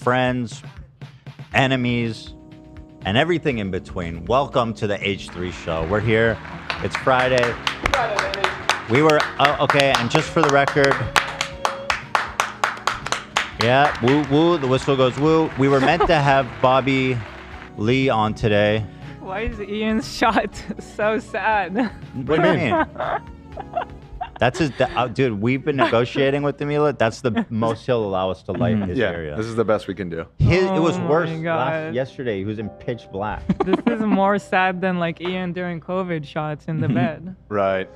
friends, enemies, and everything in between. Welcome to the H3 show. We're here. It's Friday. We were, okay, and just for the record, yeah, woo, woo, the whistle goes woo. We were meant to have Bobby Lee on today. Why is Ian's shot so sad? What do you mean? That's his, dude, we've been negotiating with Demila. That's the most he'll allow us to light his area. This is the best we can do. It was worse God. yesterday. He was in pitch black. This is more sad than like Ian during COVID shots in the bed. Right.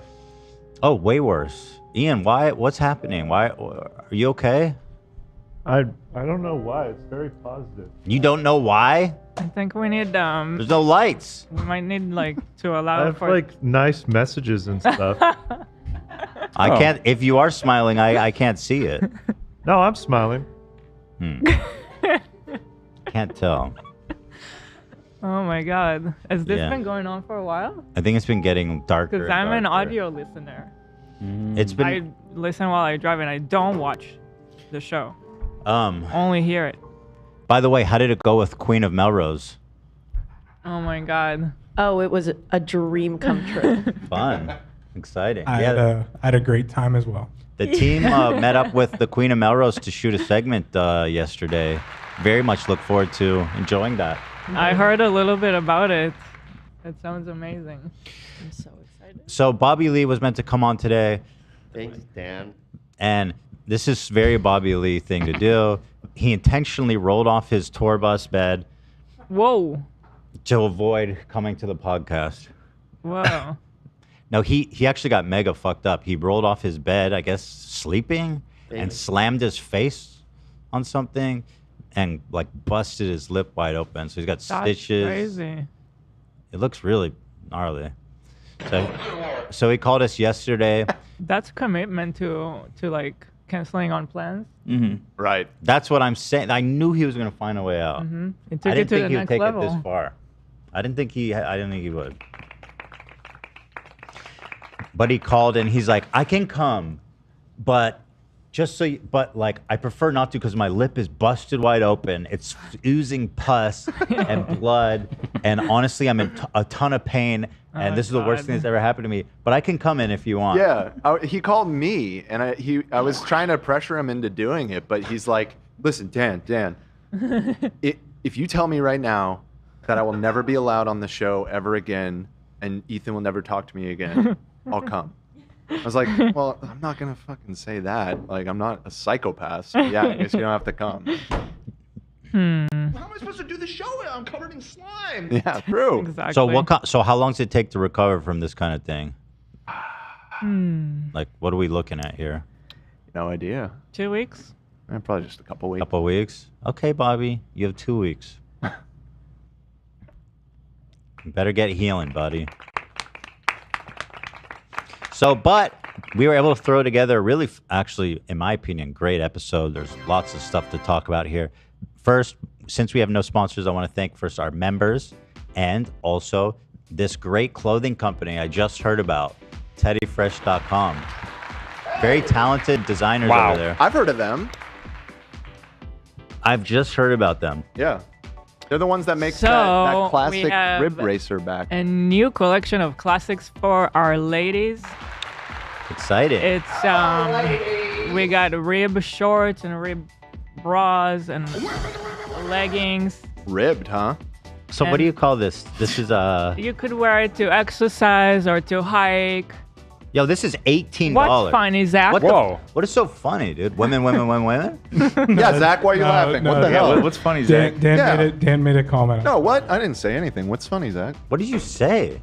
Oh, way worse. Ian, why? What's happening? Why? Are you okay? I don't know why. It's very positive. You don't know why? I think we need There's no lights. we might need like to I allow have for like nice messages and stuff. I can't. If you are smiling, I can't see it. No, I'm smiling. Can't tell. Oh my God, has this Yeah. been going on for a while? I think it's been getting darker. Because and I'm an darker. audio listener. It's been. I listen while I drive and I don't watch the show. Um. Only hear it. By the way, how did it go with Queen of Melrose? Oh my God. Oh, it was a dream come true. Fun, exciting. I had a great time as well. The team met up with the Queen of Melrose to shoot a segment yesterday. Very much look forward to enjoying that. I heard a little bit about it. It sounds amazing. I'm so excited. So Bobby Lee was meant to come on today, Thanks, Dan. and this is very Bobby Lee thing to do. He intentionally rolled off his tour bus bed Whoa. to avoid coming to the podcast. Whoa. No, he actually got mega fucked up. He rolled off his bed, I guess, sleeping, and slammed his face on something, and like busted his lip wide open. So he's got That's stitches. crazy. It looks really gnarly. So he called us yesterday. That's commitment to like canceling on plans. Right. That's what I'm saying. I knew he was going to find a way out. It took I it didn't to think the he would next take level. it this far. I didn't think he would. But he called and he's like, I can come, but like I prefer not to because my lip is busted wide open. It's oozing pus and blood, and honestly, I'm in a ton of pain. And this is the worst God. thing that's ever happened to me. But I can come in if you want. Yeah. He called me, and I was trying to pressure him into doing it, but he's like, listen, Dan, if you tell me right now that I will never be allowed on the show ever again, and Ethan will never talk to me again, I'll come. I was like, well, I'm not going to fucking say that. Like, I'm not a psychopath. So yeah, I guess you don't have to come. How am I supposed to do the show? I'm covered in slime. Yeah, true. Exactly. So how long does it take to recover from this kind of thing? Like, what are we looking at here? No idea. 2 weeks? Probably just a couple weeks. Couple weeks? Okay, Bobby, you have 2 weeks. You better get healing, buddy. So, but we were able to throw together a really, actually, in my opinion, great episode. There's lots of stuff to talk about here. First, since we have no sponsors, I want to thank first our members and also this great clothing company I just heard about, teddyfresh.com. Very talented designers over there. I've heard of them. I've just heard about them. Yeah. They're the ones that make So, that we classic have rib racer back. A new collection of classics for our ladies. Excited. It's we got rib shorts and rib bras and leggings. Ribbed, huh? So what do you call this? This is You could wear it to exercise or to hike. Yo, this is $18. What's funny, Zach? What is so funny, dude? Women. Yeah, Zach, why are you laughing? What the hell? What's funny, Zach? Dan made a comment. No, what? I didn't say anything. What's funny, Zach? What did you say?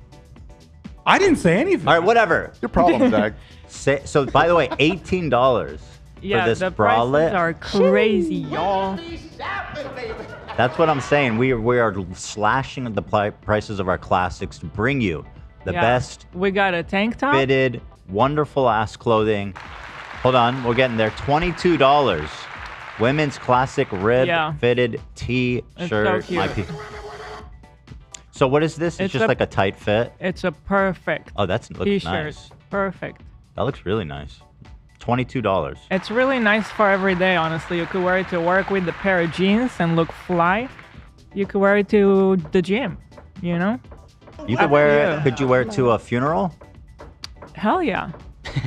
I didn't say anything. All right, whatever. Your problem, Zach. So, by the way, $18 Yeah, for this the prices bralette. are crazy, y'all. That's what I'm saying. We are slashing the prices of our classics to bring you the Yeah. best We got a tank top. fitted, wonderful ass clothing. Hold on, we're getting there. $22. Women's classic rib fitted T-shirt. so cute. So what is this? It's It's just a- like a tight fit. It's a perfect Oh, that looks t-shirt. nice. Perfect. That looks really nice. $22. It's really nice for every day, honestly. You could wear it to work with a pair of jeans and look fly. You could wear it to the gym, you know? You could wear it. Could you wear it to a funeral? Hell yeah.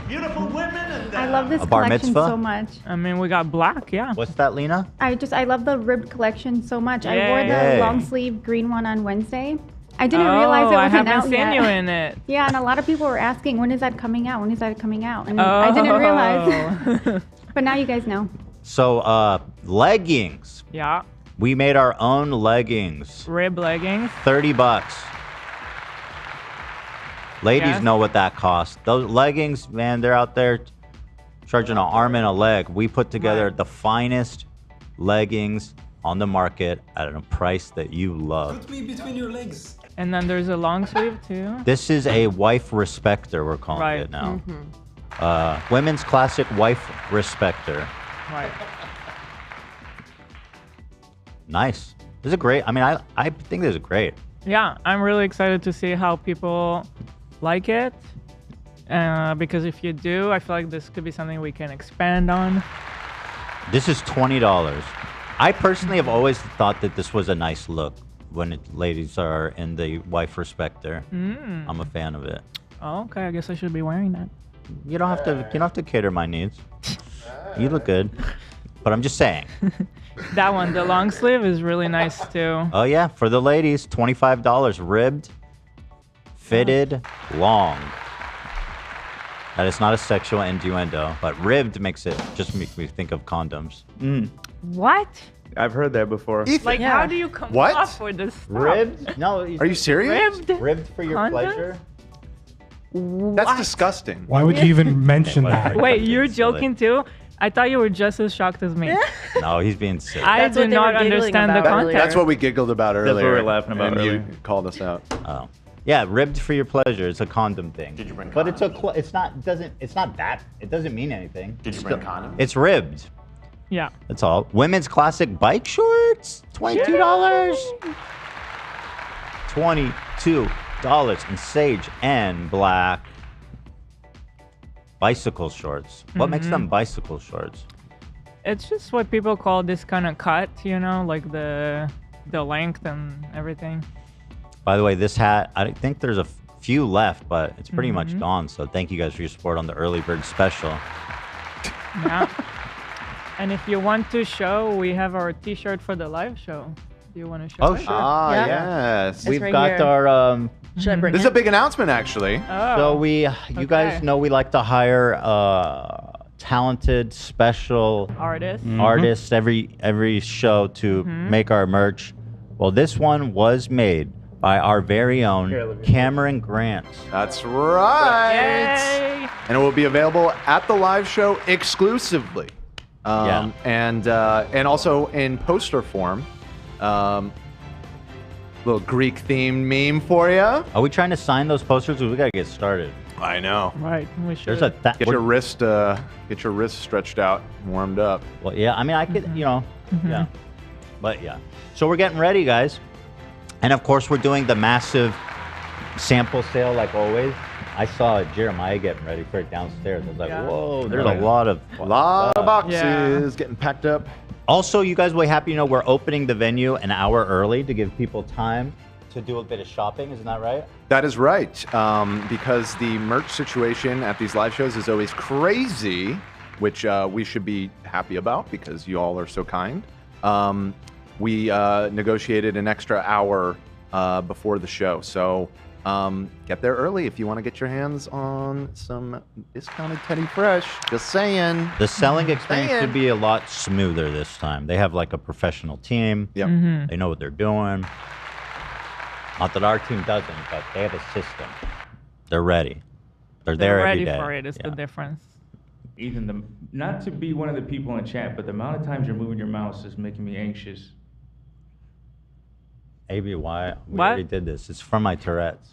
Beautiful women and I love this A bar collection mitzvah? so much. I mean, we got black, yeah. What's that, Lena? I love the ribbed collection so much. I wore Yay. the long sleeve green one on Wednesday. I didn't realize it I wasn't haven't out seen yet. you in it. Yeah, and a lot of people were asking, when is that coming out? When is that coming out? And I didn't realize. But now you guys know. So, leggings. Yeah. We made our own leggings. Rib leggings. $30. Ladies Yes. know what that costs. Those leggings, man, they're out there charging an arm and a leg. We put together the finest leggings on the market at a price that you love. Put me between your legs. And then there's a long sleeve too. This is a wife respector, we're calling Right. it now. Women's classic wife respector. Right. Nice. This is great. I mean, I think this is great. Yeah, I'm really excited to see how people like it. Because if you do, I feel like this could be something we can expand on. This is $20. I personally have always thought that this was a nice look when ladies are in the wife respector. I'm a fan of it. Oh, okay, I guess I should be wearing that. You don't have to. You don't have to cater my needs. You look good, but I'm just saying. That one, the long sleeve, is really nice too. Oh yeah, for the ladies, $25, ribbed, fitted, long. That is not a sexual innuendo, but ribbed makes me think of condoms. What? I've heard that before. Like, how do you come What? up with this stuff? Ribbed? No. Are you serious? Ribbed? Ribbed for your Condoms? pleasure? That's disgusting. Why would you even mention that? Wait, you're Silly. joking too? I thought you were just as shocked as me. No, he's being silly. I That's do what they were not giggling understand the about context. earlier. That's what we giggled about earlier. what we were laughing about and earlier. you called us out. Oh. Yeah, ribbed for your pleasure. It's a condom thing. Did you bring But condoms? it's not that. It doesn't mean anything. Did you bring condoms? It's ribbed. Yeah. That's all. Women's classic bike shorts, $22. $22 in sage and black. Bicycle shorts. What makes them bicycle shorts? It's just what people call this kind of cut, you know, like the length and everything. By the way, this hat, I think there's a few left, but it's pretty much gone. So thank you guys for your support on the early bird special. Yeah. And if you want to show, we have our t-shirt for the live show. Do you want to show Oh, it? sure. Ah, Yeah. yes. We've right got here. our Should I bring This is it? a big announcement, actually. Oh. So you guys okay. know we like to hire talented, special Artist. artists every show to make our merch. Well, this one was made by our very own Cameron Grant. That's right. Yay! And it will be available at the live show exclusively. And also in poster form. Little Greek themed meme for you. Are we trying to sign those posters? We gotta get started. I know. Right. We should. There's a Get your wrist stretched out, warmed up. well, yeah. I mean, I could, yeah. But yeah. So we're getting ready, guys, and of course we're doing the massive sample sale like always. I saw Jeremiah getting ready for it downstairs. I was like, Yeah. whoa, there's a lot of Boxes Yeah. getting packed up. Also, you guys will be happy to know we're opening the venue an hour early to give people time to do a bit of shopping. Isn't that right? That is right, because the merch situation at these live shows is always crazy, which we should be happy about because you all are so kind. We negotiated an extra hour before the show, so get there early if you want to get your hands on some discounted Teddy Fresh. Just saying. The selling experience Man. should be a lot smoother this time. They have like a professional team. Yep. They know what they're doing. Not that our team doesn't, but they have a system. They're ready. They're there They're every ready day. for it. Is Yeah. the difference. Ethan, not to be one of the people in chat, but the amount of times you're moving your mouse is making me anxious. AB, why? We What? already did this. It's from my Tourette's.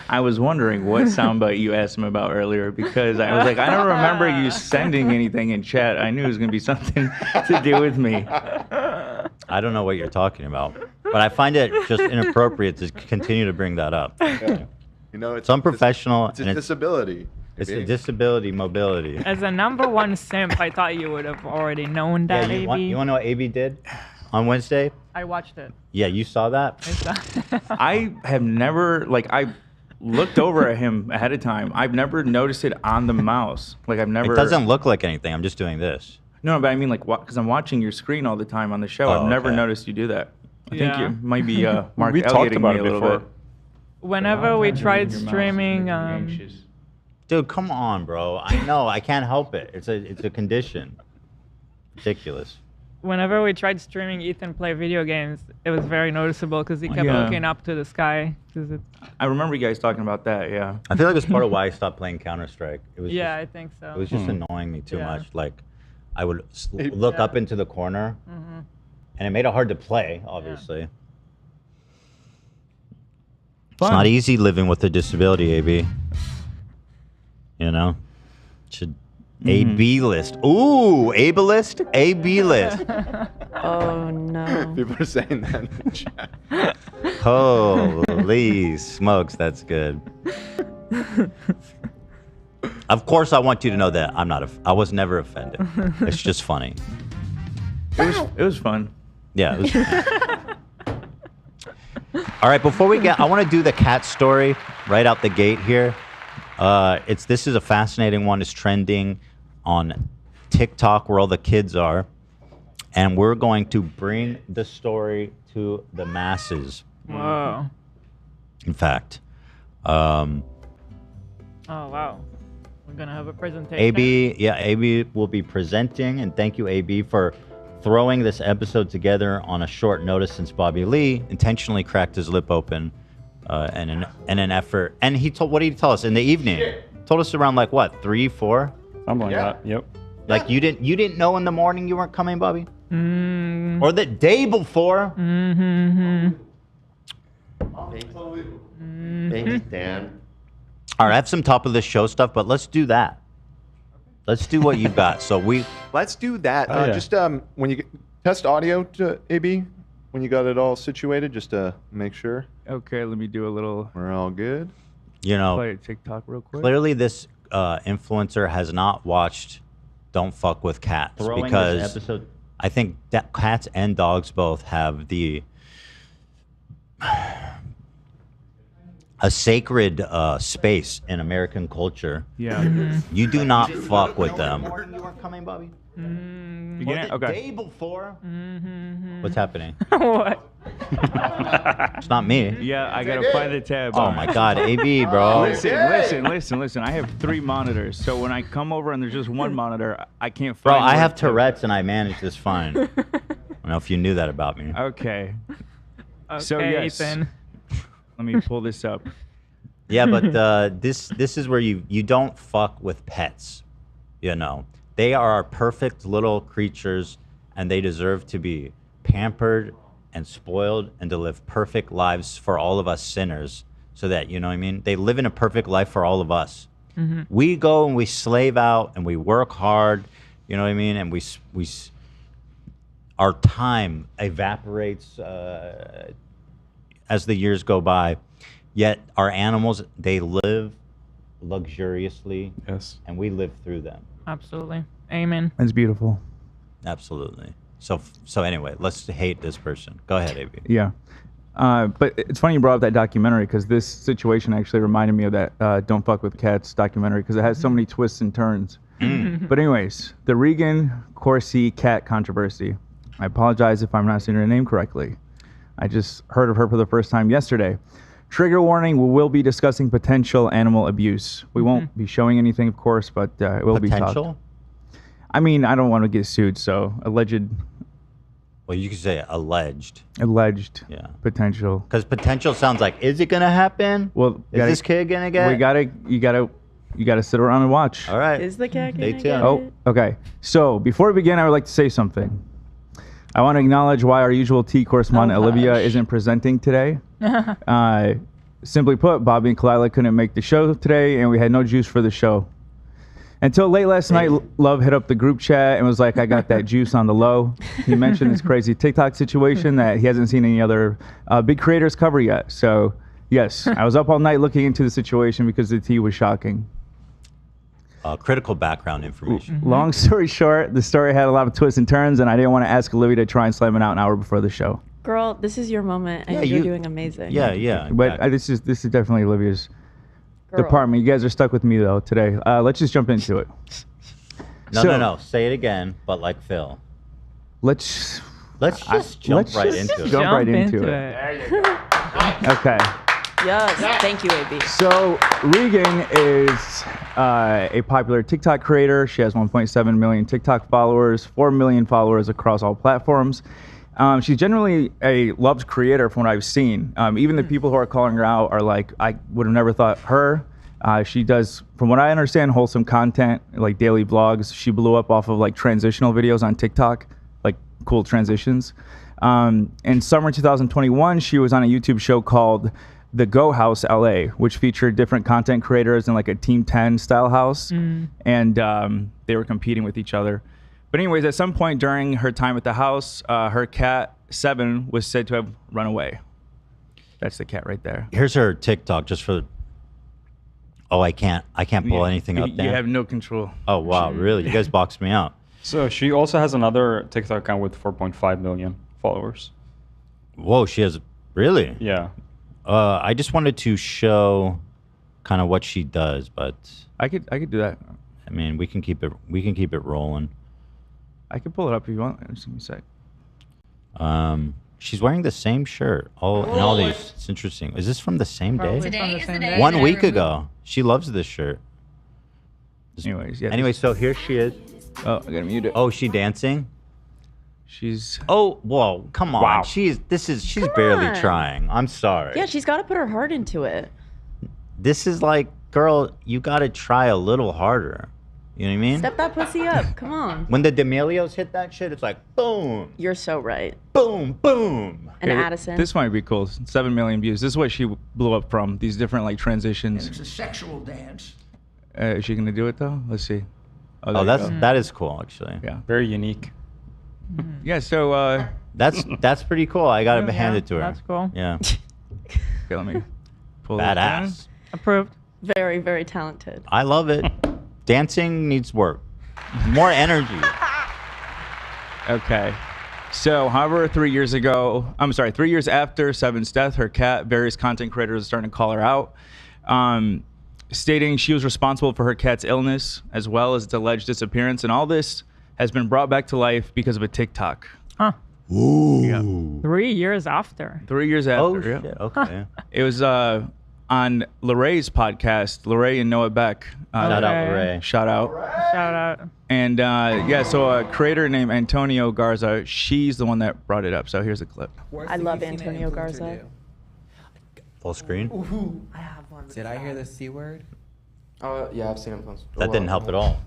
I was wondering what soundbite you asked him about earlier because I was like, I don't remember you sending anything in chat. I knew it was going to be something to do with me. I don't know what you're talking about, but I find it just inappropriate to continue to bring that up. You know, it's It's unprofessional It's a and it's disability. It's the disability mobility. As a number one simp, I thought you would have already known Yeah, that, you AB. want to know what AB did on Wednesday? I watched it. Yeah, you saw that? I saw- I have never I looked over at him ahead of time. I've never noticed it on the mouse. Like I've never. It doesn't look like anything. I'm just doing this. No, but I mean because I'm watching your screen all the time on the show. Oh, I've never okay. noticed you do that. I think Yeah. you might be Mark We talked Ellioting about me it a little before. bit. Whenever we tried Your mouse streaming, making me anxious. Dude, come on, bro. I know. I can't help it. It's a condition. Ridiculous. whenever we tried streaming Ethan play video games, it was very noticeable because he kept Yeah. looking up to the sky. 'Cause it, I remember you guys talking about that. Yeah. I feel like it's part of why I stopped playing Counter Strike. It was yeah, I just, think so. it was just annoying me too Yeah. much. Like, I would look Yeah. up into the corner, Mhm. and it made it hard to play. Obviously, it's Fun. not easy living with a disability, AB. You know, should AB list. Ooh, ableist, AB list. Oh no. People are saying that in the chat. Holy smokes, that's good. Of course, I want you to know that I was never offended. It's just funny. It was fun. Yeah. It was All right, before we I want to do the cat story right out the gate here. This is a fascinating one. It's trending on TikTok, where all the kids are, and we're going to bring the story to the masses. Whoa. In fact, Oh, wow. We're going to have a presentation. AB will be presenting, and thank you, AB, for throwing this episode together on a short notice, since Bobby Lee intentionally cracked his lip open in an effort. And what did he tell us in the evening? Told us around like what, 3, 4? Something like that. Yep. Like you didn't know in the morning you weren't coming, Bobby, Mm-hmm. or the day before? Mm-hmm. Thanks, Dan. All right, I have some top of the show stuff, but let's do that. Let's do what you got. So Let's do that. Oh, yeah. Just when you test audio to AB, when you got it all situated, just to make sure Okay, let me do a little we're all good. play at TikTok real quick. Clearly, this influencer has not watched "Don't Fuck with Cats" Throwing because this episode. I think that cats and dogs both have a sacred space in American culture. Yeah. You do not fuck with them. You weren't coming, Bobby. Beginning? Okay. Day before. What's happening? What? It's not me. Yeah, I gotta find the tab. Oh my God, AB, bro. Listen. I have 3 monitors, so when I come over and there's just one monitor, I can't Bro, find. I where have to- Tourette's and I manage this fine. I don't know if you knew that about me. Okay. Okay, So, yes. Ethan. Let me pull this up. Yeah, but this is where you don't fuck with pets. You know, they are our perfect little creatures, and they deserve to be pampered and spoiled and to live perfect lives for all of us sinners. So that, you know what I mean? They live in a perfect life for all of us. We go and we slave out and we work hard. You know what I mean? And our time evaporates as the years go by. Yet our animals, they live luxuriously, Yes. and we live through them. Absolutely. Amen. That's beautiful. Absolutely. So anyway, let's hate this person. Go ahead, AB. Yeah. But it's funny you brought up that documentary because this situation actually reminded me of that Don't Fuck with Cats documentary because it has so many twists and turns. But anyways, the Regan Corsi cat controversy. I apologize if I'm not saying her name correctly. I just heard of her for the first time yesterday. Trigger warning, we will be discussing potential animal abuse. We won't be showing anything, of course, but it will be talked. Potential? I mean, I don't want to get sued, so alleged Well, you could say alleged. Yeah. potential. Because potential sounds like, is it going to happen? Well, Is this kid going to get? you gotta sit around and watch. All right. Is the cat Stay gonna tuned. get Oh, it? okay. So before we begin, I would like to say something. I want to acknowledge why our usual T correspondent Oh, Olivia hush. isn't presenting today. Simply put, Bobby and Kalila couldn't make the show today, and we had no juice for the show. Until late last night, Love hit up the group chat and was like, I got that juice on the low. He mentioned this crazy TikTok situation that he hasn't seen any other big creators cover yet. So, yes, I was up all night looking into the situation because the tea was shocking. critical background information. Long story short, the story had a lot of twists and turns, and I didn't want to ask Olivia to try and slam it out an hour before the show. Girl, this is your moment, and Yeah, you're you- doing amazing. Yeah. But exactly. this is definitely Olivia's Girl. department. You guys are stuck with me though today. Let's just jump into it. No. Say it again, but like Phil. Let's just jump right into it. Jump right into it. There you go. Okay. Yes. Thank you, AB. So Regan is a popular TikTok creator. She has 1.7 million TikTok followers, 4 million followers across all platforms. She's generally a loved creator from what I've seen. Even the people who are calling her out are like, I would have never thought her. She does, from what I understand, wholesome content, like daily vlogs. She blew up off of like transitional videos on TikTok, like cool transitions. In summer 2021, she was on a YouTube show called The Go House LA, which featured different content creators in like a Team 10 style house. And they were competing with each other. But anyways, at some point during her time at the house, her cat, Seven, was said to have run away. That's the cat right there. Here's her TikTok just for. Oh, I can't pull anything up. You Dan. have no control. Oh wow, really? You guys boxed me out. So she also has another TikTok account with 4.5 million followers. Whoa, she has really. Yeah. I just wanted to show kind of what she does, but I could do that. I mean, we can keep it rolling. I can pull it up if you want. Just give me a sec. She's wearing the same shirt. All these. It's interesting. Is this from the same day? Probably from the same day. 1 week ago. She loves this shirt. Anyways, yeah. Anyway, so here she is. Oh, I gotta mute it. Oh, she dancing? She's. Oh, whoa! Come on. Wow. She's Come barely on. trying. I'm sorry. Yeah, she's got to put her heart into it. This is like, girl, you got to try a little harder. You know what I mean? Step that pussy up. Come on. When the D'Amelios hit that shit, it's like boom, You're so right. boom, boom. And Okay, Addison. This might be cool. 7 million views. This is what she blew up from. These different like transitions. It's a sexual dance. Is she gonna do it though? Let's see. Oh, there you go. that is cool actually. Yeah. Very unique. Yeah. So That's pretty cool. I gotta hand it to her. That's cool. Yeah, okay, let me pull this down. badass. Approved. Very, very talented. I love it. Dancing needs work. More energy. Okay. So, however, 3 years after Seven's death, her cat, various content creators are starting to call her out, stating she was responsible for her cat's illness as well as its alleged disappearance. And all this has been brought back to life because of a TikTok. Huh. Ooh. 3 years after. 3 years after. Oh yeah. shit. Okay. It was on Lorraine's podcast, Lorraine and Noah Beck. Shout out, Okay. Ray. Shout out. Shout out. And so a creator named Antonio Garza, she's the one that brought it up. So here's a clip. I love Antonio Garza. Full screen. I have one. Did I hear the C word? Yeah, I've seen him once. That didn't help at all.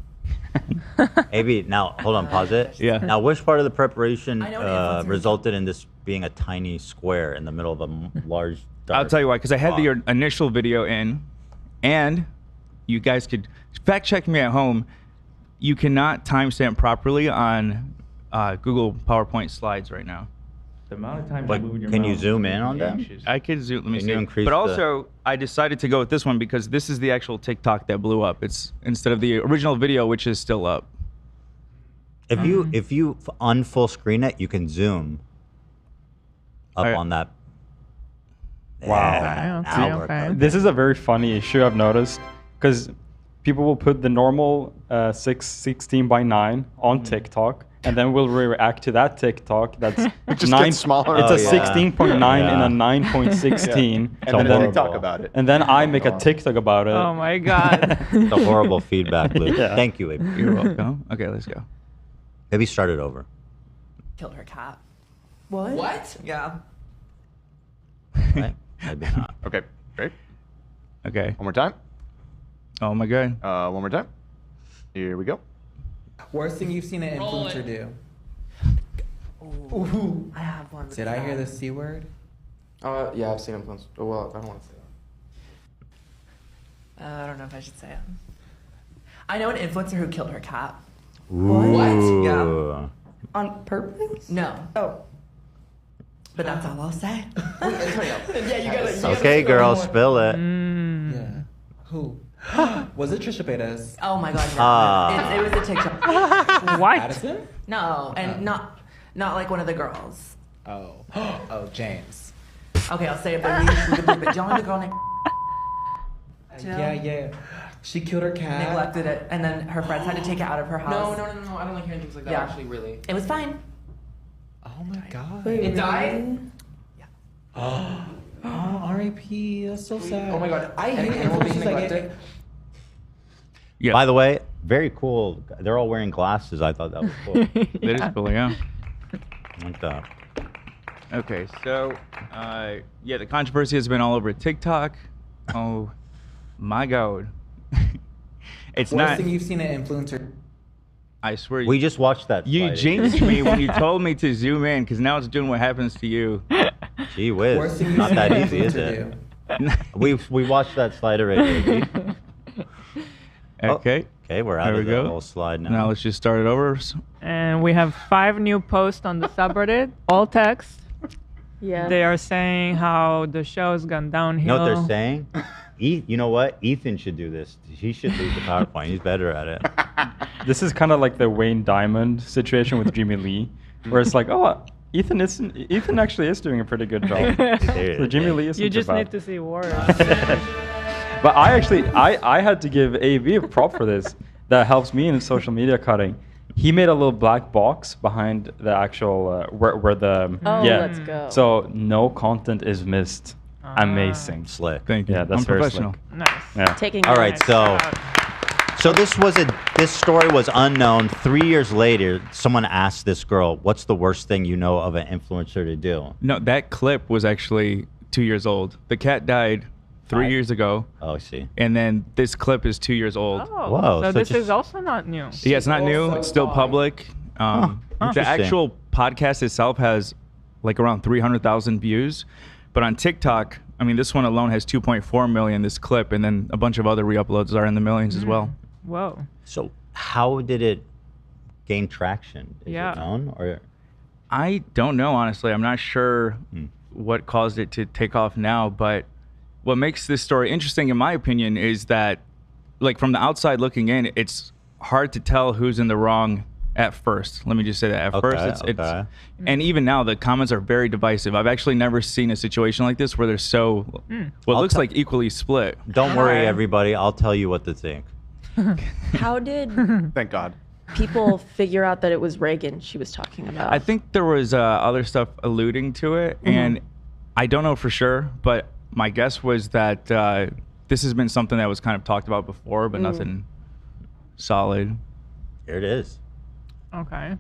AB, now hold on, pause it. Yeah. Now, which part of the preparation know what influencers- resulted in this being a tiny square in the middle of a large? Dark I'll tell you why, because I had the box? initial video in, and you guys could fact check me at home. You cannot timestamp properly on Google PowerPoint slides right now. The amount of times But can you zoom in on them? I could zoom. Let me Can see. you increase But the- also, I decided to go with this one because this is the actual TikTok that blew up. It's instead of the original video, which is still up. If you unfull screen it, you can zoom up Alright. on that. Wow. Yeah, Okay, now we're okay. cooking. This is a very funny issue I've noticed because people will put the normal 16:9 on TikTok, and then we'll react to that TikTok that's just nine, gets smaller. It's Oh, a yeah. 16.9 Yeah. and a 9.16. And then they horrible. talk about it. And then I make a TikTok about it. Oh my god. It's a horrible feedback loop. Yeah. Thank you, AB. You're welcome. Okay, let's go. Maybe start it over. Killed her cat. What? What? Yeah. Right? Maybe not. Okay, great. Okay. One more time. Oh my god. One more time. Here we go. Worst thing you've seen an influencer do. Ooh. I have one. Did I hear the C word? Yeah, I've seen him once. Oh, well, I don't want to say that. I don't know if I should say it. I know an influencer who killed her cat. Ooh. Yeah. On purpose? No. Oh. But that's all I'll say. Yeah, you gotta. Okay, girl, spill it. Yeah. Who? Was it Trisha Paytas? Oh my god, no. Ah. It was a TikTok. What? Addison? No, and not like one of the girls. Oh. Oh, James. Okay, I'll say it, but we could bleep it. Do you know the girl named Jill? Yeah. She killed her cat. Neglected it, and then her friends had to take it out of her house. No. I don't like hearing things like that. Yeah. Actually, really. It was fine. Oh my god. It died? Oh, R.I.P. That's so sad. Oh my god. I hate animal being influencers that neglected. get. Yeah. By the way, very cool. They're all wearing glasses. I thought that was cool. That is cool, yeah. Like that. Okay, so yeah, the controversy has been all over TikTok. Oh my god. It's Worst not. thing you've seen an influencer. I swear. We just watched that. You fight. jinxed me when you told me to zoom in, because now it's doing what happens to you. Gee Worst whiz. thing you've Not seen that an easy, is influencer it? We watched that slide already. Okay. Okay, we're out There of we the go. whole slide now. Now let's just start it over. And we have 5 new posts on the subreddit, all text. Yeah. They are saying how the show's gone You downhill. know what they're saying? You know what? Ethan should do this. He should lead the PowerPoint. He's better at it. This is kind of like the Wayne Diamond situation with Jimmy Lee, where it's like, oh, Ethan actually is doing a pretty good job. So Jimmy Lee isn't You too just bad. need to see words. But I had to give AV a prop for this. That helps me in social media cutting. He made a little black box behind the actual where the let's go. So no content is missed. Amazing. Slick. Thank you. Yeah, that's I'm very professional. slick. Nice. Yeah. Taking All right, so this story was unknown. 3 years later, someone asked this girl, "What's the worst thing you know of an influencer to do?" No, that clip was actually 2 years old. The cat died 3 years ago. Oh, I see. And then this clip is 2 years old. Oh, Whoa, so so this just- is also not new. Yeah, it's not new. also It's still fine. public. The Interesting. actual podcast itself has like around 300,000 views. But on TikTok, I mean, this one alone has 2.4 million, this clip, and then a bunch of other re-uploads are in the millions as well. Whoa. So how did it gain traction? Is Yeah. it known or? I don't know, honestly. I'm not sure what caused it to take off now, but what makes this story interesting, in my opinion, is that, like, from the outside looking in, it's hard to tell who's in the wrong at first. Let me just say that at first. It's and even now the comments are very divisive. I've actually never seen a situation like this where they're so well, it looks like equally split. Don't worry, everybody. I'll tell you what to think. How did Thank God. people figure out that it was Reagan she was talking about? I think there was other stuff alluding to it, and I don't know for sure, but my guess was that this has been something that was kind of talked about before, but nothing solid. Here it is. Okay.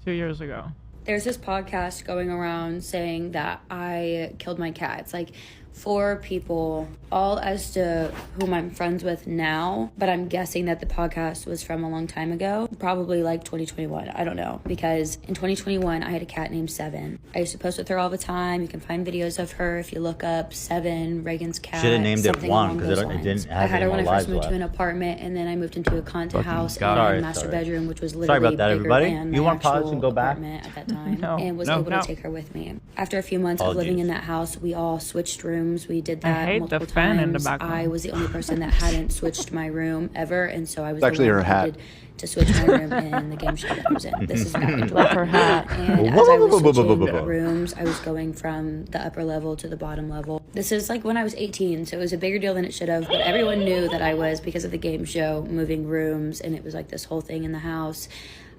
2 years ago. There's this podcast going around saying that I killed my cat. It's like 4 people, all as to whom I'm friends with now, but I'm guessing that the podcast was from a long time ago, probably like 2021. I don't know, because in 2021 I had a cat named Seven. I used to post with her all the time. You can find videos of her if you look up Seven, Reagan's cat. Should have named it something One along because those it lines. didn't I have had any her when more I first lives moved left. to an apartment, and then I moved into a content house God. and Sorry, a master sorry. bedroom, which was Sorry literally about that, bigger everybody. than You my want pause actual and go back? apartment at that time, No. and was No. able No. to take her with me. After a few months of living in that house, we all switched rooms. We did that hate the multiple fan times. in the background. I was the only person that hadn't switched my room ever, and so I was It's actually the one her hat. that needed to switch my room in the game show that I was in. This is back in Love her hat. and as I was switching rooms, I was going from the upper level to the bottom level. This is like when I was 18, so it was a bigger deal than it should have, but everyone knew that I was, because of the game show, moving rooms, and it was like this whole thing in the house.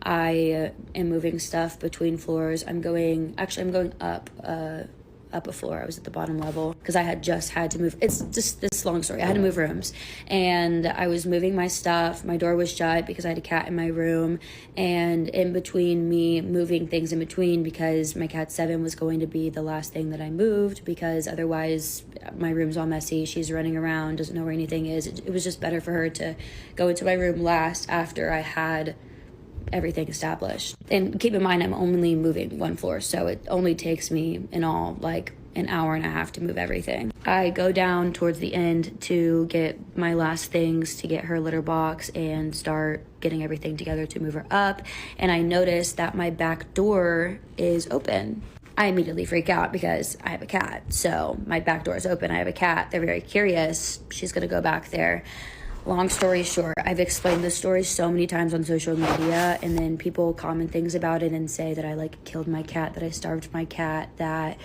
I am moving stuff between floors. I'm going up a floor. I was at the bottom level because I had just had to move. It's just this long story. I had to move rooms, and I was moving my stuff. My door was shut because I had a cat in my room, and in between me moving things in between, because my cat Seven was going to be the last thing that I moved, because otherwise my room's all messy. She's running around, doesn't know where anything is. It was just better for her to go into my room last after I had everything established. And keep in mind, I'm only moving 1 floor, so it only takes me in all like an hour and a half to move everything. I go down towards the end to get my last things, to get her litter box and start getting everything together to move her up, and I notice that my back door is open. I immediately freak out because I have a cat. So my back door is open. I have a cat. They're very curious. She's going to go back there. long story short, I've explained this story so many times on social media, and then people comment things about it and say that I like killed my cat, that I starved my cat, that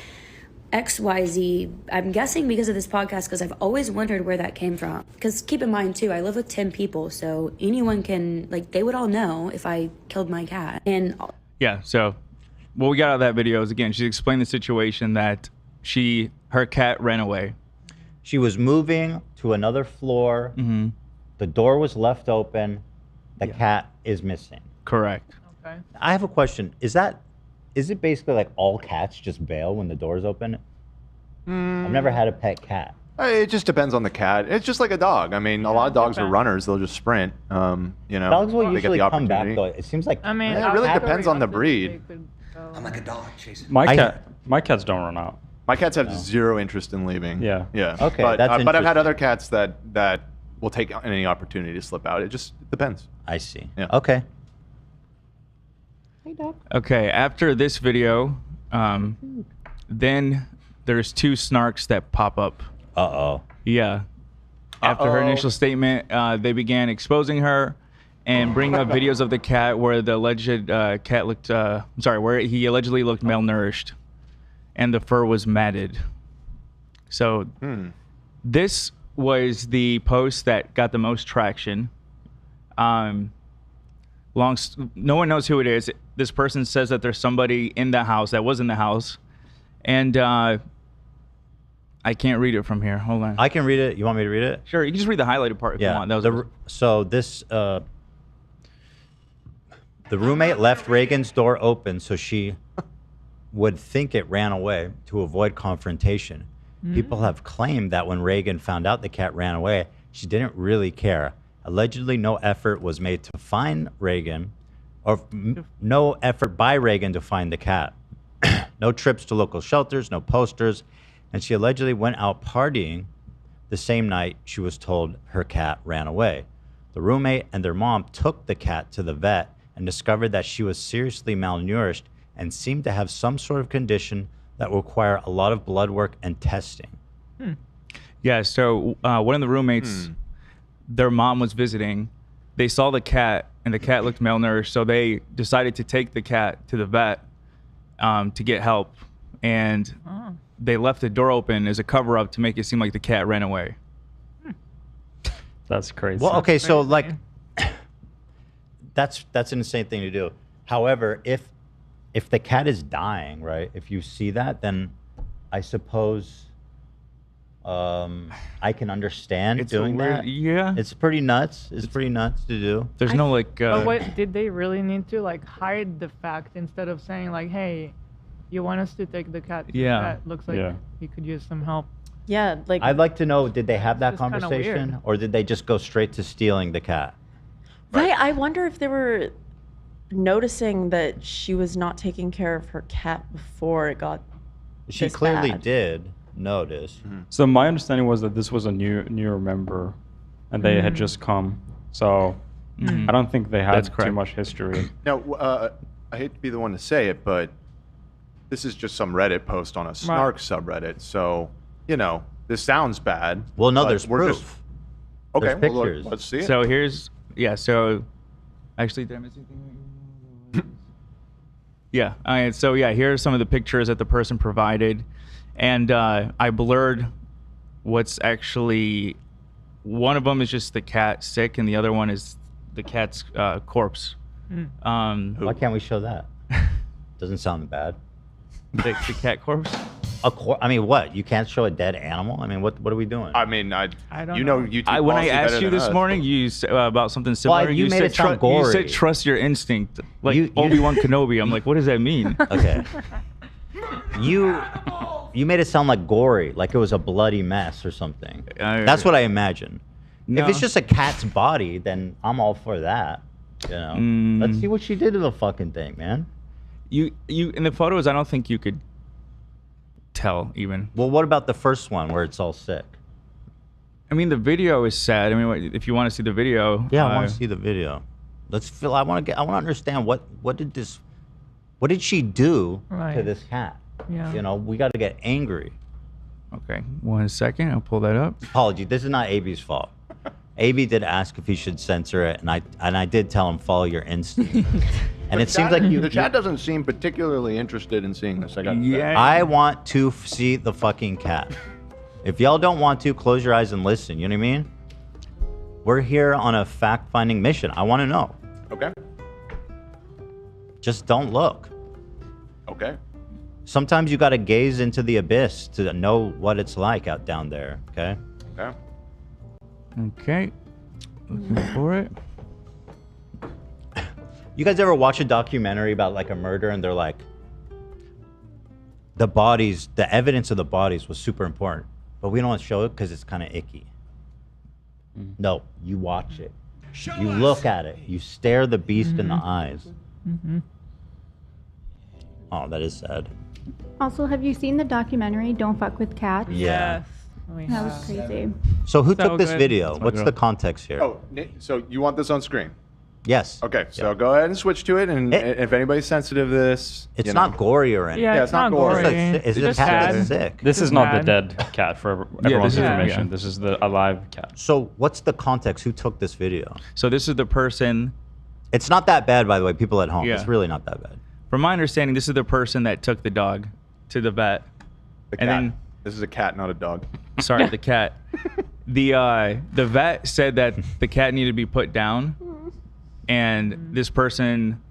XYZ. I'm guessing because of this podcast, because I've always wondered where that came from. Because keep in mind too, I live with 10 people, so anyone can, like, they would all know if I killed my cat. And yeah, so what we got out of that video is, again, she explained the situation that her cat ran away. She was moving to another floor. Mm-hmm. The door was left open. The cat is missing. Correct. Okay. I have a question. Is it basically like all cats just bail when the door's open? I've never had a pet cat. It just depends on the cat. It's just like a dog. I mean, a lot of dogs are runners. They'll just sprint. You know, Dogs will they get usually the come back opportunity. though. It seems like I mean, Yeah, it really depends on the breed. I'm like a dog chasing. My cats don't run out. My cats have zero interest in leaving. Yeah. Yeah. Okay, But, that's but I've had interesting. other cats that will take any opportunity to slip out. It just depends. I see. Yeah. Okay. Hey, dog. Okay, after this video, then there's two snarks that pop up. Uh-oh. Yeah. After her Uh-oh. initial statement, they began exposing her and bringing up videos of the cat where the alleged cat looked, where he allegedly looked malnourished and the fur was matted. So this was the post that got the most traction. No one knows who it is. This person says that there's somebody in the house that was in the house, and I can't read it from here. Hold on. I can read it. You want me to read it? Sure, you can just read the highlighted part if you want. That was So this, the roommate left Reagan's door open so she would think it ran away to avoid confrontation. People have claimed that when Reagan found out the cat ran away, she didn't really care. Allegedly, no effort was made to find Reagan, or no effort by Reagan to find the cat. No trips to local shelters, no posters, and she allegedly went out partying the same night she was told her cat ran away. The roommate and their mom took the cat to the vet and discovered that she was seriously malnourished and seemed to have some sort of condition that will require a lot of blood work and testing. Yeah, so one of the roommates, their mom was visiting. They saw the cat, and the cat looked malnourished, so they decided to take the cat to the vet to get help. And they left the door open as a cover-up to make it seem like the cat ran away. That's crazy. Well, okay, so like, that's an insane thing to do. However, if the cat is dying, right? If you see that, then I suppose I can understand It's doing weird- that. yeah. It's pretty nuts. It's pretty nuts to do. There's no like. But what did they really need to like hide the fact instead of saying like, "Hey, you want us to take the cat?" to the Yeah. vet? Looks like he could use some help. Yeah, like I'd like to know, did they have that It's just kinda conversation, weird. or did they just go straight to stealing the cat? right. I wonder if they were noticing that she was not taking care of her cat before it got. She this clearly bad. did notice. So my understanding was that this was a newer member, and they had just come. So I don't think they had That's too correct. much history. Now, I hate to be the one to say it, but this is just some Reddit post on a Snark subreddit. So, you know, this sounds bad. Well, no, but there's we're proof. just- okay, There's well, pictures. let's see it. So here's so actually did I miss anything? Yeah. All right. So yeah, here are some of the pictures that the person provided, and I blurred what's actually one of them is just the cat sick, and the other one is the cat's corpse. Why can't we show that? Doesn't sound bad. The cat corpse. I mean, what? You can't show a dead animal? I mean, what are we doing? I mean, I don't you know, know. YouTube When I policy asked better you than this us. morning, you said about something similar. you made said it sound You gory. said trust your instinct, like You- Obi-Wan Kenobi. I'm like, what does that mean? Okay. You made it sound like gory, like it was a bloody mess or something. That's what I imagine. If it's No. just a cat's body, then I'm all for that. You know, let's see what she did to the fucking thing, man. You in the photos, I don't think you could tell even. Well, what about the first one where it's all sick? I mean, the video is sad. I mean, if you want to see the video, Yeah, I want to see the video. Let's feel. I want to understand what did she do to Right. this cat? Yeah. You know, we got to get angry. Okay, 1 second. I'll pull that up. Apology. This is not AB's fault. AB did ask if he should censor it, and I did tell him follow your instinct. And it seems like the chat doesn't seem particularly interested in seeing this. I want to see the fucking cat. If y'all don't want to, close your eyes and listen. You know what I mean? We're here on a fact-finding mission. I want to know. Okay. Just don't look. Okay. Sometimes you got to gaze into the abyss to know what it's like out down there. Okay. Okay. Okay. Looking for it. You guys ever watch a documentary about like a murder and they're like, the bodies, the evidence of the bodies was super important, but we don't want to show it because it's kind of icky. No, you watch it. You look at it. You stare the beast in the eyes. Oh, that is sad. Also, have you seen the documentary Don't Fuck with Cats? Yeah. That was crazy. So who So took this good. video? What's the context here? Oh, so you want this on screen? Yes. Okay, so go ahead and switch to it, and if anybody's sensitive to this, It's not gory or anything. Yeah, it's not gory. Is it a cat that's sick? This is not the dead cat for everyone's this is- information. yeah. This is the alive cat. So what's the context? Who took this video? So this is the person. It's not that bad, by the way, people at home. Yeah. It's really not that bad. From my understanding, this is the person that took the dog to the vet. The and cat. then, This is a cat, not a dog. sorry, the cat. The vet said that the cat needed to be put down, and this person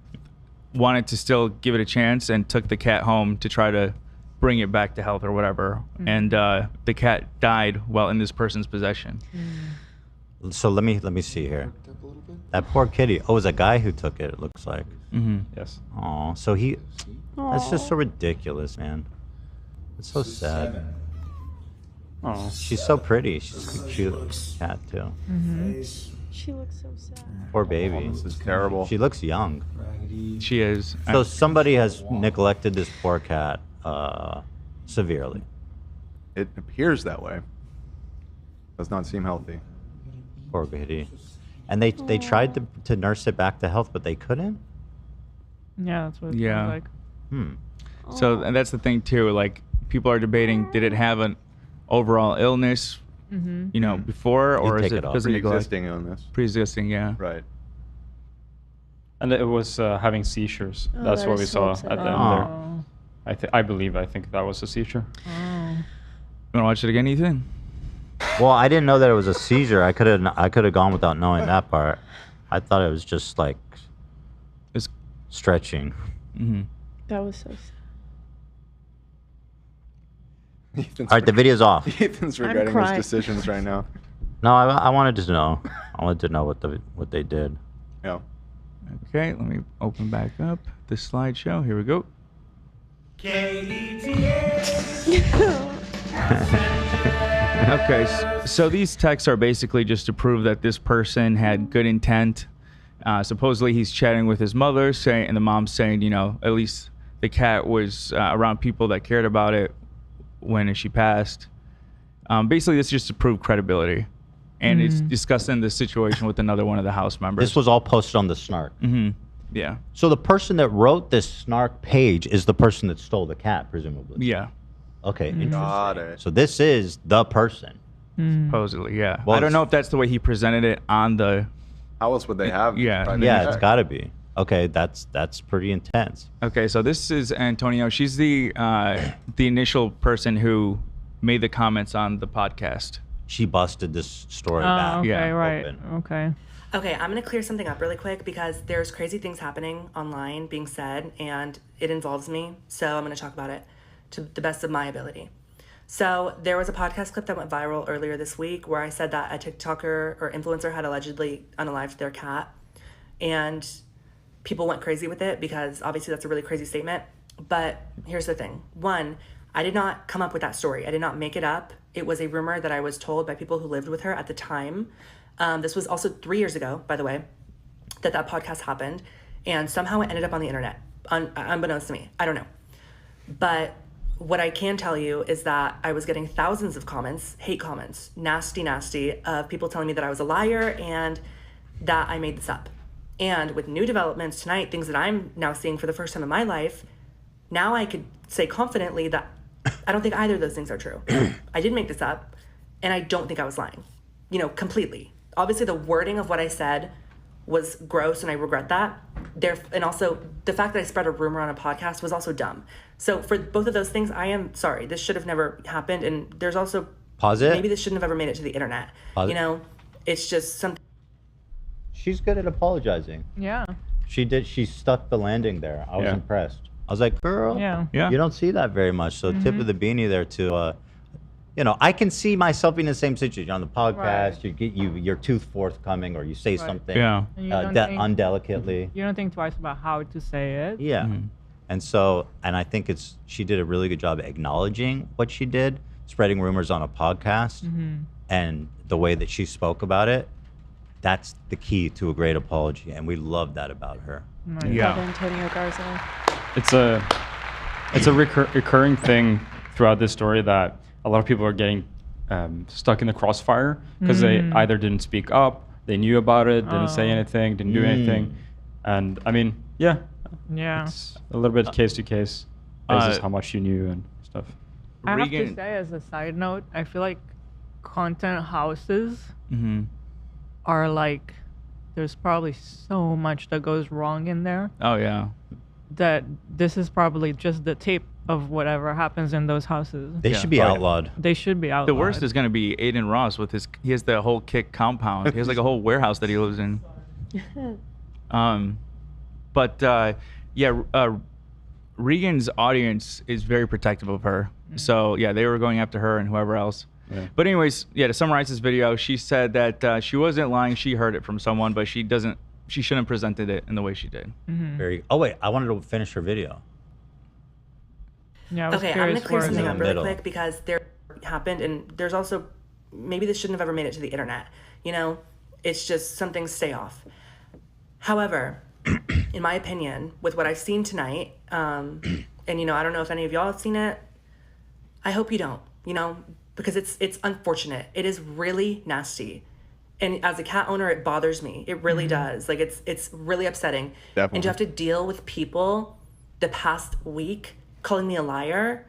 wanted to still give it a chance and took the cat home to try to bring it back to health or whatever. And the cat died while in this person's possession. So let me see here. That poor kitty. Oh, it was a guy who took it. It looks like. Yes. Oh, so he. That's just so ridiculous, man. It's so sad. Oh, she's so pretty. She's a cute cat too. She looks so sad. Poor baby. This is terrible. She looks young. She is. So somebody has neglected this poor cat severely. It appears that way. Does not seem healthy. Poor kitty. And they tried to nurse it back to health, but they couldn't. Yeah, that's what it Yeah. sounds like. So and that's the thing too. Like people are debating, did it have an overall illness, you know, before, or is take it it off. because of neglect? Pre-existing illness. Pre-existing, yeah. Right. And it was having seizures. Oh, That's that what we is so saw upsetting. at the end there. I think that was a seizure. You want to watch it again, Ethan? Well, I didn't know that it was a seizure. I could have gone without knowing that part. I thought it was just like It's stretching. That was so sad. All right, the video's off. Ethan's regretting his crying. decisions right now. No, I wanted to know. I wanted to know what they did. Yeah. okay. Let me open back up the slideshow. Here we go. Okay, so these texts are basically just to prove that this person had good intent. Supposedly, he's chatting with his mother, and the mom's saying, you know, at least the cat was around people that cared about it when she passed. Basically, this is just to prove credibility, and it's discussing the situation with another one of the house members. This was all posted on the Snark. Yeah. So the person that wrote this Snark page is the person that stole the cat, presumably. Yeah. Okay, interesting. Got it. So this is the person. Supposedly, yeah. Well, I don't know if that's the way he presented it on the. How else would they have? Yeah. tried to Yeah, check? it's got to be. Okay, that's pretty intense. Okay, so this is Antonio. She's the initial person who made the comments on the podcast. She busted this story Oh, back. okay, Yeah. right. Open. Okay. Okay, I'm gonna clear something up really quick because there's crazy things happening online being said, and it involves me. So I'm gonna talk about it to the best of my ability. So there was a podcast clip that went viral earlier this week where I said that a TikToker or influencer had allegedly unalived their cat, and people went crazy with it because obviously that's a really crazy statement. But here's the thing: one, I did not come up with that story. I did not make it up. It was a rumor that I was told by people who lived with her at the time. This was also 3 years ago, by the way, that podcast happened. And somehow it ended up on the internet, unbeknownst to me. I don't know. But what I can tell you is that I was getting thousands of comments, hate comments, nasty, of people telling me that I was a liar and that I made this up. And with new developments tonight, things that I'm now seeing for the first time in my life, now I could say confidently that I don't think either of those things are true. I did make this up, and I don't think I was lying, completely. obviously the wording of what I said was gross and I regret that. And also the fact that I spread a rumor on a podcast was also dumb. So for both of those things, I am sorry. This should have never happened. And there's also Pause it. maybe this shouldn't have ever made it to the internet. Pause you know, it's just something. She's good at apologizing. Yeah. She did. She stuck the landing there. I was Yeah. impressed. I was like, girl, Yeah. you don't see that very much. So tip of the beanie there to, you know, I can see myself being in the same situation on the podcast. Right. You're too forthcoming, or you say something Yeah. And you don't think- undelicately. You don't think twice about how to say it. Yeah. And so, and I think she did a really good job acknowledging what she did, spreading rumors on a podcast, and the way that she spoke about it. That's the key to a great apology, and we love that about her. Love Yeah. Antonio Garza. It's a recurring thing throughout this story that a lot of people are getting stuck in the crossfire because they either didn't speak up, they knew about it, didn't say anything, didn't do anything, and I mean, yeah, it's a little bit case to case basis how much you knew and stuff. I have to say, as a side note, I feel like content houses are like, there's probably so much that goes wrong in there Oh yeah. that this is probably just the tip of whatever happens in those houses. They should be outlawed. They should be outlawed. The worst is going to be Aiden Ross with he has the whole Kick compound. He has like a whole warehouse that he lives in. Regan's audience is very protective of her. So yeah, they were going after her and whoever else. Yeah. But anyways, yeah, to summarize this video, she said that she wasn't lying. She heard it from someone, but she shouldn't have presented it in the way she did. Very. Oh wait, I wanted to finish her video. Yeah, I was Okay, I'm curious gonna clear for something the up really middle. quick because there happened, and there's also maybe this shouldn't have ever made it to the internet. You know, it's just some things stay off. However, in my opinion, with what I've seen tonight, and you know, I don't know if any of y'all have seen it. I hope you don't. You know, because it's unfortunate. It is really nasty. And as a cat owner, it bothers me. It really does. Like it's really upsetting. Definitely. And to have to deal with people the past week calling me a liar.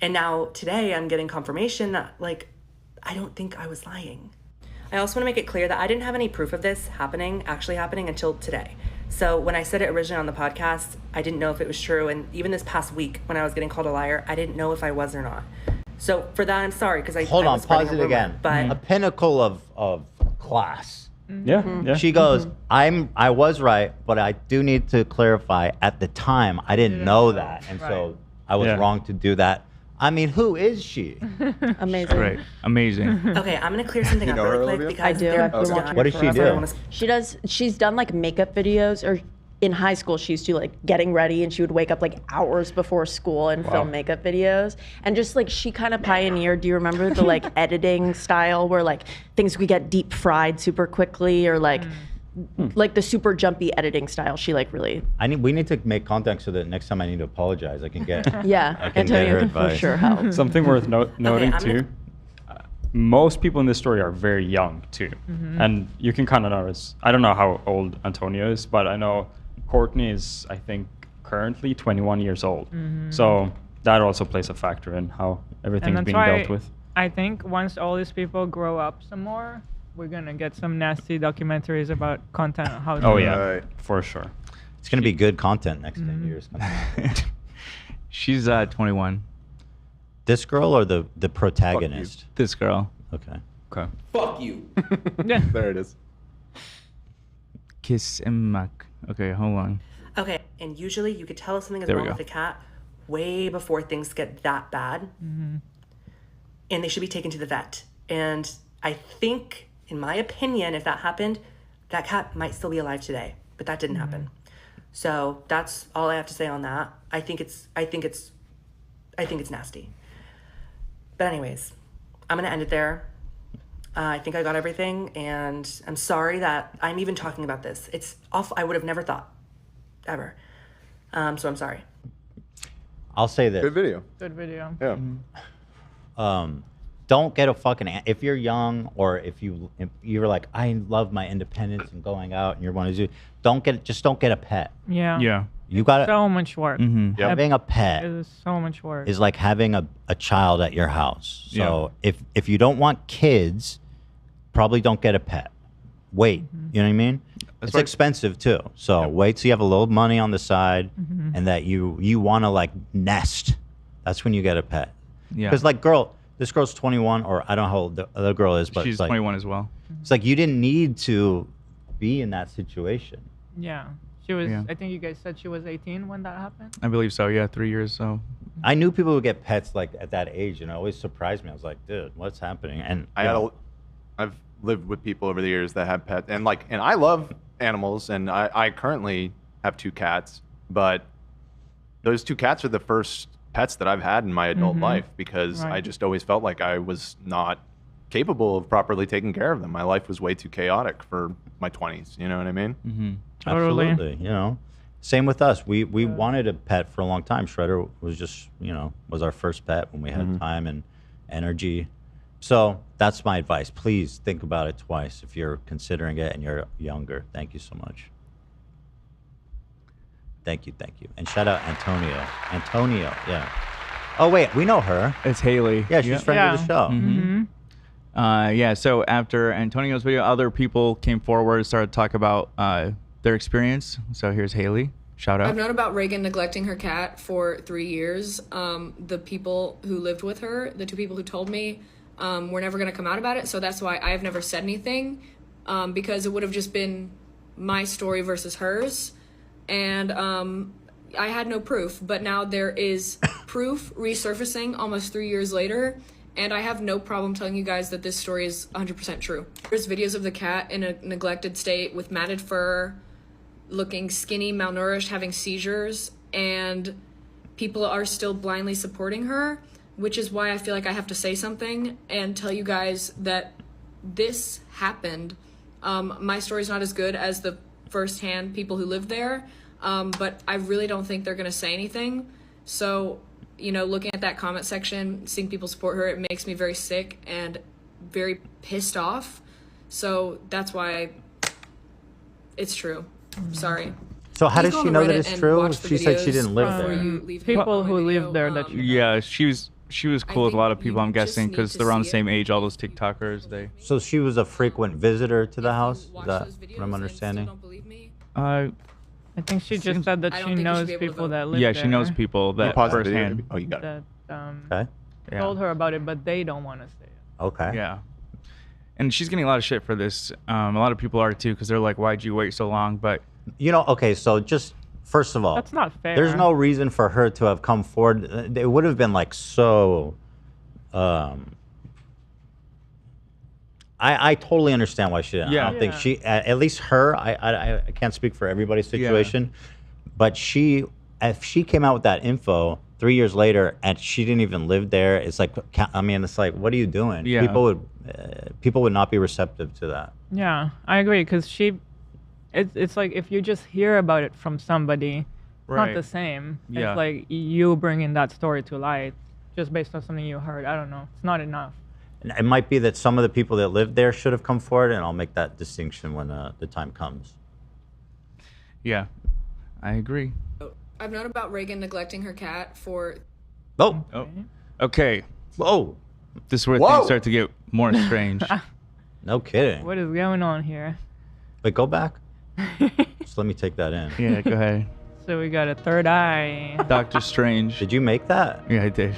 And now today I'm getting confirmation that like I don't think I was lying. I also want to make it clear that I didn't have any proof of this actually happening until today. So when I said it originally on the podcast, I didn't know if it was true. And even this past week when I was getting called a liar, I didn't know if I was or not. So for that, I'm sorry because I Hold I on, was spreading pause a it rumor, again. But A pinnacle of class. Yeah. She goes, I was right, but I do need to clarify. At the time, I didn't know that, and so I was wrong to do that. I mean, who is she? Amazing. Great. Amazing. Okay, I'm gonna clear something You up know her, really quick Olivia? because I do. they're I've been done. watching What her does she forever. do? She's done like makeup videos, or in high school she used to like getting ready and she would wake up like hours before school and film makeup videos. And just like she kind of pioneered, do you remember the like editing style where like things could get deep fried super quickly, or like like the super jumpy editing style? She like really We need to make contact so that next time I need to apologize, I can get. yeah, I can get Antonio her can for advice. sure help. Something worth noting I'm too. Most people in this story are very young too, and you can kind of notice. I don't know how old Antonio is, but I know Courtney is, I think, currently 21 years old. So that also plays a factor in how everything's that's being why dealt with. I think once all these people grow up some more, we're gonna get some nasty documentaries about content houses. Oh yeah, Right. for sure. It's gonna be good content next 10 years. She's 21. This girl or the protagonist? This girl. Okay. Okay. Fuck you. There it is. Kiss and muck. Okay, hold on. Okay, and usually you could tell if something is There we wrong go. with a cat way before things get that bad. And they should be taken to the vet. And I think, in my opinion, if that happened, that cat might still be alive today. But that didn't happen. So that's all I have to say on that. I think it's nasty. But anyways, I'm gonna end it there. I think I got everything, and I'm sorry that I'm even talking about this. It's awful. I would have never thought, ever. So I'm sorry. I'll say this. Good video. Good video. Yeah. Don't get a fucking. If you're young, or if you're like, I love my independence and going out, and you're one to do. Don't get a pet. Yeah. Yeah. You got So much work. Having a pet It is so much work. is like having a child at your house. So if you don't want kids, probably don't get a pet. wait. You know what I mean? It's right. expensive too. So wait till you have a little money on the side, and that you want to like nest. That's when you get a pet. Yeah. Because like this girl's 21, or I don't know how old the other girl is, but She's it's like, 21 as well. It's like you didn't need to be in that situation. Yeah. She was. Yeah. I think you guys said she was 18 when that happened. I believe so. Yeah, 3 years. So I knew people would get pets like at that age, and it always surprised me. I was like, dude, what's happening? And I've lived with people over the years that have pets, and I love animals, and I currently have 2 cats, but those 2 cats are the first pets that I've had in my adult life, because I just always felt like I was not capable of properly taking care of them. My life was way too chaotic for my 20s. You know what I mean? Absolutely. You know, same with us. We wanted a pet for a long time. Shredder was just, was our first pet when we had time and energy. So that's my advice. Please think about it twice if you're considering it and you're younger. Thank you so much. Thank you. And shout out Antonio. Yeah. Oh wait, we know her. it's Haley. Yeah, she's friend of the show. Yeah. So after Antonio's video, other people came forward and started to talk about their experience. So here's Haley. Shout out. I've known about Reagan neglecting her cat for 3 years. The people who lived with her, the 2 people who told me, were never going to come out about it. So that's why I've never said anything, because it would have just been my story versus hers. And I had no proof. But now there is proof resurfacing almost 3 years later. And I have no problem telling you guys that this story is 100% true. There's videos of the cat in a neglected state with matted fur, looking skinny, malnourished, having seizures, and people are still blindly supporting her, which is why I feel like I have to say something and tell you guys that this happened. My story's not as good as the firsthand people who lived there, but I really don't think they're gonna say anything. So, looking at that comment section, seeing people support her, it makes me very sick and very pissed off. So that's why it's true. Sorry. So how does she know that it's true? She said she didn't live there. People who live there that you Yeah, she was cool with a lot of people, I'm guessing, because they're around the same age. All those TikTokers, So she was a frequent visitor to the house. Is that what I'm understanding? I think she just said that she knows people that live there. Yeah, she knows people that firsthand. Oh, you got it. Okay. Told her about it, but they don't want to say it. Okay. Yeah. And she's getting a lot of shit for this. A lot of people are too, because they're like, "Why'd you wait so long?" But okay. So just first of all, that's not fair. There's no reason for her to have come forward. It would have been like so. I totally understand why she didn't. Yeah. I don't think she, at least her. I can't speak for everybody's situation, but if she came out with that info 3 years later and she didn't even live there, it's like, it's like, what are you doing? Yeah. People would not be receptive to that. Yeah, I agree, because it's like if you just hear about it from somebody, it's not the same. Yeah. It's like you bringing that story to light just based on something you heard. I don't know. It's not enough. And it might be that some of the people that lived there should have come forward, and I'll make that distinction when the time comes. Yeah, I agree. I've known about Reagan neglecting her cat for... Oh. Okay. Whoa. This is where things start to get more strange. No kidding. What is going on here? Wait, go back. Just let me take that in. Yeah, go ahead. So we got a third eye. Doctor Strange. Did you make that? Yeah, I did.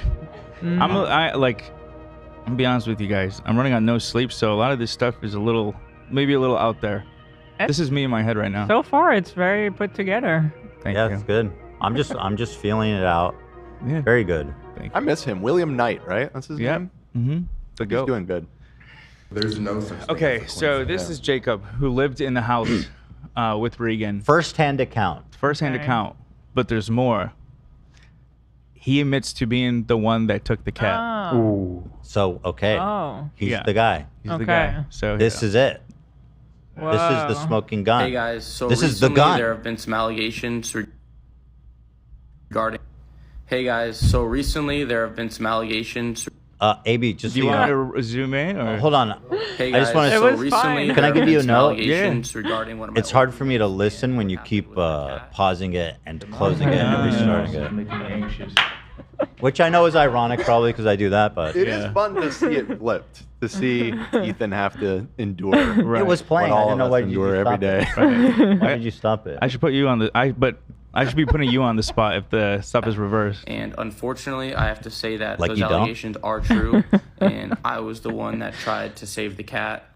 I'll be honest with you guys. I'm running on no sleep, so a lot of this stuff is maybe a little out there. This is me in my head right now. So far, it's very put together. Thank you. It's good. I'm just feeling it out. Yeah. Very good. I miss him. William Knight, right? That's his name? Mm-hmm. He's doing good. There's no such thing. Okay, so this is Jacob, who lived in the house with Reagan. First-hand account. First-hand account. But there's more. He admits to being the one that took the cat. Oh. Ooh. So, okay. Oh. He's the guy. He's the guy. So this is it. Whoa. This is the smoking gun. Hey guys, so this is the recently gun. there have been some allegations regarding. Hey guys, so recently there have been some allegations. AB, just do you want to zoom in? Or? Hold on. Hey I just guys, want to. so recently Can I give you a note? Regarding one of my It's hard for me to listen when you keep pausing it and closing it and restarting it. Making me anxious. Which I know is ironic, probably because I do that, but It is fun to see it flipped, to see Ethan have to endure. It was playing. What I all didn't know of us why did you endure every stop day. it. Why did you stop it? I should put you on the. I should be putting you on the spot if the stuff is reversed. And unfortunately, I have to say that Like those you don't? allegations are true, and I was the one that tried to save the cat.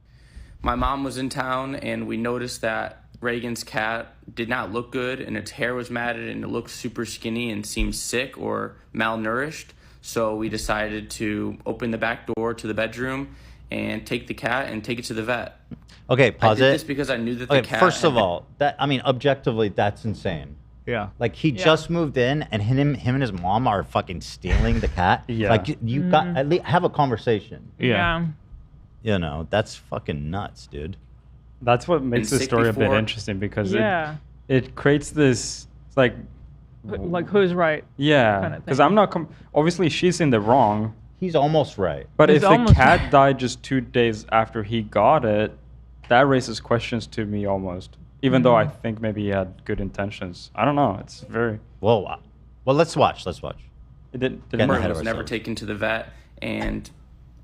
My mom was in town, and we noticed that Reagan's cat did not look good, and its hair was matted, and it looked super skinny and seemed sick or malnourished. So we decided to open the back door to the bedroom and take the cat and take it to the vet. Okay, pause I did it. this because I knew that the cat. First of had- all, objectively, that's insane. Yeah. Like he just moved in, and him and his mom are fucking stealing the cat. Yeah. Like you got at least have a conversation. Yeah. You know, that's fucking nuts, dude. That's what makes Been this sick story a bit before. interesting because Yeah. it creates this like Like who's right? yeah kinda because thing. I'm not obviously she's in the wrong, He's almost right. but He's if the almost cat died just 2 days after he got it, that raises questions to me almost, even though I think maybe he had good intentions. I don't know, it's very Well, let's watch. it didn't Getting Murray ahead of was never ourselves. taken to the vet, and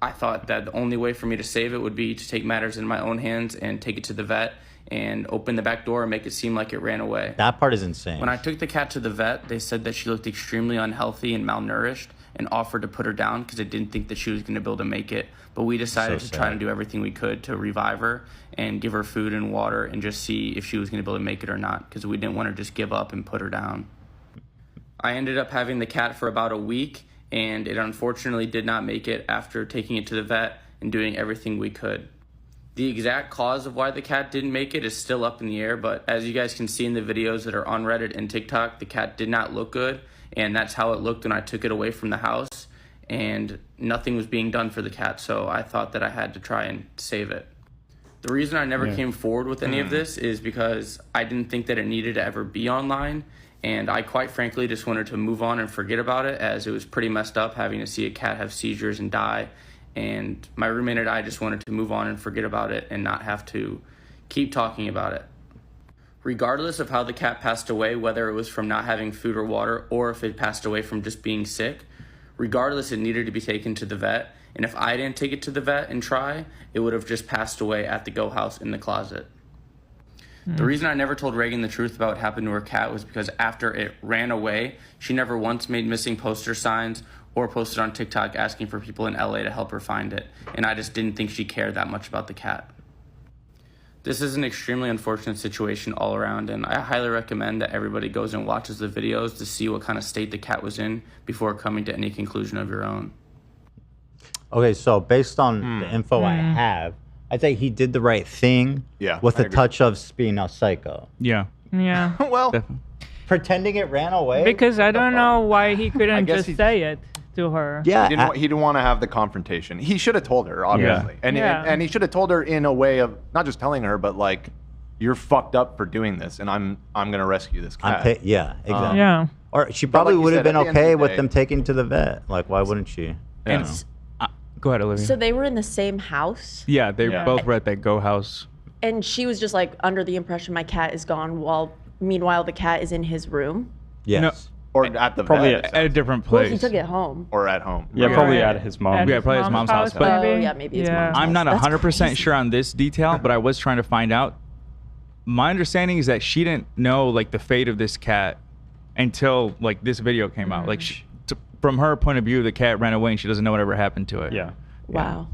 I thought that the only way for me to save it would be to take matters in my own hands and take it to the vet and open the back door and make it seem like it ran away. That part is insane. When I took the cat to the vet, they said that she looked extremely unhealthy and malnourished and offered to put her down because they didn't think that she was going to be able to make it. But we decided So to try sad. and do everything we could to revive her and give her food and water and just see if she was going to be able to make it or not because we didn't want to just give up and put her down. I ended up having the cat for about a week, and it unfortunately did not make it after taking it to the vet and doing everything we could. The exact cause of why the cat didn't make it is still up in the air, but as you guys can see in the videos that are on Reddit and TikTok, the cat did not look good, and that's how it looked when I took it away from the house, and nothing was being done for the cat, so I thought that I had to try and save it. The reason I never came forward with any of this is because I didn't think that it needed to ever be online, and I quite frankly just wanted to move on and forget about it, as it was pretty messed up having to see a cat have seizures and die. And my roommate and I just wanted to move on and forget about it and not have to keep talking about it. Regardless of how the cat passed away, whether it was from not having food or water or if it passed away from just being sick, regardless, it needed to be taken to the vet. And if I didn't take it to the vet and try, it would have just passed away at the Go House in the closet. The reason I never told Reagan the truth about what happened to her cat was because after it ran away, she never once made missing poster signs or posted on TikTok asking for people in LA to help her find it. And I just didn't think she cared that much about the cat. This is an extremely unfortunate situation all around, and I highly recommend that everybody goes and watches the videos to see what kind of state the cat was in before coming to any conclusion of your own. Okay, so based on the info I have, I'd say he did the right thing. Yeah, With I a agree. touch of being a psycho. Yeah. Yeah. Well, Pretending it ran away. Because I don't know why he couldn't guess just he- say it to her. Yeah. he didn't want to have the confrontation. He should have told her, obviously. And, Yeah. and he should have told her in a way of not just telling her, but like, you're fucked up for doing this, and I'm gonna rescue this cat. Yeah, exactly. Yeah. Or she But probably like you would have said, been at the end of okay the with day- them taking to the vet. Like, why wouldn't she? And go ahead, Olivia. So they were in the same house, yeah, they Yeah. both were at that Go House. and she was just like under the impression my cat is gone, while meanwhile the cat is in his room. Yes. Or at the Probably vet, At a different Well, place. he took it home. or at home. yeah, Right. probably at his mom. Yeah, probably his mom's house, but- Oh, yeah, maybe his mom's I'm not house. That's 100% crazy. sure on this detail, but I was trying to find out. My understanding is that she didn't know like the fate of this cat until like this video came out. Like from her point of view, the cat ran away and she doesn't know whatever happened to it. Yeah. Wow.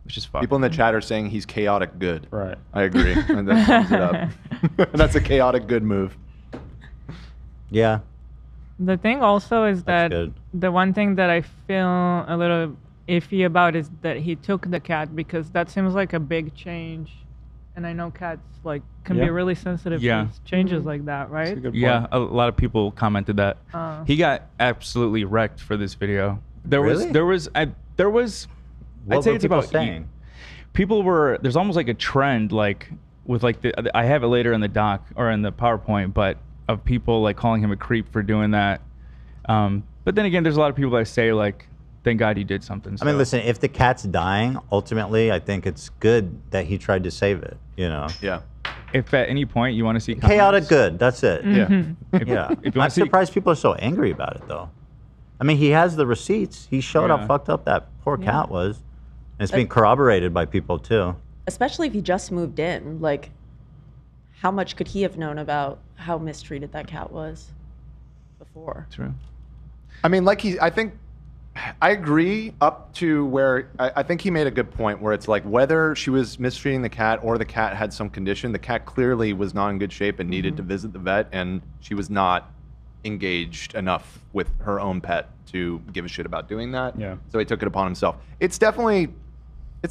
Which is fucked. People in the chat are saying he's chaotic good. Right. I agree. And that sums it up. That's a chaotic good move. Yeah. The thing also is that good. the one thing that I feel a little iffy about is that he took the cat, because that seems like a big change. And I know cats like can be Yeah. really sensitive Yeah. to changes like that, right? Yeah, a lot of people commented that. He got absolutely wrecked for this video. There was Really? there was I'd What say were it's people about saying? People were there's almost like a trend like with like I have it later in the doc or in the PowerPoint, but of people like calling him a creep for doing that. But then again, there's a lot of people that say like, thank God he did something. I mean, so- listen, if the cat's dying, ultimately, I think it's good that he tried to save it, you know? Yeah. If at any point you want to see Chaotic comments- good, that's it. Yeah. If- Yeah. if you I'm wanna see- surprised people are so angry about it, though. I mean, he has the receipts. He showed how Yeah. fucked up that poor Yeah. cat was. And it's being corroborated by people too. Especially if he just moved in. Like, how much could he have known about how mistreated that cat was before? True. I mean, I think I agree up to where I think he made a good point where it's like whether she was mistreating the cat or the cat had some condition, the cat clearly was not in good shape and needed to visit the vet, and she was not engaged enough with her own pet to give a shit about doing that. Yeah. So he took it upon himself. It's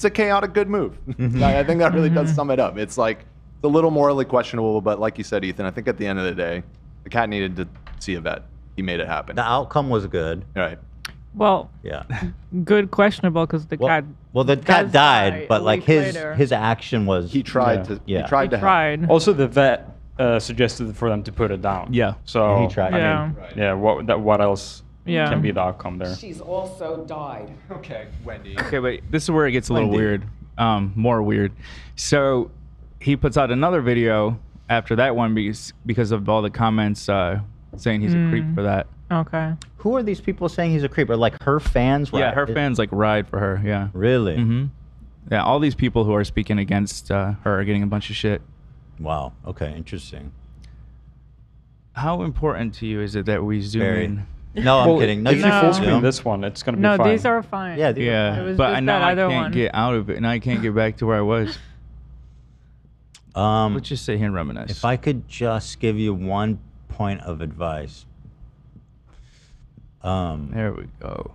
a chaotic good move. I think that really does sum it up. It's like, it's a little morally questionable, but like you said, Ethan, I think at the end of the day, the cat needed to see a vet. He made it happen. The outcome was good. Right. Well, Yeah. good questionable because the cat. Well, the cat does died, die but a like week his later. his action was He tried to. Yeah. He tried He to help. tried. Also, the vet suggested for them to put it down. Yeah. So He tried. Yeah. Yeah. What else Yeah. can be the outcome there? She's also died. Okay, Wendy. Okay, but this is where it gets a little Wendy. weird. More weird. So he puts out another video after that one because of all the comments saying he's a creep for that. Okay. Who are these people saying he's a creeper? Like her fans? Yeah, right? her fans like ride for her. Yeah. Really? Mm-hmm. Yeah, all these people who are speaking against her are getting a bunch of shit. Wow. Okay. Interesting. How important to you is it that we zoom Very. in? No, I'm kidding. No, if you you can full zoom. screen this one, it's gonna be No, fine. these are fine. Yeah. these are Yeah, It was but just now that I other can't one. get out of it. Now I can't get back to where I was. fine. Let's just sit here and reminisce. If I could just give you one point of advice, There we go.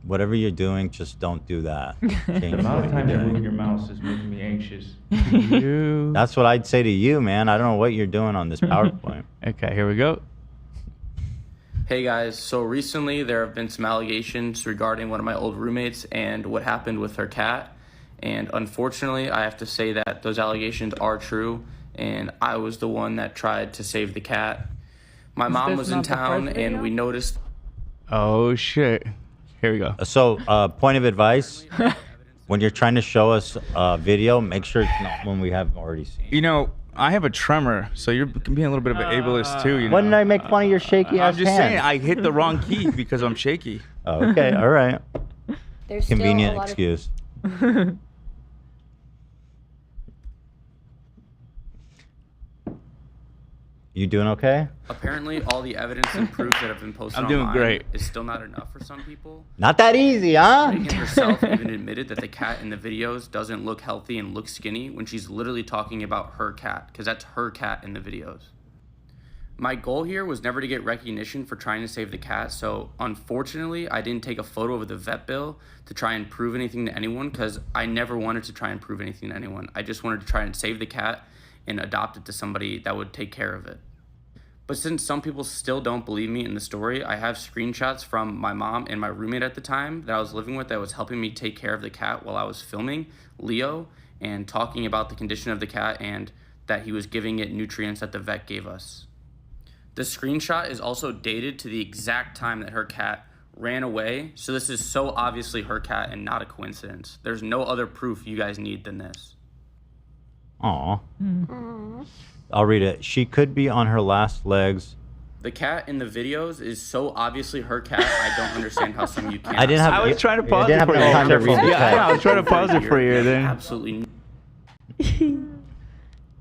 whatever you're doing, just don't do that. Change The amount what of time you're you doing. move your mouse is making me anxious. You. That's what I'd say to you, man. I don't know what you're doing on this PowerPoint. Okay, here we go. Hey guys, so recently there have been some allegations regarding one of my old roommates and what happened with her cat. And unfortunately, I have to say that those allegations are true, and I was the one that tried to save the cat. My mom this was in not the town first and video? we noticed. Oh shit. Here we go. So, point of advice: when you're trying to show us a video, make sure it's not one we have already seen. You know, I have a tremor, so you're being a little bit of an ableist too. You know? Why didn't I make fun of your shaky ass I'm just hand? saying, I hit the wrong key because I'm shaky. Oh, okay, all right. There's still a Convenient lot of- excuse. You doing okay? Apparently, all the evidence and proof that have been posted I'm doing online great. is still not enough for some people. Not that easy, huh? Reagan herself even admitted that the cat in the videos doesn't look healthy and looks skinny when she's literally talking about her cat, because that's her cat in the videos. My goal here was never to get recognition for trying to save the cat, so unfortunately, I didn't take a photo of the vet bill to try and prove anything to anyone, because I never wanted to try and prove anything to anyone. I just wanted to try and save the cat and adopt it to somebody that would take care of it. But since some people still don't believe me in the story, I have screenshots from my mom and my roommate at the time that I was living with that was helping me take care of the cat while I was filming, Leo, and talking about the condition of the cat and that he was giving it nutrients that the vet gave us. The screenshot is also dated to the exact time that her cat ran away, so this is so obviously her cat and not a coincidence. There's no other proof you guys need than this. Aw. I'll read it. She could be on her last legs. The cat in the videos is so obviously her cat, I don't understand how some of you can't. I didn't have. I was trying to pause I didn't it have for enough you. time to read the Yeah, text. I was trying to pause it for you. Then Absolutely.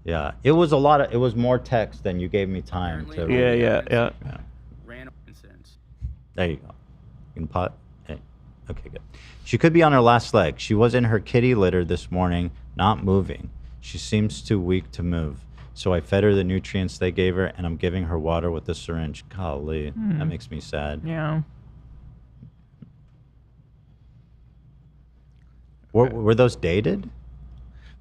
Yeah, it was a lot of. It was more text than you gave me time to. read. yeah. Random incidents. There you go. You can pot. Hey. Okay, good. She could be on her last leg. She was in her kitty litter this morning, not moving. She seems too weak to move. So I fed her the nutrients they gave her, and I'm giving her water with the syringe. Golly, that makes me sad. Yeah. Were those dated?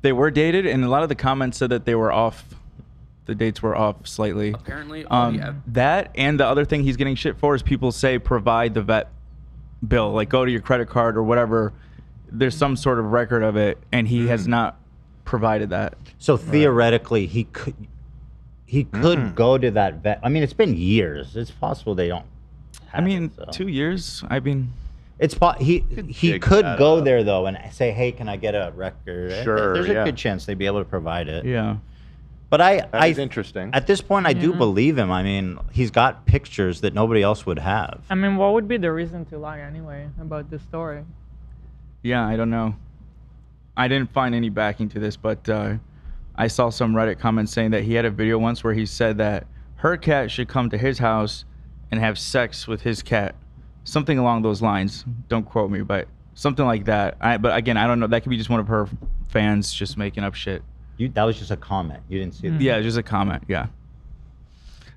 They were dated, and a lot of the comments said that they were off. The dates were off slightly. Apparently, all That and the other thing he's getting shit for is people say provide the vet bill, like go to your credit card or whatever. There's some sort of record of it, and he has not provided that. So theoretically, he could go to that vet. I mean, it's been years. It's possible they don't. I mean, 2 years. I mean, it's he dig could that go up. there though and say, "Hey, can I get a record?" And Sure, there's yeah. a good chance they'd be able to provide it. yeah. But That is interesting. At this point, I do Yeah. believe him. I mean, he's got pictures that nobody else would have. I mean, what would be the reason to lie anyway about this story? Yeah, I don't know. I didn't find any backing to this, but I saw some Reddit comments saying that he had a video once where he said that her cat should come to his house and have sex with his cat. Something along those lines. Don't quote me, but something like that. But again, I don't know. That could be just one of her fans just making up shit. That was just a comment. You didn't see that. Yeah, just a comment. Yeah.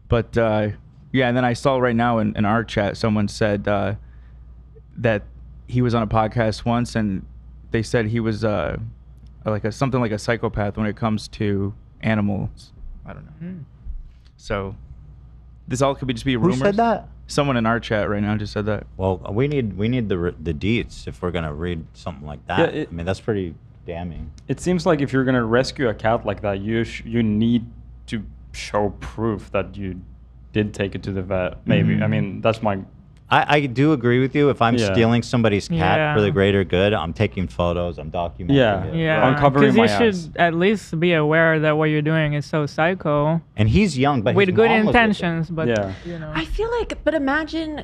But yeah, and then I saw right now in our chat, someone said that he was on a podcast once, and they said he was something like a psychopath when it comes to animals. I don't know. So this all could be just be rumors. Who said that? Someone in our chat right now just said that. Well, we need the deets if we're gonna read something like that. I mean, that's pretty damning. It seems like if you're gonna rescue a cat like that, you need to show proof that you did take it to the vet. Maybe. I mean, that's my. I do agree with you. If I'm Yeah. stealing somebody's cat for Yeah. the greater good, I'm taking photos, I'm documenting it. Yeah, uncovering my because you should at least be aware that what you're doing is so psycho. And he's young, but with his good mom was with him. intentions. But you know, I feel like, but imagine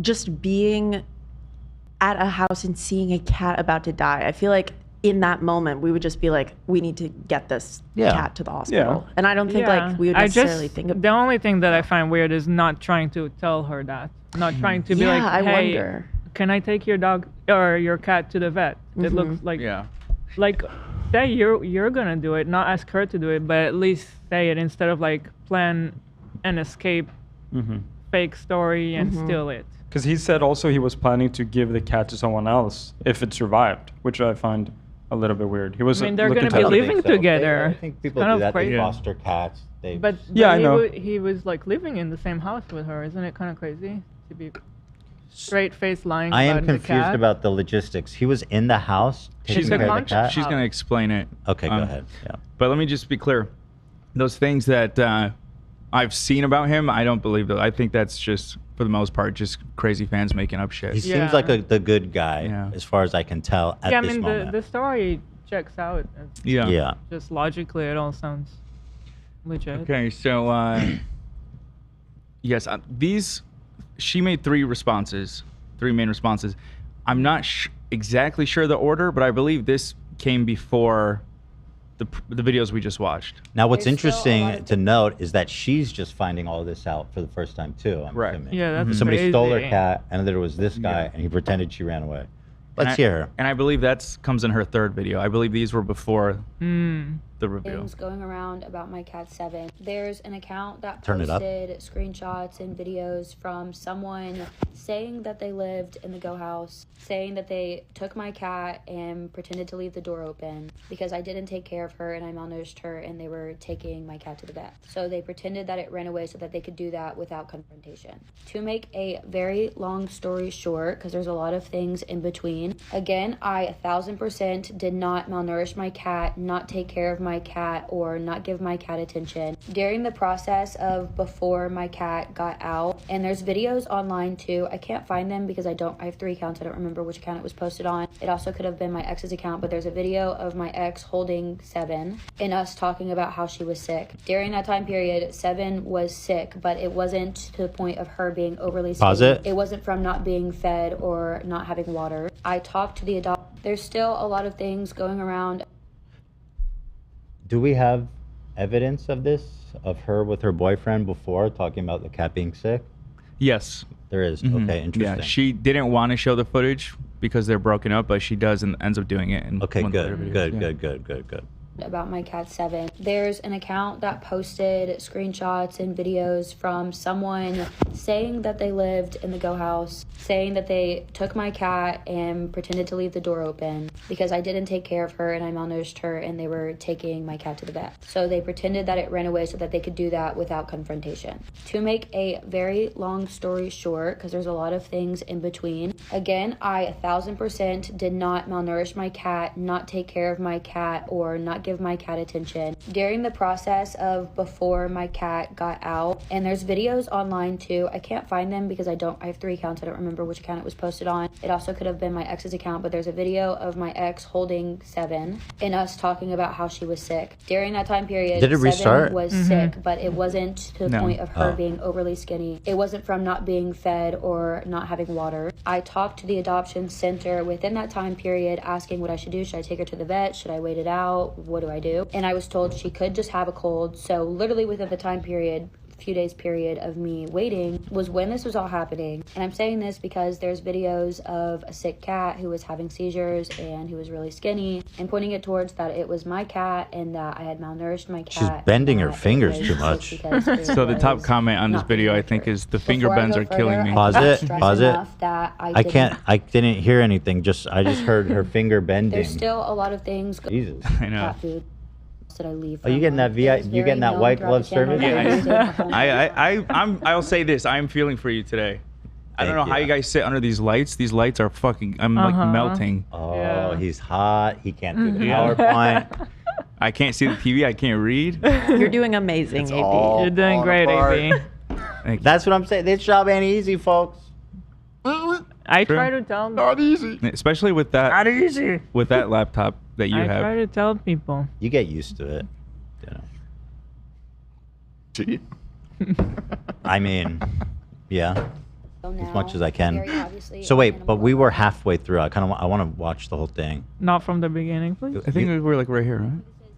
just being at a house and seeing a cat about to die. I feel like in that moment we would just be like, we need to get this cat to the hospital. And I don't think like we would necessarily think of. The only thing that I find weird is not trying to tell her that, not trying to be like, I hey, wonder. can I take your dog or your cat to the vet? It looks like like say you're gonna do it, not ask her to do it, but at least say it instead of like plan an escape fake story and steal it. Because he said also he was planning to give the cat to someone else if it survived, which I find a little bit weird. He was. I mean, they're going to be living together. I think people Kind do of that. crazy. They foster cats. They But I know. He was like living in the same house with her. Isn't it kind of crazy to be straight-faced lying I about am the confused cat? about the logistics. He was in the house taking care of the cat. She's going to explain it. Okay, go ahead. Yeah. But let me just be clear. Those things that I've seen about him, I don't believe that. I think that's just, for the most part, just crazy fans making up shit. He seems like the good guy, as far as I can tell at Yeah, I this mean, moment. the story checks out. Yeah. Just logically, it all sounds legit. Okay, so yes, she made three main responses. I'm not exactly sure the order, but I believe this came before the videos we just watched. Now, what's interesting to note is that she's just finding all this out for the first time too. I'm assuming. Yeah, that's Somebody stole her crazy. cat, and there was this guy, and he pretended she ran away. Let's And hear her. And I believe that comes in her third video. I believe these were before the reveal. Things going around about my cat Seven. There's an account that Turn it up. posted screenshots and videos from someone saying that they lived in the Go House, saying that they took my cat and pretended to leave the door open because I didn't take care of her and I malnourished her and they were taking my cat to the vet. So they pretended that it ran away so that they could do that without confrontation. To make a very long story short, because there's a lot of things in between, again, I 1000% did not malnourish my cat, not take care of my cat, or not give my cat attention. During the process of before my cat got out, and there's videos online too, I can't find them because I have 3 accounts, I don't remember which account it was posted on. It also could have been my ex's account, but there's a video of my ex holding Seven and us talking about how she was sick. During that time period, Seven was sick, but it wasn't to the point of her being overly sick. Pause it. It wasn't from not being fed or not having water. I talked to the There's still a lot of things going around. Do we have evidence of this, of her with her boyfriend before talking about the cat being sick? Yes. There is. Mhm. Okay, interesting. Yeah, she didn't want to show the footage because they're broken up, but she does and ends up doing it. In Okay, one of the good, later good, videos. good. About my cat Seven. There's an account that posted screenshots and videos from someone saying that they lived in the Go House, saying that they took my cat and pretended to leave the door open because I didn't take care of her and I malnourished her and they were taking my cat to the vet. So they pretended that it ran away so that they could do that without confrontation. To make a very long story short, because there's a lot of things in between, again, I 1000% did not malnourish my cat, not take care of my cat, or not give my cat attention. During the process of before my cat got out, and there's videos online too. I can't find them because I have 3 accounts. I don't remember which account it was posted on. It also could have been my ex's account, but there's a video of my ex holding Seven and us talking about how she was sick. During that time period, Did it restart? Seven was sick, but it wasn't to the point of her Oh. being overly skinny. It wasn't from not being fed or not having water. I talked to the adoption center within that time period asking what I should do. Should I take her to the vet? Should I wait it out? What do I do? And I was told she could just have a cold. So literally within the time period, few days period of me waiting was when this was all happening. And I'm saying this because there's videos of a sick cat who was having seizures and who was really skinny, and pointing it towards that it was my cat and that I had malnourished my cat. She's bending her fingers too much. So the top comment on this video, I think, is the finger Before I bends go are killing further, me. Pause can't it. stress Pause it. enough that I didn't hear anything. I just heard her finger bending. There's still a lot of things. Jesus. I know. Cat food that I leave. Are you getting that You getting that white glove service? I'll say this. I'm feeling for you today. I don't know how you guys sit under these lights. These lights are fucking. I'm like melting. Oh, he's hot. He can't do the Yeah. PowerPoint. I can't see the TV. I can't read. You're doing amazing, AB. You're doing great, AB. That's what I'm saying. This job ain't easy, folks. I True. try to tell them. Not easy. Especially with that. Not easy. With that laptop that you I have. try to tell people. You get used to it. Gee. I mean, yeah. As much as I can. very obviously So an wait, but we were halfway through. I want to watch the whole thing. Not from the beginning, please. I think we're like right here, right?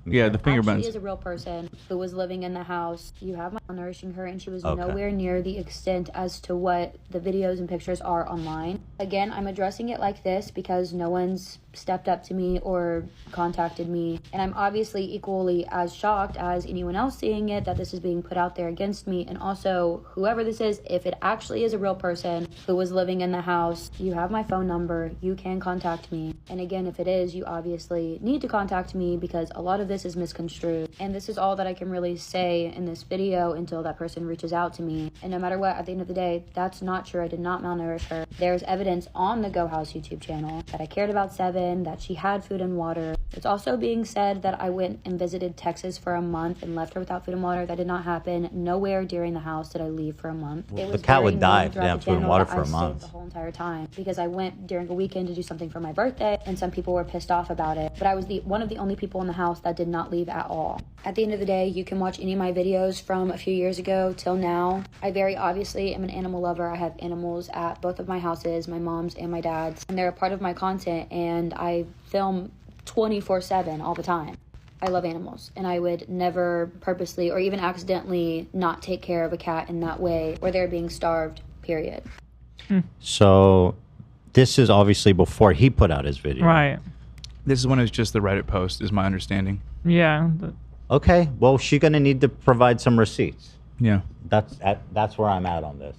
Yeah, the finger Actually bends. is a real person who was living in the house. You have my nourishing her, and she was Okay. nowhere near the extent as to what the videos and pictures are online. Again, I'm addressing it like this because no one's stepped up to me or contacted me, and I'm obviously equally as shocked as anyone else seeing it that this is being put out there against me. And also, whoever this is, if it actually is a real person who was living in the house, you have my phone number, you can contact me. And again, if it is, you obviously need to contact me because a lot of this is misconstrued. And this is all that I can really say in this video until that person reaches out to me. And no matter what, at the end of the day, that's not true. I did not malnourish her. There's evidence on the Go House YouTube channel that I cared about Seven, that she had food and water. It's also being said that I went and visited Texas for a month and left her without food and water. That did not happen. Nowhere during the house did I leave for a month. Well, It the was cat very would die known if they throughout didn't have the food and channel water that for I a stayed month. the whole entire time because I went during a weekend to do something for my birthday, and some people were pissed off about it. But I was one of the only people in the house that did not leave at all. At the end of the day, you can watch any of my videos from a few years ago till now. I very obviously am an animal lover. I have animals at both of my houses, my mom's and my dad's, and they're a part of my content, and I film 24/7 all the time. I love animals, and I would never purposely or even accidentally not take care of a cat in that way where they're being starved, period. So this is obviously before he put out his video. Right. This is when it's just the Reddit post, is my understanding. Yeah. Okay. Well, she's gonna need to provide some receipts. Yeah. That's where I'm at on this.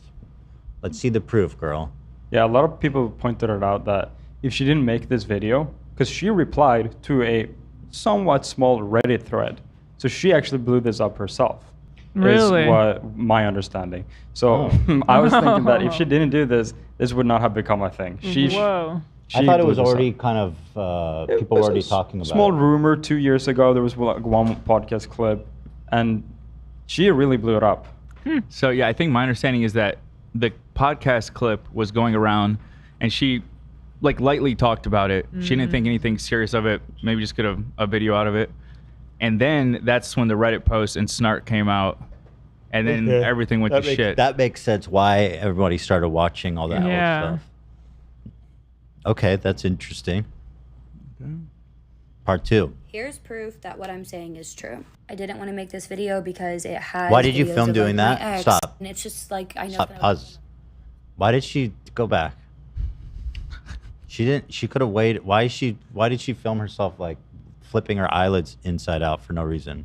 Let's see the proof, girl. Yeah, a lot of people pointed it out that if she didn't make this video, because she replied to a somewhat small Reddit thread, so she actually blew this up herself. Really? Is what my understanding. So I was thinking that if she didn't do this, this would not have become a thing. Whoa. I thought it blew was this already up. kind of people were already talking about Small it. rumor 2 years ago. There was like one podcast clip, and she really blew it up. So yeah, I think my understanding is that the podcast clip was going around, and she like lightly talked about it. She didn't think anything serious of it. Maybe just get a video out of it. And then that's when the Reddit post and Snark came out, and then Okay. everything went That to makes- shit. That makes sense why everybody started watching all that Yeah. old stuff. Okay, that's interesting. Part 2. Here's proof that what I'm saying is true. I didn't want to make this video because it has Why did you videos film of, doing like, that? my ex, Stop. And it's just like I know Stop. that Pause. Why did she go back? She didn't. She could have waited. Why did she film herself like flipping her eyelids inside out for no reason?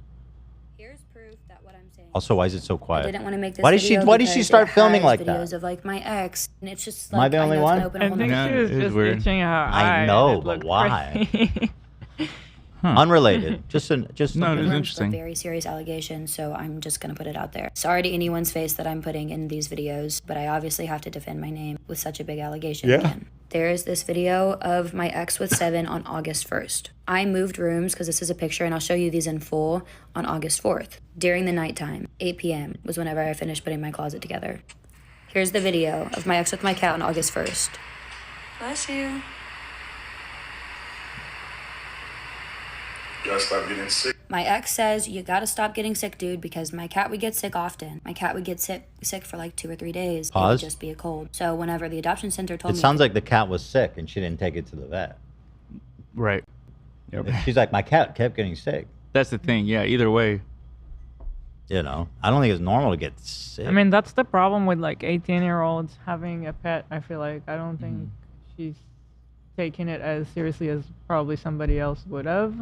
Here's proof that what I'm saying. Also, why is it so I quiet? didn't want to make this Why did she? video Why did she because start it filming has like videos that? of like my ex, and it's just Am I like the only know it's one? gonna open a I whole think nother- she was it is just weird. itching her eye. I and know, it but looked why? crazy. Unrelated. Just No, it is It's a interesting. very serious allegation, so I'm just gonna put it out there. Sorry to anyone's face that I'm putting in these videos, but I obviously have to defend my name with such a big allegation Yeah. again. There is this video of my ex with Seven on August 1st. I moved rooms, because this is a picture, and I'll show you these in full, on August 4th. During the nighttime, 8 p.m. was whenever I finished putting my closet together. Here's the video of my ex with my cat on August 1st. Bless you. Gotta stop getting sick. My ex says, you gotta stop getting sick, dude, because my cat would get sick often. My cat would get sick for like 2 or 3 days. It would Pause. just be a cold. So whenever the adoption center told It me... sounds like the cat was sick and she didn't take it to the vet. Right. She's like, my cat kept getting sick. That's the thing. Yeah. Either way. You know, I don't think it's normal to get sick. I mean, that's the problem with like 18-year-olds having a pet. I feel like I don't think she's taking it as seriously as probably somebody else would have.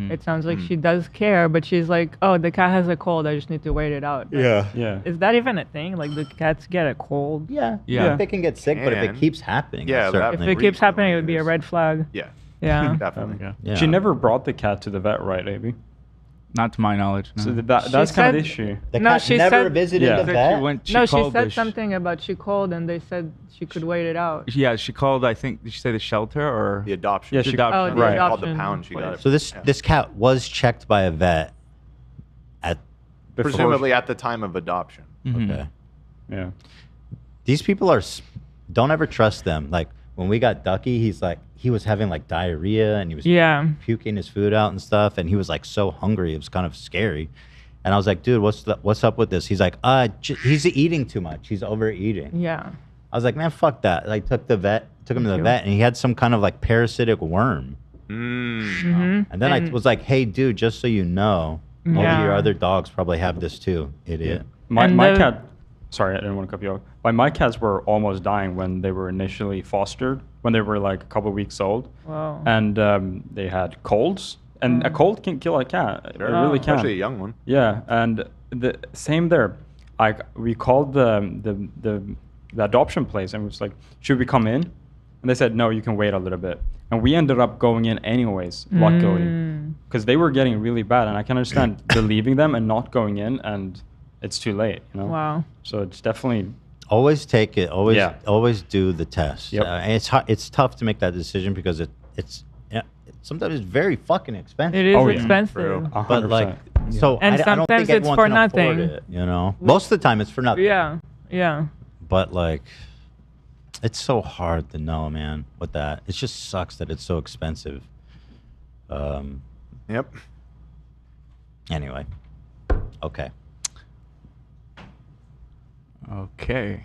It sounds like she does care, but she's like, oh, the cat has a cold. I just need to wait it out. Yeah. Yeah. Is that even a thing? Like, the cats get a cold? Yeah. Yeah. They can get sick, but if it keeps happening, Yeah, certainly. If it keeps happening, it would be a red flag. Yeah. Yeah. Definitely. Yeah. She never brought the cat to the vet, right, Abby? Not to my knowledge. No. So that's kind of the issue. The No, cat she never said- visited Yeah. the She vet. went, No, she called said the something about she called and they said she could wait it out. Yeah, she called. I think did she say the shelter or The adoption. Yeah, the she- adoption? Oh, the Right. Called the adoption pound. She got place. it. So this cat was checked by a vet at Before- Presumably at the time of adoption. okay. Yeah. These people are don't ever trust them. Like when we got Ducky, he's like he was having like diarrhea and he was Yeah. puking his food out and stuff, and he was like so hungry. It was kind of scary. And I was like, dude, what's up with this? He's like, he's eating too much. He's overeating. Yeah. I was like, man, fuck that. I took him to the vet, and he had some kind of like parasitic worm. Mm-hmm. And then I was like, hey, dude, just so you know, all Yeah. your other dogs probably have this too, idiot. My And my the- cat. Sorry, I didn't want to cut you off. My cats were almost dying when they were initially fostered, when they were like a couple weeks old. Wow. And they had colds. And a cold can kill a cat. It really can. Especially a young one. Yeah, and the same there. We called the adoption place and was like, should we come in? And they said, no, you can wait a little bit. And we ended up going in anyways, luckily, because they were getting really bad. And I can understand leaving them and not going in, and it's too late, you know? Wow. So it's definitely... Always take it. Always, Yeah. always do the test. Yep. And it's tough to make that decision because sometimes it's very fucking expensive. It is Oh, yeah. expensive. True. But like, 100%. so And I don't sometimes think it's everyone for can afford nothing. it, you know, most of the time it's for nothing. Yeah. Yeah. But like, it's so hard to know, man. With that, it just sucks that it's so expensive. Yep. Anyway, okay. Okay.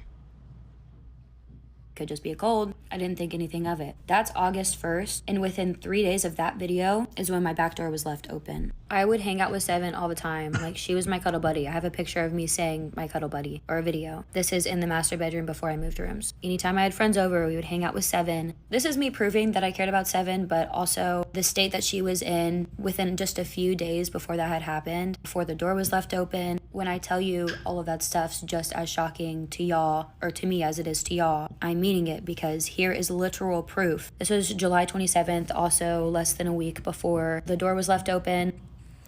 Could just be a cold. I didn't think anything of it. That's August 1st, and within 3 days of that video is when my back door was left open. I would hang out with Seven all the time. Like, she was my cuddle buddy. I have a picture of me saying my cuddle buddy, or a video. This is in the master bedroom before I moved rooms. Anytime I had friends over, we would hang out with Seven. This is me proving that I cared about Seven, but also the state that she was in within just a few days before that had happened, before the door was left open. When I tell you all of that stuff's just as shocking to y'all, or to me as it is to y'all, I'm meaning it, because here is literal proof. This was July 27th, also less than a week before the door was left open.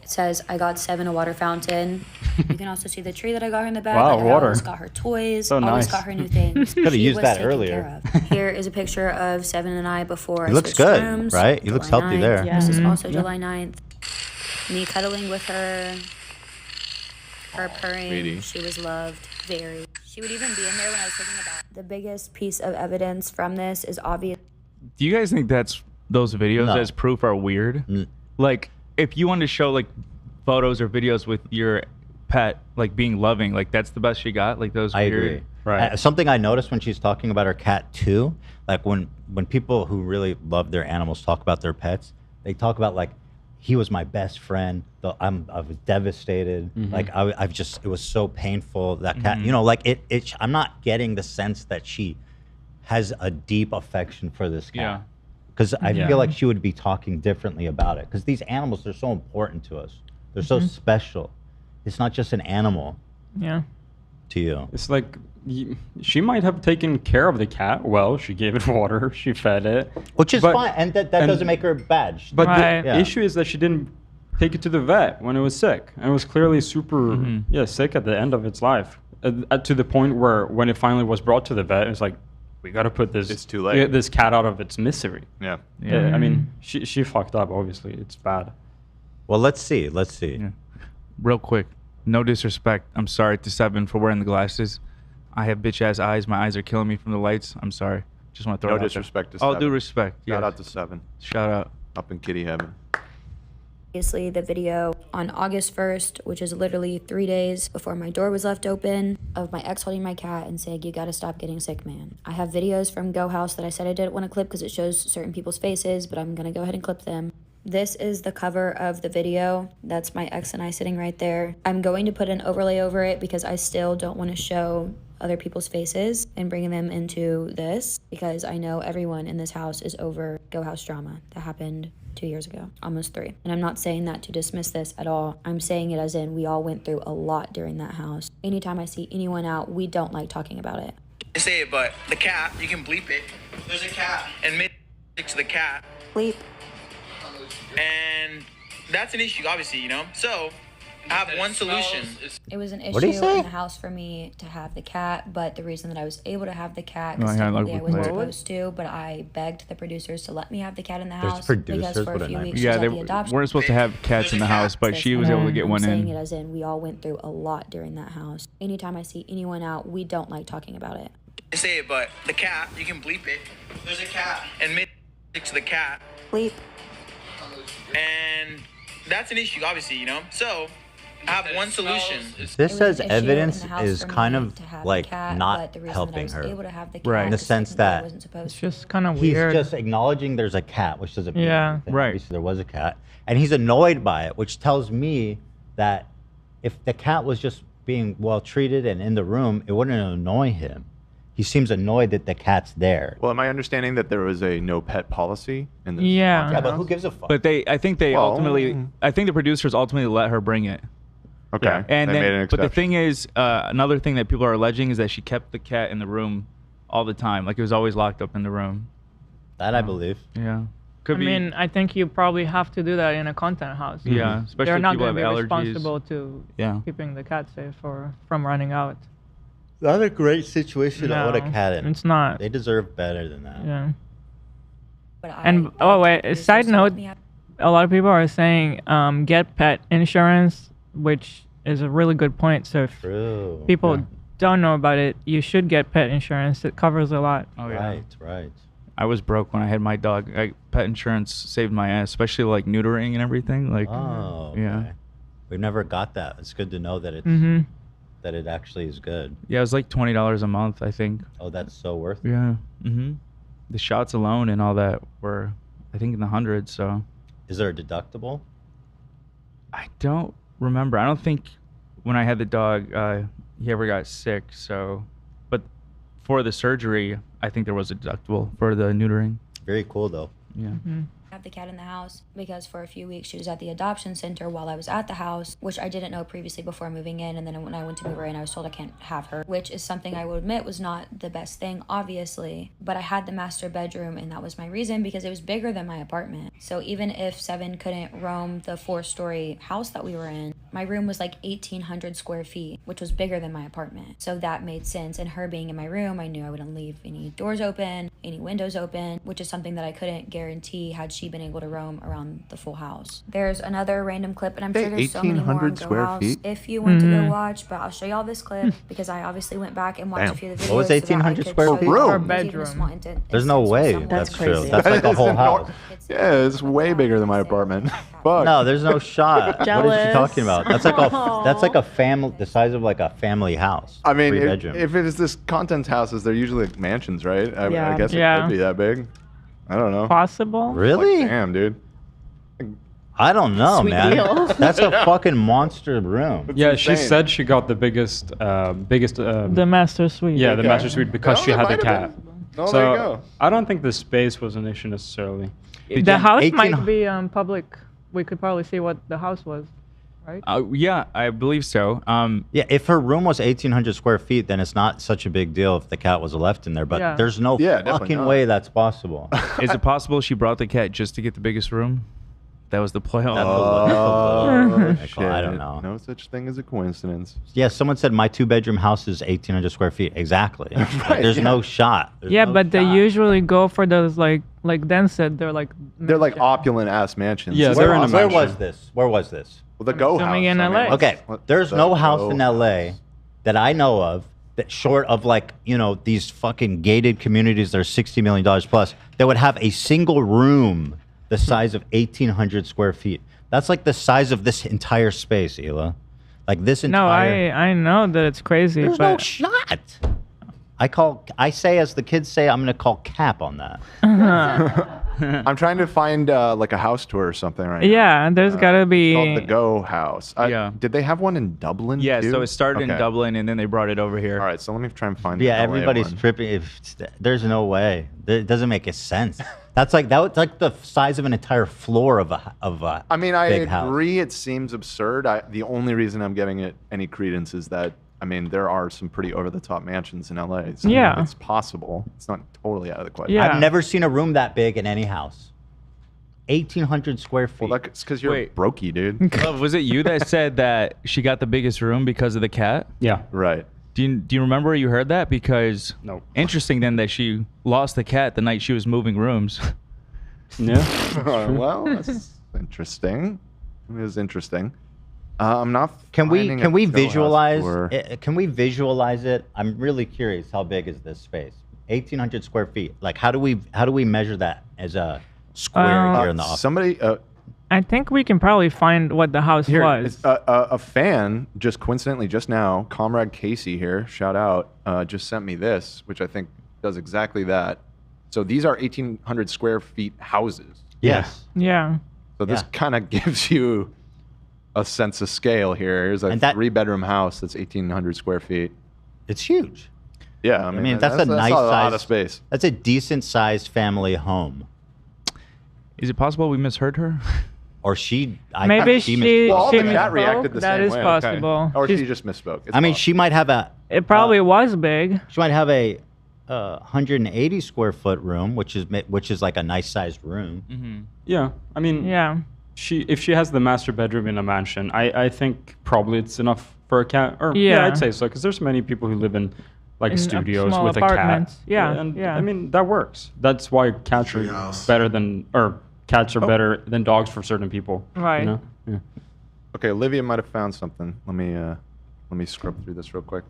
It says, I got Seven a water fountain. You can also see the tree that I got her in the back. Wow, I water. always got her toys, So always nice. got her new things. Could've She used was that taken earlier. care of. Here is a picture of Seven and I before He I looks switched good, rooms. right? He looks July healthy 9th. there. This is Mhm. also Yeah. July 9th. Me cuddling with her. Her purring. sweetie. She was loved very. She would even be in there when I was thinking about. The biggest piece of evidence from this is obvious. Do you guys think those videos No. as proof are weird? Like, if you want to show like photos or videos with your pet like being loving, like that's the best she got. Like those I weird. agree. Right. Something I noticed when she's talking about her cat too, like when people who really love their animals talk about their pets, they talk about like, he was my best friend. I was devastated. Mhm. Like I've just, it was so painful. That cat, you know, like it. I'm not getting the sense that she has a deep affection for this cat. Yeah. Because I Yeah. feel like she would be talking differently about it. Because these animals, they're so important to us. They're so special. It's not just an animal Yeah. to you. It's like she might have taken care of the cat well. She gave it water. She fed it. Which is But- fine. And that doesn't make her bad. But Right. the Yeah. issue is that she didn't take it to the vet when it was sick. And it was clearly super sick at the end of its life. To the point where when it finally was brought to the vet, it was like, we got to put this. It's too late. This cat out of its misery. Yeah. I mean, she fucked up. Obviously, it's bad. Well, let's see. Let's see. Yeah. Real quick, no disrespect. I'm sorry to Seven for wearing the glasses. I have bitch ass eyes. My eyes are killing me from the lights. I'm sorry. Just want to throw No it out disrespect there. to All Seven. due respect. Shout yes. out to Seven. Shout out. Up in kitty heaven. Obviously, the video on August 1st, which is literally 3 days before my door was left open, of my ex holding my cat and saying, "You gotta stop getting sick, man." I have videos from Go House that I said I didn't want to clip because it shows certain people's faces, but I'm gonna go ahead and clip them. This is the cover of the video. That's my ex and I sitting right there. I'm going to put an overlay over it because I still don't want to show other people's faces and bringing them into this, because I know everyone in this house is over Go House drama that happened 2 years ago, almost 3. And I'm not saying that to dismiss this at all. I'm saying it as in we all went through a lot during that house. Anytime I see anyone out, we don't like talking about it. I say it, but the cat, you can bleep it. There's a cat. And mid to the cat. Bleep. And that's an issue, obviously, you know? So, I have one solution. It was an issue What'd he say? in the house for me to have the cat, but the reason that I was able to have the cat, No, because I had, like, technically I wasn't with my- supposed to, but I begged the producers to let me have the cat in the There's house producers? because for What a a few nightmare. weeks she Yeah, was they at the adoption. weren't supposed to have cats in the house, but she was able to get I'm one saying in. it as in we all went through a lot during that house. Anytime I see anyone out, we don't like talking about it. I say it, but the cat, you can bleep it. There's a cat. And mid to the cat. Bleep. And that's an issue, obviously, you know? So, I have one solution. This says an issue evidence in the house is for kind me of to have like the cat, not but the reason that I helping was her. able to have the Right. cat In the is sense technically I that wasn't supposed It's just kind of he's weird. just acknowledging there's a cat, which doesn't mean Yeah. anything. Right. Obviously, there was a cat, and he's annoyed by it, which tells me that if the cat was just being well treated and in the room, it wouldn't annoy him. He seems annoyed that the cat's there. Well, am I understanding that there was a no pet policy in this? Yeah. Yeah, but who gives a fuck? But I think they Well, ultimately, I think the producers ultimately let her bring it. Okay. Yeah. And they made an then, but the exception. thing is, another thing that people are alleging is that she kept the cat in the room all the time. Like it was always locked up in the room. That I believe. Yeah. Could I be. mean, I think you probably have to do that in a content house. Yeah, especially They're if not people going to have be allergies. responsible to Yeah. keeping the cat safe or from running out. Not a great situation to own a No, cat in. it's not. They deserve better than that. Yeah. But And oh wait, a side note, a lot of people are saying get pet insurance, which is a really good point. So if True. people Yeah. don't know about it, you should get pet insurance. It covers a lot. Oh yeah. Right, right. I was broke when I had my dog. Pet insurance saved my ass, especially like neutering and everything. Like, Oh, yeah. okay. We've never got that. It's good to know that it's Mm-hmm. that it actually is good. Yeah, it was like $20 a month, I think. Oh, that's so worth it. Yeah. Mm-hmm. The shots alone and all that were, I think, in the hundreds. So Is there a deductible? I don't remember. I don't think when I had the dog, he ever got sick. So, but for the surgery, I think there was a deductible for the neutering. Very cool though. Yeah. Mm-hmm. Have the cat in the house because for a few weeks she was at the adoption center while I was at the house, which I didn't know previously before moving in. And then when I went to move her in, I was told I can't have her, which is something I will admit was not the best thing, obviously. But I had the master bedroom, and that was my reason because it was bigger than my apartment. So even if Seven couldn't roam the 4-story house that we were in, my room was like 1,800 square feet, which was bigger than my apartment. So that made sense. And her being in my room, I knew I wouldn't leave any doors open, any windows open, which is something that I couldn't guarantee had she been able to roam around the full house. There's another random clip, and I'm sure there's so many more on 1,800 Go square House feet? if you want to go watch, but I'll show y'all this clip because I obviously went back and watched Damn. a few of the videos. What was so that I 1,800 could square show feet? you Room. even a Bedroom. small instance There's no with way someone. that's true. crazy. That's like a whole No- house. Yeah, it's way bigger than my apartment. Fuck. No, there's no shot. What is she Jealous. talking about? That's like a family, the size of like a family house. I mean, 3 bedroom. if it is this content houses, they're usually like mansions, right? I Yeah. guess it Yeah. could be that big. I don't know. Possible? Really? Damn, dude. I don't know, Sweet man. deal. That's a fucking monster room. Yeah, she insane. said she got the biggest. The master suite. Yeah, the Okay. master suite because Well, she it had the might have cat. been. Oh, so there you go. I don't think the space was an issue necessarily. The house 18 might be public. We could probably see what the house was, right? Yeah, I believe so. Yeah, if her room was 1,800 square feet, then it's not such a big deal if the cat was left in there. But Yeah. there's no Yeah, definitely fucking not. way that's possible. Is it possible she brought the cat just to get the biggest room? That was the play on. Oh, shit. shit. I don't know. No such thing as a coincidence. Yeah, someone said my 2-bedroom house is 1,800 square feet. Exactly. Like, there's no shot. There's Yeah, no but they shot. usually go for those like Dan said, they're like opulent ass mansions. Yeah, Where, they're in a where mansion. was this? Where was this? Well, the Go House. assuming in I mean, LA. what's- Okay, there's the no house Go in LA that I know of that short of like, you know, these fucking gated communities that are $60 million plus that would have a single room the size of 1,800 square feet. That's like the size of this entire space, Hila. Like this No, entire. I know that it's crazy, There's no but shot. I say, as the kids say, I'm gonna call cap on that. I'm trying to find like a house tour or something right now. yeah, there's gotta It's called the be. Go House. Yeah. Did they have one in Dublin? Yeah, too? so it started in Okay. Dublin and then they brought it over here. All right, so let me try and find. Yeah, the LA everybody's one. tripping. There's no way. It doesn't make a sense. That's like the size of an entire floor of a I mean, I big house. agree. It seems absurd. The only reason I'm giving it any credence is that I mean there are some pretty over the top mansions in LA. So Yeah. it's possible. It's not totally out of the question. Yeah. I've never seen a room that big in any house. 1,800 square feet. Well, that's because you're Wait. brokey, dude. Was it you that said that she got the biggest room because of the cat? Yeah. Right. Do you remember you heard that? Because No. interesting then that she lost the cat the night she was moving rooms. Yeah. Well, that's interesting. It is interesting. I'm not. Can we finding can a we Go House visualize tour. can we visualize it? I'm really curious. How big is this space? 1,800 square feet. Like how do we measure that as a square here in the office? Somebody. I think we can probably find what the house Here, was. it's, a fan just coincidentally just now, Comrade Casey here, shout out, just sent me this, which I think does exactly that. So these are 1,800 square feet houses. Yes. Yeah. So this Yeah. kind of gives you a sense of scale here. Here's a And that- 3-bedroom house that's 1,800 square feet. It's huge. Yeah, I mean that's a nice a lot size of space. That's a decent sized family home. Is it possible we misheard her? Or she Maybe she she Well, she the chat misspoke. reacted the That same is way. possible. Or She's- she just misspoke. It's I mean, possible. she might have a It probably was big. she might have a 180 square foot room, which is like a nice sized room. Mm-hmm. Yeah. I mean, Yeah. if she has the master bedroom in a mansion, I think probably it's enough for a cat. Or Yeah. I'd say so because there's many people who live in like In studios small with a cat. apartments. Yeah, And yeah. I mean that works. That's why cats are Treehouse. better than cats are better than dogs for certain people. Right. You know? Yeah. Okay, Olivia might have found something. Let me scrub through this real quick.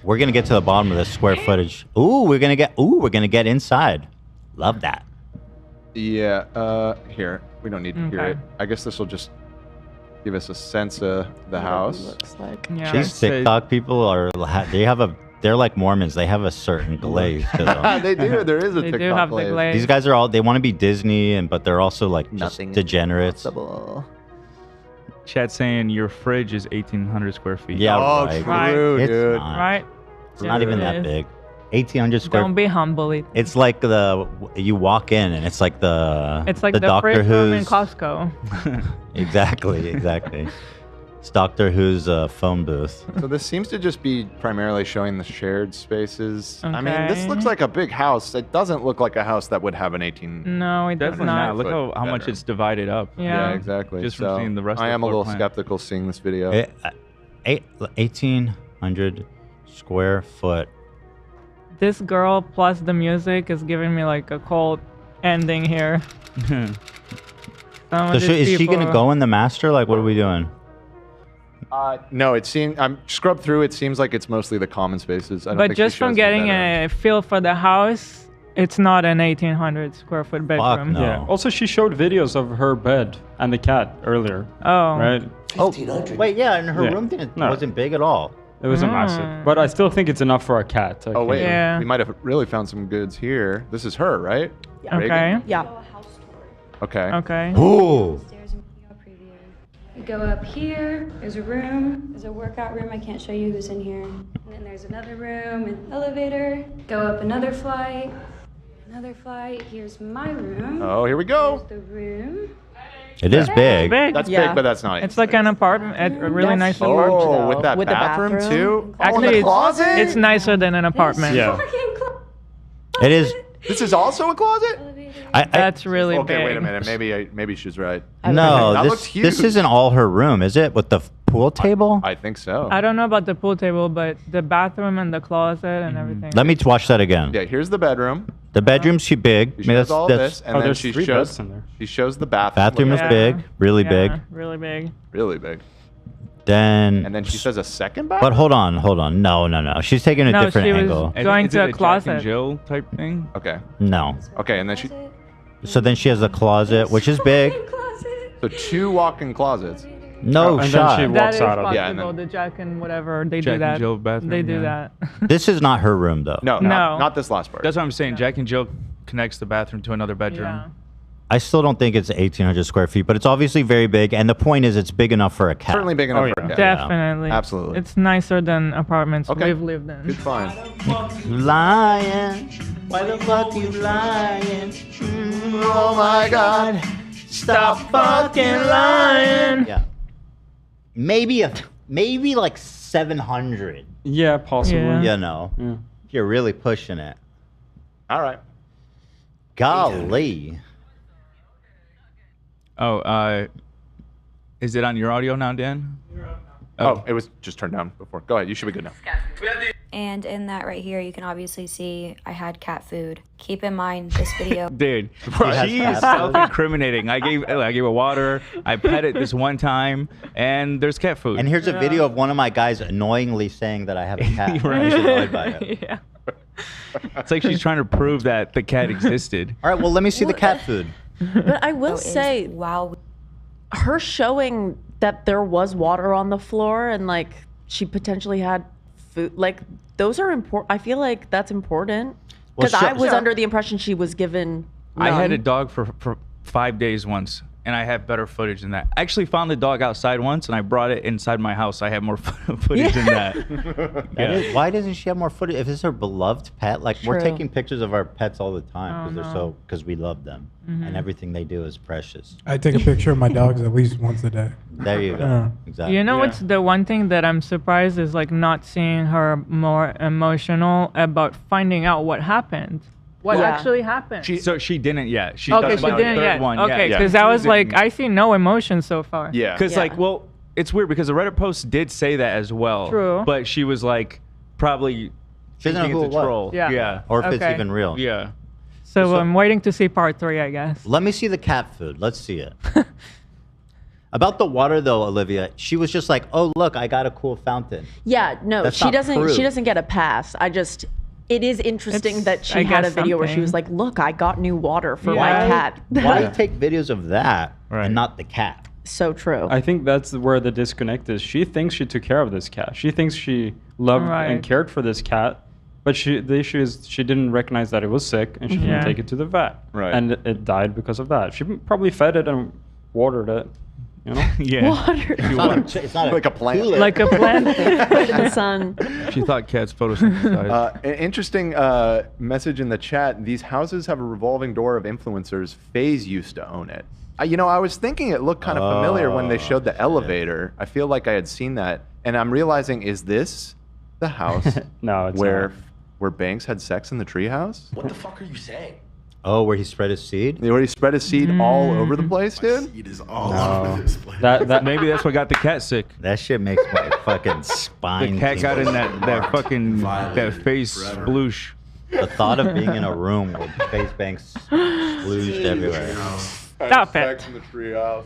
We're gonna get to the bottom of this square footage. We're gonna get inside. Love that. Yeah, here. We don't need to hear Okay. it. I guess this will just give us a sense of the house. Looks like. Yeah. These TikTok people they're like Mormons. They have a certain glaze to them. They do. There is a They TikTok do have the glaze. glaze. These guys are they want to be Disney, but they're also like just degenerates. Chat saying your fridge is 1,800 square feet. Yeah, Oh, right. true, It's dude. not. Right. It's not even that big. 1,800 square. Don't be humble. It's like you walk in and it's like It's like the Doctor fridge room in Who's Costco. exactly. It's Doctor Who's phone booth. So this seems to just be primarily showing the shared spaces. I mean, this Okay. looks like a big house. It doesn't look like a house that would have an 18. No, it does Definitely not. not. Look how much Better. it's divided up. Yeah. exactly. Just from So seeing the rest of I the am a floor little plan. skeptical seeing this video. 1,800 square foot. This girl plus the music is giving me like a cold ending here. Some of So these is she gonna people- go in the master? Like, what are we doing? No, it seems I'm scrubbed through. It seems like it's mostly the common spaces. I don't But think she just from shows the getting bedrooms. a feel for the house, it's not an 1,800 square foot bedroom. no. Yeah. Also, she showed videos of her bed and the cat earlier. Oh. Right. Oh, wait, yeah, and her Yeah. room No. wasn't big at all. It wasn't massive, but I still think it's enough for a cat. Oh wait, Yeah. we might have really found some goods here. This is her, right? Yeah. Reagan? Okay. Yeah. Okay. Okay. Ooh. You go up here, there's a room, there's a workout room, I can't show you who's in here. And then there's another room, an elevator, go up another flight, here's my room. Oh, here we go. There's the room. It is big. That's big, but that's not. It's like an apartment, a really nice Oh, apartment. with that With the bathroom, bathroom? too. Actually, oh, and the closet. it's nicer than an apartment. Yeah. It is. This is also a closet? That's really okay, big. wait a minute. Maybe she's right. No, that looks this huge. this isn't all her room, is it? With the pool table? I think so. I don't know about the pool table, but the bathroom and the closet and everything. Let me watch that again. Yeah, here's the bedroom. The bedroom's too big. She shows all this, and then she shows the bathroom. Bathroom is big, really big, Really big. Really big. then. And then she says a second bathroom? But hold on. No. She's taking a No, different she was angle. going Is to it a Jack closet. and Jill type thing? Okay. No. Okay, and then she... So then she has a closet, which is big. So 2 walk-in closets. No and shot. then she That walks is out of possible. Yeah, and then- The Jack and whatever, they Jack do and that. Jill bathroom, They do yeah. that. This is not her room, though. No, No. not this last part. That's what I'm saying. Jack and Jill connects the bathroom to another bedroom. Yeah. I still don't think it's 1,800 square feet, but it's obviously very big. And the point is, it's big enough for a cat. Certainly big enough for a cat. Definitely. Absolutely. It's nicer than apartments Okay. we've lived in. Good find. Lying. Why the fuck you lying? Oh my God. Stop fucking lying. Yeah. Maybe like 700. Yeah, possibly. Yeah. You know. Yeah. You're really pushing it. All right. Golly. Oh, is it on your audio now, Dan? Oh, it was just turned down before. Go ahead. You should be good now. And in that right here, you can obviously see I had cat food. Keep in mind this video. Dude, has she's cat food. self-incriminating. I gave her water. I pet it this one time, and there's cat food. And here's a video of one of my guys annoyingly saying that I have a cat. Right. He's annoyed by it. Yeah. It's like she's trying to prove that the cat existed. All right, well, let me see the cat food. But I will Is say, wow. her showing that there was water on the floor and like she potentially had food, like those are important. I feel like that's important Well, because I was yeah. under the impression she was given. I had a none. dog for 5 days once, and I had better footage than that. I actually found the dog outside once, and I brought it inside my house. I had more footage than that. Yeah. Why doesn't she have more footage? If it's her beloved pet, like we're True. taking pictures of our pets all the time because Oh, because we love them and everything they do is precious. I take a picture of my dogs at least once a day. There you go. Yeah. Exactly. You know what's the one thing that I'm surprised is like not seeing her more emotional about finding out what happened. What Yeah. actually happened? So she didn't yet. She okay, talked she about the didn't third yet. one. Okay, yeah. because I was like, I see no emotion so far. Yeah. Because Yeah. like, well, it's weird because the Reddit post did say that as well. True. But she was like, probably She doesn't know thinking who it's it a was. troll. Yeah. Yeah. or if it's Okay. even real. Yeah. So I'm waiting to see part 3, I guess. Let me see the cat food. Let's see it. About the water though, Olivia, she was just like, "Oh, look, I got a cool fountain." Yeah, no, That's she not doesn't. proof. She doesn't get a pass. It is interesting It's, that she I had a guess, video where she was something. like, "Look, I got new water for Yeah. my cat." Why take videos of that Right. and not the cat? So true. I think that's where the disconnect is. She thinks she took care of this cat. She thinks she loved Right. and cared for this cat, but the issue is she didn't recognize that it was sick and she Yeah. didn't take it to the vet. Right. And it died because of that. She probably fed it and watered it. You know? Yeah. Water It's not Like a plant. tulip. Like a plant. in the sun. She thought cats photosynthesized. An interesting message in the chat. These houses have a revolving door of influencers. FaZe used to own it. I was thinking it looked kind of familiar when they showed the elevator. I feel like I had seen that. And I'm realizing, is this the house No, it's where not. Banks had sex in the treehouse? What the fuck are you saying? Oh, where he spread his seed? Where he spread his seed all over the place, dude? It is all over this place. That Maybe that's what got the cat sick. That shit makes my fucking The spine. cat got in tingle. that fucking that face sploosh. The thought of being in a room with face banks splooged everywhere Stop it. in the treehouse.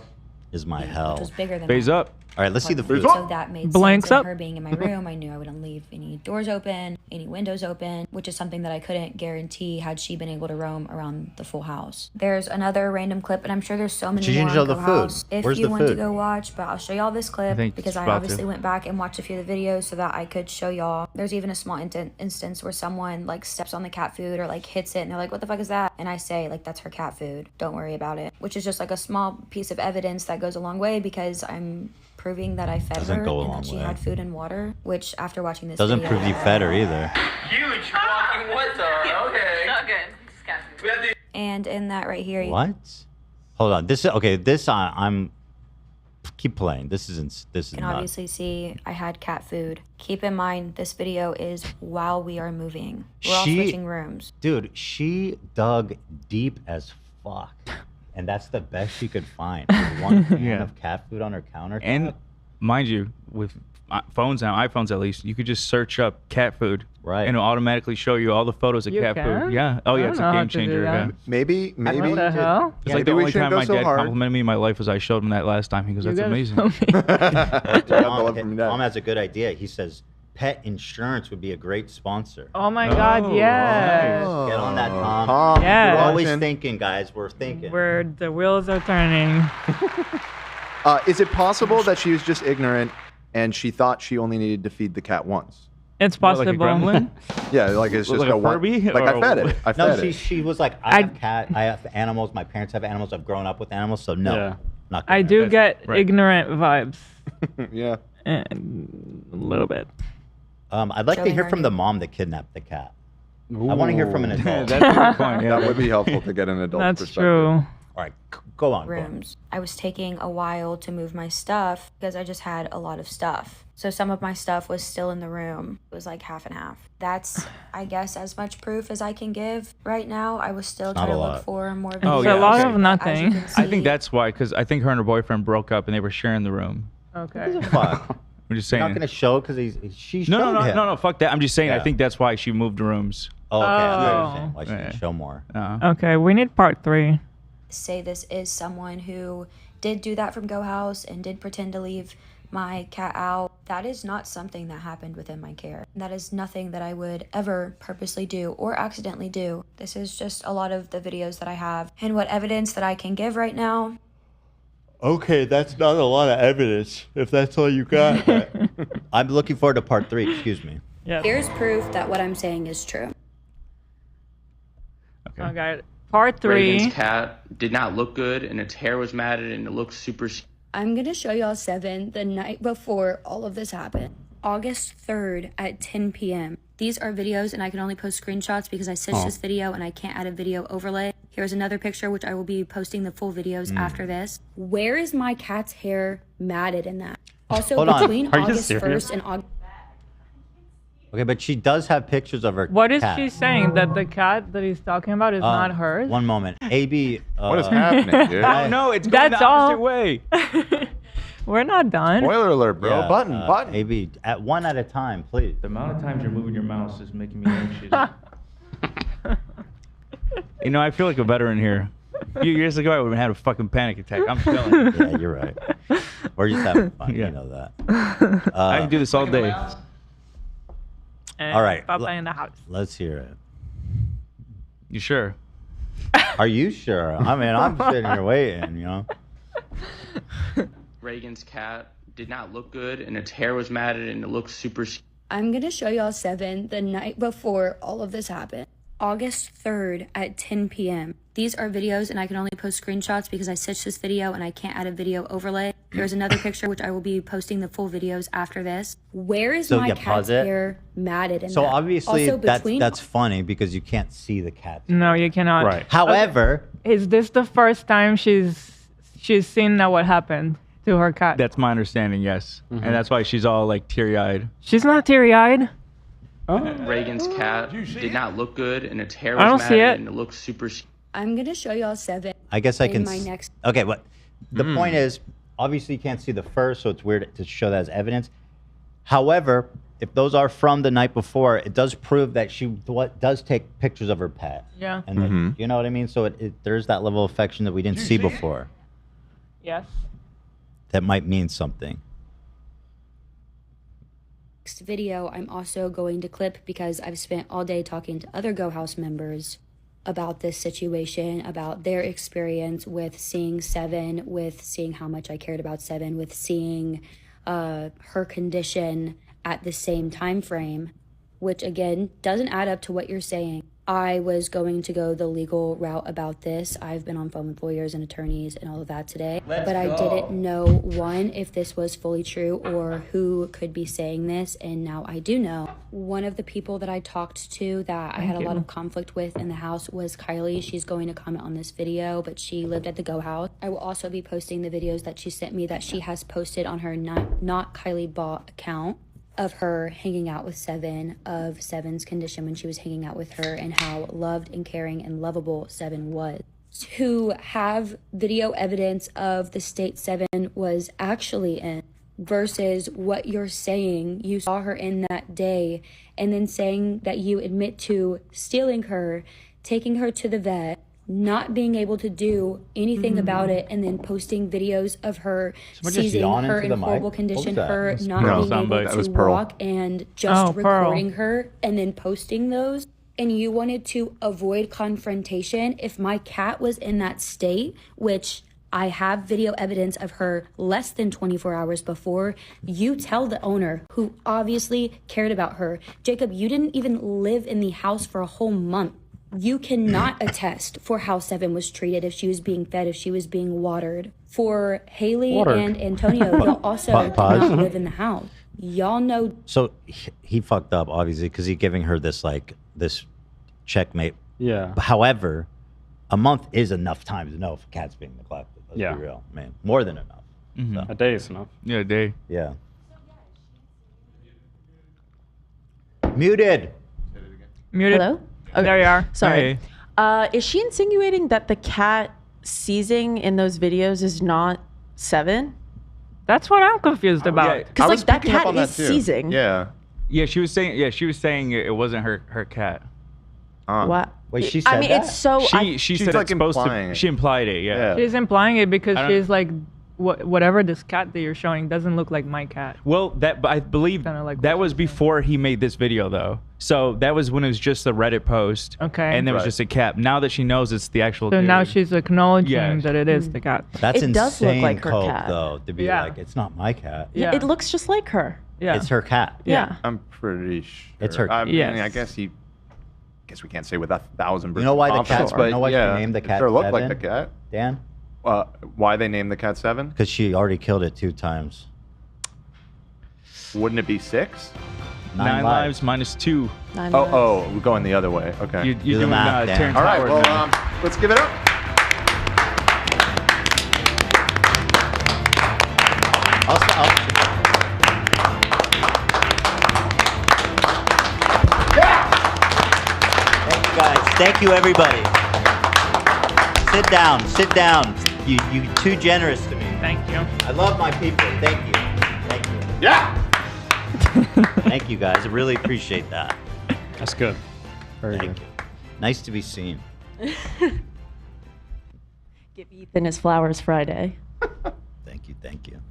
is my Which hell. was bigger than Phase that. up. All right, let's see the food. So that made Blanks sense. And up. her being in my room, I knew I wouldn't leave any doors open, any windows open, which is something that I couldn't guarantee had she been able to roam around the full house. There's another random clip, and I'm sure there's so many She didn't more show on the Go food. House if Where's you the want to food? go watch. But I'll show y'all this clip think because it's I about obviously to. went back and watched a few of the videos so that I could show y'all. There's even a small instance where someone like steps on the cat food or like hits it, and they're like, "What the fuck is that?" And I say like, "That's her cat food. Don't worry about it," which is just like a small piece of evidence that goes a long way because I'm proving that I fed Doesn't her go a and long that she way. had food and water, which after watching this Doesn't video, prove you fed her either. Huge fucking what the? Okay. Not good. We have the and in that right here, What? Hold on. This is okay. This I'm. keep playing. This is You can not. obviously see I had cat food. Keep in mind, this video is while we are moving. We're all switching rooms. Dude, she dug deep as fuck, and that's the best she could find. One can of cat food on her counter. And mind you, with phones now, iPhones at least, you could just search up cat food, right, and it'll automatically show you all the photos of cat food. Yeah. Oh yeah, it's a game changer. Yeah. Maybe. What the hell? It's like the only time my dad complimented me in my life was I showed him that last time. He goes, "That's amazing." Mom has a good idea. He says pet insurance would be a great sponsor. Oh my God, yes. Get on that, Tom. Yes. We're always thinking, guys. We're thinking. Where the wheels are turning. Is it possible that she was just ignorant and she thought she only needed to feed the cat once? It's possible. Like a gremlin? Yeah, like it's just Like a one. Furby? Like I fed it. I fed it. She was like, I have cat. I have animals. My parents have animals. I've grown up with animals, so no. Yeah. Not I do get ignorant vibes. Yeah. And a little bit. I'd like to hear from the mom that kidnapped the cat. I want to hear from an adult. That's a good point. That would be helpful to get an adult That's perspective. true. All right, go on. Rooms. I was taking a while to move my stuff because I just had a lot of stuff. So some of my stuff was still in the room. It was like half and half. That's, I guess, as much proof as I can give right now. I was still trying to look for more videos. Oh, yeah, a lot okay. of nothing. I think that's why, because I think her and her boyfriend broke up and they were sharing the room. Okay. Fuck. I'm just You're saying. not gonna show because she showed No, him. no, fuck that. I'm just saying. I Yeah. think that's why she moved rooms. Oh, okay. I Oh. understand why she didn't show more. Okay, we need part 3. Say this is someone who did do that from Go House and did pretend to leave my cat out. That is not something that happened within my care. That is nothing that I would ever purposely do or accidentally do. This is just a lot of the videos that I have and what evidence that I can give right now. Okay, that's not a lot of evidence if that's all you got. I'm looking forward to part 3. Excuse me. Yeah. Here's proof that what I'm saying is true. Okay. Part 3. Reagan's cat did not look good, and its hair was matted, and it looked super. I'm gonna show y'all 7 the night before all of this happened. August 3rd at 10 p.m. These are videos, and I can only post screenshots because I stitched this video and I can't add a video overlay. Here's another picture, which I will be posting the full videos after this. Where is my cat's hair matted in that? Also, Hold on. between Are you August serious? 1st and August... Okay, but she does have pictures of her What is cat. she saying? That the cat that he's talking about is not hers? One moment. AB. What is happening, dude? Oh no, it's going That's the opposite all. way. We're not done. Spoiler alert, bro. Yeah, Button. AB, at one at a time, please. The amount of times you're moving your mouse is making me anxious. You know, I feel like a veteran here. A few years ago, I would have had a fucking panic attack. I'm chilling. Yeah, you're right. We're just having fun. Yeah. You know that. I can do this all day. And All right, Papa in the house. Let's hear it. You sure? Are you sure? I mean, I'm sitting here waiting, you know. Reagan's cat did not look good, and its hair was matted, and it looked super. I'm gonna show y'all 7 the night before all of this happened. August 3rd at 10 p.m. These are videos, and I can only post screenshots because I stitched this video and I can't add a video overlay. Here's another picture, which I will be posting the full videos after this. Where is my cat's hair matted in So that? obviously Also, between that's funny because you can't see the cat. No, you cannot. Right. However, is this the first time she's seen that what happened to her cat? That's my understanding, yes. And that's why she's all like teary-eyed. She's not teary-eyed. Reagan's cat did not look good, and its hair I was don't see matted, it. and it looked super. I'm gonna show y'all 7. I guess I in can. my next. Okay, but the point is, obviously you can't see the fur, so it's weird to show that as evidence. However, if those are from the night before, it does prove that she does take pictures of her pet. Yeah. And that, you know what I mean? So there's that level of affection that we didn't see before. Yes. That might mean something. Next video, I'm also going to clip because I've spent all day talking to other Go House members about this situation, about their experience with seeing 7, with seeing how much I cared about 7, with seeing her condition at the same time frame. which again doesn't add up to what you're saying. I was going to go the legal route about this. I've been on phone with lawyers and attorneys and all of that today. But I didn't know, one, if this was fully true or who could be saying this, and now I do know. One of the people that I talked to that I had a lot of conflict with in the house was Kylie. She's going to comment on this video, but she lived at the Go House. I will also be posting the videos that she sent me that she has posted on her not Kylie Ball account, of her hanging out with Seven, of Seven's condition when she was hanging out with her, and how loved and caring and lovable Seven was. To have video evidence of the state Seven was actually in versus what you're saying you saw her in that day, and then saying that you admit to stealing her, taking her to the vet, not being able to do anything about it, and then posting videos of her seizing her in horrible condition, her not being able to walk, and just recording her and then posting those. And you wanted to avoid confrontation. If my cat was in that state, which I have video evidence of her less than 24 hours before, you tell the owner, who obviously cared about her. Jacob, you didn't even live in the house for a whole month. You cannot attest for how Seven was treated, if she was being fed, if she was being watered. For Haley and Antonio, y'all also did not live in the house. Y'all know. So he fucked up, obviously, because he's giving her this checkmate. Yeah. However, a month is enough time to know if a cat's being neglected. Let's be real, man. More than enough. So. A day is enough. Yeah, a day. Yeah. Muted. Hello? Okay. There you are. Sorry. Is she insinuating that the cat seizing in those videos is not Seven? That's what I'm confused about. Because that cat is seizing. Yeah. Yeah, she was saying. Yeah, she was saying it wasn't her cat. What? Wait, she said that? It's so. She said it's supposed to. She implied it. Yeah. She's implying it because she's like, whatever this cat that you're showing doesn't look like my cat. Well, but I believe that was before he made this video, though. So that was when it was just a Reddit post. Okay. And there was just a cat. Now that she knows it's the actual. So dude. now she's acknowledging that it is the cat. That's It insane, does look like her Cope, cat. though, to be like, it's not my cat. Yeah. It looks just like her. Yeah. It's her cat. Yeah. I'm pretty sure. It's her. I mean, Yes. I guess we can't say with 1,000%. You know why the cat's? but You know why yeah, she named the cat? It sure looked like Seven? the cat. Dan? Why they named the cat Seven? Because she already killed it 2 times. Wouldn't it be 6? 9 lives minus 2. Oh, we're going the other way. Okay. You're doing Terrence All right. Howard Well, now. let's give it up. Thank you, guys. Thank you, everybody. Sit down. Sit down. You too generous to me. Thank you. I love my people. Thank you. Thank you. Yeah. Thank you, guys. I really appreciate that. That's good. Very Thank good. you. Nice to be seen. Give Ethan his flowers Friday. Thank you. Thank you.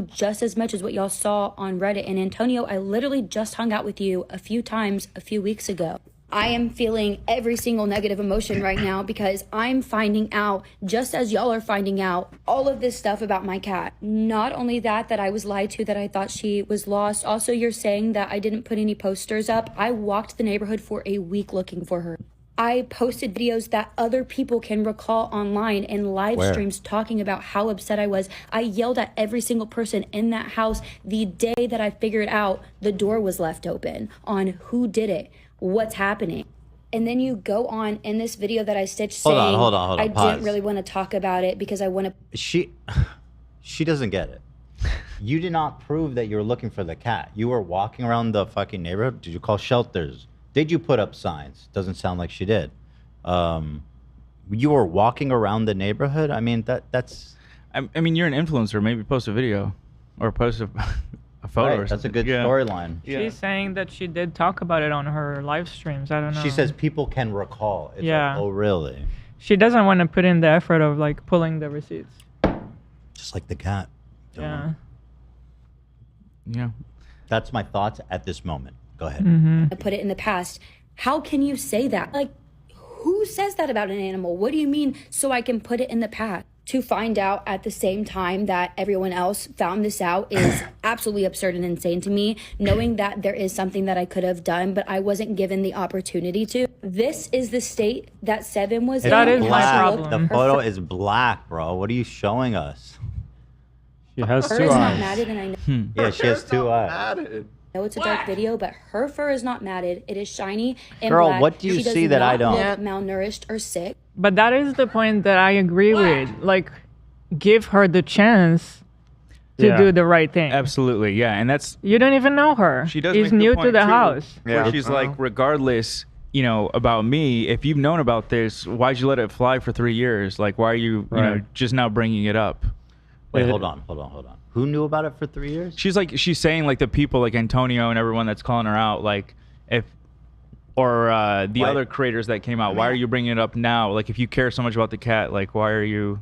Just as much as what y'all saw on Reddit. And Antonio, I literally just hung out with you a few times a few weeks ago. I am feeling every single negative emotion right now because I'm finding out, just as y'all are finding out, all of this stuff about my cat. Not only that I was lied to, that I thought she was lost. Also, you're saying that I didn't put any posters up. I walked the neighborhood for a week looking for her. I posted videos that other people can recall online and live streams talking about how upset I was. I yelled at every single person in that house the day that I figured out the door was left open on who did it, what's happening. And then you go on in this video that I stitched saying, Hold on. I Pause. didn't really want to talk about it because I want to. She doesn't get it. You did not prove that you were looking for the cat. You were walking around the fucking neighborhood. Did you call shelters? Did you put up signs? Doesn't sound like she did. You were walking around the neighborhood. I mean, that's. I mean, you're an influencer. Maybe post a video, or post a photo. Right, Or that's a something. good storyline. She's saying that she did talk about it on her live streams. I don't know. She says people can recall. It's Yeah. like, oh, really? She doesn't want to put in the effort of like pulling the receipts. Just like the cat. Yeah. Yeah. That's my thoughts at this moment. Go ahead. I put it in the past. How can you say that? Like, who says that about an animal? What do you mean, so I can put it in the past? to find out at the same time that everyone else found this out is absolutely absurd and insane to me, knowing that there is something that I could have done, but I wasn't given the opportunity to. This is the state that Seven was in. That is my Black. problem. The photo is black, bro. What are you showing us? She has Her two is not eyes. matted, and I know. Yeah, she has two eyes. know it's a dark video, but her fur is not matted. It is shiny and Girl, black. what do you She does see that I not don't? look malnourished or sick. But that is the point that I agree with. Like, give her the chance to do the right thing. Absolutely, yeah, and that's You don't even know her. she does. She's make the new to point, the too, house. where she's like, regardless, you know, about me. If you've known about this, why'd you let it fly for 3 years? Like, why are you, you know, Right. just now bringing it up? Wait, hold on. Who knew about it for 3 years? She's saying like the people like Antonio and everyone that's calling her out, like if or the Why- other creators that came out. Why are you bringing it up now? Like if you care so much about the cat, like why are you?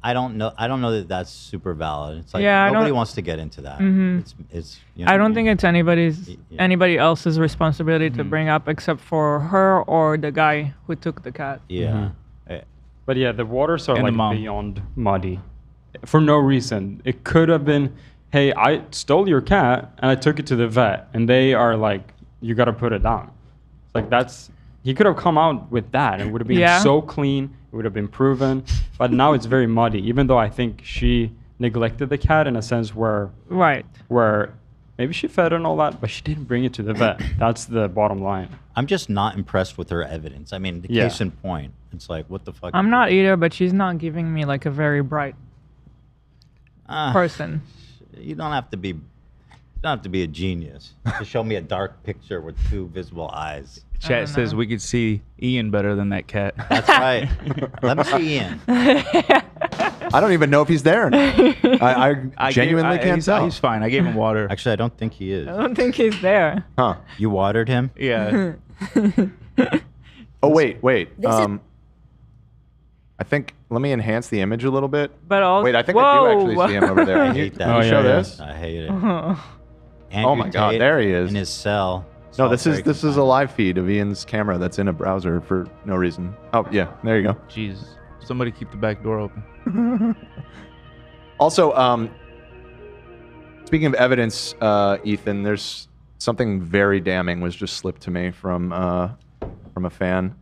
I don't know. I don't know that that's super valid. It's like Yeah, I nobody don't- wants to get into that. Mhm. It's you know I what don't mean? think it's anybody else's responsibility Mm-hmm. to bring up except for her or the guy who took the cat. Yeah. But yeah, the waters are And the like mom. beyond muddy for no reason. It could have been, hey, I stole your cat and I took it to the vet, and they are like, you got to put it down. It's like that's he could have come out with that and it would have been Yeah. so clean. It would have been proven. But now it's very muddy. Even though I think she neglected the cat in a sense where where maybe she fed it and all that, but she didn't bring it to the vet. That's the bottom line. I'm just not impressed with her evidence. I mean, the Yeah. case in point. It's like, what the fuck? I'm not either, but she's not giving me like a very bright Ah, person. You don't have to be. You don't have to be a genius to show me a dark picture with two visible eyes. Chat says we could see Ian better than that cat. That's right. Let me see Ian. I don't even know if he's there. I genuinely can't tell. He's fine. I gave him water. Actually, I don't think he is. I don't think he's there. Huh? You watered him? Yeah. Oh wait. This is- I think let me enhance the image a little bit. But also, Wait, I think I do actually see him over there. I Can you- hate that. Can you show this? I hate it. Oh Andrew my God, Tate there he is in his cell. It's No, all this very is a live feed of Ian's camera that's in a browser for no reason. Oh yeah, there you go. Jesus, somebody keep the back door open. Also, speaking of evidence, Ethan, there's something very damning was just slipped to me from a fan.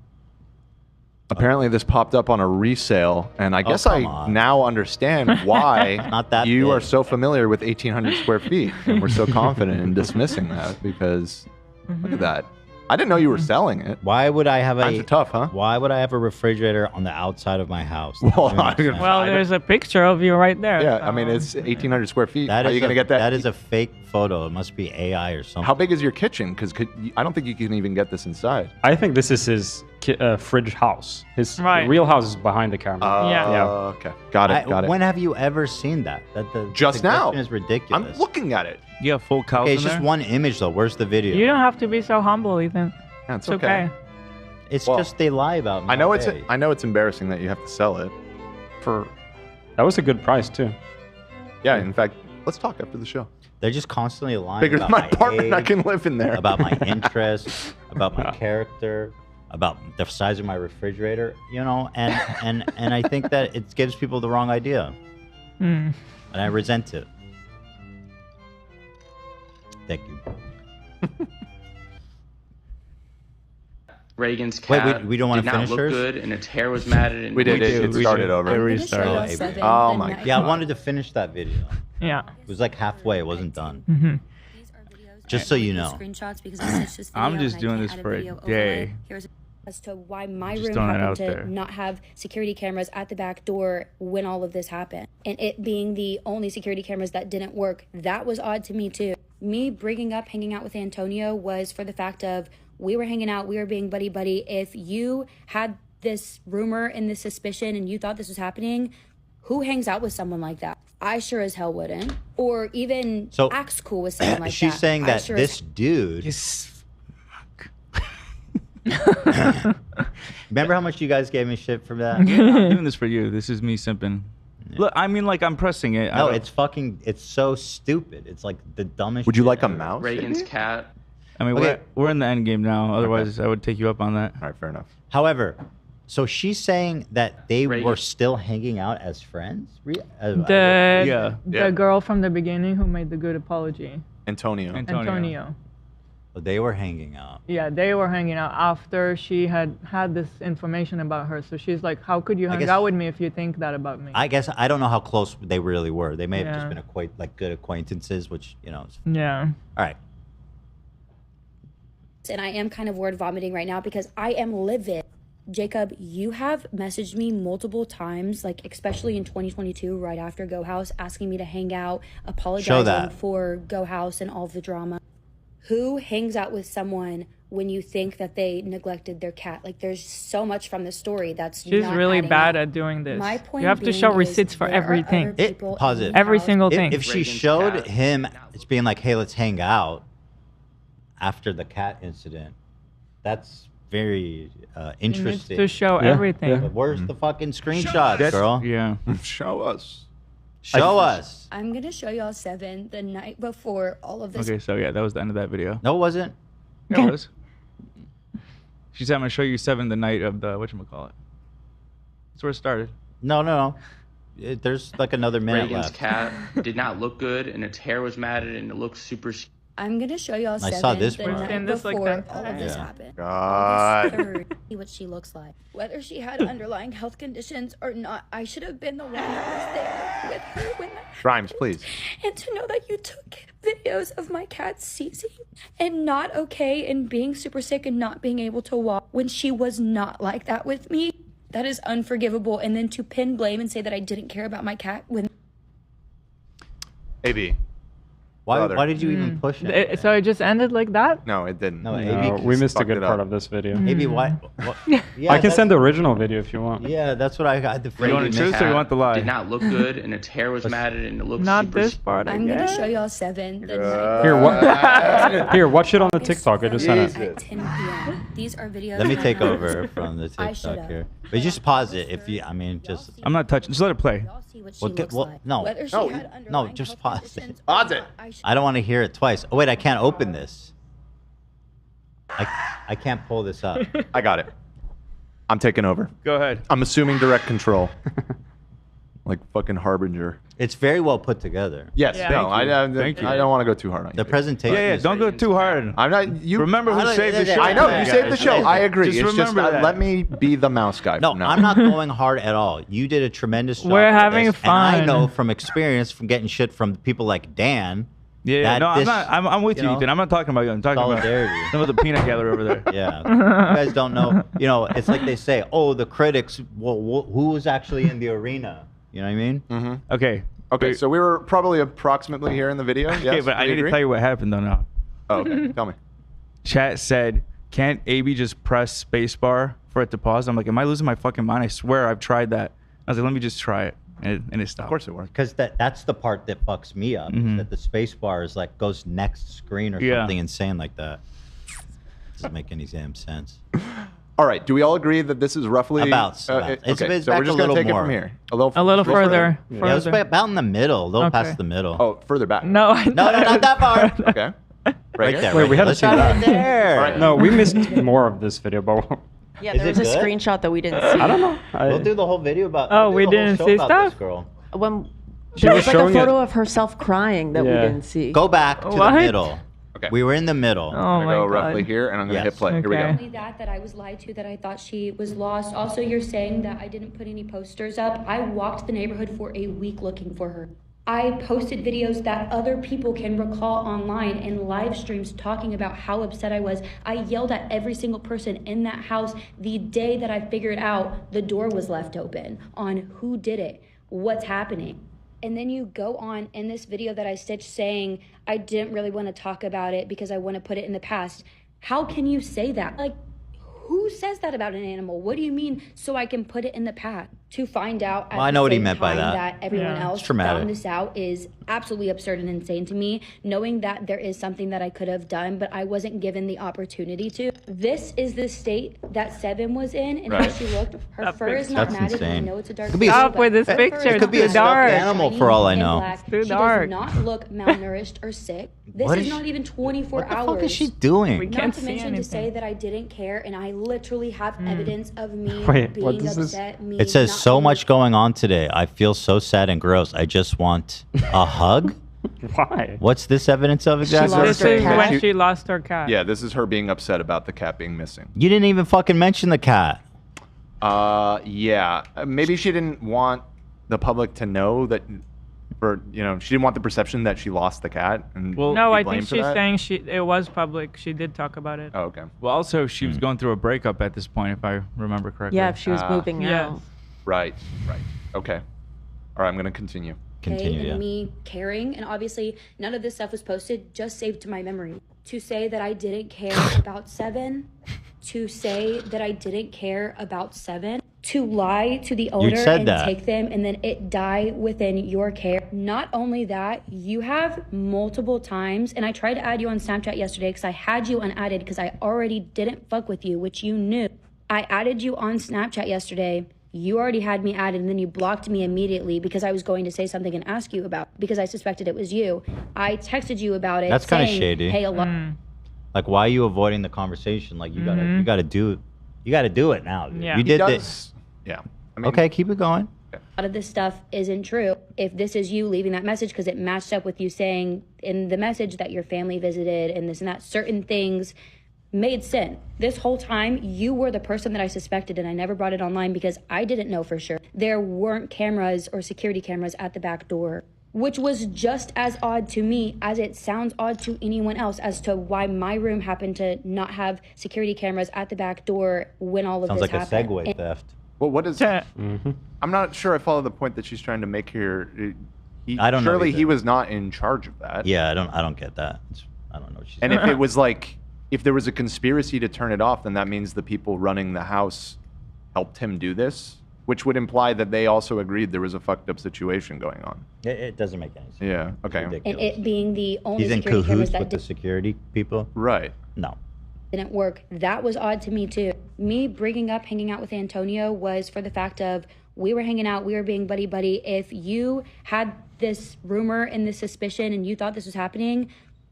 Apparently, this popped up on a resale, and I guess I come on. now understand why Not that you big. are so familiar with 1,800 square feet, and we're so confident in dismissing that because look at that. I didn't know you were selling it. Why would I have Times a are tough, huh? Why would I have a refrigerator on the outside of my house? Well, That doesn't make sense. Well, there's a picture of you right there. Yeah, I mean it's 1,800 square feet. That How are is you gonna a- get that? That is a fake photo. It must be AI or something. How big is your kitchen? Because I don't think you can even get this inside. I think this is his fridge house. His Right. real house is behind the camera. Yeah. Okay. Got it. Got it. When have you ever seen that? That the Just now. suggestion is ridiculous. I'm looking at it. You have full cows Okay, in it's just there? one image though. Where's the video? You don't have to be so humble, Ethan. Yeah, it's It's okay. It's Well, just they lie about me. I know all it's day. I know it's embarrassing that you have to sell it. That was a good price too. Yeah. In fact, let's talk after the show. They're just constantly lying Bigger about than my apartment. I age, can live in there. about my interests, about my character, about the size of my refrigerator. You know, and I think that it gives people the wrong idea, Hmm. and I resent it. Thank you. Reagan's Wait, cat we don't wanna did not finish look hers? good, and its hair was matted. And We did. It We started did. over. It Oh, restarted. Avery. Seven, Oh the my night- Yeah, I wanted to finish that video. Yeah. It was like halfway. It wasn't done. Mm-hmm. Just so you know. Screenshots because I searched this I'm video just and I doing can't this add for a video overlay. day. Here's as to why my Just room throwing it happened out to there. not have security cameras at the back door when all of this happened. And it being the only security cameras that didn't work, that was odd to me too. Me bringing up hanging out with Antonio was for the fact of we were hanging out, we were being buddy-buddy. If you had this rumor and this suspicion and you thought this was happening, who hangs out with someone like that? I sure as hell wouldn't. Or even So, acts cool with someone like She's that. saying I that sure as this dude. Remember how much you guys gave me shit for that? Yeah, I'm doing this for you. This is me simping. Look, I mean, like I'm pressing it. I No, don't- it's fucking. It's so stupid. It's like the dumbest. Would you shit like a ever. mouse? Reagan's maybe? cat. I mean, Okay. we're in the end game now. Otherwise, I would take you up on that. All right, fair enough. However, So she's saying that they were still hanging out as friends? The girl from the beginning who made the good apology. Antonio. So they were hanging out. Yeah, they were hanging out after she had this information about her. So she's like, how could you hang out with me if you think that about me? I guess I don't know how close they really were. They may have just Yeah. been good acquaintances, which, you know. Yeah. All right. And I am kind of word vomiting right now because I am livid. Jacob, you have messaged me multiple times, like especially in 2022, right after Go House, asking me to hang out, apologizing for Go House and all of the drama. Who hangs out with someone when you think that they neglected their cat? Like, there's so much from the story that's She's not really adding bad up. at doing this. My point You have to show being is receipts for there are everything. other people Pause in it. the Every house. single thing. If she showed him it's being like, hey, let's hang out after the cat incident, that's very interesting. to show everything. But where's the fucking screenshots, girl? Yeah. Show us. Show us. I'm gonna show y'all 7 the night before all of this. Okay, so yeah, that was the end of that video. No, it wasn't. Yeah, it was. She said, I'm going to show you 7 the night of the, whatchamacallit. That's where it started. No. There's like another minute Reagan's left. cat did not look good, and its hair was matted, and it looked super. I'm gonna show y'all I 7 saw this the part. night Stand this like before that. all of this Yeah. happened. God. August 3rd, see what she looks like. Whether she had underlying health conditions or not, I should have been the one that was there with her when that Rhymes, please. And to know that you took videos of my cat seizing and not okay and being super sick and not being able to walk when she was not like that with me, that is unforgivable. And then to pin blame and say that I didn't care about my cat when... AB. Why did you even push it? So it just ended like that? No, it didn't. No, No, we missed a good part of this video. Maybe why? Yeah, I can send the original video if you want. Yeah, that's what I got. The You want the truth or you want the lie? Did not look good, and its hair was matted, and it looked Not super. this part. I'm gonna show y'all 7 the night Here, watch it on the TikTok. I just sent it. at 10 p.m. These are videos. Let me that take I over from the I TikTok should've. here. But just pause it if you. I mean, just. I'm not touching. Just let it play. see what she Well, looks like. no, Whether she no, had no, underlying just health pause conditions it. or Pause it. not, I should- I don't want to hear it twice. Oh wait, I can't open this. I can't pull this up. I got it. I'm taking over. Go ahead. I'm assuming direct control. Like fucking Harbinger. It's very well put together. Yes. Yeah. No, Thank you. I don't want to go too hard on you. The presentation. Yeah, is- don't go too hard. I'm not. You Remember who saved the show. I know you guys. saved the show. I agree. Just It's just remember that. let me be the mouse guy. No, from now I'm on. not going hard at all. You did a tremendous job. We're with having this, And I fun. know from experience, from getting shit from people like Dan. Yeah, that no, I'm this- not. I'm with you, know, Ethan. I'm not talking about you. I'm talking solidarity. about some of the peanut gallery over there. Yeah, you guys don't know. You know, it's like they say, "Oh, the critics." Well, who was actually in the arena? You know what I mean? Mm-hmm. Okay. Okay, so we were probably approximately here in the video. Yes, Okay, but I need to tell you what happened though now. Oh, okay, tell me. Chat said, "Can't AB just press spacebar for it to pause?" I'm like, "Am I losing my fucking mind? I swear I've tried that." I was like, "Let me just try it," and it stopped. Of course it worked. Because that's the part that fucks me up. Is that the space bar is like goes next screen or Yeah. something insane like that. Doesn't make any damn sense. All right. Do we all agree that this is roughly About. It's okay, it's so back we're just a gonna little take more. it from here. A little further. Yeah, it was about in the middle, a little Okay. past the middle. Oh, further back. No, no, not that far. Okay. Right there. Wait, right we there. haven't Let's seen try that. it there. All right. No, we missed more of this video, but Yeah, Is there it was a good? screenshot that we didn't see. I don't know. We'll do the whole video about. Oh, we'll do we the whole didn't show see about stuff? This girl. When She there was was like a showing photo it- of herself crying that we Yeah. didn't see. Go back to the What? middle. Okay. We were in the middle. Oh I'm my gonna go god. roughly here, and I'm gonna Yes. hit play. Here we go. Okay. Only that I was lied to, that I thought she was lost. Also, you're saying that I didn't put any posters up. I walked the neighborhood for a week looking for her. I posted videos that other people can recall online and live streams talking about how upset I was. I yelled at every single person in that house the day that I figured out the door was left open on who did it, what's happening. And then you go on in this video that I stitched saying, I didn't really want to talk about it because I want to put it in the past. How can you say that? Like, who says that about an animal? What do you mean, so I can put it in the past? To find out at Well, I the know what he same meant by time that. everyone Yeah. else It's traumatic. found this out is absolutely absurd and insane to me, knowing that there is something that I could have done, but I wasn't given the opportunity to. This is the state that Seven was in, and how Right. she looked. Her That fur is not That's matted. I insane. know it's a dark Could be a- color, Stop but with this her picture. fur is It could be not a stuffed matted, animal shiny for all I and know. black. It's too She dark. does not look malnourished or sick. This What is is not even 24 What the hours. fuck is she doing? We Not can't to see mention to anything. say that I didn't care, and I Go literally have evidence of me Wait, what being is this? upset. Me It says not so being much going on today. I feel so sad and gross. I just want a hug. Why? What's this evidence of exactly? This is when she lost her cat. Yeah, this is her being upset about the cat being missing. You didn't even fucking mention the cat. Yeah. Maybe she didn't want the public to know that, or she didn't want the perception that she lost the cat. And No, be I blamed think for she's that. saying it was public. She did talk about it. Oh, okay. Well, also she was going through a breakup at this point, if I remember correctly. Yeah, if she was moving out. Right. Okay. All right, I'm gonna continue. and me caring, and obviously none of this stuff was posted, just saved to my memory. To say that I didn't care about Seven, to say that I didn't care about Seven, to lie to the owner said and that. take them and then it die within your care. Not only that, you have multiple times, and I tried to add you on Snapchat yesterday because I had you unadded because I already didn't fuck with you, which you knew. I added you on Snapchat yesterday. You already had me added, and then you blocked me immediately because I was going to say something and ask you about, because I suspected it was you. I texted you about it. That's kinda saying, shady. Hey, Like, why are you avoiding the conversation? Like, you gotta do it now. Dude. Yeah. You He did does- this. Yeah. Okay, keep it going. a lot of this stuff isn't true. If this is you leaving that message because it matched up with you saying in the message that your family visited and this and that, certain things made sense. This whole time, you were the person that I suspected, and I never brought it online because I didn't know for sure. There weren't cameras or security cameras at the back door, which was just as odd to me as it sounds odd to anyone else as to why my room happened to not have security cameras at the back door when all of Sounds this like happened. a Segway And- theft. Well, what is? I'm not sure I follow the point that she's trying to make here. I don't know Surely either. he was not in charge of that. Yeah, I don't get that. I don't know what she's And if it was like, if there was a conspiracy to turn it off, then that means the people running the house helped him do this, which would imply that they also agreed there was a fucked up situation going on. It doesn't make any sense. Yeah. Okay. And it being the only He's in security cameras cahoots that with the security people. Right. No. didn't work. That was odd to me too. Me bringing up hanging out with Antonio was for the fact of we were hanging out, we were being buddy-buddy. If you had this rumor and this suspicion and you thought this was happening,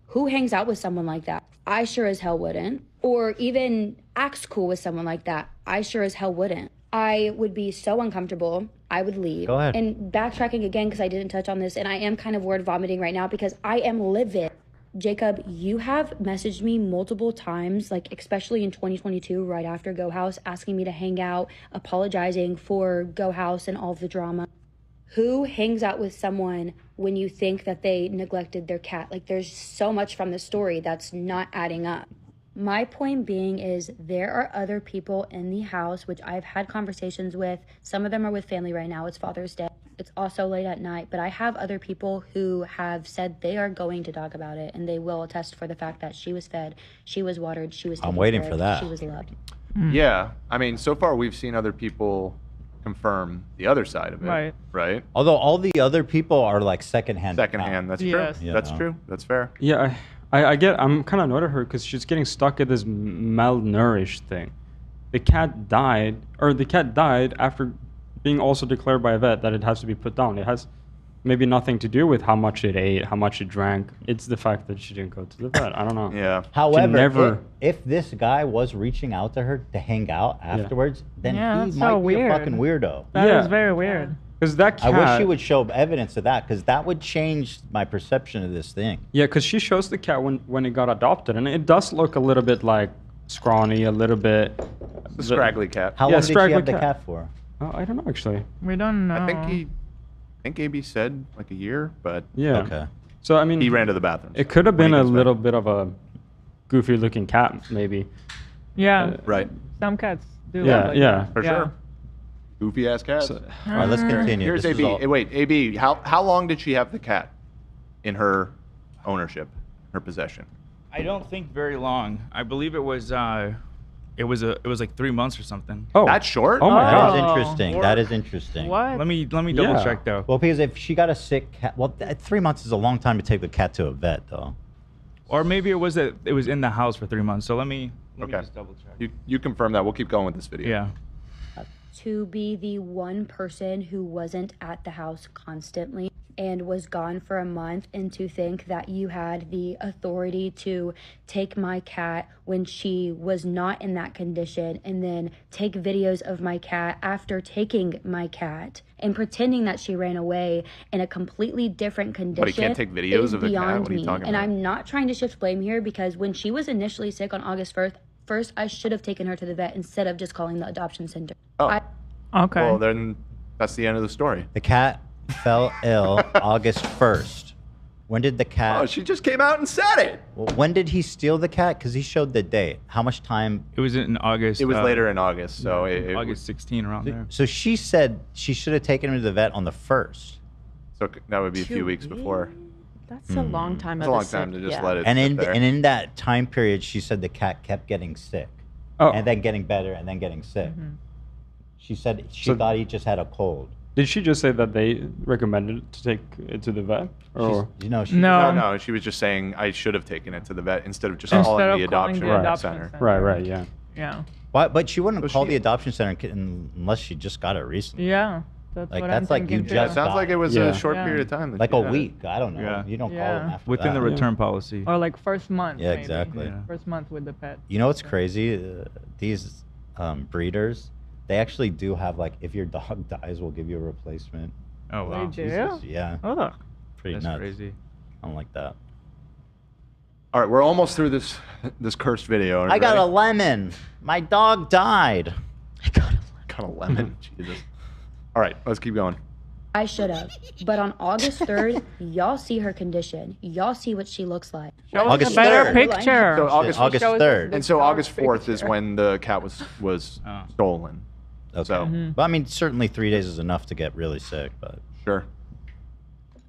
who hangs out with someone like that? I sure as hell wouldn't. Or even acts cool with someone like that. I sure as hell wouldn't. I would be so uncomfortable. I would leave. Go ahead. And backtracking again, because I didn't touch on this, and I am kind of word vomiting right now because I am livid. Jacob, you have messaged me multiple times, like especially in 2022, right after Go House, asking me to hang out, apologizing for Go House and all of the drama. Who hangs out with someone when you think that they neglected their cat? Like, there's so much from the story that's not adding up. My point being is there are other people in the house, which I've had conversations with. Some of them are with family right now. It's Father's Day. It's also late at night, but I have other people who have said they are going to talk about it, and they will attest for the fact that she was fed, she was watered, she was taken waiting care for of, that. she was loved. Yeah, I mean, so far we've seen other people confirm the other side of it. Right. Right. Although all the other people are like secondhand. Secondhand. That's Yes. true. That's true. That's fair. Yeah, I'm kind of annoyed at her because she's getting stuck at this malnourished thing. The cat died after being also declared by a vet that it has to be put down. It has maybe nothing to do with how much it ate, how much it drank. It's the fact that she didn't go to the vet. I don't know. Yeah. However, if this guy was reaching out to her to hang out afterwards, then Yeah, he that's might so be weird. a fucking weirdo. That is very weird. Because that I cat. wish she would show evidence of that, because that would change my perception of this thing. Yeah, because she shows the cat when it got adopted, and it does look a little bit like scrawny, a little bit. The scraggly cat. How long did she have the cat for? Oh, I don't know actually. We don't know. I think AB said like a year, but Yeah. Okay. So I mean, he ran to the bathroom. It could have When been he a gets back. little bit of a goofy-looking cat, maybe. Yeah. Right. Some cats do. Yeah, look like yeah. that. For sure. Goofy ass cat. All right, let's continue. Here's This is AB. all- Hey, wait, AB. How long did she have the cat in her ownership, her possession? I don't think very long. I believe it was like 3 months or something. Oh, that's short. Oh my That is god. interesting. That is interesting. What? Let me double check though. Well, because if she got a sick cat, well, 3 months is a long time to take the cat to a vet, though. Or maybe it was that it was in the house for 3 months. So let me just double check. You confirm that. We'll keep going with this video. Yeah. To be the one person who wasn't at the house constantly. and was gone for a month, and to think that you had the authority to take my cat when she was not in that condition, and then take videos of my cat after taking my cat and pretending that she ran away in a completely different condition. But he can't take videos is of the cat? beyond What are you me. talking And about? I'm not trying to shift blame here, because when she was initially sick on August 1st, I should have taken her to the vet instead of just calling the adoption center. Oh. Okay. Well, then that's the end of the story. The cat fell ill August 1st. When did the cat? Oh, she just came out and said it. Well, when did he steal the cat? Because he showed the date. How much time? It was in August. It was later in August, so it August 16, around there. So she said she should have taken him to the vet on the 1st. So that would be a few weeks before. That's a long time. It's a long time to just let it And sit there. and in that time period, she said the cat kept getting sick, and then getting better, and then getting sick. She said she thought he just had a cold. Did she just say that they recommended to take it to the vet? Or No, she was just saying I should have taken it to the vet instead of just calling the adoption center. Right, yeah. Yeah. Why? But she wouldn't call the adoption center unless she just got it recently. Yeah. That's Like what that's I'm like you thinking too. just. Sounds like it was a short period of time that Like you a had it. week. I don't know. Yeah. You don't call Yeah. them after Within that. the return policy. Or like first month. Yeah, maybe. exactly. Yeah. First month with the pet. You know what's crazy? These breeders, they actually do have like, if your dog dies, we'll give you a replacement. Oh wow. They do? Jesus, yeah. Oh. Pretty That's nuts. crazy. I don't like that. All right, we're almost through this cursed video. Are you I got a ready? lemon. My dog died. Got a lemon. Jesus. All right, let's keep going. I should have. But on August 3rd, y'all see her condition. Y'all see what she looks like. Show us a better picture. So August 3rd. And so August 4th is when the cat was stolen. Okay. So But I mean, certainly 3 days is enough to get really sick, but. Sure.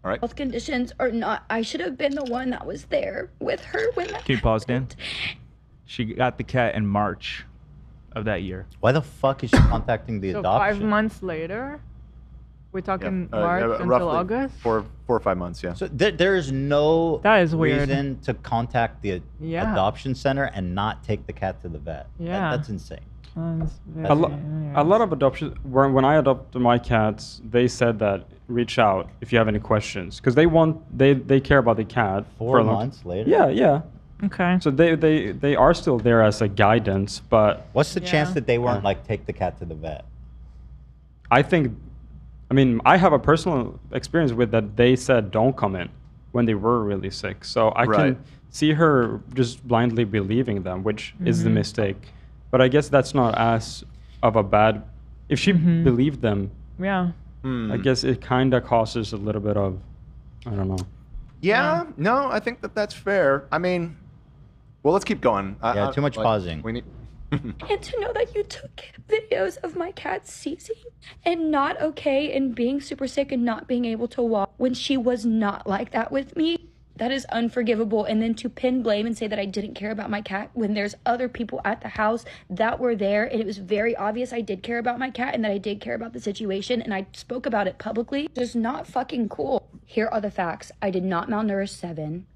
All right. Health conditions or not, I should have been the one that was there with her when that. Can you pause, Dan? She got the cat in March of that year. Why the fuck is she contacting the So adoption? 5 months later? We're talking Yeah, March until roughly August? 4 or 5 months, yeah. So there is no That is weird. reason to contact the Yeah. adoption center and not take the cat to the vet. Yeah. That's insane. A lot of adoptions, when I adopted my cats, they said that reach out if you have any questions, because they care about the cat. 4 for a long months later? Yeah. Okay. So they are still there as a guidance, but What's the chance that they weren't like, take the cat to the vet? I mean, I have a personal experience with that. They said don't come in when they were really sick. So I Right. can see her just blindly believing them, which is the Mhm. mistake. But I guess that's not as of a bad. If she believed them, Yeah. I guess it kind of causes a little bit of, I don't know. Yeah, no, I think that's fair. I mean, well, let's keep going. Yeah, too much pausing. We need. And to know that you took videos of my cat seizing and not okay and being super sick and not being able to walk when she was not like that with me, that is unforgivable. And then to pin blame and say that I didn't care about my cat when there's other people at the house that were there, and it was very obvious I did care about my cat and that I did care about the situation, and I spoke about it publicly, just not fucking cool. Here are the facts. I did not malnourish Seven.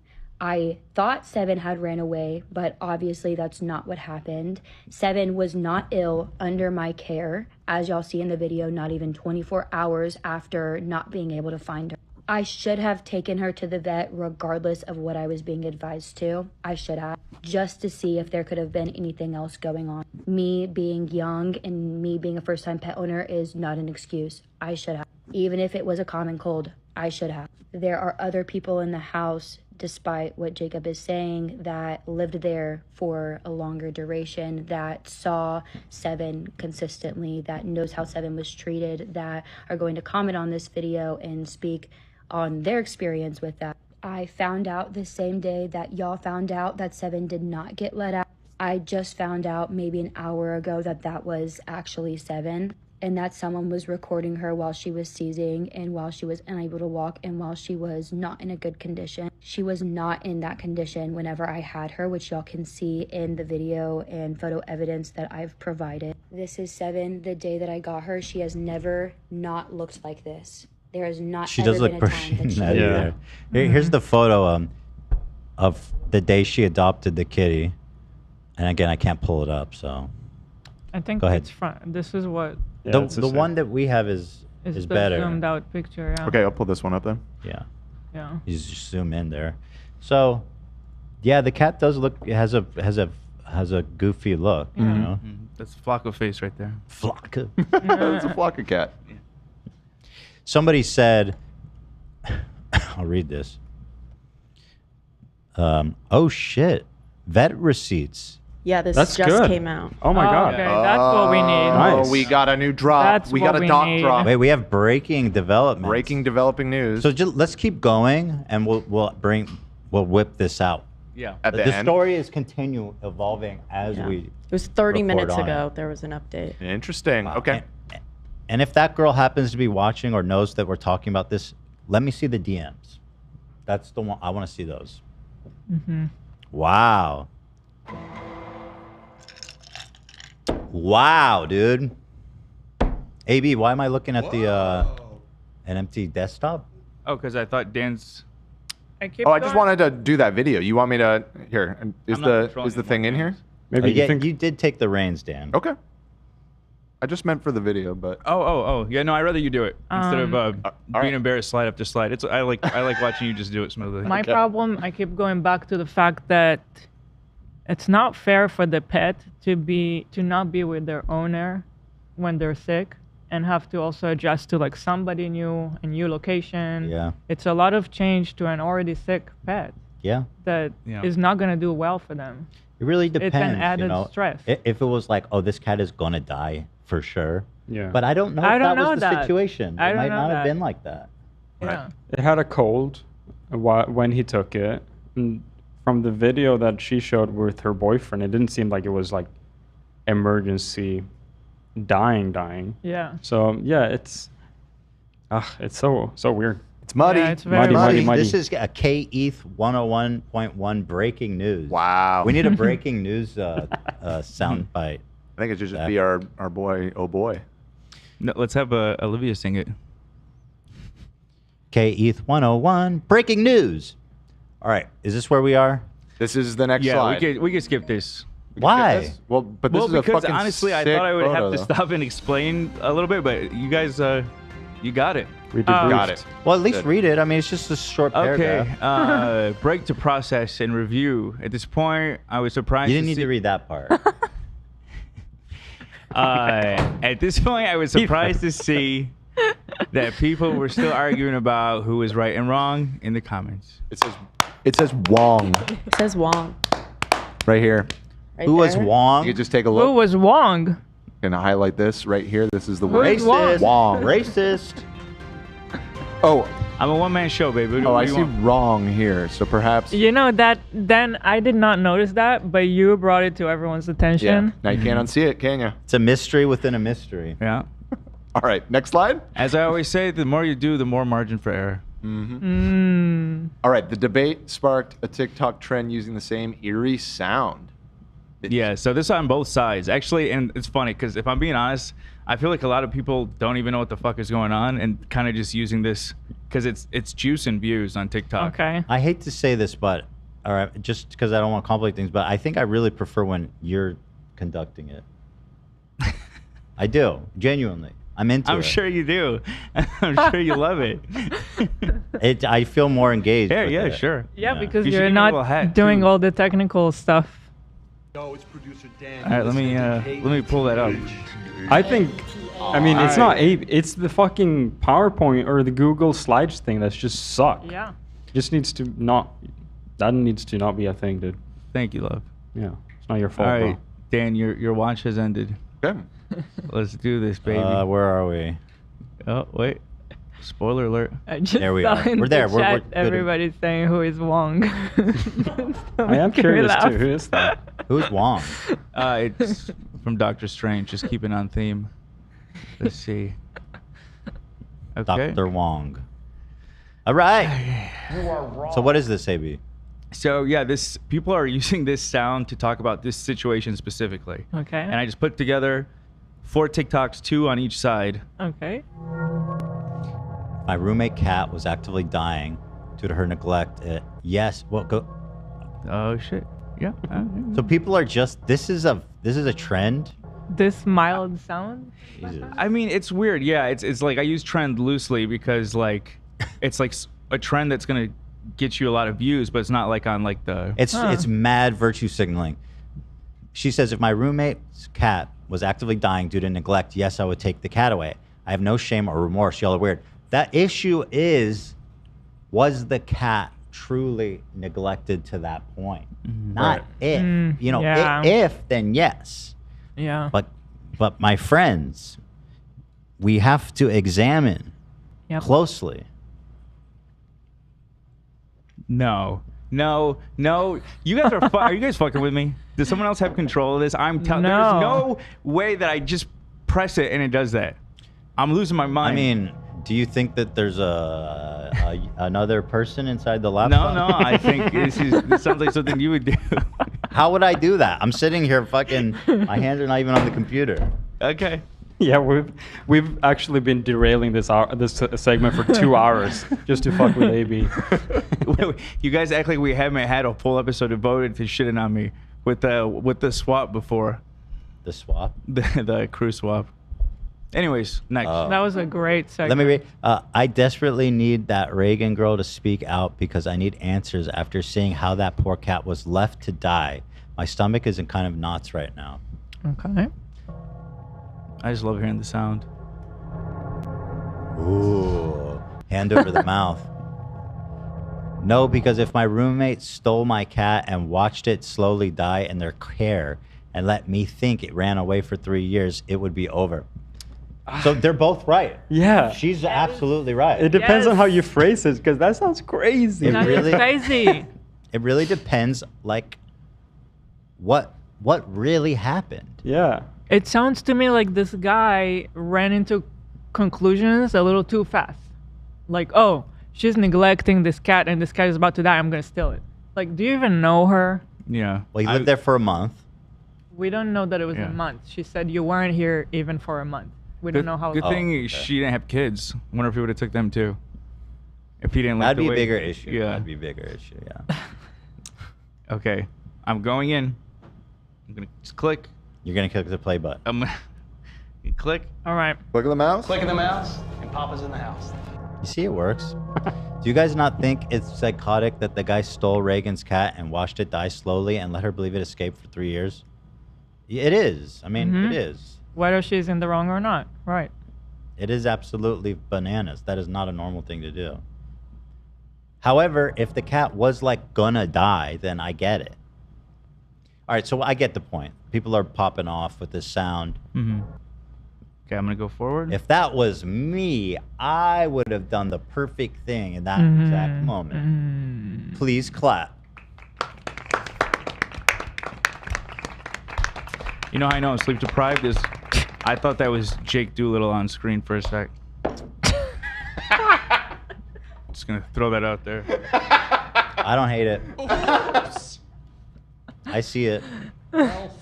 I thought Seven had ran away, but obviously that's not what happened. Seven was not ill under my care, as y'all see in the video, not even 24 hours after not being able to find her. I should have taken her to the vet regardless of what I was being advised to. I should have, just to see if there could have been anything else going on. Me being young and me being a first-time pet owner is not an excuse. I should have. Even if it was a common cold, I should have. There are other people in the house, despite what Jacob is saying, that lived there for a longer duration, that saw Seven consistently, that knows how Seven was treated, that are going to comment on this video and speak on their experience with that. I found out the same day that y'all found out that Seven did not get let out. I just found out maybe an hour ago that that was actually Seven, and that someone was recording her while she was seizing and while she was unable to walk and while she was not in a good condition. She was not in that condition whenever I had her, which y'all can see in the video and photo evidence that I've provided. This is Seven. The day that I got her, she has never not looked like this. There has not She ever does been look a pretty time that she nutty there. Here's the photo of the day she adopted the kitty. And again, I can't pull it up, so. I think Go ahead. it's front. This is what. The one that we have is It's is the better. zoomed out picture. Yeah. Okay, I'll pull this one up then. Yeah. Yeah. You just zoom in there. So, yeah, the cat does look. It has a goofy look. You know. That's Flocko face right there. Flocko. It's a Flocka cat. Somebody said, I'll read this. Oh shit, vet receipts. Yeah, this That's just good. came out. Oh my god. Okay, that's what we need. Oh, we got a new drop. That's we got what a we doc need. drop. Wait, we have breaking developments. Breaking developing news. So just, let's keep going, and we'll whip this out. Yeah. At the end. story is continue evolving as Yeah. we. It was 30 report minutes on ago. it. There was an update. Interesting. Okay. And if that girl happens to be watching or knows that we're talking about this, let me see the DMs. That's the one I want to see those. Mm-hmm. Wow. Wow, dude. AB, why am I looking at an empty desktop? Oh, because I thought Dan's. I keep Oh, I just going. wanted to do that video. You want me to? Here, is I'm not the controlling is the it thing in here? Maybe yeah, you think you did take the reins, Dan. Okay. I just meant for the video, but Oh. Yeah, no, I'd rather you do it instead of all being right. embarrassed slide after slide. I like watching you just do it smoothly. My problem, I keep going back to the fact that it's not fair for the pet to not be with their owner when they're sick and have to also adjust to like somebody new, a new location. Yeah. It's a lot of change to an already sick pet Yeah. that Yeah. is not going to do well for them. It really depends. It's an added you know? stress. If it was like, oh, this cat is gonna die for sure. Yeah. But I don't know I if don't that know was the that. situation. I It don't might know not have that. been like that. Yeah. it had a cold when he took it. And from the video that she showed with her boyfriend, it didn't seem like it was like emergency dying. Yeah. So yeah, it's so weird. it's muddy. Yeah, it's very Muddy. This is a K-ETH 101.1 breaking news. Wow. We need a breaking news sound bite. I think it should just be our boy. Oh boy. No, let's have Olivia sing it. K-ETH 101 breaking news. All right, is this where we are? This is the next Yeah, slide. we could skip this. Why? Well, but this Well, is a because fucking honestly, I sick thought I would photo, have to though. stop and explain a little bit, but you guys, you got it. We debriefed. Got it. Well, at least Good. read it. I mean, it's just a short Okay. paragraph. Break to process and review. At this point, I was surprised. You didn't need see- to read that part. At this point, I was surprised to see that people were still arguing about who was right and wrong in the comments. It says Wong It says Wong. right here. Right Who was there. Wong? You could just take a Who look. was Wong? Gonna highlight this right here. This is the Who word. is Wong? Wong. Racist. Oh, I'm a one-man show, baby. What do I you see want? wrong here. So perhaps. You know that then I did not notice that, but you brought it to everyone's attention. Yeah. Now you can't unsee it, can you? It's a mystery within a mystery. Yeah. All right. Next slide. As I always say, the more you do, the more margin for error. All right. The debate sparked a TikTok trend using the same eerie sound. Yeah, so this is on both sides. Actually, and it's funny because if I'm being honest, I feel like a lot of people don't even know what the fuck is going on and kind of just using this because it's juice and views on TikTok. Okay. I hate to say this, but all right, just because I don't want to complicate things, but I think I really prefer when you're conducting it. I do, genuinely. I'm into it. I'm sure you do. I'm sure you love it. I feel more engaged. Yeah, with yeah, it. sure. Yeah, because You should you're give me a little not hat, doing too. all the technical stuff. All right, let me pull that up. I think. I mean, it's not Abe. It's the fucking PowerPoint or the Google Slides thing that's just suck. Yeah. Just needs to not. That needs to not be a thing, dude. Thank you, love. Yeah, it's not your fault. All right, bro. Dan, your watch has ended. Okay. Let's do this, baby. Where are we? Oh, wait. Spoiler alert. I just There we saw are. in We're the there. We're chat good. everybody's saying who is Wong. I am curious too. Who is that? Who's Wong? It's from Doctor Strange. Just keeping on theme. Let's see. Okay. Dr. Wong. All right. So what is this, AB? So yeah, people are using this sound to talk about this situation specifically. Okay. And I just put together 4 TikToks, 2 on each side. Okay. My roommate cat was actively dying due to her neglect. Yes. Well, go. Oh shit. Yeah. So people are just. This is a trend this mild sound? I mean, it's weird. Yeah, it's like I use trend loosely because like it's like a trend that's gonna get you a lot of views, but it's not like on like the. It's mad virtue signaling. She says, if my roommate's cat was actively dying due to neglect, yes, I would take the cat away. I have no shame or remorse. Y'all are weird. That issue is, was the cat truly neglected to that point? Not if. You know, if, then yes. Yeah. But my friends, we have to examine closely. No. You guys are. Are you guys fucking with me? Does someone else have control of this? I'm telling. No. There's no way that I just press it and it does that. I'm losing my mind. I mean, do you think that there's another person inside the laptop? No. I think this sounds like something you would do. How would I do that? I'm sitting here, fucking. My hands are not even on the computer. Okay. Yeah, we've actually been derailing this segment for 2 hours just to fuck with AB. You guys act like we haven't had a full episode devoted to shitting on me with the swap before. The swap? The crew swap. Anyways, next. That was a great segment. Let me read. I desperately need that Reagan girl to speak out because I need answers after seeing how that poor cat was left to die. My stomach is in kind of knots right now. Okay. I just love hearing the sound. Ooh, hand over the mouth. No, because if my roommate stole my cat and watched it slowly die in their care and let me think it ran away for 3 years, it would be over. So they're both right. Yeah. She's absolutely right. It depends on how you phrase it, because that sounds crazy. It really, crazy. It really depends, like, what really happened. Yeah. It sounds to me like this guy ran into conclusions a little too fast. Like, oh, she's neglecting this cat and this cat is about to die. I'm going to steal it. Like, do you even know her? Yeah. Well, he lived there for a month. We don't know that it was a month. She said you weren't here even for a month. We don't know how Good long. thing she didn't have kids. I wonder if he would have took them too. If he didn't like That'd the be a way- bigger issue. Yeah. That'd be a bigger issue, yeah. Okay. I'm going in. I'm going to just click. You're going to click the play button. I'm gonna click. All right. Click on the mouse. Clicking the mouse, and Papa's in the house. You see, it works. Do you guys not think it's psychotic that the guy stole Reagan's cat and watched it die slowly and let her believe it escaped for 3 years? It is. I mean, it is. Whether she's in the wrong or not. Right. It is absolutely bananas. That is not a normal thing to do. However, if the cat was like gonna die, then I get it. All right, so I get the point. People are popping off with this sound. Mm-hmm. Okay, I'm gonna go forward. If that was me, I would have done the perfect thing in that exact moment. Please clap. You know how I know I'm sleep deprived is I thought that was Jake Doolittle on screen for a sec. Just gonna throw that out there. I don't hate it. I see it.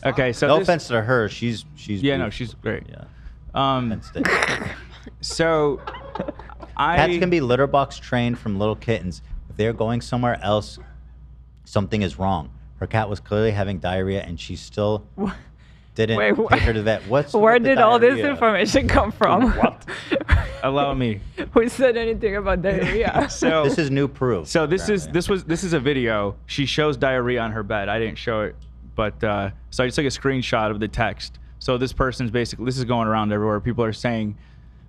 Okay, so no this- offense to her, she's Yeah, no, beautiful. she's great. Yeah. So Cats can be litter box trained from little kittens. If they're going somewhere else, something is wrong. Her cat was clearly having diarrhea, and she still didn't take her to the vet. Where did all this information come from? What? Allow me. Who said anything about diarrhea? So this is new proof. So this is a video. She shows diarrhea on her bed. I didn't show it, but so I just took a screenshot of the text. So this person's basically, this is going around everywhere. People are saying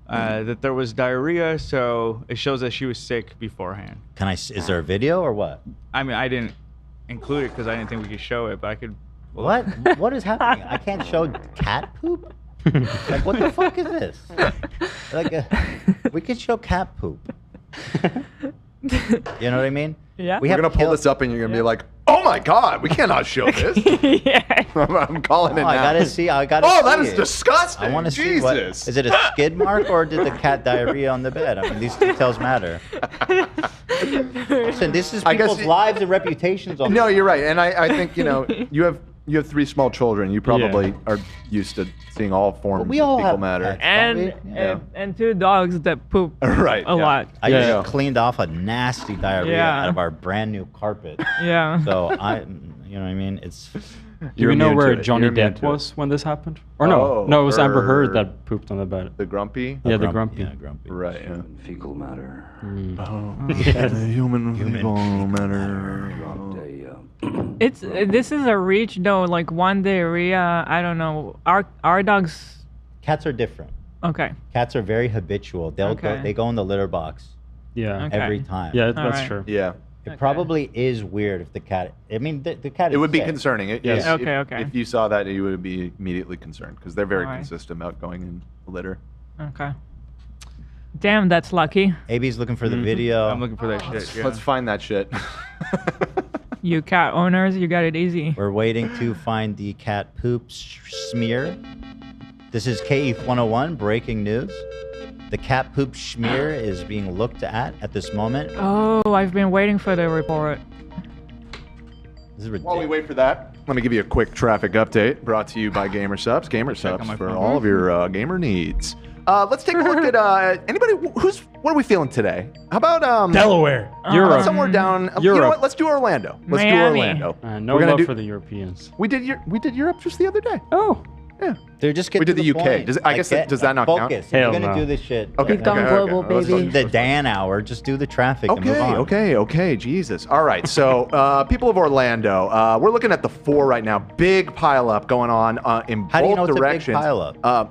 that there was diarrhea, so it shows that she was sick beforehand. Can I? Is there a video or what? I mean, I didn't include it because I didn't think we could show it, but I could. What? What is happening? I can't show cat poop? Like, what the fuck is this? Like, we could show cat poop. You know what I mean? Yeah. We're gonna pull this up, and you're gonna be like, "Oh my God, we cannot show this." I'm calling it now. I gotta see. I gotta. Oh, see that is it. disgusting. I want to see what. Jesus. Is it a skid mark or did the cat diarrhea on the bed? I mean, these details matter. Listen, this is I guess people's lives and reputations on. No, you're right, and I think you have 3 small children. You probably are used to seeing all forms we of all fecal have matter. And 2 dogs that poop Right, a lot. I just cleaned off a nasty diarrhea Yeah. out of our brand new carpet. Yeah. So you know what I mean? It's Do we know immune where to it. Johnny You're immune Depp to it. was when this happened? Or no, it was Amber Heard that pooped on the bed. The grumpy? Yeah, the grumpy. Yeah, grumpy. Right, yeah. Fecal matter. Human fecal matter. This is a reach though. Like one diarrhea. I don't know. Our dogs. Cats are different. Okay. Cats are very habitual. They go in the litter box. Yeah. Okay. Every time. Yeah, that's true. Yeah. It probably is weird if the cat. I mean, the cat. It would be sick. concerning. Yes. If you saw that, you would be immediately concerned because they're very Alright. consistent about going in the litter. Okay. Damn, that's lucky. AB's looking for the Mhm. video. I'm looking for that shit. Yeah. Let's find that shit. You cat owners, you got it easy. We're waiting to find the cat poop smear. This is KETH 101 breaking news. The cat poop smear is being looked at this moment. Oh, I've been waiting for the report. This is While we ridiculous. wait for that, let me give you a quick traffic update brought to you by GamerSubs. GamerSubs for all of your gamer needs. Let's take a look at anybody what are we feeling today? How about Delaware. Europe. Somewhere down. You know what? Let's do Orlando. Let's do Miami. Orlando. No We're gonna love do- for the Europeans. We did Europe just the other day. Oh. Yeah. They're just getting We did to the UK. point. Does- I guess that- does that not count? focus. If Hell you're gonna no. do this shit. Okay. We've gone okay, global, okay. Let's- baby. The Dan hour, just do the traffic and move on. Okay, Jesus. All right, so people of Orlando, we're looking at the 4 right now. Big pileup going on in How do you know both it's a big directions. pileup?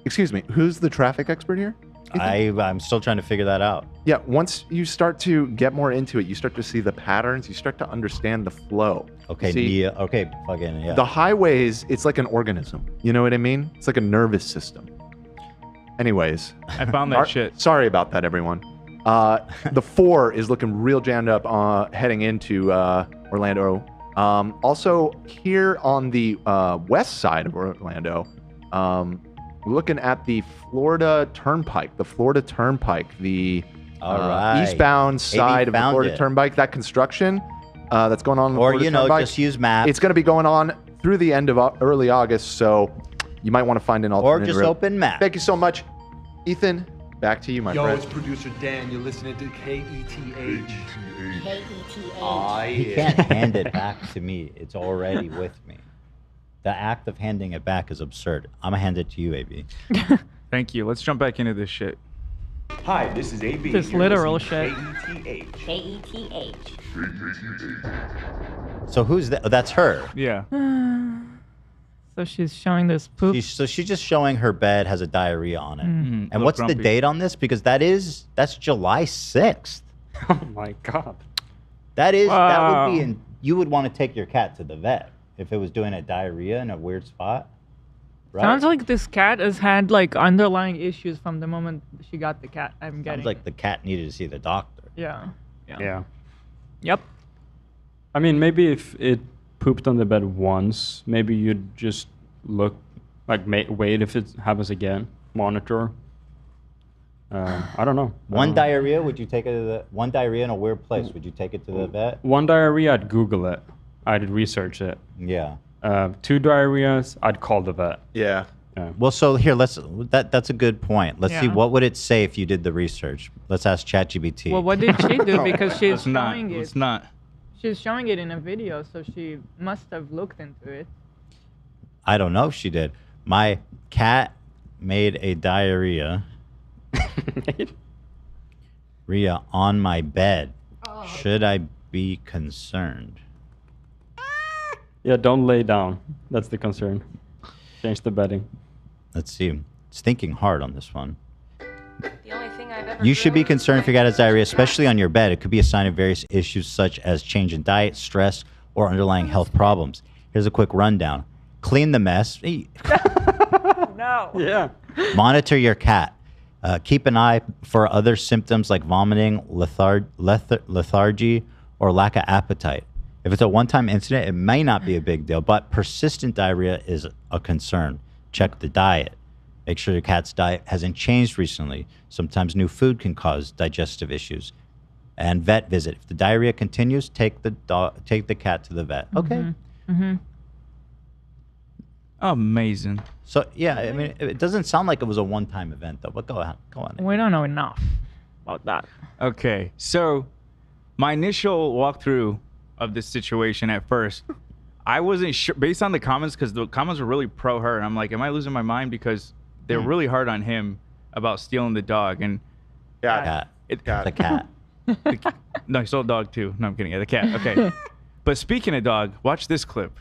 Excuse me, who's the traffic expert here? I'm still trying to figure that out. Yeah, once you start to get more into it, you start to see the patterns, you start to understand the flow. Okay, See, yeah, okay, fucking yeah. the highways, it's like an organism. You know what I mean? It's like a nervous system. Anyways. I found that shit. Sorry about that, everyone. The 4 is looking real jammed up heading into Orlando. Also, here on the west side of Orlando, looking at the Florida Turnpike. The All right. eastbound side of the found Florida it. Turnpike. That construction that's going on in the Or, Florida you know, Turnpike. just use maps. It's going to be going on through the end of early August, so you might want to find an Or alternative just route. open maps. Thank you so much. Ethan, back to you, my Yo, friend. it's producer Dan. You're listening to KETH. He can't hand it back to me. It's already with me. The act of handing it back is absurd. I'm gonna hand it to you, AB. Thank you. Let's jump back into this shit. Hi, this is AB. This You're literal listening shit. to KETH. So who's that? Oh, that's her. Yeah. So she's showing this poop. She's just showing her bed has a diarrhea on it. Mhm. And what's the grumpy. date on this? Because that's July 6th. Oh my god. That would be Wow. you would want to take your cat to the vet if it was doing a diarrhea in a weird spot. Right? Sounds like this cat has had like underlying issues from the moment she got the cat. I'm getting. Sounds like the cat needed to see the doctor. Yeah. Yeah. Yep. I mean, maybe if it pooped on the bed once, maybe you'd just look, like, wait if it happens again, monitor. I don't know. One diarrhea, would you take it to one diarrhea in a weird place? Would you take it to the vet? One diarrhea, I'd Google it. I'd research it. Yeah. 2 diarrheas, I'd call the vet. Yeah. Well, so here, that's a good point. Let's see, Yeah. what would it say if you did the research? Let's ask ChatGPT. Well, what did she do? Because she's Let's not. showing it. Let's not. She's showing it in a video, so she must have looked into it. I don't know if she did. My cat made a diarrhea on my bed. Should I be concerned? Yeah, don't lay down. That's the concern. Change the bedding. Let's see. It's thinking hard on this one. The only thing I've ever You should be concerned if your cat has diarrhea, especially on your bed. It could be a sign of various issues such as change in diet, stress, or underlying health problems. Here's a quick rundown. Clean the mess. No. Yeah. Monitor your cat. Keep an eye for other symptoms like vomiting, lethargy, or lack of appetite. If it's a one-time incident, it may not be a big deal, but persistent diarrhea is a concern. Check the diet. Make sure your cat's diet hasn't changed recently. Sometimes new food can cause digestive issues. And vet visit. If the diarrhea continues, take the cat to the vet. Okay. Mm-hmm. Amazing. So yeah, I mean, it doesn't sound like it was a one-time event though. But go on. We don't know enough about that. Okay, so my initial walkthrough of this situation at first I wasn't sure based on the comments because the comments were really pro her, and I'm like, am I losing my mind because they're really hard on him about stealing the dog and The cat. No, he stole a dog too. No, I'm kidding. Yeah, the cat. Okay. But speaking of dog, watch this clip.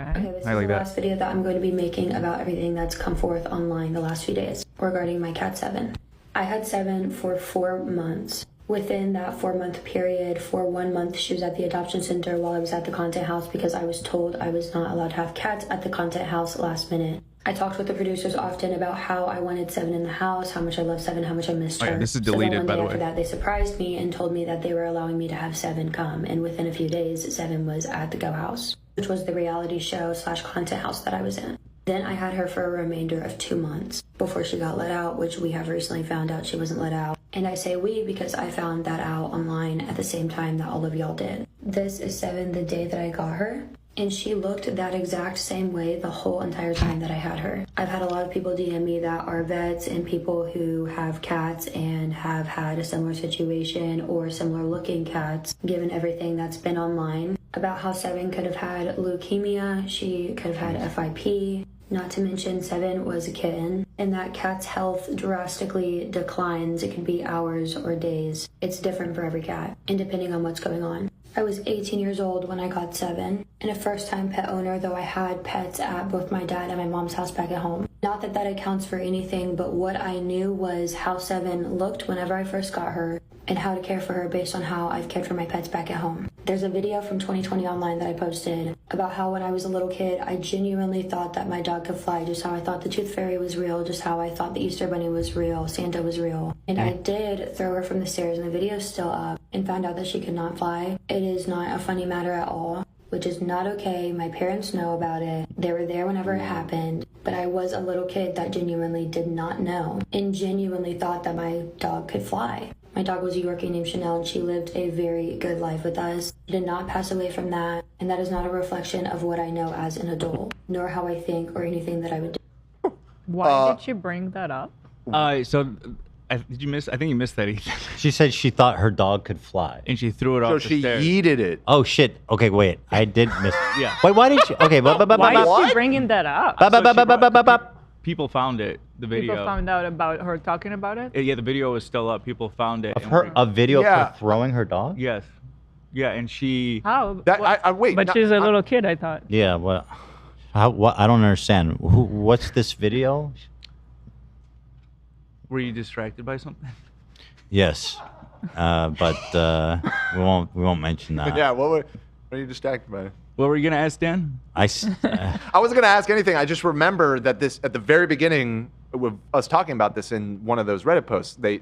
Okay, this I is like the that. last video that I'm going to be making about everything that's come forth online the last few days regarding my cat Seven. I had Seven for 4 months. Within that 4-month period, for 1 month, she was at the adoption center while I was at the content house because I was told I was not allowed to have cats at the content house last minute. I talked with the producers often about how I wanted Seven in the house, how much I love Seven, how much I missed her. Oh, yeah, this is So then deleted, one by day the after way. that, they surprised me and told me that they were allowing me to have Seven come. And within a few days, Seven was at the Go House, which was the reality show / content house that I was in. Then I had her for a remainder of 2 months before she got let out, which we have recently found out she wasn't let out. And I say we because I found that out online at the same time that all of y'all did. This is Seven the day that I got her. And she looked that exact same way the whole entire time that I had her. I've had a lot of people DM me that are vets and people who have cats and have had a similar situation or similar looking cats, given everything that's been online, about how Seven could have had leukemia, she could have had FIP, not to mention Seven was a kitten, and that cat's health drastically declines. It could be hours or days. It's different for every cat, and depending on what's going on. I was 18 years old when I got Seven, and a first-time pet owner, though I had pets at both my dad and my mom's house back at home. Not that that accounts for anything, but what I knew was how Seven looked whenever I first got her, and how to care for her based on how I've cared for my pets back at home. There's a video from 2020 online that I posted about how when I was a little kid, I genuinely thought that my dog could fly, just how I thought the Tooth Fairy was real, just how I thought the Easter Bunny was real, Santa was real. And I did throw her from the stairs, and the video's still up, and found out that she could not fly. It is not a funny matter at all, which is not okay. My parents know about it. They were there whenever it happened, but I was a little kid that genuinely did not know and genuinely thought that my dog could fly. My dog was a Yorkie named Chanel, and she lived a very good life with us. She did not pass away from that, and that is not a reflection of what I know as an adult, nor how I think or anything that I would do. Why did she bring that up? Did you miss? I think you missed that, Ethan. She said she thought her dog could fly. And she threw it So off the she stairs. yeeted it. Oh shit. Okay, wait. I did miss. Yeah. Wait, why did she? Okay, Why is she bringing that up? People found it, the video. People found out about her talking about it? Yeah, the video was still up. People found it. Of her, a video of her throwing her dog? Yes. Yeah, and she... How? Wait. But she's a little kid, I thought. Yeah, well, what? I don't understand. What's this video? Were you distracted by something? Yes, but we won't mention that. Yeah, what are you distracted by? What were you gonna ask, Dan? I wasn't gonna ask anything. I just remember that this at the very beginning with us talking about this in one of those Reddit posts, they,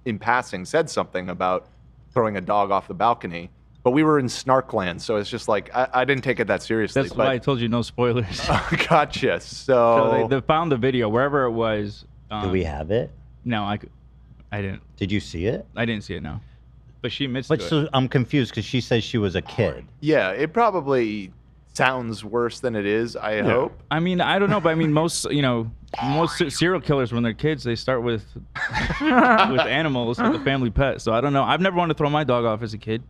in passing, said something about throwing a dog off the balcony. But we were in Snarkland, so it's just like I didn't take it that seriously. That's why I told you no spoilers. Gotcha. So they found the video wherever it was. Do we have it? No, I didn't. Did you see it? I didn't see it. No, but she admits But to it. so I'm confused because she says she was a kid. Yeah, it probably sounds worse than it is. I hope. I mean, I don't know, but I mean, most serial killers when they're kids, they start with animals, with the family pet. So I don't know. I've never wanted to throw my dog off as a kid.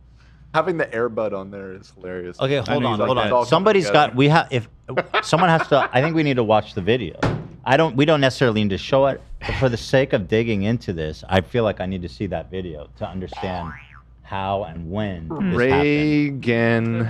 Having the Airbud on there is hilarious. Okay, hold on. Somebody's got. If someone has to, I think we need to watch the video. We don't necessarily need to show it, but for the sake of digging into this, I feel like I need to see that video to understand how and when this happened. Reagan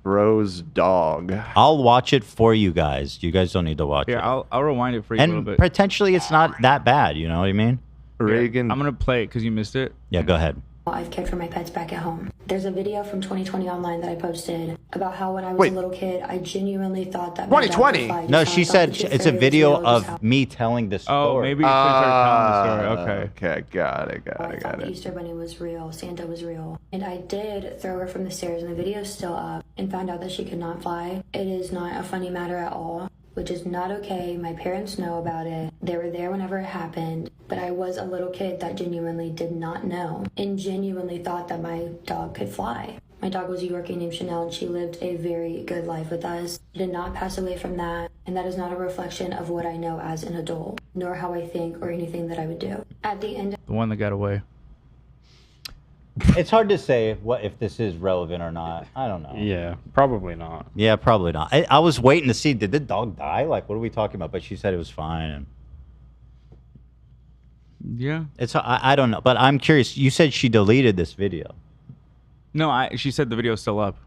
Rose dog. I'll watch it for you guys. You guys don't need to watch it. Yeah, I'll rewind it for you a little And bit. potentially it's not that bad. You know what I mean? Reagan. I'm gonna play it because you missed it. Yeah, go ahead. I've cared for my pets back at home. There's a video from 2020 online that I posted about how when I was a little kid, I genuinely thought that my dog could 2020? fly, No, just how she I thought said the Tooth it's a Fairy was video real, just how of me telling the story. Oh, maybe it's her telling the story. Okay. Okay, got it. I thought the Easter Bunny was real, Santa was real. And I did throw her from the stairs, and the video's still up, and found out that she could not fly. It is not a funny matter at all, which is not okay. My parents know about it. They were there whenever it happened, but I was a little kid that genuinely did not know and genuinely thought that my dog could fly. My dog was a Yorkie named Chanel, and she lived a very good life with us. She did not pass away from that, and that is not a reflection of what I know as an adult, nor how I think or anything that I would do. At the end The one that got away. It's hard to say what if this is relevant or not. I don't know. Yeah, probably not. Yeah, probably not. I was waiting to see, did the dog die? Like, what are we talking about? But she said it was fine. And Yeah. I don't know, but I'm curious. You said she deleted this video No, she said the video's still up.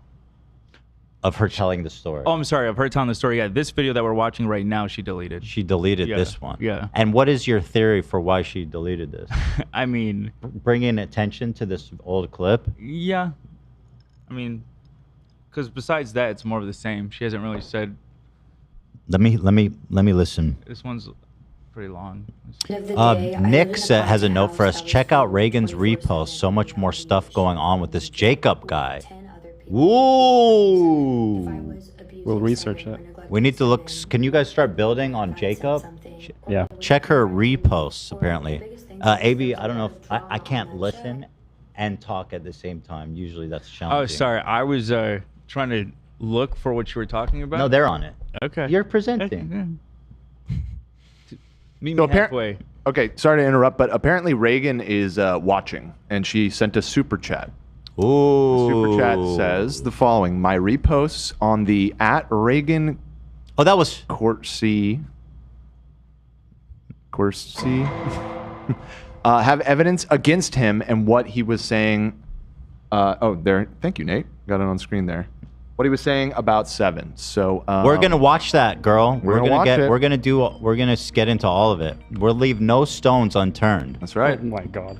of her telling the story. Oh, I'm sorry. Of her telling the story. Yeah, this video that we're watching right now, she deleted. She deleted Yeah, this one. yeah. And what is your theory for why she deleted this? I mean, bringing attention to this old clip. Yeah. I mean, because besides that, it's more of the same. She hasn't really said. Let me listen. This one's pretty long. Nick has a note for us. Check out Reagan's repost. So much more stuff going on with this Jacob guy. Ooh. We'll research it. We need to look. Can you guys start building on Jacob? Yeah. Check her reposts, apparently. AB, I don't know if I can't listen and talk at the same time. Usually that's challenging. Oh, sorry. I was trying to look for what you were talking about. No, they're on it. Okay. You're presenting. Meet So me halfway. Okay, sorry to interrupt, but apparently Reagan is watching, and she sent a super chat. Ooh. The super chat says the following: my reposts on the @Reagan. Oh, that was Corsi. Have evidence against him and what he was saying. There. Thank you, Nate. Got it on screen there. What he was saying about Seven. So We're gonna watch that, girl. We're gonna watch it. We're gonna get into all of it. We'll leave no stones unturned. That's right. Oh my God.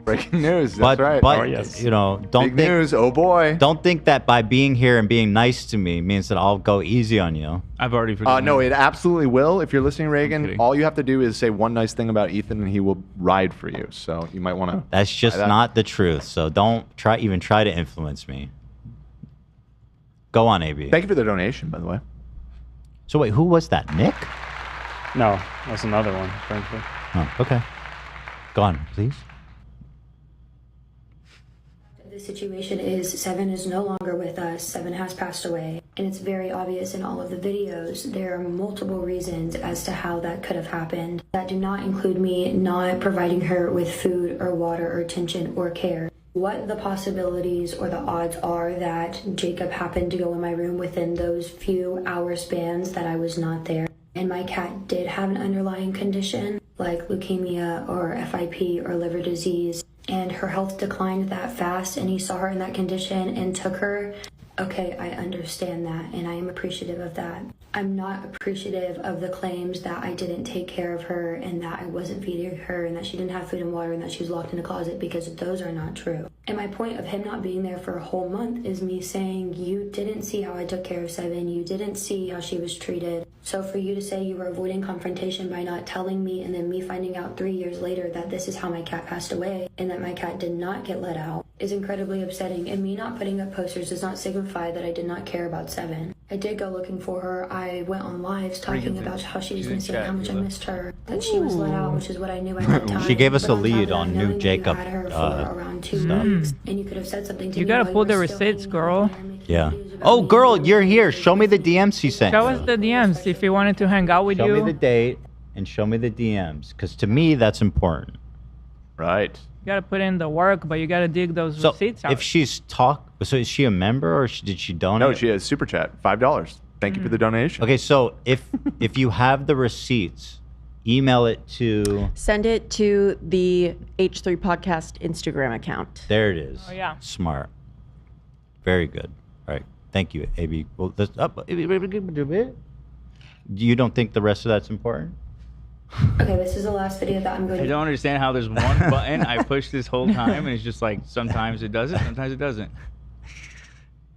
Breaking news. That's right. But you know, don't Big think news. Oh boy. Don't think that by being here and being nice to me means that I'll go easy on you. I've already forgotten. No, it absolutely will. If you're listening, Reagan, all you have to do is say one nice thing about Ethan, and he will ride for you. So you might want to. That's just not the truth. So don't try to influence me. Go on, AB. Thank you for the donation, by the way. So wait, who was that? Nick? No, that's another one, frankly. Oh, okay. Go on, please. The situation is Seven is no longer with us. Seven has passed away. And it's very obvious in all of the videos. There are multiple reasons as to how that could have happened that do not include me not providing her with food or water or attention or care. What the possibilities or the odds are that Jacob happened to go in my room within those few hour spans that I was not there. And my cat did have an underlying condition like leukemia or FIP or liver disease. And her health declined that fast, and he saw her in that condition and took her. Okay, I understand that, and I am appreciative of that. I'm not appreciative of the claims that I didn't take care of her and that I wasn't feeding her and that she didn't have food and water and that she was locked in a closet, because those are not true. And my point of him not being there for a whole month is me saying, you didn't see how I took care of Seven, you didn't see how she was treated. So for you to say you were avoiding confrontation by not telling me, and then me finding out 3 years later that this is how my cat passed away and that my cat did not get let out, is incredibly upsetting. And me not putting up posters does not signify that I did not care about Seven. I did go looking for her. I went on lives talking about how she was missing, how much I missed her, that she was let out, which is what I knew at that time. She gave us But a on top of lead that, on knowing new that Jacob. you had her for around 2 weeks, and you could have said something to You me gotta while pull you the were still receipts, girl. Yeah. Oh, girl, you're here. Show me the DMs he sent. Show us the DMs if he wanted to hang out with Show you. me the date and show me the DMs, because to me that's important. Right. You gotta put in the work, but you gotta dig those So receipts out. if she's so is she a member or did she donate? No, she has super chat, $5. Thank you for the donation. Okay, so if you have the receipts, email it to. Send it to the H3 Podcast Instagram account. There it is. Oh, yeah. Smart. Very good. All right. Thank you, AB. Well, you don't think the rest of that's important? Okay, this is the last video that I'm going I to don't understand how there's one button I push this whole time, and it's just like sometimes it does it, sometimes it doesn't.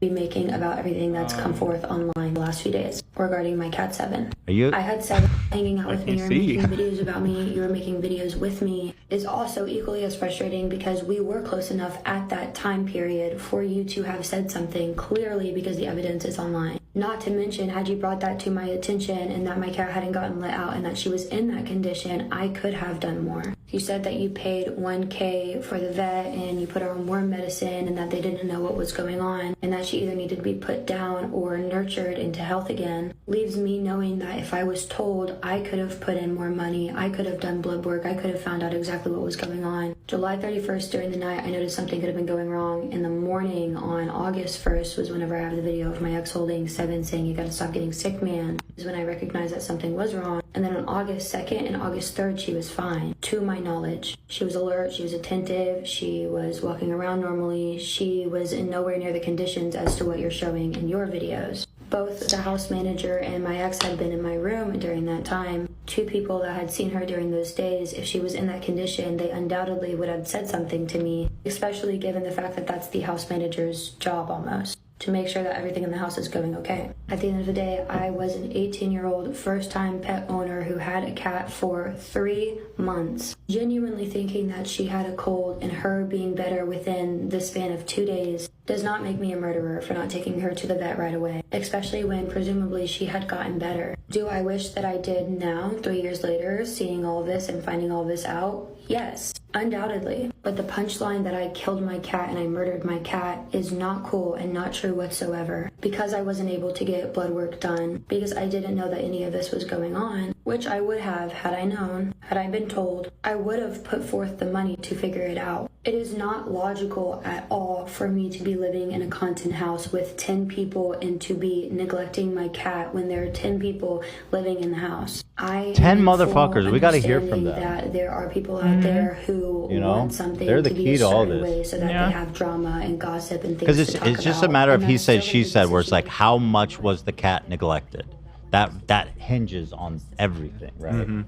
be making about everything that's come forth online the last few days regarding my cat Seven. Are you? I had Seven hanging out with me or see. making videos about me. You were making videos with me. Is also equally as frustrating because we were close enough at that time period for you to have said something clearly because the evidence is online. Not to mention, had you brought that to my attention and that my cat hadn't gotten let out and that she was in that condition, I could have done more. You said that you paid $1,000 for the vet and you put her on worm medicine and that they didn't know what was going on and that she either needed to be put down or nurtured into health again. Leaves me knowing that if I was told, I could have put in more money, I could have done blood work, I could have found out exactly what was going on. July 31st during the night, I noticed something could have been going wrong. In the morning on August 1st was whenever I have the video of my ex holding Seven saying, "You gotta stop getting sick, man," is when I recognized that something was wrong. And then on August 2nd and August 3rd, she was fine, to my knowledge. She was alert, she was attentive, she was walking around normally, she was in nowhere near the conditions as to what you're showing in your videos. Both the house manager and my ex had been in my room during that time. Two people that had seen her during those days, if she was in that condition, they undoubtedly would have said something to me, especially given the fact that that's the house manager's job almost, to make sure that everything in the house is going okay. At the end of the day, I was an 18-year-old first-time pet owner who had a cat for 3 months, genuinely thinking that she had a cold, and her being better within the span of 2 days does not make me a murderer for not taking her to the vet right away, especially when presumably she had gotten better. Do I wish that I did now, 3 years later, seeing all this and finding all this out? Yes, undoubtedly. But the punchline that I killed my cat and I murdered my cat is not cool and not true whatsoever. Because I wasn't able to get blood work done, because I didn't know that any of this was going on, which I would have had I known, had I been told, I would have put forth the money to figure it out. It is not logical at all for me to be living in a content house with 10 people and to be neglecting my cat when there are 10 people living in the house. 10 motherfuckers. We got to hear from them. That there are people out there who want something they're the to key be a to all certain this. way so that they have drama and gossip and things Because to talk it's just a about. matter of And he that's said, so she many said, where it's like, how much was the cat neglected? That hinges on everything, right?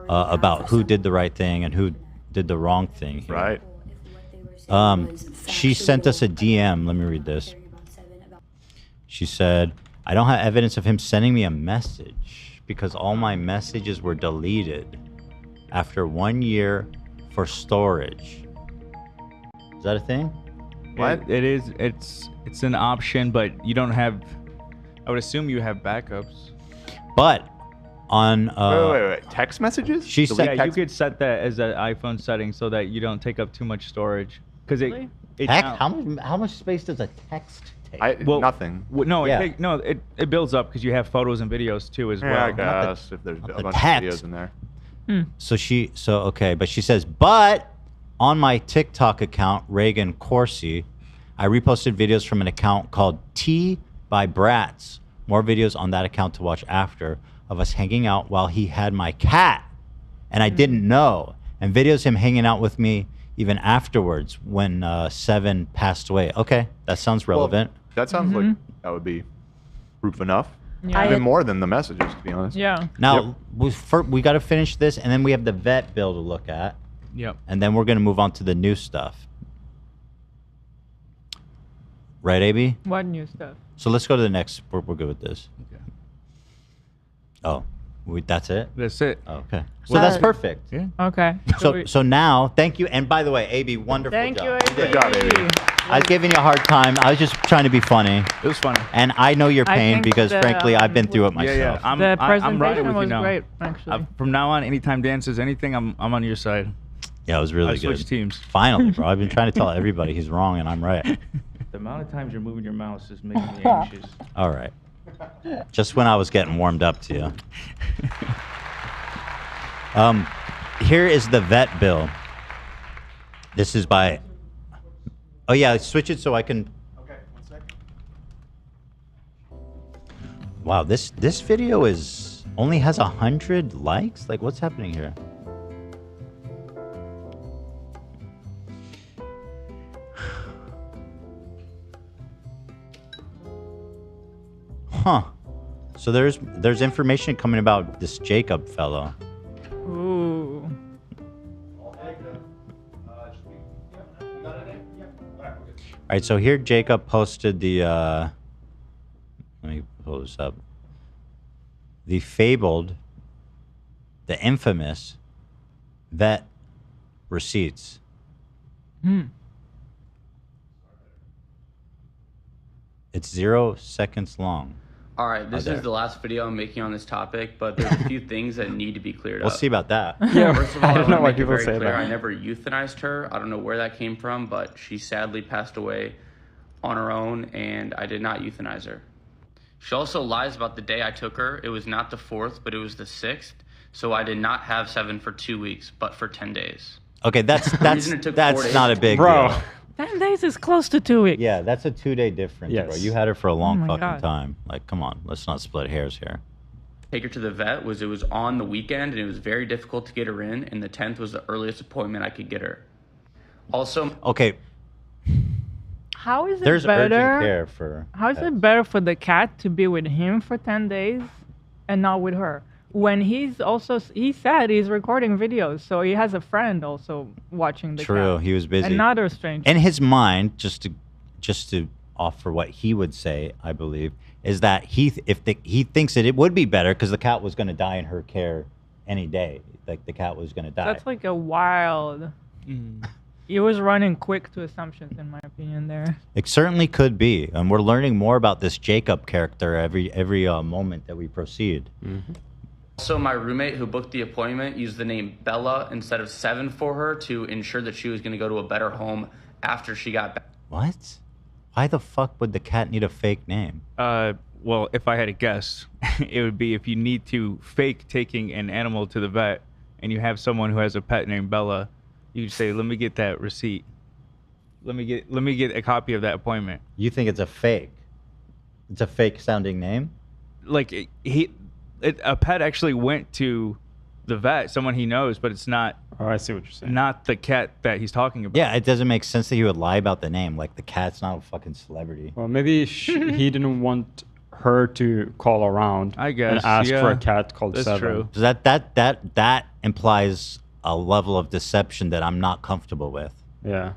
About who did the right thing and who did the wrong thing here. Right. She sent us a DM. Let me read this. She said, I don't have evidence of him sending me a message because all my messages were deleted after 1 year for storage. Is that a thing? What? It is. It's an option, but you don't have. I would assume you have backups. But on wait. Text messages? She Delete said Yeah, you text- could set that as an iPhone setting so that you don't take up too much storage. Because Really? it Heck, how much space does a text take? nothing. No, Yeah. it builds up because you have photos and videos too as Yeah, well. I guess if there's a the bunch text. of videos in there. Okay, but she says, but on my TikTok account, Reagan Corsi, I reposted videos from an account called Tea by Bratz. More videos on that account to watch after of us hanging out while he had my cat. And I didn't know. And videos him hanging out with me even afterwards when Seven passed away. Okay, that sounds relevant. Well, that sounds like that would be proof enough. Yeah. Even more than the messages, to be honest. Yeah. Now, we got to finish this, and then we have the vet bill to look at. Yep. And then we're going to move on to the new stuff. Right, AB? What new stuff? So let's go to the next. We're good with this. Okay. Oh, that's it? That's it. Oh, okay. So that's perfect. Yeah. Okay. So now, thank you. And by the way, AB, wonderful Thank job. you, AB. Good job, AB. I was giving you a hard time. I was just trying to be funny. It was funny. And I know your I pain think because, the, frankly, I've been through it myself. Yeah. I'm The right presentation with was you now. great, actually. From now on, anytime Dan says anything, I'm on your side. Yeah, it was really I good. switched teams. Finally, bro. I've been trying to tell everybody he's wrong and I'm right. The amount of times you're moving your mouse is making me anxious. All right. Just when I was getting warmed up to you. Here is the vet bill. This is by... Oh, yeah, switch it so I can... Okay, 1 second. Wow, this video is only has 100 likes? Like, what's happening here? Huh. So there's information coming about this Jacob fellow. Ooh. All right, so here Jacob posted the, let me pull this up. The fabled, the infamous vet receipts. It's 0 seconds long. All right, this is the last video I'm making on this topic, but there's a few things that need to be cleared up. We'll see about that. Yeah, First of all, I don't know why make it people very say clear, that. I never euthanized her. I don't know where that came from, but she sadly passed away on her own, and I did not euthanize her. She also lies about the day I took her. It was not the 4th, but it was the 6th. So I did not have 7 for 2 weeks, but for 10 days. Okay, that's reason it took 4 days- not a big Bro. deal. 10 days is close to 2 weeks. Yeah, that's a 2-day difference, bro. Yes. You had her for a long my fucking God. time. Like, come on, let's not split hairs here. Take her to the vet was it was on the weekend, and it was very difficult to get her in, and the 10th was the earliest appointment I could get her. Also, Okay, How is it there's urgent better? care for. How is it better for the cat to be with him for 10 days and not with her? When he said he's recording videos, so he has a friend also watching the True, cat. he was busy. Another stranger. In his mind, just to offer what he would say, I believe, is that he thinks that it would be better because the cat was going to die in her care any day. Like the cat was going to die. That's like a wild. He was running quick to assumptions, in my opinion. There. It certainly could be, and we're learning more about this Jacob character every moment that we proceed. Also, my roommate who booked the appointment used the name Bella instead of 7 for her to ensure that she was going to go to a better home after she got back. What? Why the fuck would the cat need a fake name? Well, if I had to guess, it would be if you need to fake taking an animal to the vet and you have someone who has a pet named Bella, you say, "Let me get that receipt. Let me get a copy of that appointment." You think it's a fake? It's a fake sounding name? Like a pet actually went to the vet, someone he knows, but it's not. Oh, I see what you're saying. Not the cat that he's talking about. Yeah, it doesn't make sense that he would lie about the name. Like the cat's not a fucking celebrity. Well, maybe he didn't want her to call around. I guess, and ask yeah. for a cat called That's 7. true. So that implies a level of deception that I'm not comfortable with. Yeah.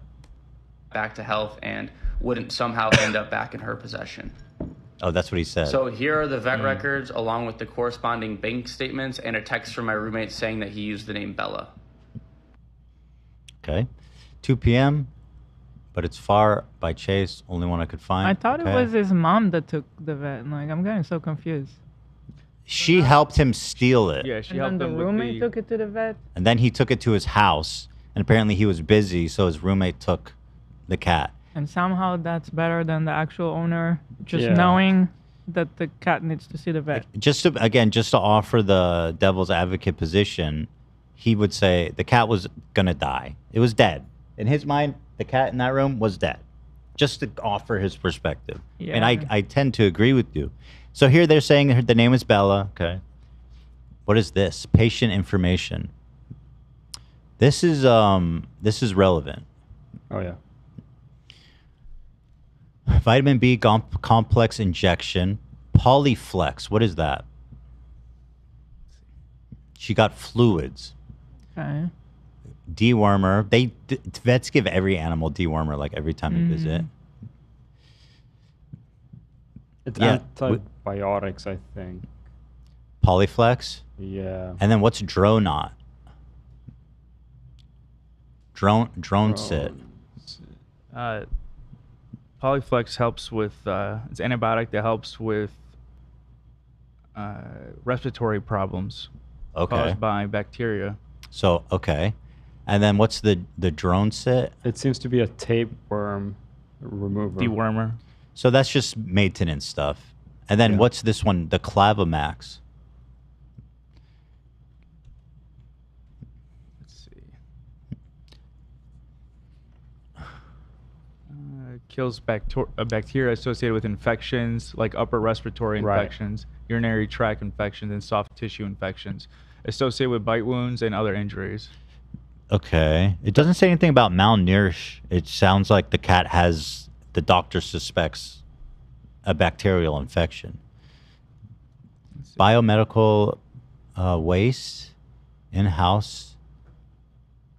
Back to health and wouldn't somehow end up back in her possession. Oh, that's what he said. So here are the vet records along with the corresponding bank statements and a text from my roommate saying that he used the name Bella. Okay. 2 p.m., but it's far by Chase, only one I could find. I thought Okay. it was his mom that took the vet. Like, I'm getting so confused. She helped him steal it. Yeah, she And helped then the him with roommate took it to the vet. And then he took it to his house, and apparently he was busy, so his roommate took the cat. And somehow that's better than the actual owner just Yeah. knowing that the cat needs to see the vet. Just to offer the devil's advocate position, he would say the cat was gonna die. It was dead. In his mind, the cat in that room was dead. Just to offer his perspective. And Yeah. I tend to agree with you. So here they're saying the name is Bella. Okay. What is this? Patient information. This is relevant. Oh yeah. Vitamin B complex injection. Polyflex. What is that? She got fluids. Okay. Dewormer. Vets give every animal dewormer like every time you visit. It's Yeah. antibiotics, I think. Polyflex. Yeah. And then what's Dronot? Drone sit. Polyflex helps with it's an antibiotic that helps with respiratory problems caused by bacteria. So okay, and then what's the drone sit? It seems to be a tapeworm remover. Dewormer. So that's just maintenance stuff. And then what's this one? The Clavamax. Kills bacteria associated with infections like upper respiratory Right. infections, urinary tract infections, and soft tissue infections associated with bite wounds and other injuries. Okay. It doesn't say anything about malnourish. It sounds like the cat has, the doctor suspects a bacterial infection. Biomedical waste, in-house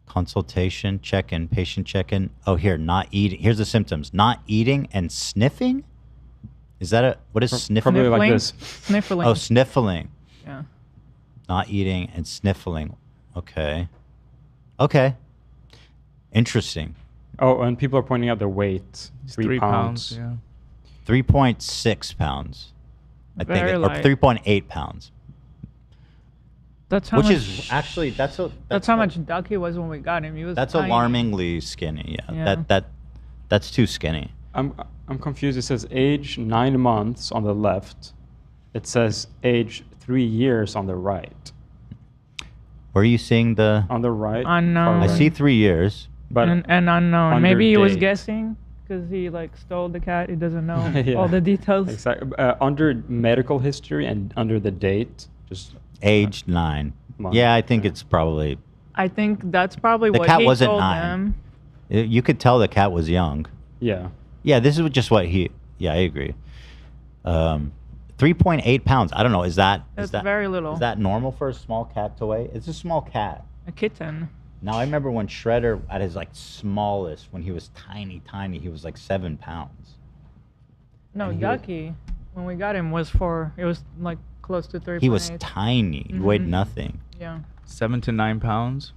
consultation, check-in, patient check-in. Oh, here, not eating. Here's the symptoms. Not eating and sniffing? Is that what is sniffing? Probably like this. Sniffling. Oh, sniffling. Yeah. Not eating and sniffling. Okay. Okay. Interesting. Oh, and people are pointing out the weight. 3 pounds. Yeah. 3.6 pounds. I think, Very or light. 3.8 pounds. That's how Which much, is actually that's how much Ducky was when we got him. He was that's tiny. alarmingly skinny. Yeah. Yeah. That's too skinny. I'm confused. It says age 9 months on the left. It says age 3 years on the right. Where are you seeing the? On the right. Unknown. I see 3 years. But and unknown. under Maybe he was date. guessing because he like stole the cat. He doesn't know Yeah. all the details. Exactly. Under medical history and under the date, just Age 9. month. Yeah, I think it's probably. I think that's probably The what cat he wasn't told 9. them. You could tell the cat was young. Yeah. Yeah, this is just what he. Yeah, I agree. 3.8 pounds. I don't know. Is that That's very little. Is that normal for a small cat to weigh? It's a small cat. A kitten. Now I remember when Shredder at his like smallest, when he was tiny, he was like 7 pounds. No, And he was- Ducky, when we got him, was it was like close to 3.8. He was tiny. He weighed Mhm. nothing. Yeah. 7 to 9 pounds.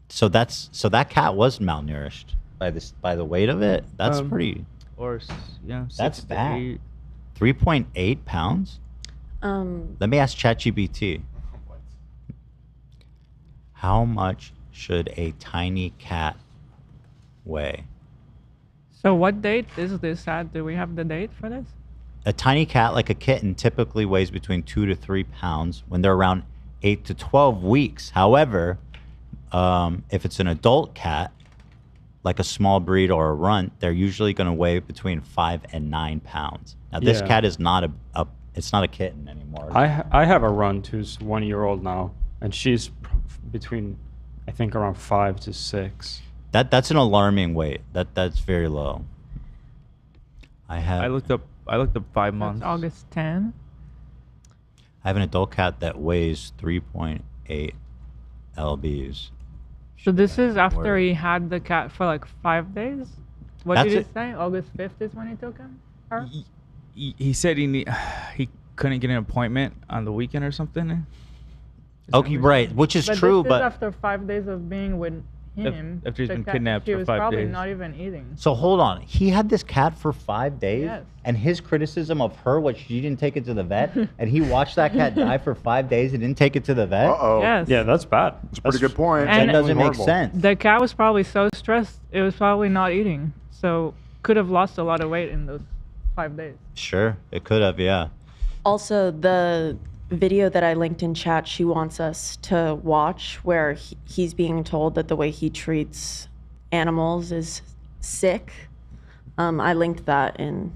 So that cat was malnourished by the weight of it. That's pretty. Or yeah, That's 6 to bad. 8. 3.8 pounds. Let me ask ChatGPT. How much should a tiny cat weigh? So what date is this at? Do we have the date for this? A tiny cat, like a kitten, typically weighs between 2 to 3 pounds when they're around 8 to 12 weeks. However, if it's an adult cat, like a small breed or a runt, they're usually going to weigh between 5 and 9 pounds. Now, this Yeah. cat is not it's not a kitten anymore. I have a runt who's 1 year old now, and she's between, I think, around 5 to 6. That's an alarming weight. That's very low. I looked up 5 months. That's August 10. I have an adult cat that weighs 3.8 lbs. So this is after Word. he had the cat for like 5 days? What That's did he it. say? August 5th is when he took him? Her? He said he couldn't get an appointment on the weekend or something. Okay, right, which is But true, this but is after 5 days of being with him. after he's the been cat- kidnapped she for was 5 probably days. not even eating. so hold on. He had this cat for 5 days, Yes. and his criticism of her was she didn't take it to the vet, and he watched that cat die for 5 days and didn't take it to the vet. Uh-oh. Yes. Yeah, that's bad. That's a pretty good point. That And- doesn't make horrible. sense. The cat was probably so stressed, it was probably not eating. So could have lost a lot of weight in those 5 days. Sure, it could have, yeah. Also, the video that I linked in chat, she wants us to watch where he's being told that the way he treats animals is sick. I linked that in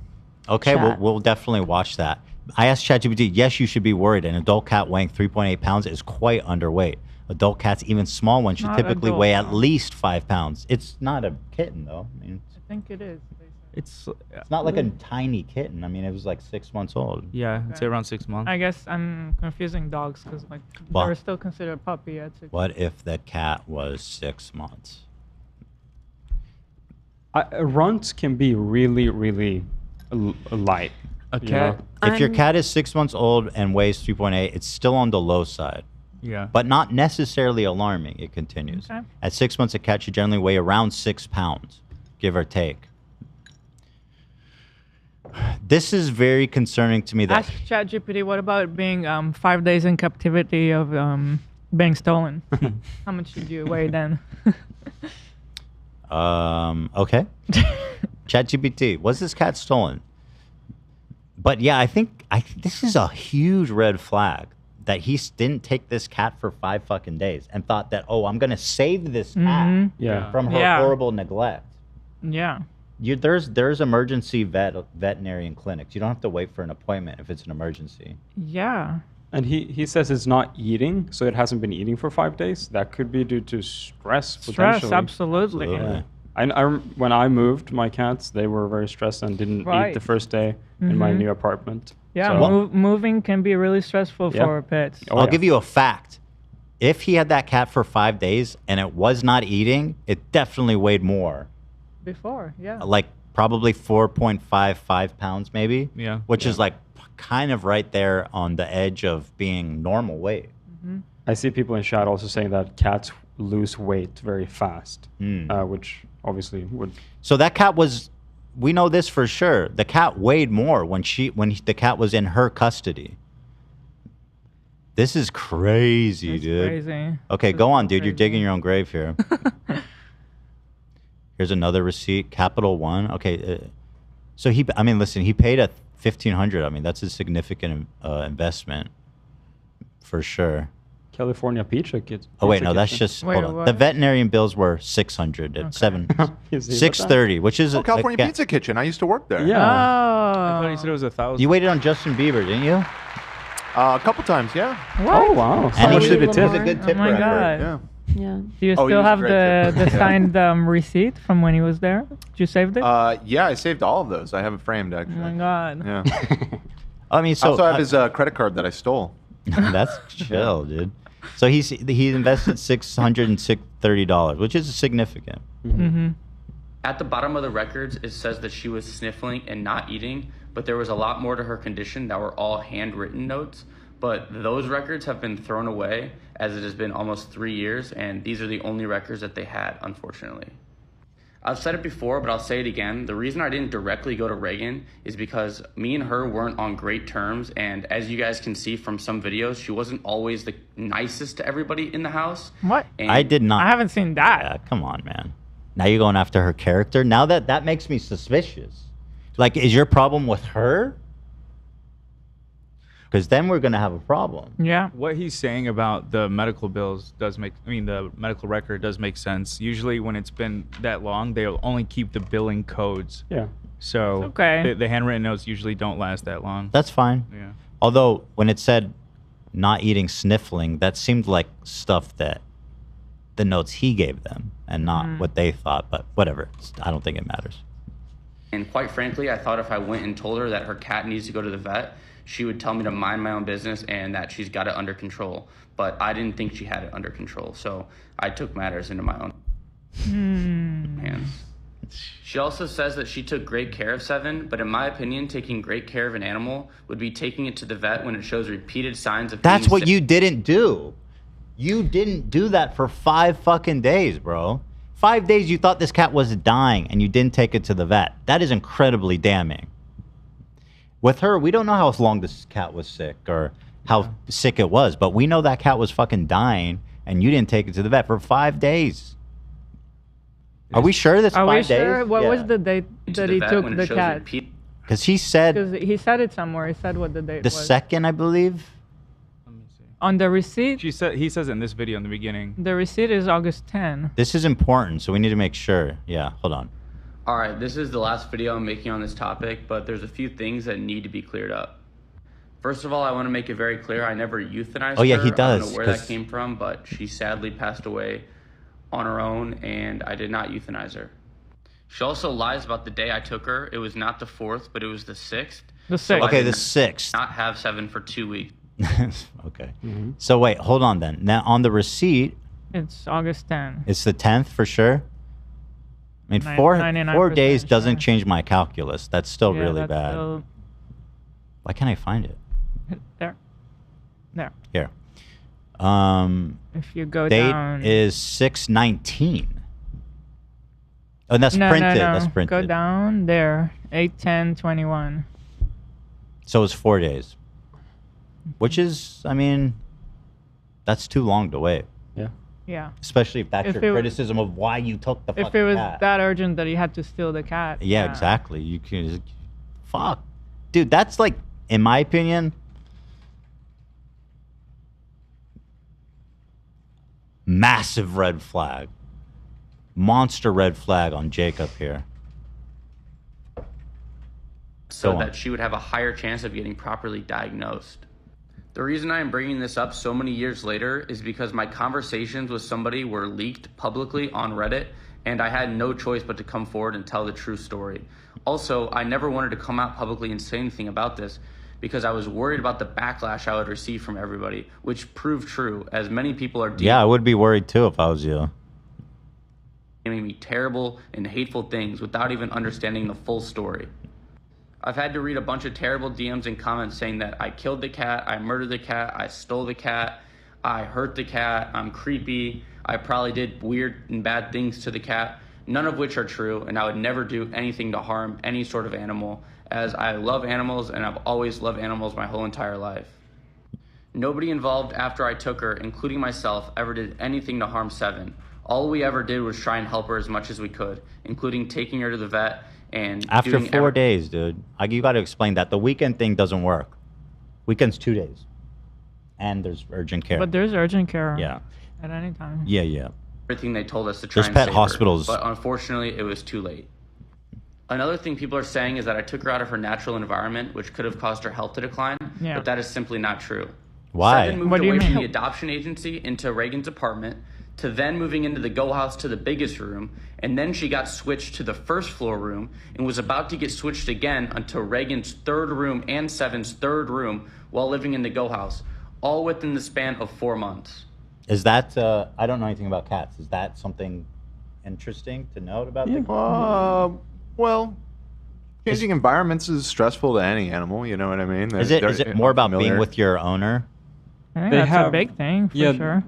Okay, chat. we'll definitely watch that. I asked ChatGPT, yes, you should be worried. An adult cat weighing 3.8 pounds is quite underweight. Adult cats, even small ones, should Not typically adult, weigh at no. least 5 pounds. It's not a kitten, though. I mean, I think it is. It's it's not like a tiny kitten. I mean, it was like 6 months old. yeah, I'd say around 6 months. I guess I'm confusing dogs because like Well- they're still considered a puppy at 6. What if the cat was 6 months? Runts can be really, really light. A you cat. know? If your cat is 6 months old and weighs 3.8, it's still on the low side. Yeah. But not necessarily alarming, it continues. Okay. At 6 months, a cat should generally weigh around 6 pounds, give or take. This is very concerning to me that Ask ChatGPT, what about being 5 days in captivity of being stolen? How much should you weigh then? okay. ChatGPT, was this cat stolen? But yeah, I think this is a huge red flag that he didn't take this cat for 5 fucking days and thought that, oh, I'm gonna save this cat Mhm. Yeah. from her Yeah. horrible neglect. Yeah. There's emergency veterinarian clinics. You don't have to wait for an appointment if it's an emergency. Yeah. And he says it's not eating, so it hasn't been eating for 5 days. That could be due to stress, Stress, potentially. absolutely. Absolutely. When I moved my cats, they were very stressed and didn't eat Right. the first day in my Mhm. new apartment. Yeah, So- moving can be really stressful Yeah. for pets. Oh, I'll yeah. give you a fact. If he had that cat for 5 days and it was not eating, it definitely weighed more. Before, yeah. Like probably 4.55 pounds, maybe. Yeah. Which is like kind of right there on the edge of being normal weight. I see people in chat also saying that cats lose weight very fast, Hmm. which obviously would. So that cat was we know this for sure. The cat weighed more when the cat was in her custody. This is crazy, dude. Crazy. Okay, go on, dude. You're digging your own grave here. Here's another receipt, Capital One. Okay, so he paid a $1,500. I mean, that's a significant investment for sure. California Pizza Kitchen. Oh wait, no, that's just hold on. The veterinarian bills were $600 at $630, which is California Pizza Kitchen. I used to work there. Yeah. I thought you said it was 1,000. You waited on Justin Bieber, didn't you? A couple times, yeah. What? Oh wow! And How much did it was tip? a good tipper. Oh my God. Yeah. Yeah. Do you Oh, he still was a have great the tipper. signed receipt from when he was there? Did you save it? Yeah, I saved all of those. I have it framed, Oh actually. my God. Yeah. I mean, I so also have his credit card that I stole. that's chill, dude. So he invested $630, which is significant. Mm-hmm. At the bottom of the records, it says that she was sniffling and not eating, but there was a lot more to her condition that were all handwritten notes. But those records have been thrown away as it has been almost 3 years, and these are the only records that they had, unfortunately. I've said it before, but I'll say it again. The reason I didn't directly go to Reagan is because me and her weren't on great terms, and as you guys can see from some videos, she wasn't always the nicest to everybody in the house. What? And I did not. I haven't seen that. Yeah, come on, man. Now you're going after her character. Now that makes me suspicious. Like, is your problem with her? Because then we're gonna have a problem. Yeah. What he's saying about the medical bills the medical record does make sense. Usually when it's been that long, they'll only keep the billing codes. Yeah. So okay. the handwritten notes usually don't last that long. That's fine. Yeah. Although when it said not eating, sniffling, that seemed like stuff that the notes he gave them and not what they thought. But whatever. I don't think it matters. And quite frankly, I thought if I went and told her that her cat needs to go to the vet, she would tell me to mind my own business and that she's got it under control. But I didn't think she had it under control, so I took matters into my own hands. She also says that she took great care of Seven, but in my opinion, taking great care of an animal would be taking it to the vet when it shows repeated signs of That's being what sick. you didn't do. You didn't do that for 5 fucking days, bro. 5 days you thought this cat was dying and you didn't take it to the vet. That is incredibly damning. With her, we don't know how long this cat was sick or how sick it was, but we know that cat was fucking dying and you didn't take it to the vet for 5 days. Are we sure that's 5 days? Are we sure? What was the date To that the he vet took when it the shows cat? repeat- Because he said Because he said it somewhere. He said what the date the was. 2nd, I believe. On the receipt, He says it in this video in the beginning. the receipt is August 10. This is important, so we need to make sure. Yeah, hold on. All right, this is the last video I'm making on this topic, but there's a few things that need to be cleared up. First of all, I want to make it very clear I never euthanized Oh, yeah, her. he I does, don't know where 'cause- that came from, but she sadly passed away on her own, and I did not euthanize her. She also lies about the day I took her. It was not the 4th, but it was the 6th. The So I 6th. Okay, the did 6th. not have Seven for 2 weeks. Okay. So wait, hold on then. Now on the receipt, It's August 10. it's the 10th for sure. I mean, Nine- 4 days 99% doesn't change my calculus. That's still Yeah, really that's bad. still- Why can't I find it? There. There. Here. If you go Date down. is 6/19. Oh, and that's no, printed. No, no. That's printed. Go down there. 8/10/21. So it's 4 days. Which is, I mean, that's too long to wait. Yeah. Yeah. Especially if that's If your it- criticism of why you took the If fucking it was cat. that urgent that he had to steal the cat. Yeah, exactly. You can, fuck, dude. That's like, in my opinion, massive red flag, monster red flag on Jacob here. So Go on. that she would have a higher chance of getting properly diagnosed. The reason I am bringing this up so many years later is because my conversations with somebody were leaked publicly on Reddit, and I had no choice but to come forward and tell the true story. Also, I never wanted to come out publicly and say anything about this because I was worried about the backlash I would receive from everybody, which proved true, as many people are Yeah, I would be worried too if I was you. DMing me terrible and hateful things without even understanding the full story. I've had to read a bunch of terrible DMs and comments saying that I killed the cat, I murdered the cat, I stole the cat, I hurt the cat, I'm creepy, I probably did weird and bad things to the cat. none of which are true, and I would never do anything to harm any sort of animal, as I love animals and I've always loved animals my whole entire life. Nobody involved after I took her, including myself, ever did anything to harm Seven. All we ever did was try and help her as much as we could, including taking her to the vet and After doing 4 days, dude. You got to explain that. The weekend thing doesn't work. Weekend's 2 days. And there's urgent care. But there's urgent care. Yeah. At any time. Yeah. everything they told us to try There's and pet save hospitals. her, but unfortunately it was too late. Another thing people are saying is that I took her out of her natural environment, which could have caused her health to decline, Yeah. but that is simply not true. Why? Seven moved What do you away from mean? the adoption agency into Reagan's apartment, to then moving into the Go House to the biggest room, and then she got switched to the first floor room and was about to get switched again until Reagan's third room and Seven's third room while living in the Go House, all within the span of 4 months. Is that, I don't know anything about cats. Is that something interesting to note about the well, changing environments is stressful to any animal, you know what I mean? Is it more about being with your owner? I think that's a big thing for sure.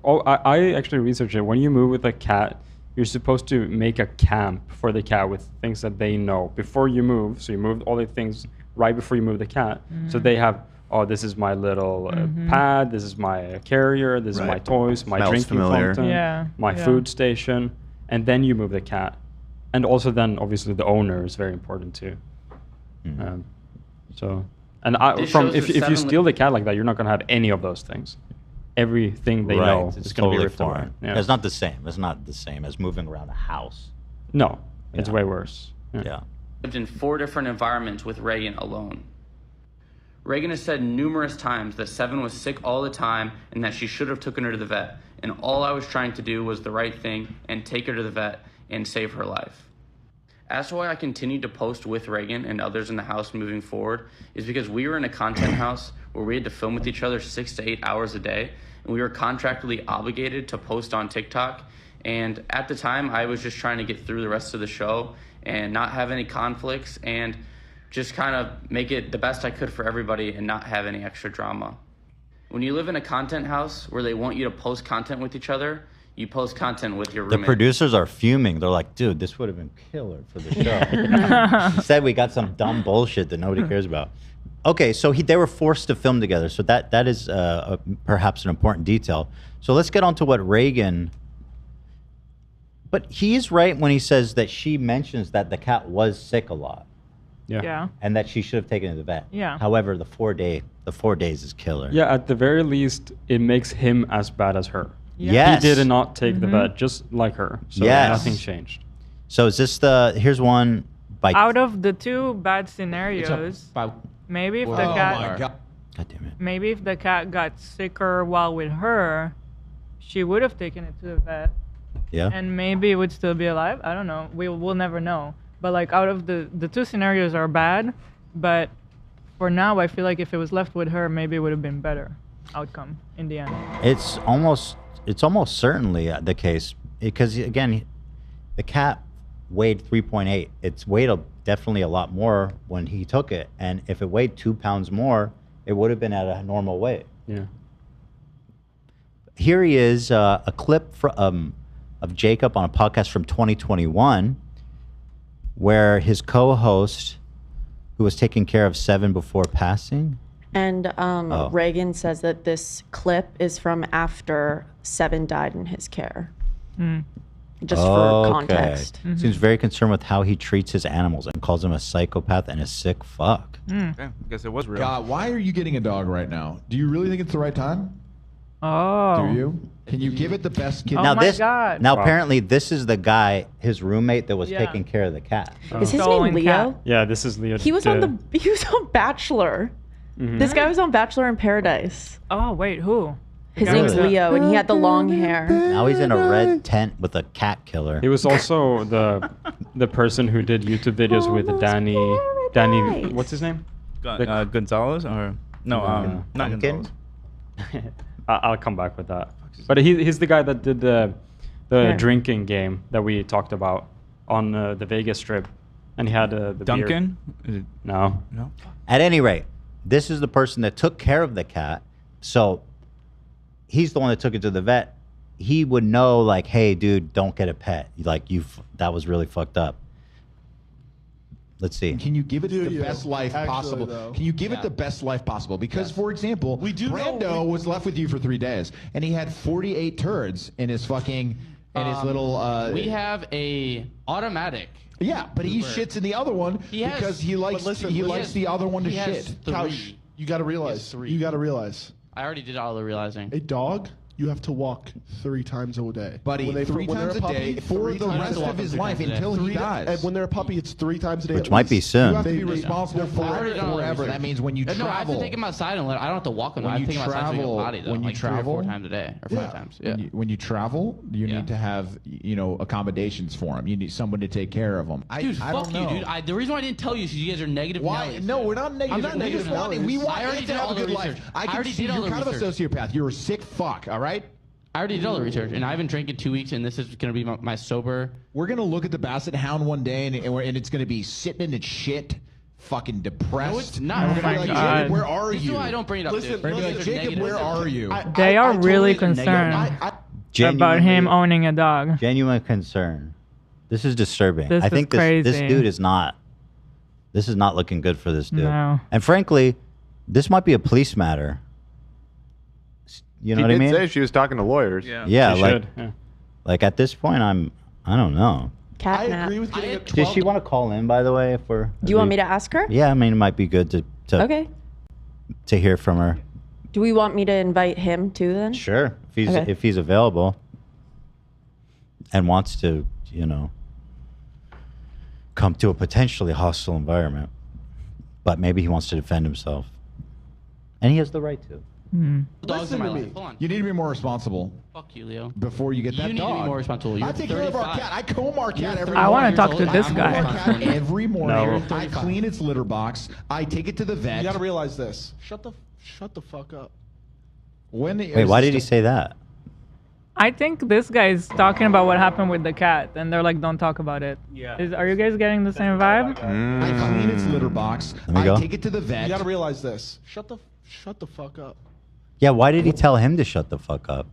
Oh, I actually researched it. When you move with a cat, you're supposed to make a camp for the cat with things that they know before you move. So you move all the things right before you move the cat. So they have, oh, this is my little pad, this is my carrier, this is my toys, my Smells drinking familiar. fountain, my food station, and then you move the cat. And also then, obviously, the owner is very important too. So, and This from shows if that you Seven steal the cat like that, you're not gonna have any of those things. Everything they know It's is going to be totally ripped away. foreign. Yeah. It's not the same. It's not the same as moving around a house. No, it's way worse. Yeah. Lived in 4 different environments with Reagan alone. Reagan has said numerous times that Seven was sick all the time and that she should have taken her to the vet. And all I was trying to do was the right thing and take her to the vet and save her life. As to why I continued to post with Reagan and others in the house moving forward is because we were in a content house where we had to film with each other 6 to 8 hours a day, and we were contractually obligated to post on TikTok. And at the time, I was just trying to get through the rest of the show and not have any conflicts and just kind of make it the best I could for everybody and not have any extra drama. When you live in a content house where they want you to post content with each other, you post content with your The roommate. producers are fuming. They're like, dude, this would have been killer for the show. Instead, we got some dumb bullshit that nobody cares about. Okay, so they were forced to film together. So that is perhaps an important detail. So let's get on to what Reagan... But he is right when he says that she mentions that the cat was sick a lot. Yeah. And that she should have taken it to the vet. Yeah. However, the 4 days is killer. Yeah, at the very least, it makes him as bad as her. Yeah. Yes. He did not take the vet, just like her. So nothing changed. So is this here's one by... Out of the 2 bad scenarios, maybe if the cat, God damn it. maybe if the cat got sicker while with her, she would have taken it to the vet. Yeah. And maybe it would still be alive. I don't know. We'll never know. But like out of the 2 scenarios are bad, but for now I feel like if it was left with her, maybe it would have been better outcome in the end. It's almost certainly the case because again, the cat weighed 3.8. It's weighed definitely a lot more when he took it, and if it weighed 2 pounds more, it would have been at a normal weight. Yeah. Here he is, a clip of Jacob on a podcast from 2021, where his co-host, who was taking care of Seven before passing. And Reagan says that this clip is from after Seven died in his care. Just for context. Seems very concerned with how he treats his animals and calls him a psychopath and a sick fuck. Okay, I guess it was real. God, why are you getting a dog right now? Do you really think it's the right time? Oh. Do you? Can you give it the best kid? Now God. Now apparently this is the guy, his roommate that was Yeah. taking care of the cat. Is his name Leo? Yeah, this is Leo. He was on Bachelor. This guy was on Bachelor in Paradise. Oh wait, who? His name's Leo, and he had the long hair. Now he's in a red tent with a cat killer. He was also the person who did YouTube videos with Danny. What's his name? Gonzalez or no? Not Duncan? Gonzalez. I'll come back with that. But he's the guy that did the drinking game that we talked about on the Vegas Strip, and he had the Duncan? beer. No. At any rate, this is the person that took care of the cat. So he's the one that took it to the vet. he would know, like, hey, dude, don't get a pet. Like, that was really fucked up. Let's see. Can you give it the best life possible? Can you give it the best life possible? Because, for example, Brando was left with you for 3 days, and he had 48 turds in his fucking, in his little. We have a automatic. Yeah, but he shits in the other one because he likes the other one to shit. Couch. You got to realize. You got to realize. I already did all the realizing. A dog, you have to walk 3 times a day. Buddy, 3 times a day for the rest of his life until he dies. And when they're a puppy, it's 3 times a day. Which might be soon. You have to be responsible for it forever. That means when you travel. No, I have to take him outside and I don't have to walk him. I have to take him outside to potty, though. When you like travel, 3 or 4 times a day, or 5 times. Yeah. When you travel, you need to have accommodations for him. You need someone to take care of him. Dude, fuck you, dude. The reason why I didn't tell you is you guys are negative. Why? No, we're not negative. I'm not negative. We want I already to did have all a the good research. life. I already did all the research. You're kind of a sociopath. You're a sick fuck. All right. I already did all the research, and I haven't drank in 2 weeks, and this is going to be my sober. We're going to look at the Basset Hound one day, and it's going to be sitting in its shit, fucking depressed. No, it's not. And we're going to be like, Jacob, where are This you? is why I don't bring it up, dude. We're going to be like, Jacob, where are you? They are really concerned about him owning a dog. Genuine concern. This is disturbing. This I think is crazy. this dude is not. This is not looking good for this dude. No. And frankly, this might be a police matter. You know what I mean? She did say she was talking to lawyers. Yeah, like at this point, I don't know. Cat I nap. agree with getting Does she want to call in, by the way? If we're Do you want me to ask her? Yeah, I mean, it might be good Okay. to hear from her. Do we want me to invite him too then? Sure, Okay. if he's available and wants to, come to a potentially hostile environment, but maybe he wants to defend himself, and he has the right to. Dogs in my life. Hold on. You need to be more responsible. Fuck you, Leo. Before you get that You need dog. to be more responsible. You're I take care of our cat. I comb our cat every morning. I want to talk to this I guy. comb our cat every morning. No. I clean its litter box. I take it to the vet. You got to realize this. Shut the fuck up. Wait, why did he say that? I think this guy is talking about what happened with the cat, and they're like, "Don't talk about it." Yeah. Are you guys getting the same vibe? I clean its litter box. Let me go. I take it to the vet. You got to realize this. Shut the fuck up. Yeah, why did he tell him to shut the fuck up?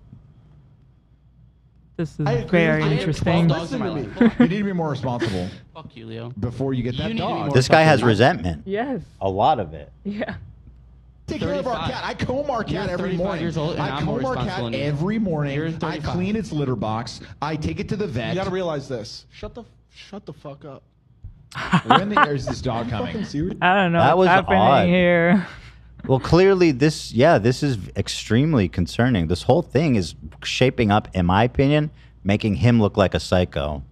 This is I agree very with you. interesting. Listen to me. You need to be more responsible. Fuck you, Leo. Before you get that dog. This guy has resentment. Yes. A lot of it. Yeah. Take care of our cat. I comb our cat every 35 morning. years old, and I I'm more comb our cat responsible than you. every morning. You're I 35. clean its litter box. I take it to the vet. You got to realize this. Shut the fuck up. When is this dog coming? I don't know That what's was happening odd. here. Well, clearly this is extremely concerning. This whole thing is shaping up, in my opinion, making him look like a psycho.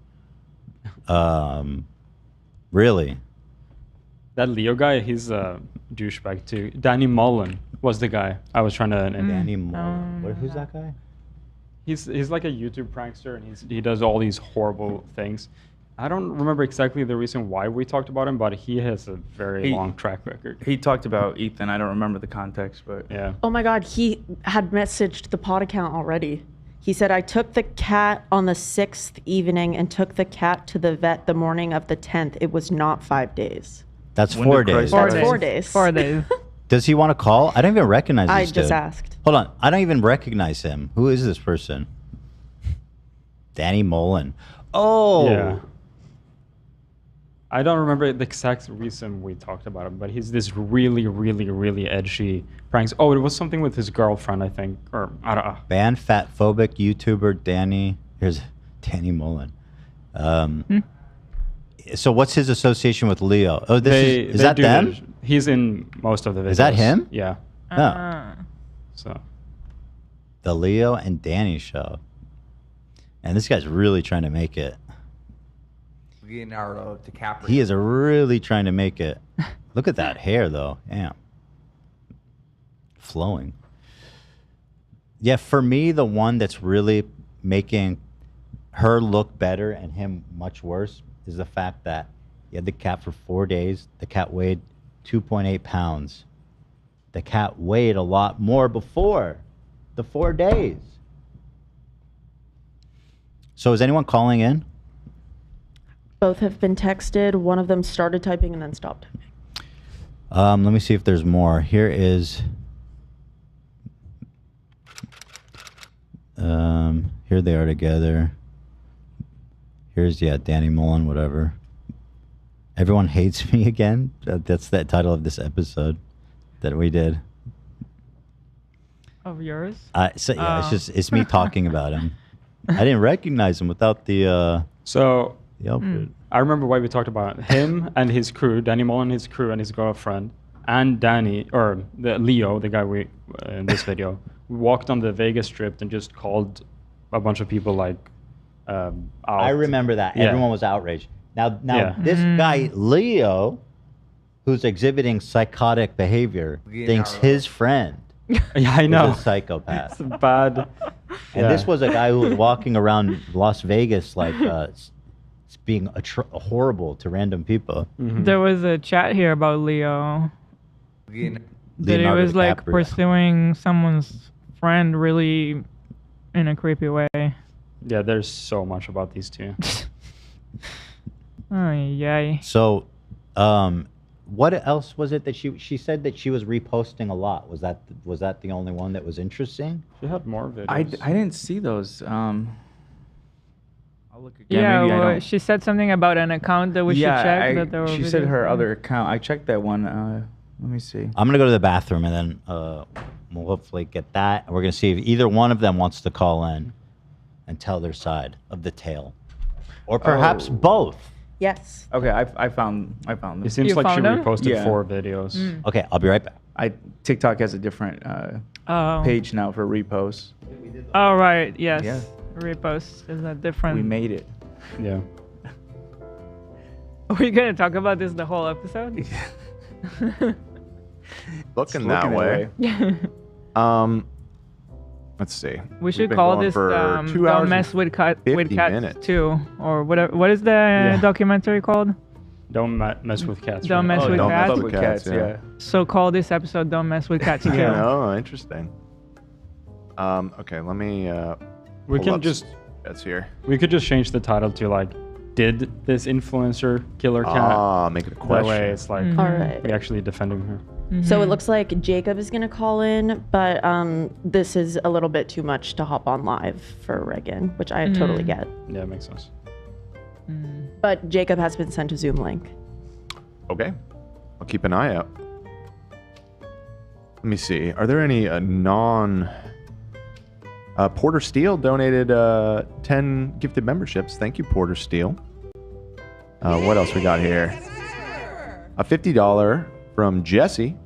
Really. That Leo guy, he's a douchebag too. Danny Mullen was the guy I was trying to. Danny Mullen. Who's that guy? He's like a YouTube prankster, and he does all these horrible things. I don't remember exactly the reason why we talked about him, but he has a very long track record. He talked about Ethan. I don't remember the context, but yeah. Oh my God, he had messaged the pod account already. He said, I took the cat on the 6th evening and took the cat to the vet the morning of the 10th. It was not 5 days. That's 4 days. That's 4 days. 4 days. Does he want to call? I don't even recognize this I just dude. asked. Hold on. I don't even recognize him. Who is this person? Danny Mullen. Oh. Yeah. I don't remember the exact reason we talked about him, but he's this really, really, really edgy pranks. Oh, it was something with his girlfriend, I think. Or, I don't know. Ban fat phobic YouTuber Danny. Here's Danny Mullen. So what's his association with Leo? Oh, is that them? He's in most of the videos. Is that him? Yeah. Oh. So. The Leo and Danny show. And this guy's really trying to make it. Leonardo DiCaprio. He is really trying to make it. Look at that hair, though. Damn. Flowing. Yeah, for me, the one that's really making her look better and him much worse is the fact that he had the cat for 4 days. The cat weighed 2.8 pounds. The cat weighed a lot more before the 4 days. So is anyone calling in? Both have been texted. One of them started typing and then stopped. Let me see if there's more. Here is Here they are together. Here's, Danny Mullen, whatever. Everyone hates me again. That's the title of this episode that we did. Of yours? It's me talking about him. I didn't recognize him without the outfit. I remember why we talked about him and his crew, Danny Mullen, his crew, and his girlfriend, and Leo, the guy we in this video. We walked on the Vegas Strip and just called a bunch of people out. I remember that. Yeah. Everyone was outraged. Now this guy, Leo, who's exhibiting psychotic behavior, thinks his friend I know. is a psychopath. It's bad. And this was a guy who was walking around Las Vegas being horrible to random people. There was a chat here about Leo. That he was like DiCaprio. pursuing someone's friend really in a creepy way. Yeah, there's so much about these two. Oh, yay. So, what else was it that she said that she was reposting a lot? Was that the only one that was interesting? She had more videos. I didn't see those. I'll look again. Yeah, Maybe I well, don't. she said something about an account that we should check. That there were she said videos her on. other account. I checked that one. Let me see. I'm gonna go to the bathroom and then we'll hopefully get that. And we're gonna see if either one of them wants to call in and tell their side of the tale, or perhaps both. Yes. Okay, I found them. It seems like she reposted 4 videos. Okay, I'll be right back. TikTok has a different page now for reposts. Oh, right. Yes. Yeah. Repost is a different. We made it. Yeah. Are we going to talk about this the whole episode? Looking that way. Let's see. We should We've been call going this for 2 Don't hours Mess and with, Cats 50 minutes. 2 or whatever. What is the documentary called? Don't mess with cats. Don't right? mess with Don't cats. Mess with Cats, yeah. So call this episode Don't Mess with Cats 2. Oh, interesting. Okay, let me. We pull can up just. That's here. We could just change the title to did this influencer kill her cat? Make it a That question. way it's like All right. we actually defending her. So it looks like Jacob is going to call in, but this is a little bit too much to hop on live for Reagan, which I totally get. Yeah, it makes sense. But Jacob has been sent a Zoom link. Okay, I'll keep an eye out. Let me see. Are there any Porter Steele donated 10 gifted memberships. Thank you, Porter Steele. What else we got here? A $50 from Jesse.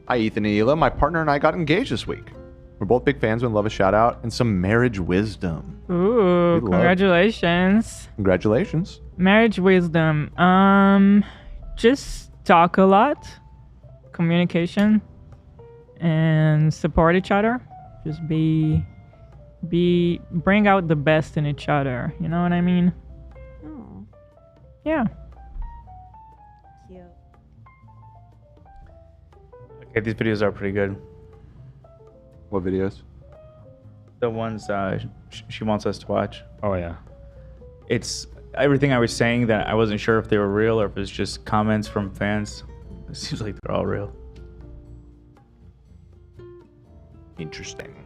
Hi, Ethan and Hila. My partner and I got engaged this week. We're both big fans and love a shout out and some marriage wisdom. Ooh, We love- congratulations. Congratulations. Marriage wisdom. Just talk a lot, communication, and support each other. Just bring out the best in each other. You know what I mean? Oh. Yeah. Cute. Okay, these videos are pretty good. What videos? The ones she wants us to watch. Oh yeah. It's everything I was saying that I wasn't sure if they were real or if it's just comments from fans. It seems like they're all real. Interesting.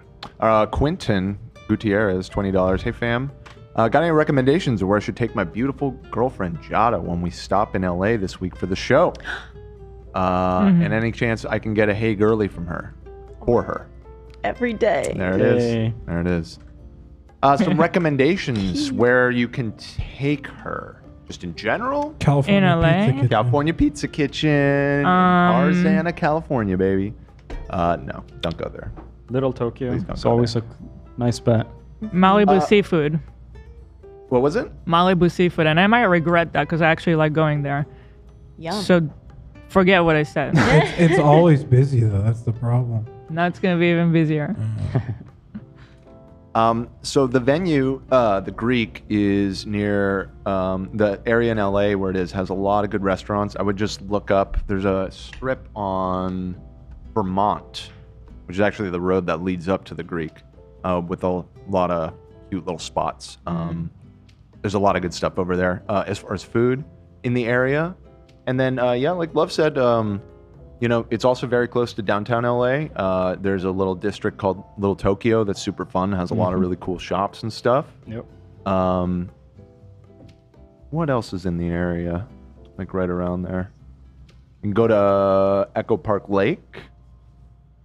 Quentin Gutierrez, $20. Hey, fam. Got any recommendations of where I should take my beautiful girlfriend, Jada, when we stop in LA this week for the show? And any chance I can get a hey girly from her? For her. Every day. There it is. There it is. Some recommendations where you can take her. Just in general? California In LA? Pizza Kitchen. California Pizza Kitchen. Tarzana, California, baby. No, don't go there. Little Tokyo. Please don't It's go always a nice bet. Malibu seafood. What was it? Malibu seafood, and I might regret that because I actually like going there. Yum. So, forget what I said. It's always busy though. That's the problem. Now it's gonna be even busier. So the venue, the Greek, is near the area in LA where it is, has a lot of good restaurants. I would just look up. There's a strip on Vermont, which is actually the road that leads up to the Greek, with a lot of cute little spots. There's a lot of good stuff over there as far as food in the area. And then, yeah, like Love said, You know, it's also very close to downtown LA. There's a little district called Little Tokyo that's super fun. Has a lot of really cool shops and stuff. Yep. What else is in the area? Like right around there. You can go to Echo Park Lake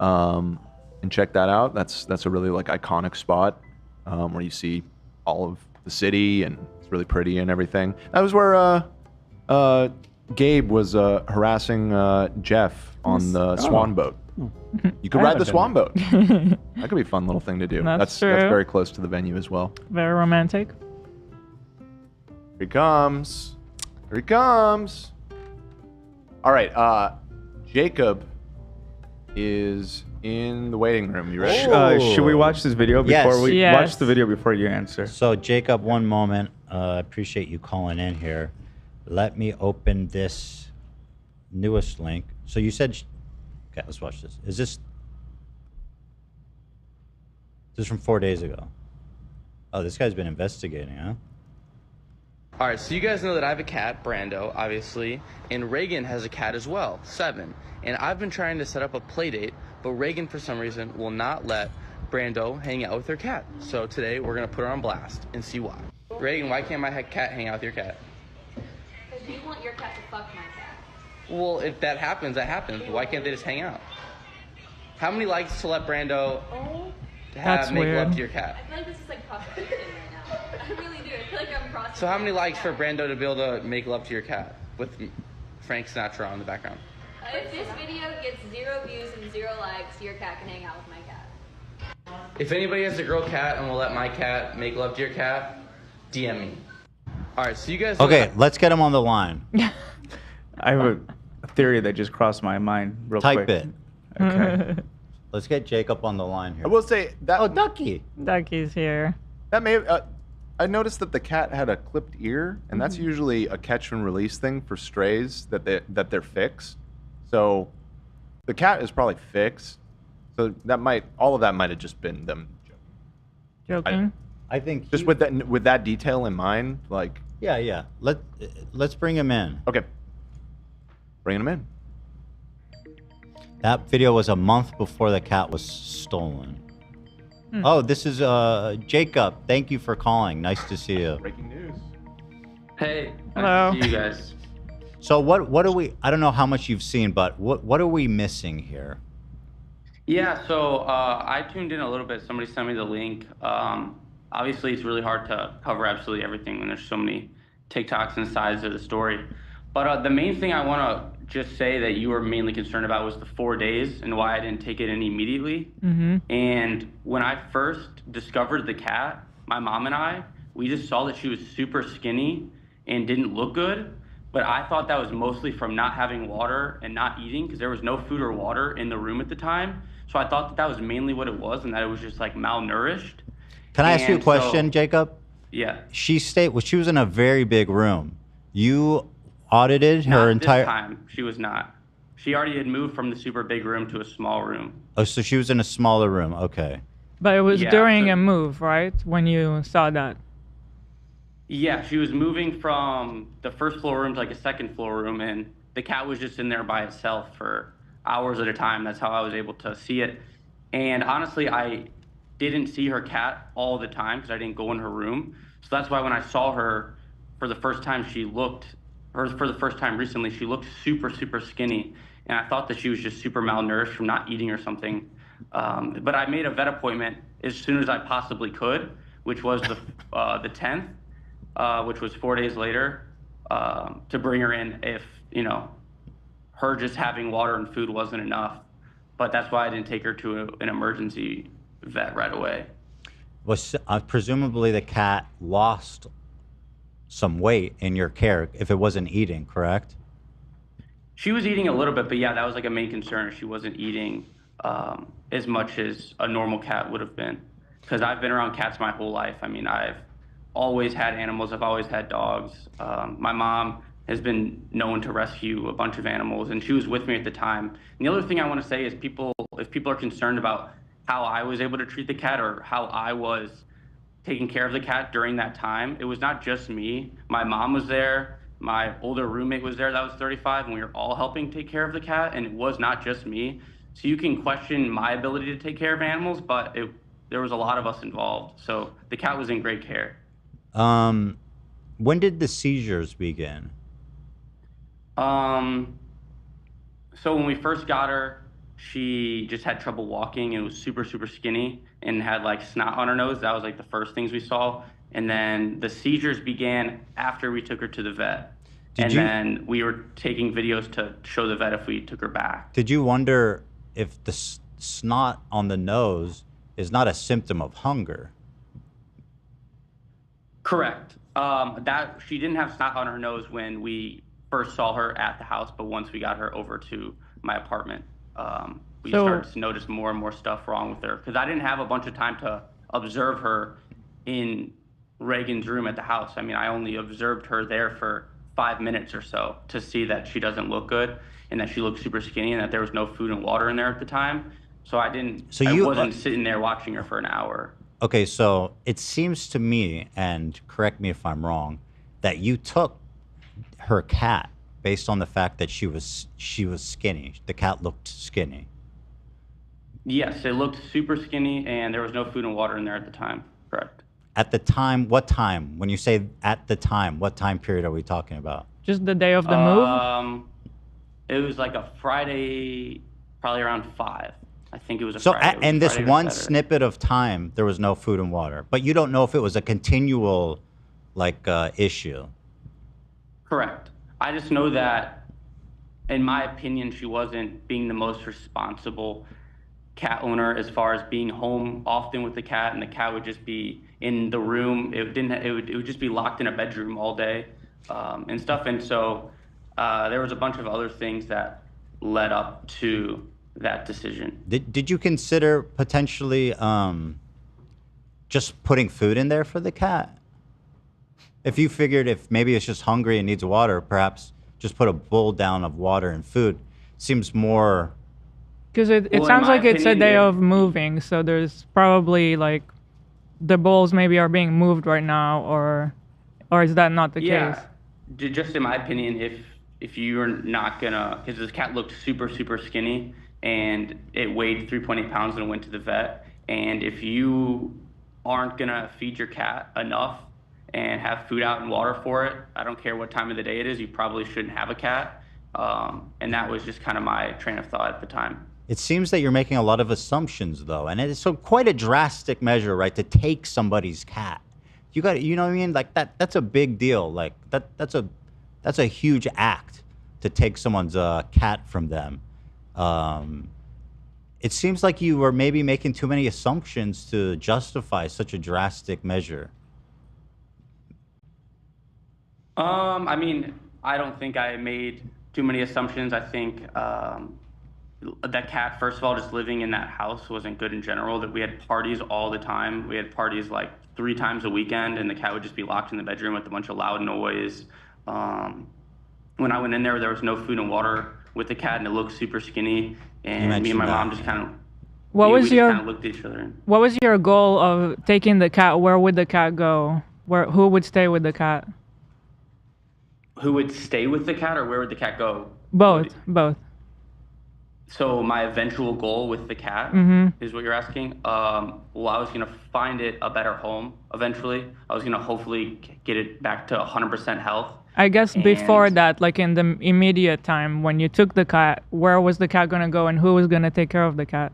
and check that out. That's a really like iconic spot where you see all of the city and it's really pretty and everything. That was where Gabe was harassing Jeff on the swan boat. You could ride the swan boat. That could be a fun little thing to do. That's true. That's very close to the venue as well. Very romantic. Here he comes. Here he comes. All right. Jacob is in the waiting room. You ready? Should we watch this video before Yes. watch the video before you answer? So Jacob, one moment. I appreciate you calling in here. Let me open this newest link. So you said, okay, let's watch this. Is this from 4 days ago? Oh, this guy's been investigating, huh? All right, so you guys know that I have a cat, Brando, obviously, and Reagan has a cat as well, 7. And I've been trying to set up a play date, but Reagan, for some reason, will not let Brando hang out with her cat. So today, we're going to put her on blast and see why. Reagan, why can't my cat hang out with your cat? Because you want your cat to fuck my cat. Well, if that happens, that happens. Why can't they just hang out? How many likes to let Brando make love to your cat? I feel like this is like prostitution right now. I really do. I feel like I'm prostituting. So how many likes for Brando to be able to make love to your cat with Frank Sinatra on the background? If this video gets 0 views and 0 likes, your cat can hang out with my cat. If anybody has a girl cat and will let my cat make love to your cat, DM me. All right, so you guys... Okay, let's get him on the line. I have a theory that just crossed my mind real quick. Type it. Okay. Let's get Jacob on the line here. I will say that... Oh, Ducky. Ducky's here. That may have... I noticed that the cat had a clipped ear, and that's usually a catch and release thing for strays that they're fixed. So the cat is probably fixed. So all of that might have just been them joking. I think just with that detail in mind, like yeah. Let's bring him in. Okay, bringing him in. That video was a month before the cat was stolen. Oh, this is Jacob. Thank you for calling. Nice to see you. Breaking news. Hey, hello. Nice to see you guys. So what do we? I don't know how much you've seen, but what are we missing here? Yeah, so I tuned in a little bit. Somebody sent me the link. Obviously, it's really hard to cover absolutely everything when there's so many TikToks and sides of the story. But the main thing I want to just say that you were mainly concerned about was the 4 days and why I didn't take it in immediately. And when I first discovered the cat, my mom and I, we just saw that she was super skinny and didn't look good. But I thought that was mostly from not having water and not eating because there was no food or water in the room at the time. So I thought that was mainly what it was and that it was just like malnourished. Can I ask you a question, Jacob? Yeah. She was in a very big room. You audited her entire... This time, she was not. She already had moved from the super big room to a small room. Oh, so she was in a smaller room. Okay. But it was during a move, right? When you saw that. Yeah, she was moving from the first floor room to like a second floor room, and the cat was just in there by itself for hours at a time. That's how I was able to see it. And honestly, I didn't see her cat all the time because I didn't go in her room. So that's why when I saw her for the first time, for the first time recently, she looked super, super skinny. And I thought that she was just super malnourished from not eating or something. But I made a vet appointment as soon as I possibly could, which was the 10th. Which was 4 days later, to bring her in if, her just having water and food wasn't enough. But that's why I didn't take her to an emergency vet right away. Was presumably the cat lost some weight in your care if it wasn't eating, correct? She was eating a little bit, but yeah, that was like a main concern. She wasn't eating as much as a normal cat would have been. Because I've been around cats my whole life. I mean, I've always had animals. I've always had dogs. My mom has been known to rescue a bunch of animals, and she was with me at the time. And the other thing I want to say is if people are concerned about how I was able to treat the cat or how I was taking care of the cat during that time, it was not just me. My mom was there. my older roommate was there that was 35, and we were all helping take care of the cat, and it was not just me. So you can question my ability to take care of animals, but there was a lot of us involved. So the cat was in great care. When did the seizures begin? So when we first got her, she just had trouble walking and was super, super skinny and had like snot on her nose. That was like the first things we saw. And then the seizures began after we took her to the vet. Then we were taking videos to show the vet if we took her back. Did you wonder if the snot on the nose is not a symptom of hunger? Correct. That she didn't have snot on her nose when we first saw her at the house, but once we got her over to my apartment, we started to notice more and more stuff wrong with her. Because I didn't have a bunch of time to observe her in Reagan's room at the house. I mean, I only observed her there for 5 minutes or so to see that she doesn't look good and that she looked super skinny and that there was no food and water in there at the time. So I wasn't sitting there watching her for an hour. Okay, so it seems to me, and correct me if I'm wrong, that you took her cat based on the fact that she was skinny. The cat looked skinny. Yes, it looked super skinny and there was no food and water in there at the time. Correct. At the time, what time? When you say at the time, what time period are we talking about? Just the day of the move? It was like a Friday, probably around 5. I think it was a Friday. So, and this one snippet of time, there was no food and water. But you don't know if it was a continual, issue. Correct. I just know that, in my opinion, she wasn't being the most responsible cat owner as far as being home often with the cat, and the cat would just be in the room. It would just be locked in a bedroom all day, and stuff. And so there was a bunch of other things that led up to that decision. Did you consider potentially just putting food in there for the cat? If you figured if maybe it's just hungry and needs water, perhaps just put a bowl down of water and food. Seems more. Because it sounds like it's a day of moving, so there's probably the bowls maybe are being moved right now, or is that not the case? Just in my opinion, if you're not gonna, because this cat looked super, super skinny and it weighed 3.8 pounds and went to the vet, and if you aren't gonna feed your cat enough and have food out and water for it, I don't care what time of the day it is, you probably shouldn't have a cat. And that was just kind of my train of thought at the time. It seems that you're making a lot of assumptions, though, and it's quite a drastic measure, right? To take somebody's cat, you know what I mean? Like that's a big deal. Like that's a huge act to take someone's cat from them. It seems like you were maybe making too many assumptions to justify such a drastic measure. I mean, I don't think I made too many assumptions. I think that cat, first of all, just living in that house wasn't good in general. That we had parties all the time. We had parties like 3 times a weekend, and the cat would just be locked in the bedroom with a bunch of loud noise. When I went in there was no food and water with the cat, and it looked super skinny. And me and my mom just kind of looked at each other. What was your goal of taking the cat? Where would the cat go? Who would stay with the cat? Who would stay with the cat, or where would the cat go? Both. So my eventual goal with the cat is what you're asking. Well, I was gonna find it a better home eventually. I was gonna hopefully get it back to 100% health. I guess before that, like in the immediate time when you took the cat, where was the cat gonna go, and who was gonna take care of the cat?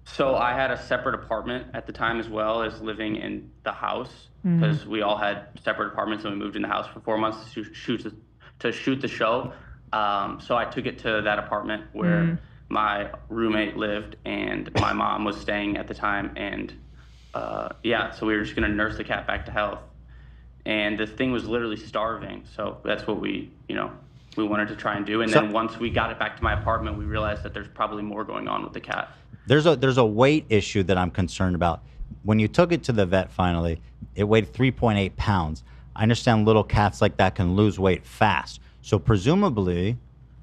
So I had a separate apartment at the time, as well as living in the house, because we all had separate apartments, and we moved in the house for 4 months to shoot the show. So I took it to that apartment where my roommate lived and my mom was staying at the time. And so we were just gonna nurse the cat back to health. And the thing was literally starving. So that's what we wanted to try and do. And then once we got it back to my apartment, we realized that there's probably more going on with the cat. There's a weight issue that I'm concerned about. When you took it to the vet finally, it weighed 3.8 pounds. I understand little cats like that can lose weight fast. So presumably,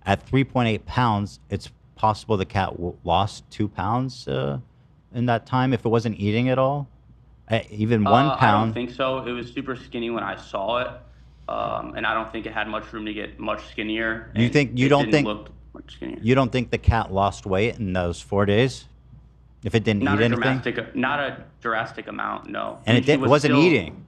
at 3.8 pounds, it's possible the cat lost 2 pounds in that time if it wasn't eating at all? Even 1 pound? I don't think so. It was super skinny when I saw it. and I don't think it had much room to get much skinnier. You and think you it don't didn't think look much skinnier. you don't think the cat lost weight in those 4 days? If it didn't Not eat a anything, not a drastic amount, no. and She was wasn't still, eating.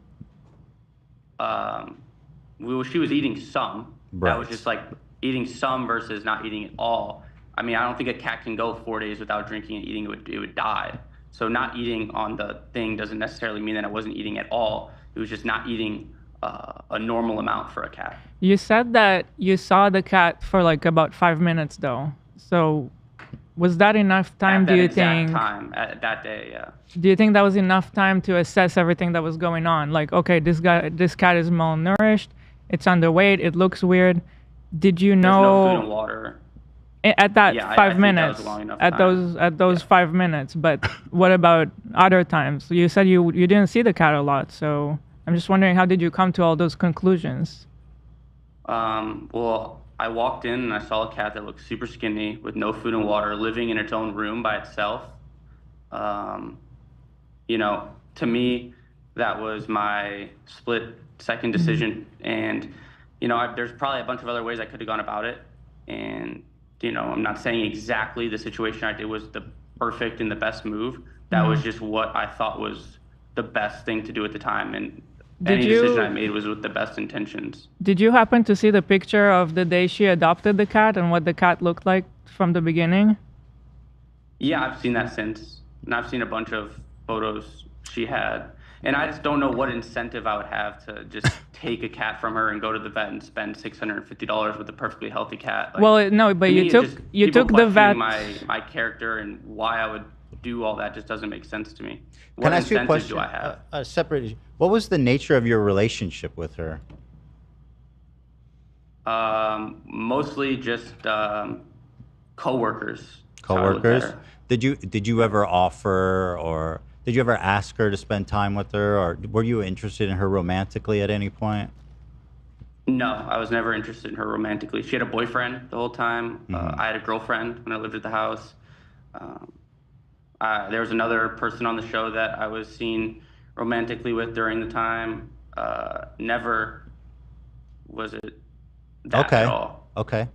She was eating some. Right. That was just like eating some versus not eating it all. I mean, I don't think a cat can go 4 days without drinking and eating. It would die. So not eating on the thing doesn't necessarily mean that I wasn't eating at all. It was just not eating a normal amount for a cat. You said that you saw the cat for like about 5 minutes, though. So was that enough time, At that do you exact think? time, at that day, yeah. Do you think that was enough time to assess everything that was going on? Like, okay, this cat is malnourished, it's underweight, it looks weird. Did you There's no know food and water. at that Yeah, I 5 think that minutes? was long enough At time. those 5 minutes. But what about other times? You said you didn't see the cat a lot, so I'm just wondering, how did you come to all those conclusions? Well, I walked in and I saw a cat that looked super skinny with no food and water, living in its own room by itself. You know, to me, that was my split second decision. And, you know, there's probably a bunch of other ways I could have gone about it. And, you know, I'm not saying exactly the situation I did was the perfect and the best move. That was just what I thought was the best thing to do at the time. And any decision I made was with the best intentions. Did you happen to see the picture of the day she adopted the cat and what the cat looked like from the beginning? Yeah, I've seen that since. And I've seen a bunch of photos she had. And I just don't know what incentive I would have to just take a cat from her and go to the vet and spend $650 with a perfectly healthy cat. Like, Well, no, but to me, you it's took just you people took the vet. questioning my character and why I would do all that just doesn't make sense to me. Can What I ask you a incentive question? do I have? A separate issue. What was the nature of your relationship with her? Mostly just coworkers. Coworkers? Did you ever offer, or did you ever ask her to spend time with her, or were you interested in her romantically at any point? No, I was never interested in her romantically. She had a boyfriend the whole time. I had a girlfriend when I lived at the house. There was another person on the show that I was seen romantically with during the time. Never was it that at all. Okay.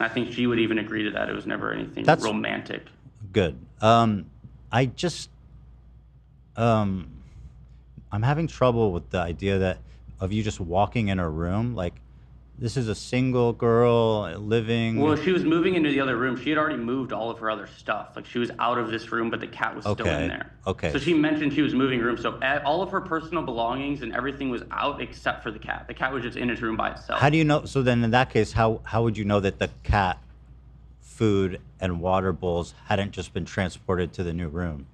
I think she would even agree to that. It was never anything romantic. Good. I just, I'm having trouble with the idea of you just walking in a room. Like, this is a single girl living. Well, she was moving into the other room. She had already moved all of her other stuff. Like, she was out of this room, but the cat was still in there. Okay. So she mentioned she was moving rooms. So all of her personal belongings and everything was out except for the cat. The cat was just in his room by itself. How do you know? So then in that case, how would you know that the cat food and water bowls hadn't just been transported to the new room?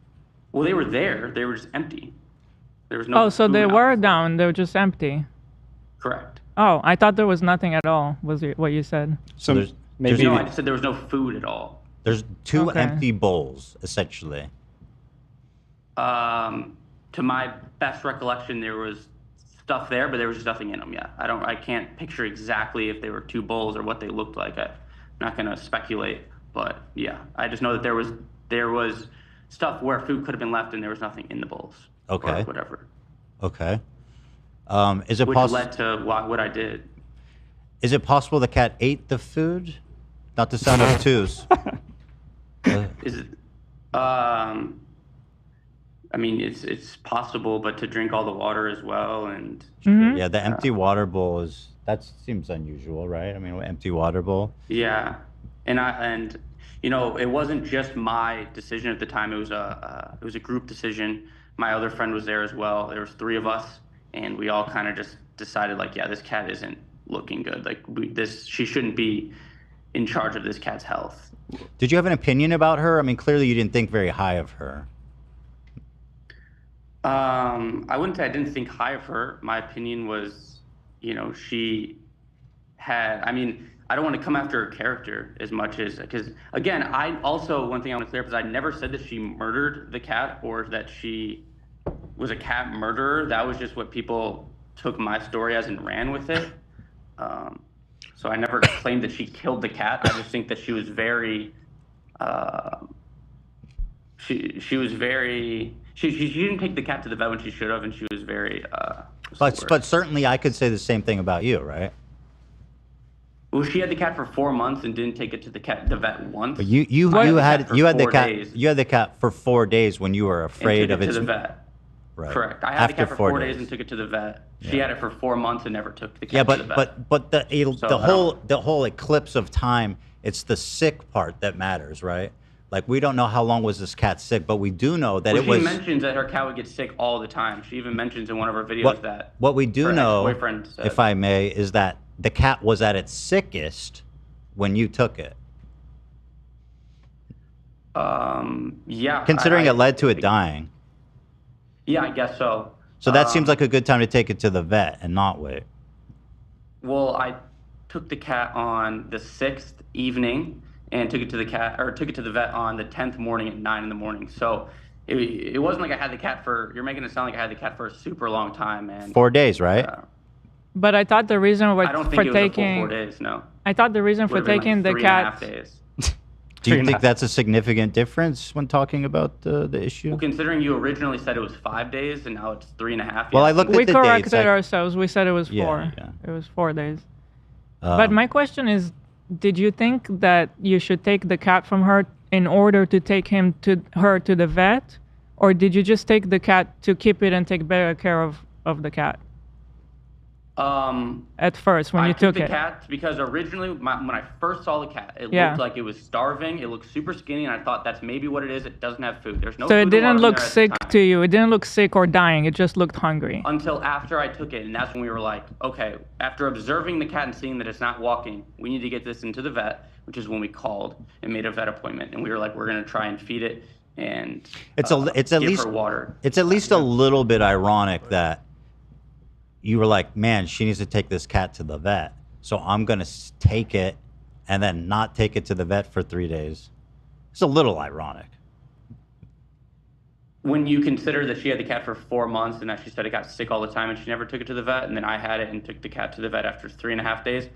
Well, they were there. They were just empty. There was no. Oh, so food they out. were down. They were just empty. Correct. Oh, I thought there was nothing at all. Was it what you said? So there's No, I said there was no food at all. There's two Okay. empty bowls essentially. To my best recollection, there was stuff there, but there was just nothing in them yet. I can't picture exactly if they were two bowls or what they looked like. I'm not gonna speculate, but yeah, I just know that there was stuff where food could have been left and there was nothing in the bowls. Okay. Or whatever. Okay. Is it Which possible? led to what I did. Is it possible the cat ate the food? Not to sound obtuse. Is it? I mean, it's possible, but to drink all the water as well, and Yeah, the empty water bowl that seems unusual, right? I mean, an empty water bowl. yeah, and you know, it wasn't just my decision at the time. It was a group decision. My other friend was there as well. There was 3 of us, and we all kind of just decided, like, yeah, this cat isn't looking good. Like, she shouldn't be in charge of this cat's health. Did you have an opinion about her? I mean, clearly you didn't think very high of her. I wouldn't say I didn't think high of her. My opinion was, you know, she had, I mean, I don't want to come after her character as much as, because again, one thing I want to clear up is I never said that she murdered the cat or that she was a cat murderer. That was just what people took my story as and ran with it. So I never claimed that she killed the cat. I just think that she was very, she was very, She didn't take the cat to the vet when she should have, and she was very. But certainly I could say the same thing about you, right? Well, she had the cat for 4 months and didn't take it to the vet once. But you had the cat for 4 days when you were afraid of it its. To the vet. Right. Correct. I had the cat for 4 days days and took it to the vet. She Yeah. had it for 4 months and never took the cat Yeah, to the vet. but the whole eclipse of time, it's the sick part that matters, right? Like we don't know how long was this cat sick, but we do know that Well, it was. She mentions that her cat would get sick all the time. She even mentions in one of her videos that. What we do her know, ex-boyfriend said. if I may, is that the cat was at its sickest when you took it. Yeah. Considering it led to it dying. Yeah, I guess so. So that seems like a good time to take it to the vet and not wait. Well, I took the cat on the 6th evening and took it to the vet on the 10th morning at 9 in the morning. So it wasn't like I had the cat for. You're making it sound like I had the cat for a super long time, and 4 days, right? But I thought the reason I don't think for it was taking. a full 4 days. No. I thought the reason for Would've been taking like the 3.5 cat. days. Do you think that's a significant difference when talking about the issue? Well, considering you originally said it was 5 days and now it's 3.5. Well, I looked at We the corrected dates. ourselves. We said it was Yeah, 4. yeah. It was 4 days. But my question is, did you think that you should take the cat from her in order to take her to the vet, or did you just take the cat to keep it and take better care of the cat? At first, when I you took the it. cat because originally when I first saw the cat, it Yeah. looked like it was starving. It looked super skinny, and I thought that's maybe what it is. It doesn't have food. There's no. So food it or didn't water in look there at the sick time. to you. It didn't look sick or dying. It just looked hungry. Until after I took it, and that's when we were like, okay, after observing the cat and seeing that it's not walking, we need to get this into the vet, which is when we called and made a vet appointment, and we were like, we're gonna try and feed it and It's at give least her water. It's at least a little bit ironic that you were like, man, she needs to take this cat to the vet, so I'm gonna take it and then not take it to the vet for 3 days. It's a little ironic. When you consider that she had the cat for 4 months and that she said it got sick all the time and she never took it to the vet, and then I had it and took the cat to the vet after 3.5 days,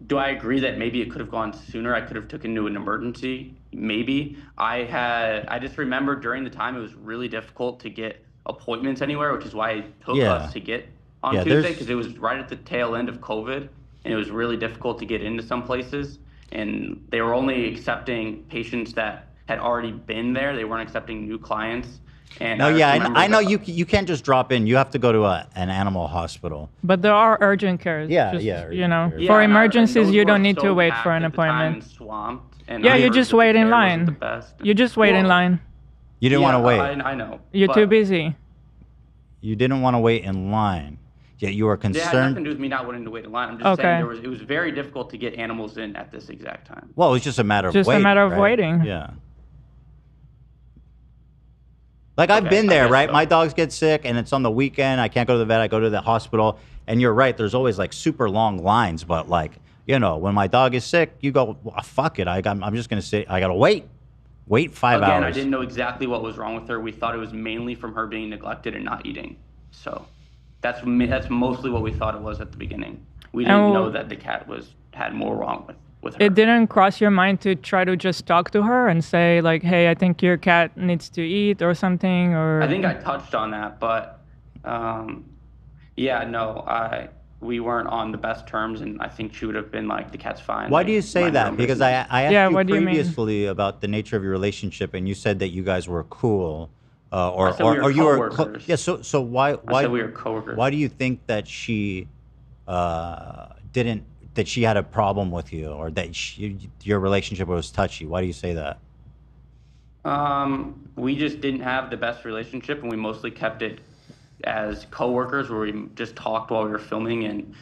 do I agree that maybe it could have gone sooner? I could have taken to an emergency, maybe. I just remember during the time it was really difficult to get appointments anywhere, which is why it took us to get on Tuesday, because it was right at the tail end of COVID, and it was really difficult to get into some places, and they were only accepting patients that had already been there. They weren't accepting new clients. And No, I know you can't just drop in. You have to go to an animal hospital. But there are urgent cares. Yeah, just, yeah, You know, yeah, for and emergencies, those you were don't need to so wait packed for an at the time appointment. and swamped, and Yeah, I you heard just that the wait in care wasn't the line. best. You just wait in Well, line. You didn't want to wait. I know. You're too busy. You didn't want to wait in line. Yet you were It had nothing concerned. to do with me not wanting to wait in line. I'm just saying it was very difficult to get animals in at this exact time. Well, it was just a matter of Just a waiting. matter of right? waiting. Yeah. Like I've been there, right? My dogs get sick and it's on the weekend. I can't go to the vet. I go to the hospital. And you're right. There's always like super long lines. But like, you know, when my dog is sick, you go, well, fuck it. I'm just going to say, I got to wait. Wait 5 hours. Again, I didn't know exactly what was wrong with her. We thought it was mainly from her being neglected and not eating. So that's mostly what we thought it was at the beginning. We didn't know that the cat had more wrong with her. It didn't cross your mind to try to just talk to her and say like, hey, I think your cat needs to eat or something, or. I think I touched on that, but yeah, no, we weren't on the best terms, and I think she would have been like, the cat's fine. Why do you say that? Because I asked you what do you mean? previously about the nature of your relationship, and you said that you guys were cool, or I said we were you were coworkers. yeah. So why I said we were coworkers. Why do you think that she that she had a problem with you, or that your relationship was touchy? Why do you say that? We just didn't have the best relationship, and we mostly kept it as coworkers, where we just talked while we were filming, and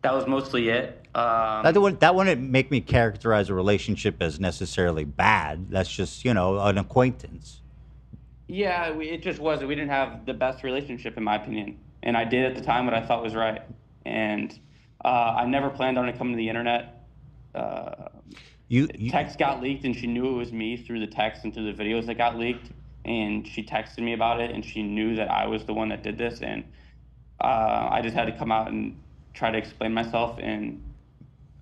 that was mostly it. That wouldn't make me characterize a relationship as necessarily bad. That's just, you know, an acquaintance. Yeah, it just wasn't. We didn't have the best relationship, in my opinion, and I did at the time what I thought was right, and I never planned on it coming to the internet. Text got leaked, and she knew it was me through the text and through the videos that got leaked. And she texted me about it, and she knew that I was the one that did this. And I just had to come out and try to explain myself. And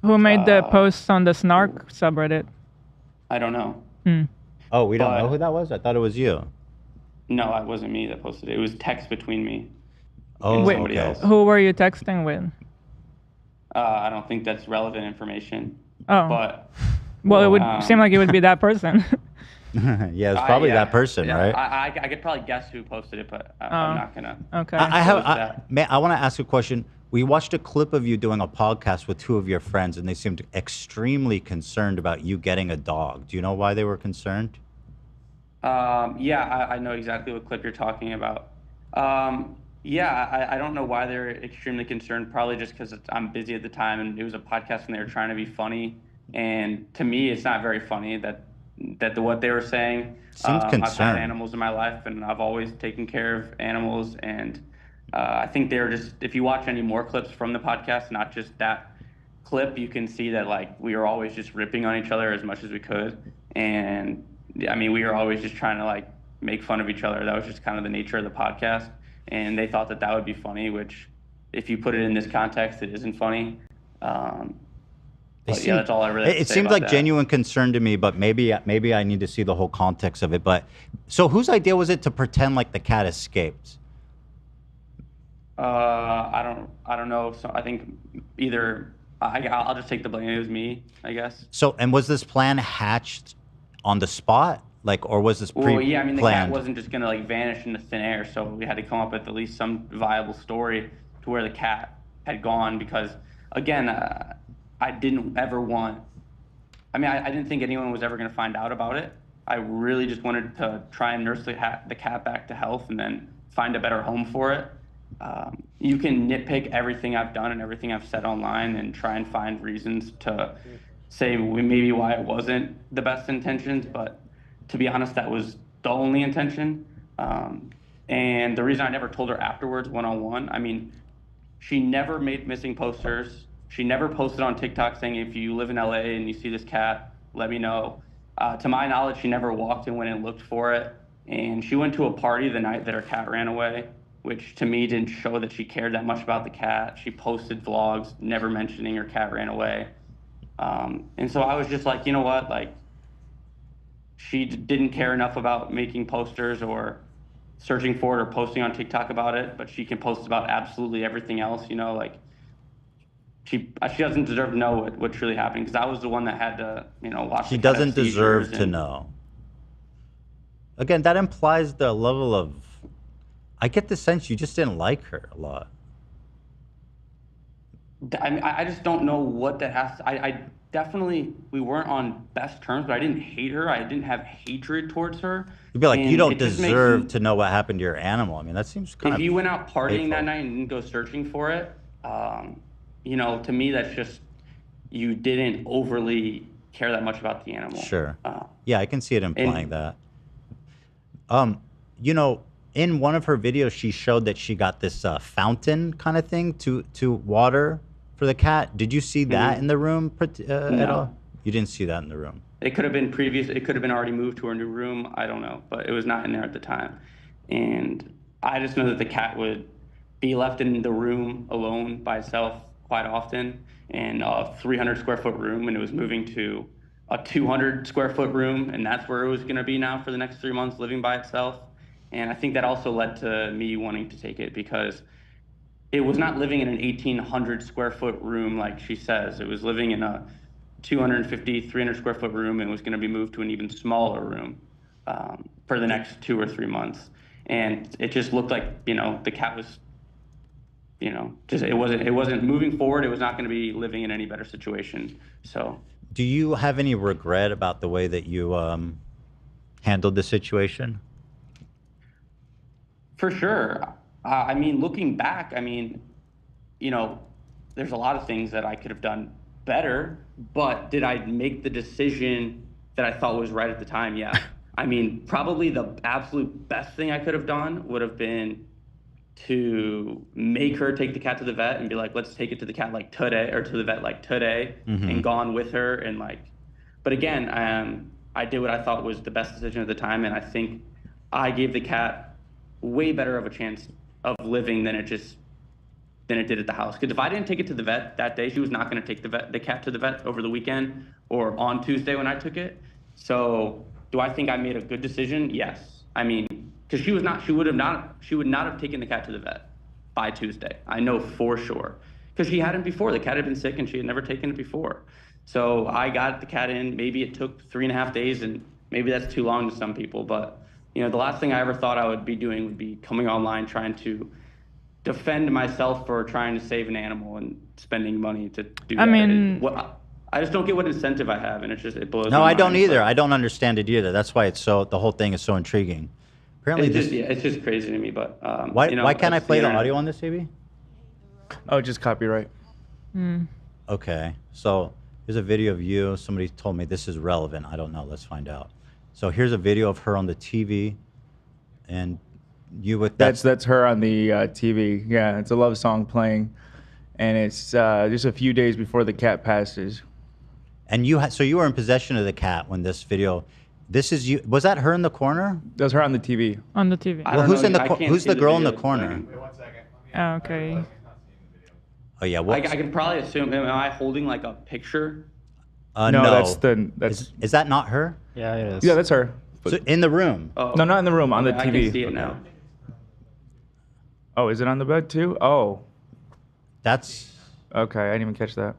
Who made the posts on the Snark subreddit? I don't know. Oh, we don't know who that was? I thought it was you. No, it wasn't me that posted it. It was text between me Oh, and Wait, somebody else. who were you texting with? I don't think that's relevant information. Oh. But Well, it would seem like it would be that person. Yeah, it's probably that person, right? I could probably guess who posted it, but I'm not gonna. Okay. I want to ask a question. We watched a clip of you doing a podcast with two of your friends, and they seemed extremely concerned about you getting a dog. Do you know why they were concerned? Yeah, I know exactly what clip you're talking about. Yeah, I don't know why they're extremely concerned. Probably just because I'm busy at the time, and it was a podcast, and they were trying to be funny. And to me, it's not very funny that what they were saying. Seems I've concerned. had animals in my life, and I've always taken care of animals. And I think they're just, if you watch any more clips from the podcast, not just that clip, you can see that like we were always just ripping on each other as much as we could. And I mean, we were always just trying to like make fun of each other. That was just kind of the nature of the podcast. And they thought that would be funny, which if you put it in this context, it isn't funny. But yeah, that's all I really have to It say seemed about like that. genuine concern to me, but maybe I need to see the whole context of it. But so whose idea was it to pretend like the cat escaped? I don't know. So I think either I'll just take the blame. It was me, I guess. So, and was this plan hatched on the spot, like, or was this pre-planned? Well, yeah, I mean, the cat wasn't just gonna like vanish into thin air, so we had to come up with at least some viable story to where the cat had gone. Because, again, I didn't ever want. I mean, I didn't think anyone was ever gonna find out about it. I really just wanted to try and nurse the cat back to health and then find a better home for it. You can nitpick everything I've done and everything I've said online and try and find reasons to say maybe why it wasn't the best intentions, but to be honest, that was the only intention. And the reason I never told her afterwards one-on-one, I mean, she never made missing posters. She never posted on TikTok saying, if you live in LA and you see this cat, let me know. To my knowledge, she never walked and went and looked for it. And she went to a party the night that her cat ran away, which to me didn't show that she cared that much about the cat. She posted vlogs, never mentioning her cat ran away. And so I was just like, you know what? Like, she didn't care enough about making posters or searching for it or posting on TikTok about it, but she can post about absolutely everything else, you know, like she doesn't deserve to know what's really happening, because I was the one that had to, you know, watch. She the cat doesn't have deserve seizures to and- know. Again, that implies the level of. I get the sense you just didn't like her a lot. I mean, I just don't know what that has to, I definitely, we weren't on best terms, but I didn't hate her. I didn't have hatred towards her. You'd be like, And you don't it just makes deserve me- to know what happened to your animal. I mean, that seems kind If of. you went out partying hateful. that night and didn't go searching for it, you know, to me, that's just, you didn't overly care that much about the animal. Sure. Yeah, I can see it implying that. You know, in one of her videos, she showed that she got this fountain kind of thing to water for the cat. Did you see that in the room at No. all? You didn't see that in the room. It could have been previous. It could have been already moved to her new room. I don't know, but it was not in there at the time. And I just know that the cat would be left in the room alone by itself quite often, in a 300 square foot room, and it was moving to a 200 square foot room, and that's where it was going to be now for the next 3 months, living by itself. And I think that also led to me wanting to take it, because it was not living in an 1,800 square foot room like she says. It was living in a 250, 300 square foot room, and was going to be moved to an even smaller room for the next 2 or 3 months. And it just looked like, you know, the cat was, you know, just it wasn't moving forward. It was not going to be living in any better situation. So Do you have any regret about the way that you handled the situation? For sure. I mean, looking back, I mean, you know, there's a lot of things that I could have done better, but did I make the decision that I thought was right at the time? Yeah. I mean, probably the absolute best thing I could have done would have been to make her take the cat to the vet and be like, let's take it to the cat like today, or to the vet like today, and gone with her. And like, but again, I did what I thought was the best decision at the time. And I think I gave the cat way better of a chance of living than it did at the house. Because if I didn't take it to the vet that day, she was not going to take the cat to the vet over the weekend or on Tuesday when I took it. So do I think I made a good decision? Yes. I mean, because she would not have taken the cat to the vet by Tuesday. I know for sure, because she hadn't before. The cat had been sick and she had never taken it before. So I got the cat in. Maybe it took 3.5 days, and maybe that's too long to some people. But the last thing I ever thought I would be doing would be coming online trying to defend myself for trying to save an animal and spending money to do that. I mean, I just don't get what incentive I have, and it blows. No, my I don't mind, either. but I don't understand it either. That's why the whole thing is so intriguing. Apparently, it's just crazy to me. But why can't I it's play the internet. audio on this, AB? Oh, just copyright. Okay, so here's a video of you. Somebody told me this is relevant. I don't know. Let's find out. So here's a video of her on the TV, and you with that. That's her on the TV. Yeah, it's a love song playing, and it's just a few days before the cat passes. And so you were in possession of the cat when this video. This is you. Was that her in the corner? That was her on the TV. On the TV. Well, who's in the who's the girl in the corner? Oh, okay. Oh yeah. I can probably assume. Am I holding like a picture? No, that's is that not her? Yeah, it is. Yeah, that's her. So in the room. Oh. No, not in the room. On the TV. I can see it now. Oh, is it on the bed too? Oh. That's okay. I didn't even catch that.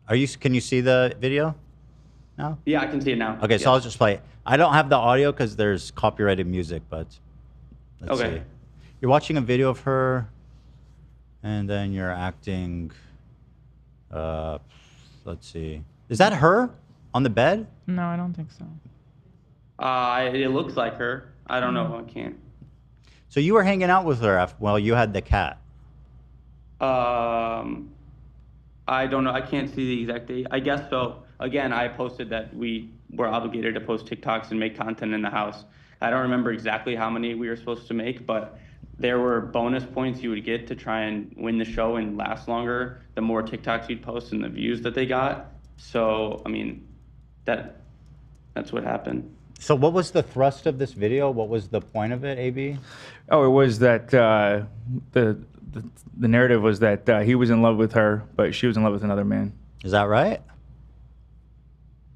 Can you see the video? No? Yeah, I can see it now. Okay, so I'll just play it. I don't have the audio because there's copyrighted music, but let's Okay. see. You're watching a video of her, and then you're acting. Let's see. Is that her on the bed? No, I don't think so. It looks like her. I don't know. I can't. So you were hanging out with her while you had the cat. I don't know. I can't see the exact date. I guess so. Again, I posted that we were obligated to post TikToks and make content in the house. I don't remember exactly how many we were supposed to make, but there were bonus points you would get to try and win the show and last longer the more TikToks you'd post and the views that they got. So, I mean, that's what happened. So what was the thrust of this video? What was the point of it, AB? Oh, it was that the narrative was that he was in love with her, but she was in love with another man. Is that right?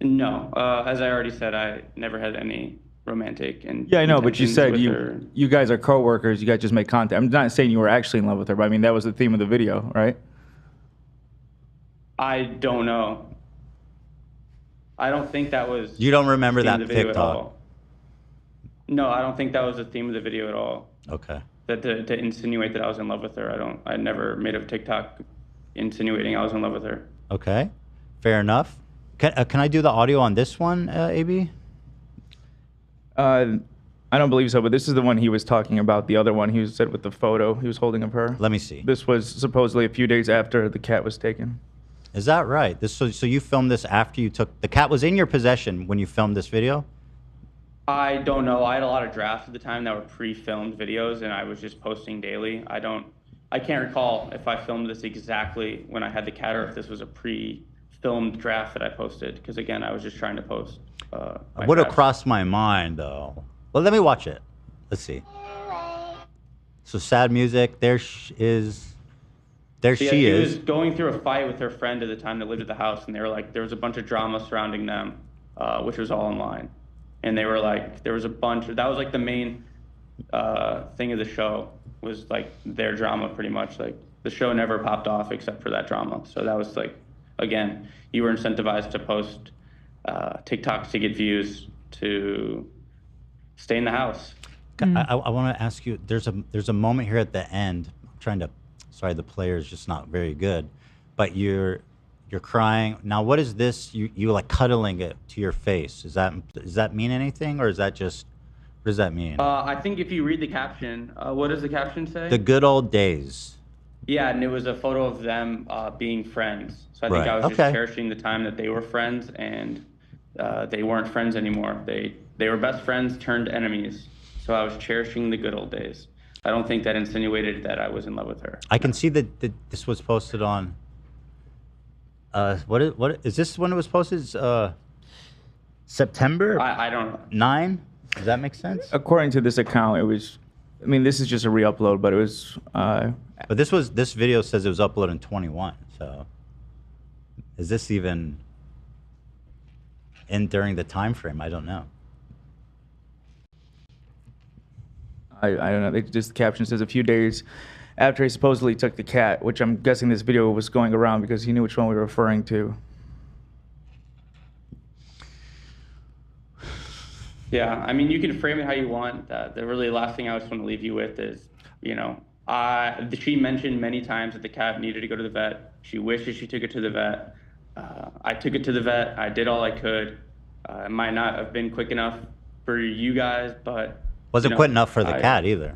No, as I already said, I never had any romantic and Yeah, I know, but you intentions said with her. you guys are co-workers. You guys just make content. I'm not saying you were actually in love with her, but I mean that was the theme of the video, right? I don't know. I don't think that was. You don't remember the theme that of the video at TikTok? all. No, I don't think that was the theme of the video at all. Okay. That to insinuate that I was in love with her. I never made a TikTok insinuating I was in love with her. Okay. Fair enough. Can I do the audio on this one, AB? I don't believe so, but this is the one he was talking about. The other one he said with the photo he was holding of her. Let me see. This was supposedly a few days after the cat was taken. Is that right? So you filmed this after you took the cat was in your possession when you filmed this video? I don't know. I had a lot of drafts at the time that were pre-filmed videos, and I was just posting daily. I can't recall if I filmed this exactly when I had the cat or if this was a pre-filmed draft that I posted. Because again, I was just trying to post. It would have crossed my mind though. Well, let me watch it. Let's see. So sad music. There she is. She was going through a fight with her friend at the time that lived at the house, and they were like, there was a bunch of drama surrounding them, which was all online. And they were like, there was a bunch. That was like the main thing of the show was like their drama, pretty much. Like the show never popped off except for that drama. So that was like, again, you were incentivized to post TikToks to get views to stay in the house. I want to ask you. There's a moment here at the end. I'm trying to. Sorry, the player is just not very good, but you're crying. Now, what is this? You like cuddling it to your face? Does that mean anything, or is that just? What does that mean? I think if you read the caption, what does the caption say? The good old days. Yeah, and it was a photo of them being friends. So I think I was just cherishing the time that they were friends, and they weren't friends anymore. They were best friends turned enemies. So I was cherishing the good old days. I don't think that insinuated that I was in love with her. I can see that this was posted on. What is this when it was posted? September. I don't know. 9. Does that make sense? According to this account, it was. I mean, this is just a re-upload, but it was. But this video says it was uploaded in 21. So, is this even in during the time frame? I don't know. I don't know. They just the caption says a few days after he supposedly took the cat, which I'm guessing this video was going around because he knew which one we were referring to. Yeah, I mean, you can frame it how you want. The really last thing I just want to leave you with is, you know, she mentioned many times that the cat needed to go to the vet. She wishes she took it to the vet. I took it to the vet. I did all I could. It might not have been quick enough for you guys, but wasn't quick enough for the cat either.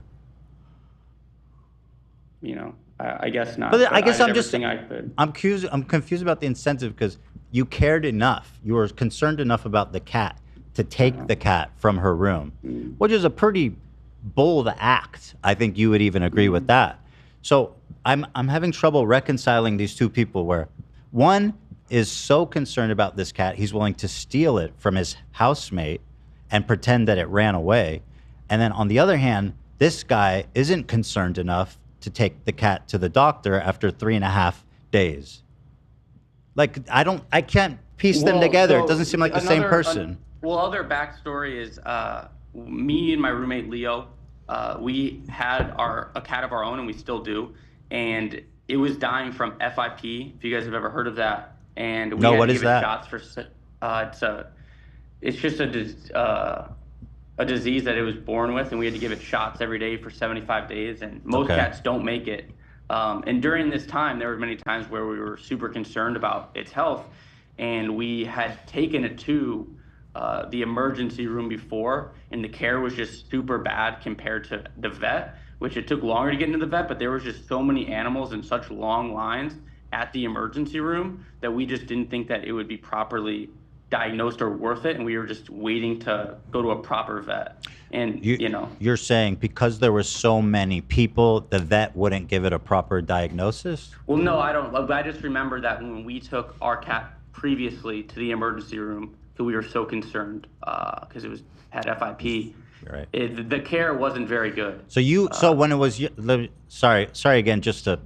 You know, I guess not. But I guess did I'm just everything I could. I'm confused about the incentive because you cared enough. You were concerned enough about the cat to take the cat from her room, which is a pretty bold act. I think you would even agree with that. So I'm having trouble reconciling these two people where one is so concerned about this cat, he's willing to steal it from his housemate and pretend that it ran away. And then on the other hand, this guy isn't concerned enough to take the cat to the doctor after 3.5 days. Like, I can't piece them together. It doesn't seem like the same person. Well, other backstory is me and my roommate Leo, we had a cat of our own, and we still do, and it was dying from FIP. If you guys have ever heard of that, and we had to give it shots for. It's just a disease that it was born with, and we had to give it shots every day for 75 days, and most cats don't make it. And during this time, there were many times where we were super concerned about its health, and we had taken it to the emergency room before, and the care was just super bad compared to the vet, which it took longer to get into the vet, but there was just so many animals and such long lines at the emergency room that we just didn't think that it would be properly diagnosed or worth it, and we were just waiting to go to a proper vet. And you know, you're saying because there were so many people, the vet wouldn't give it a proper diagnosis? Well, no, I don't. I just remember that when we took our cat previously to the emergency room, because we were so concerned because it had FIP. Right. The care wasn't very good. So when it was sorry again, just to.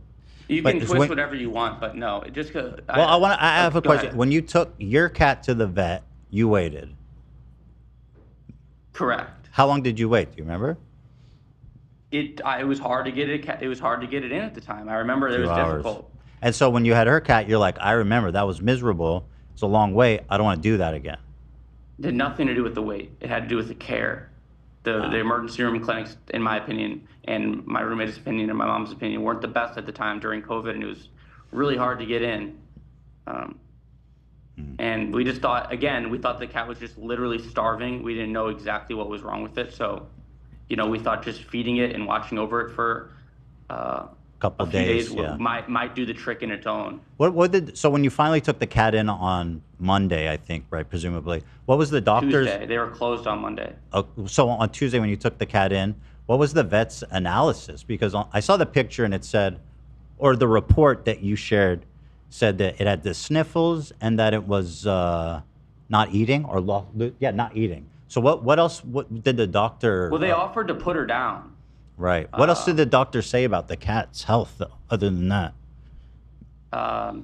You can twist whatever you want, but no, it just. Well, I have a question. When you took your cat to the vet, you waited. Correct. How long did you wait? Do you remember? It was hard to get it. It was hard to get it in at the time. I remember it was difficult. And so when you had her cat, you're like, I remember that was miserable. It's a long wait. I don't want to do that again. It had nothing to do with the wait. It had to do with the care. The emergency room clinics, in my opinion, and my roommate's opinion and my mom's opinion, weren't the best at the time during COVID, and it was really hard to get in. And we just thought, again, we thought the cat was just literally starving. We didn't know exactly what was wrong with it. So, you know, we thought just feeding it and watching over it for a few days might do the trick in its own. So when you finally took the cat in on Monday, I think, right, presumably, what was the doctor's? Tuesday. They were closed on Monday. So on Tuesday when you took the cat in, what was the vet's analysis? Because I saw the picture and it said, or the report that you shared said that it had the sniffles and that it was not eating or not eating. So what else? What did the doctor? Well, they offered to put her down. Right. What else did the doctor say about the cat's health, though, other than that?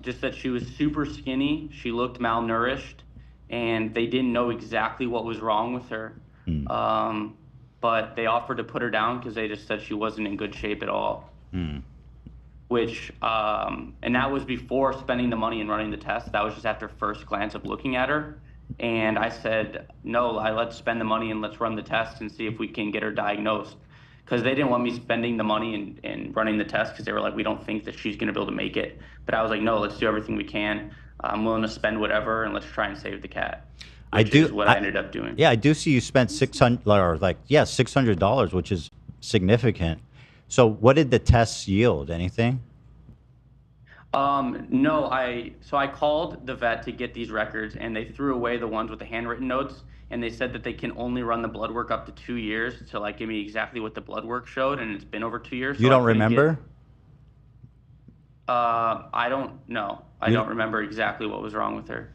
Just that she was super skinny, she looked malnourished, and they didn't know exactly what was wrong with her. But they offered to put her down because they just said she wasn't in good shape at all. Which, and that was before spending the money and running the test. That was just after first glance of looking at her. And I said, no, let's spend the money and let's run the test and see if we can get her diagnosed. Because they didn't want me spending the money and running the test because they were like, we don't think that she's going to be able to make it. But I was like, no, let's do everything we can. I'm willing to spend whatever and let's try and save the cat. Which is what I ended up doing. Yeah, I do see you spent $600, which is significant. So what did the tests yield? Anything? No, so I called the vet to get these records, and they threw away the ones with the handwritten notes, and they said that they can only run the blood work up to 2 years to like give me exactly what the blood work showed, and it's been over 2 years. You don't remember? I don't know. I don't remember exactly what was wrong with her.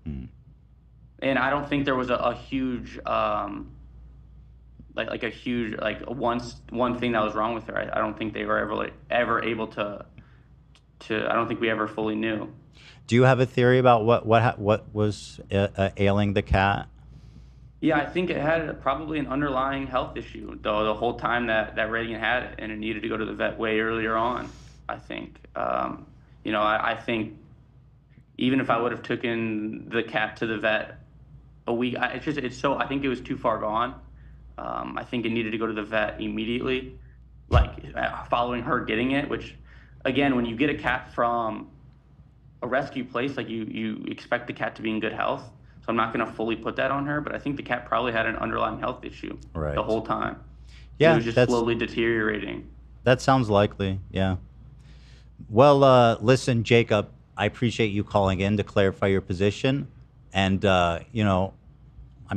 And I don't think there was a huge, one thing that was wrong with her. I don't think they were ever able to. I don't think we ever fully knew. Do you have a theory about what was ailing the cat? Yeah, I think it had probably an underlying health issue, though, the whole time that Reagan had it, and it needed to go to the vet way earlier on, I think. I think even if I would have taken the cat to the vet a week, I think it was too far gone. I think it needed to go to the vet immediately, following her getting it, which, again, when you get a cat from a rescue place, you expect the cat to be in good health. So I'm not going to fully put that on her, but I think the cat probably had an underlying health issue the whole time. Yeah, it was just slowly deteriorating. That sounds likely. Yeah. Well, listen, Jacob, I appreciate you calling in to clarify your position, and I'm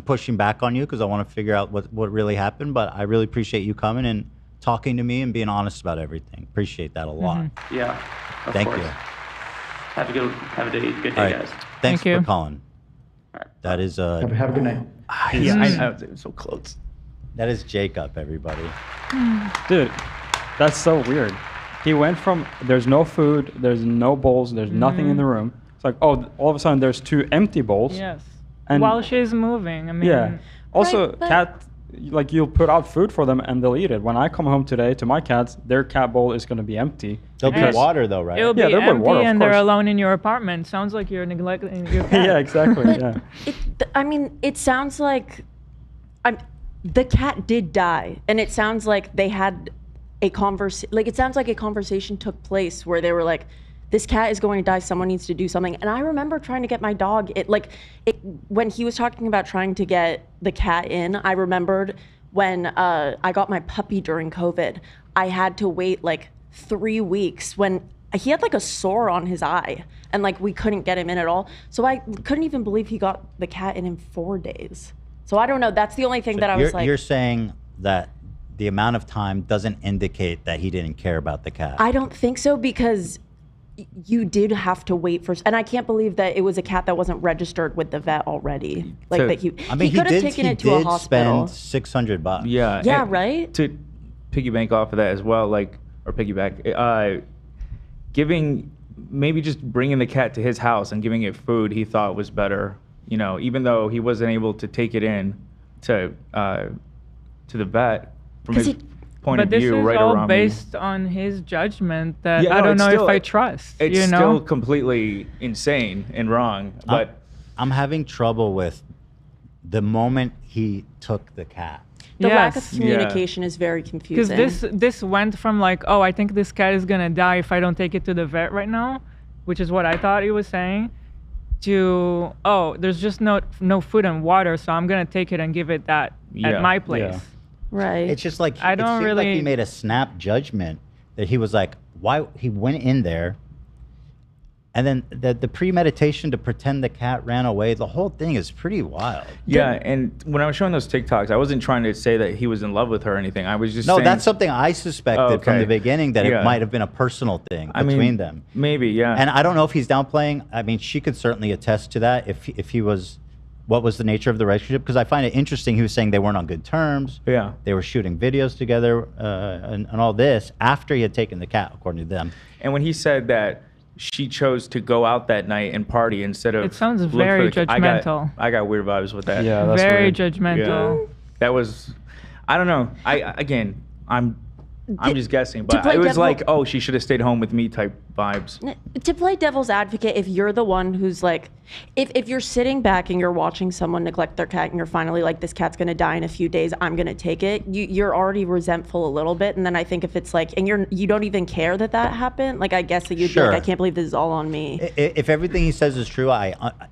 pushing back on you because I want to figure out what really happened. But I really appreciate you coming and talking to me and being honest about everything. Appreciate that a lot. Yeah. Thank course. you. Have a good day, All right. guys. Thanks Thank you. for calling. That is Have a good night. Yeah, I was so close. That is Jacob, everybody. Dude, that's so weird. He went from there's no food, there's no bowls, there's nothing in the room. It's like, oh, all of a sudden there's 2 empty bowls. Yes. And While she's moving, I mean. yeah. Also, Right, but- cat, you'll put out food for them and they'll eat it. When I come home today to my cats, their cat bowl is going to be empty. There'll be because- water though, right? It'll be there'll empty water, of and they're course. alone in your apartment. Sounds like you're neglecting your cat. Yeah, exactly. Yeah. It sounds like the cat did die, and it sounds like they had a it sounds like a conversation took place where they were like, this cat is going to die, someone needs to do something. And I remember trying to get my dog, when he was talking about trying to get the cat in, I remembered when I got my puppy during COVID, I had to wait 3 weeks when he had a sore on his eye and we couldn't get him in at all. So I couldn't even believe he got the cat in 4 days. So I don't know. That's the only thing that I was like. You're saying that the amount of time doesn't indicate that he didn't care about the cat. I don't think so, because you did have to wait for, and I can't believe that it was a cat that wasn't registered with the vet already. That he could have taken it to a hospital. Spend $600. Yeah. Yeah, and right? To piggyback off of that as well, maybe just bringing the cat to his house and giving it food he thought was better. Even though he wasn't able to take it in to the vet from his point But of this view, is right all around based on his judgment that Yeah, I no, don't it's know still- if I trust. It's you know? still completely insane and wrong. But I'm having trouble with the moment he took the cat. The lack of Yes. communication is very Because confusing. this went from oh, I think this cat is gonna die if I don't take it to the vet right now, which is what I thought he was saying, to oh, there's just no food and water, so I'm gonna take it and give it that at my place. Right. It's just like I don't it seemed really. like he made a snap judgment that he was like, why he went in there, and then the premeditation to pretend the cat ran away. The whole thing is pretty wild. yeah, and when I was showing those TikToks, I wasn't trying to say that he was in love with her or anything. I was just No, saying, that's something I suspected from okay. the beginning, that Yeah. it might have been a personal thing I mean, between them. Maybe, yeah. And I don't know if he's downplaying. I mean, she could certainly attest to that if he was. What was the nature of the relationship? Because I find it interesting. He was saying they weren't on good terms. Yeah. They were shooting videos together and all this after he had taken the cat, according to them. And when he said that she chose to go out that night and party instead of It sounds look for very the- judgmental. I got weird vibes with that. Yeah, that's Very weird. judgmental. Yeah. That was, I don't know. I'm just guessing, to but play it was devil- like, oh, she should have stayed home with me type vibes. To play devil's advocate, if you're the one who's if you're sitting back and you're watching someone neglect their cat and you're finally like, this cat's gonna die in a few days, I'm gonna take it, you're already resentful a little bit. And then I think if it's and you don't even care that happened, I guess that you'd Sure. be like, I can't believe this is all on me. If everything he says is true,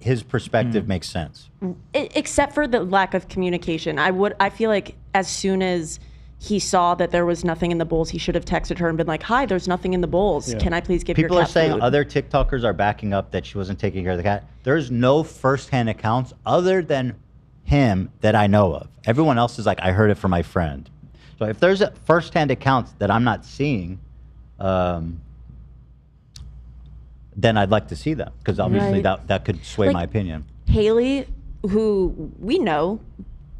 his perspective makes sense. Except for the lack of communication. I feel like as soon as he saw that there was nothing in the bowls, he should have texted her and been like, hi, there's nothing in the bowls. Yeah. Can I please give People your are cat saying food? other TikTokers are backing up that she wasn't taking care of the cat. There's no firsthand accounts other than him that I know of. Everyone else is like, I heard it from my friend. So if there's a firsthand accounts that I'm not seeing, then I'd like to see them, because obviously Right. that could sway my opinion. Haley, who we know,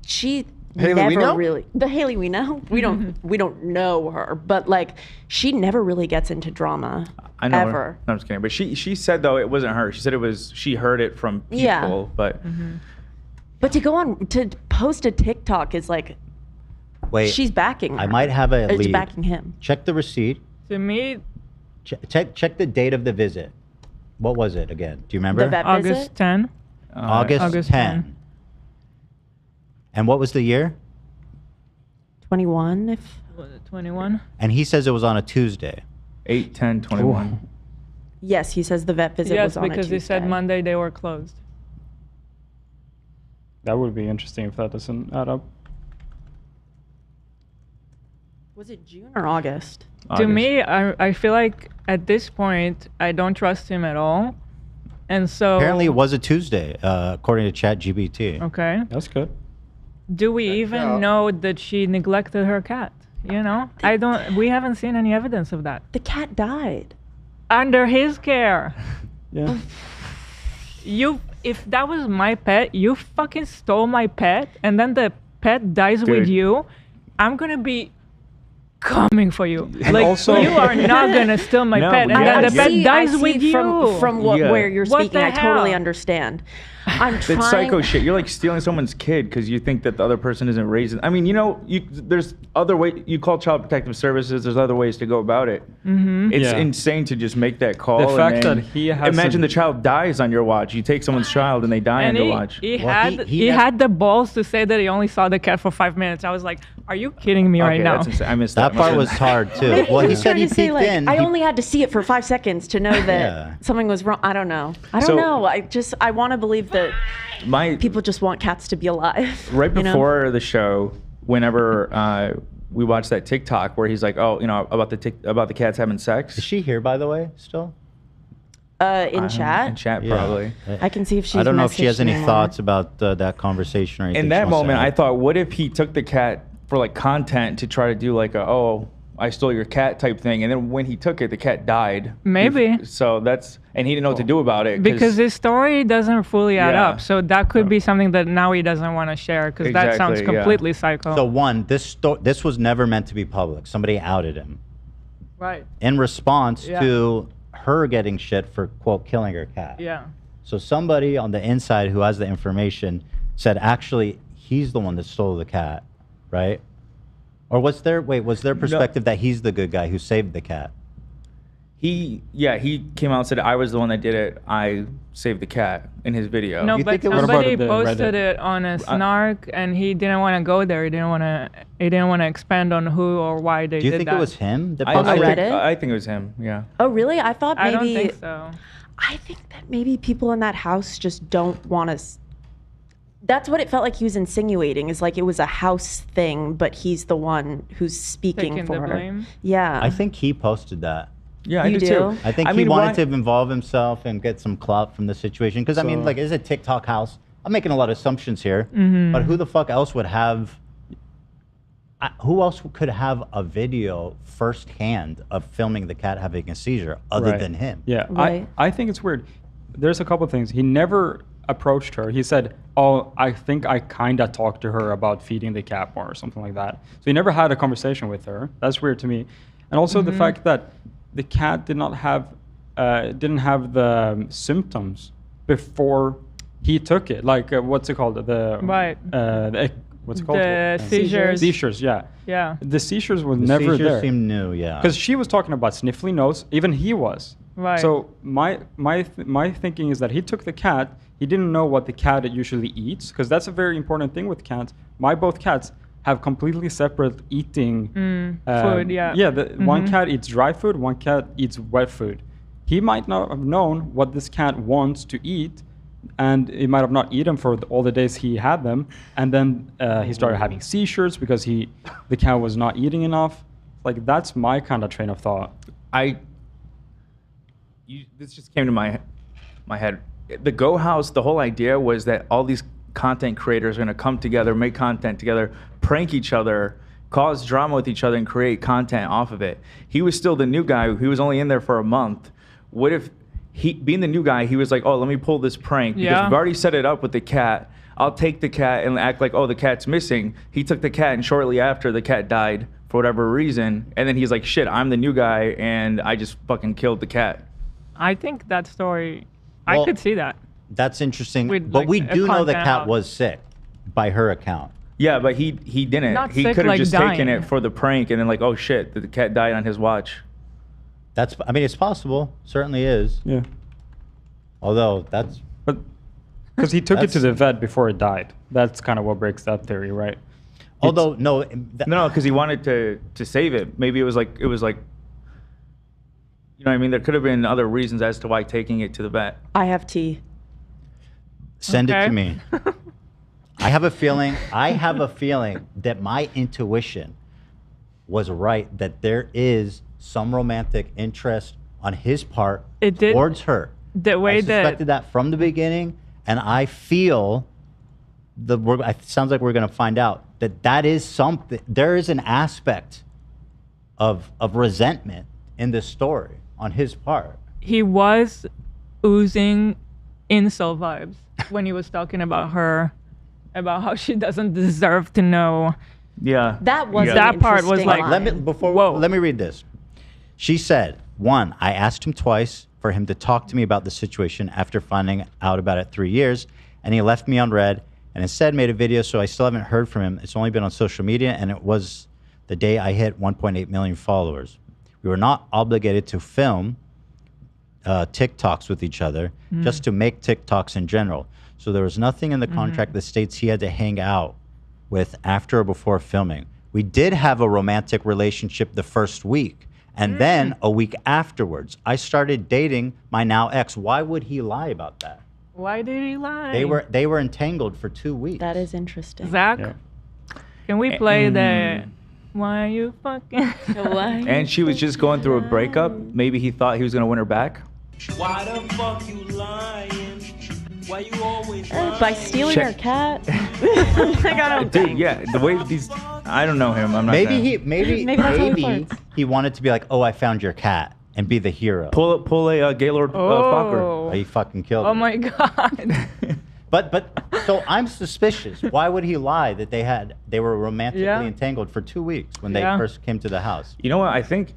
she Haley never we know? really the Haley we know. We don't know her, but she never really gets into drama. I know ever. her. No, I'm just kidding. But she said, though, it wasn't her. She said she heard it from people, Yeah. but But to go on to posted TikTok is like, Wait, she's backing I her. might have a Or lead. backing him. Check the receipt. To me, Check the date of the visit. What was it again? Do you remember? The vet August visit? 10. August 10. And what was the year? 21, if... Was it 21? And he says it was on a Tuesday. 8/10/21. Yes, he says the vet visit Yes, was on a because Tuesday. they said Monday they were closed. That would be interesting if that doesn't add up. Was it June or August? To me, I feel like at this point, I don't trust him at all. And so... Apparently it was a Tuesday, according to ChatGPT. Okay. That's good. Do we even know that she neglected her cat? You know? We haven't seen any evidence of that. The cat died. Under his care. Yeah. If that was my pet, you fucking stole my pet, and then the pet dies with Dude. you, I'm gonna be coming for you. And Like, also- you are not gonna steal my No, pet, and but then yeah, the pet I dies with you. From where you're What speaking, the I totally hell? understand. I'm trying... That's psycho shit. You're like stealing someone's kid because you think that the other person isn't raising. I mean, there's other way. You call Child Protective Services. There's other ways to go about it. Mm-hmm. It's Yeah. insane to just make that call. The and fact then that he has imagine some- the child dies on your watch. You take someone's child and they die on And your he, watch. he had the balls to say that he only saw the cat for 5 minutes. I was like, are you kidding me right Okay, now? that's insane. I missed That that. part was hard too. Maybe Well, he he's said trying he to say, peeked like, in. I He- only had to see it for 5 seconds to know that Yeah. something was wrong. I don't know. I don't So- know. I want to believe that people just want cats to be alive. Right you know? before the show, whenever we watched that TikTok where he's like, "Oh, about the cats having sex." Is she here, by the way, still? In chat. In chat, Yeah. probably. I can see if she's I don't know if she has messaged any me more. thoughts about that conversation or anything. In she that wants to moment, add. I thought, what if he took the cat for like content to try to do like I stole your cat type thing, and then when he took it, the cat died. Maybe. So and he didn't know what to do about it. Because his story doesn't fully add Yeah. up. So that could be something that now he doesn't want to share because that sounds Exactly, yeah. completely psycho. So one, this was never meant to be public. Somebody outed him right. in response Yeah. to her getting shit for quote killing her cat. Yeah. So somebody on the inside who has the information said actually he's the one that stole the cat, right? Or was there perspective that he's the good guy who saved the cat? He came out and said, I was the one that did it. I saved the cat in his video. No, but somebody posted it on a snark, and he didn't want to go there. He didn't want to expand on who or why they Do you did think that. it was him? That I posted it? think, I think it was him, yeah. Oh, really? I thought maybe... I don't think so. I think that maybe people in that house just don't want to... That's what it felt like he was insinuating, is like it was a house thing, but he's the one who's speaking Taking for the her. blame? Yeah. I think he posted that. Yeah, You I do do? too. I think he wanted to involve himself and get some clout from the situation. Because, I mean, So- like, it's a TikTok house. I'm making a lot of assumptions here. Mhm. But who the fuck else would have... who else could have a video firsthand of filming the cat having a seizure other Right. than him? Yeah, Right. I think it's weird. There's a couple things. He never approached her. He said, "Oh, I think I kind of talked to her about feeding the cat more or something like that." So he never had a conversation with her. That's weird to me. And also the fact that the cat didn't have the symptoms before he took it. Like what's it called? What's it called? The seizures. Seizures, yeah. Yeah. The seizures were The never seizures there. seem new, yeah. Because she was talking about sniffly nose. Even he was. Right. So my thinking is that he took the cat. He didn't know what the cat usually eats, because that's a very important thing with cats. Both cats have completely separate eating food, yeah. Yeah, one cat eats dry food, one cat eats wet food. He might not have known what this cat wants to eat, and he might have not eaten for all the days he had them, and then he started having seizures because the cat was not eating enough. Like, that's my kind of train of thought. This just came to my head. The Go House, the whole idea was that all these content creators are going to come together, make content together, prank each other, cause drama with each other, and create content off of it. He was still the new guy. He was only in there for a month. What if being the new guy, he was like, oh, let me pull this prank because Yeah. we've already set it up with the cat. I'll take the cat and act like, oh, the cat's missing. He took the cat, and shortly after, the cat died for whatever reason. And then he's like, shit, I'm the new guy, and I just fucking killed the cat. I think that story, Well, I could see that. That's interesting. With, But like, we a do know the content cat house. was sick. by her account. Yeah, but he didn't. Not He sick, could have like just dying. taken it for the prank and then like, oh shit, the cat died on his watch. I mean, it's possible. Certainly is. Yeah. Although that's. Because he took it to the vet before it died. That's kind of what breaks that theory, right? Although no, no, because he wanted to save it. Maybe it was like you know what I mean. There could have been other reasons as to why taking it to the vet. I have tea. Send it Okay. to me. I have a feeling that my intuition was right, that there is some romantic interest on his part towards her. The way I that suspected that from the beginning, and I feel it sounds like we're going to find out that is something. There is an aspect of resentment in this story on his part. he was oozing incel vibes when he was talking about her, about how she doesn't deserve to know. Yeah. That was that part was like, Let me read this. She said, 1, I asked him twice for him to talk to me about the situation after finding out about it 3 years, and he left me on red and instead made a video, so I still haven't heard from him. It's only been on social media, and it was the day I hit 1.8 million followers. We were not obligated to film TikToks with each other, just to make TikToks in general. So there was nothing in the contract that states he had to hang out with after or before filming. We did have a romantic relationship the first week, and then a week afterwards, I started dating my now ex. Why would he lie about that? Why did he lie? They were entangled for 2 weeks. That is interesting. Zach, can we play the why you fucking And she was just going through a breakup. Maybe he thought he was gonna win her back. Why the fuck you lying? Why you always lying? By stealing Check. her cat? Like, I don't Dude, yeah, the way these, I don't know him. I'm not. Maybe gonna- he wanted to be like, oh, I found your cat, and be the hero. pull a Gaylord Fokker. Oh, he fucking killed Oh him. my god. But so I'm suspicious. Why would he lie that they were romantically Yeah. entangled for 2 weeks when they Yeah. first came to the house? You know what? I think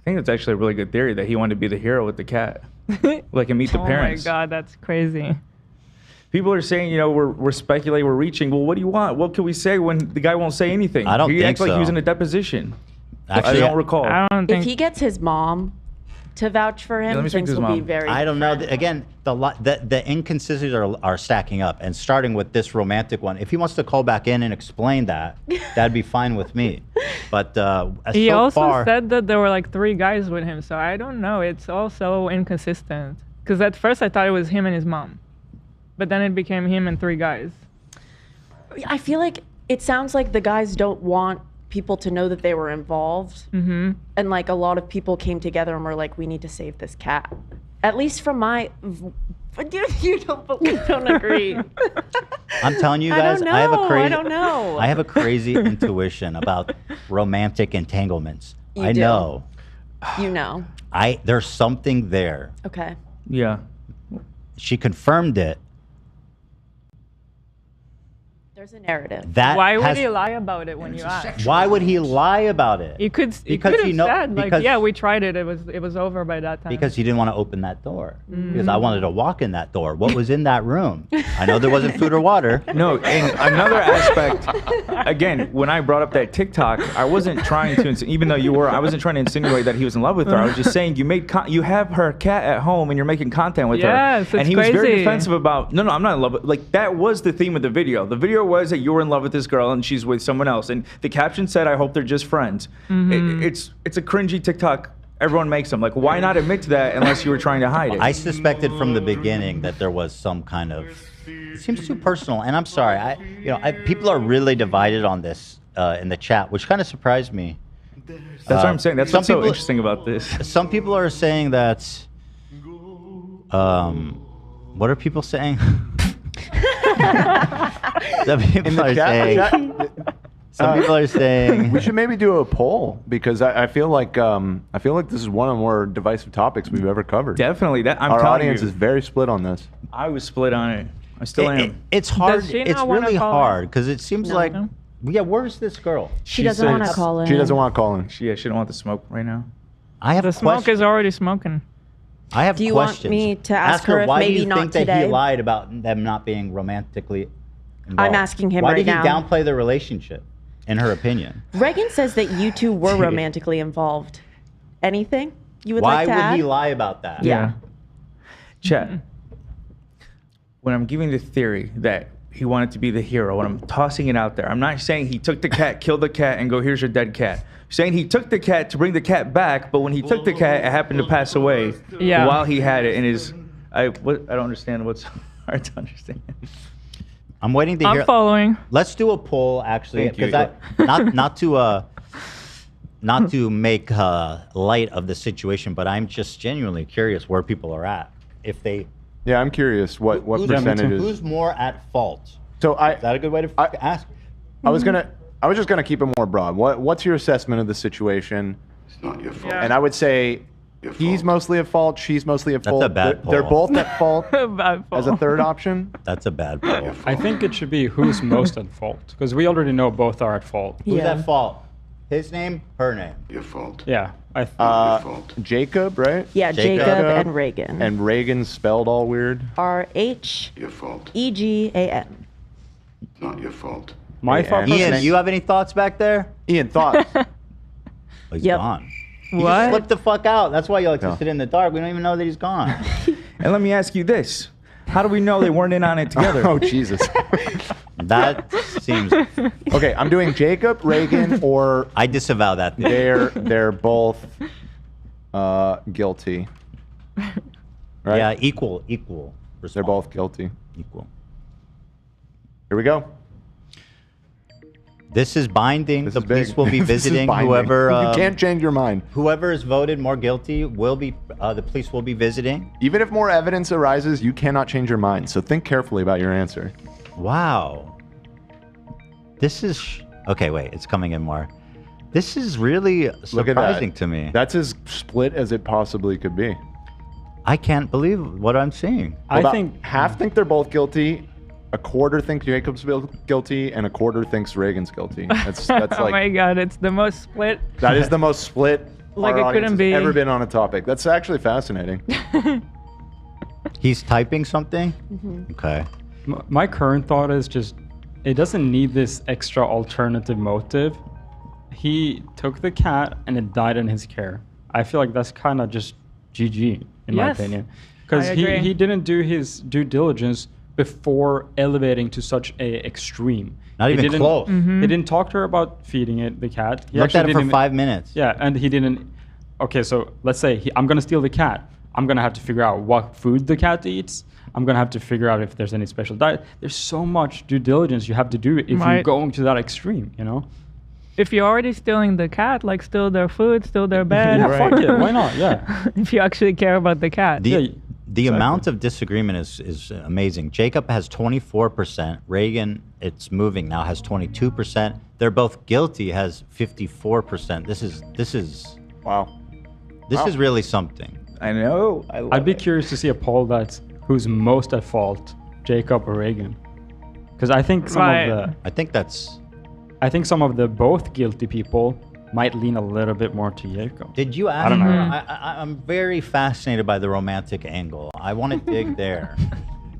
that's actually a really good theory that he wanted to be the hero with the cat, like and meet the parents. Oh my god, that's crazy. People are saying, we're speculating, we're reaching. Well, what do you want? What can we say when the guy won't say anything? I don't he think acts like so. he was in a deposition. Actually, I don't recall. I don't think If he gets his mom to vouch for let him, me speak things to his will be mom. very. I don't know. Again, the inconsistencies are stacking up, and starting with this romantic one. If he wants to call back in and explain that, that'd be fine with me. But He so also far, said that there were like 3 guys with him, so I don't know. It's also inconsistent. Because at first I thought it was him and his mom, but then it became him and 3 guys. I feel like it sounds like the guys don't want people to know that they were involved. Mm-hmm. And like a lot of people came together and were like, we need to save this cat. At least from my. But you don't agree. I'm telling you I guys, don't I have a know, crazy. I don't know. I have a crazy intuition about romantic entanglements. You I do. know. You know. There's something there. Okay. Yeah. She confirmed it. There's a narrative. Why would he lie about it when you ask? Why would he lie about it? He could Because have he know- said like, because- yeah, we tried it. It was over by that time. Because he didn't want to open that door. Because I Mm. wanted to walk in that door. What was in that room? I know there wasn't food or water. No, and another aspect, again, when I brought up that TikTok, I wasn't trying to, even though you were, I wasn't trying to insinuate that he was in love with her. I was just saying you have her cat at home and you're making content with Yes, her. And it's he was very crazy. defensive about, no, I'm not in love with, like, that was the theme of the video. The video was that you were in love with this girl and she's with someone else. And the caption said, I hope they're just friends. Mhm. It's a cringy TikTok. Everyone makes them. Like, why not admit to that unless you were trying to hide it? I suspected from the beginning that there was some kind of. It seems too personal, and I'm sorry. People are really divided on this in the chat, which kind of surprised me. That's what I'm saying. That's what's so interesting about this. Some people are saying that. What are people saying? Some people are saying. Some people are saying we should maybe do a poll because I feel like this is one of the more divisive topics we've ever covered. Definitely, I'm Our telling audience you. is very split on this. I was split on it. I still am. It's hard. Does she It's not wanna really call hard because it seems No. like. Yeah, where's this girl? She doesn't want to call in. She doesn't want to call in. She don't want the smoke right now. I have the smoke questions. is already smoking. I have Do you want questions. me to ask her if why maybe do you not think that today? he lied about them not being romantically involved? asking him Why right did he now. downplay their relationship, in her opinion? Reagan says that you two were romantically involved. Anything you would Why like to would add? he lie about that? Yeah. Chet, when I'm giving the theory that he wanted to be the hero, when I'm tossing it out there, I'm not saying he took the cat, killed the cat, and go, here's your dead cat. I'm saying he took the cat to bring the cat back, but when he took the cat, it happened to pass away while he had it in his... I don't understand what's hard to understand. I'm waiting to hear. I'm following. Let's do a poll, actually, Thank you. because not to make light of the situation, but I'm just genuinely curious where people are at. If they, Yeah, I'm curious what percentage is. who's more at fault? So Is that a good way to ask? I was just gonna keep it more broad. What's your assessment of the situation? It's not your fault. And I would say he's mostly at fault. She's mostly at fault. a bad They're poll. both at fault. Bad As a third option. That's a bad poll. I think it should be who's most at fault, because we already know both are at fault. Who's at fault? His name, her name. Your fault. Yeah, Jacob, right? Yeah, Jacob and Reagan. And Reagan spelled all weird. Your fault. RHEGAN. Not your fault. My thought process- Ian, you have any thoughts back there? Ian, thoughts? Oh, he's gone. He What? just slipped the fuck out. That's why you like to sit in the dark. We don't even know that he's gone. And let me ask you this. How do we know they weren't in on it together? Oh, Jesus. That seems... Okay, I'm doing Jacob, Reagan, or... I disavow that theory. They're both guilty. Right? Yeah, equal. They're both guilty. Equal. Here we go. This is binding. The police will be This is visiting binding. whoever. You can't change your mind. Whoever is voted more guilty will be. The police will be visiting. Even if more evidence arises, you cannot change your mind. So think carefully about your answer. Wow. This is okay. Wait, it's coming in more. This is really Look at surprising that. to me. That's as split as it possibly could be. I can't believe what I'm seeing. Half think they're both guilty. A quarter think Jacob's guilty, and a quarter thinks Reagan's guilty. That's Oh like my God, it's the most split. that is the most split Like our it audience couldn't has be. ever been on a topic. That's actually fascinating. He's typing something. Mm-hmm. Okay. My current thought is just, it doesn't need this extra alternative motive. He took the cat and it died in his care. I feel like that's kind of just GG, in my Yes, opinion. Because I agree. he didn't do his due diligence before elevating to such a extreme. Not He even didn't- close. Mm-hmm. He didn't talk to her about feeding it, the cat. He Looked at actually it for didn't 5 minutes. Yeah, and he didn't. Okay, so let's say I'm gonna steal the cat. I'm gonna have to figure out what food the cat eats. I'm gonna have to figure out if there's any special diet. There's so much due diligence you have to do if you're Right. going to that extreme, you know? If you're already stealing the cat, like steal their food, steal their bed. Yeah, fuck it. Why not? Yeah. If you actually care about the cat. The amount of disagreement is amazing. Jacob has 24%. Reagan, it's moving now, has 22%. They're both guilty, has 54%. This is wow. This is really something. I know. I'd be curious to see a poll that's who's most at fault, Jacob or Reagan. Because I think some Right. of the I think some of the both guilty people might lean a little bit more to Jacob. Did you ask I don't know. her? I'm very fascinated by the romantic angle. I want to dig there.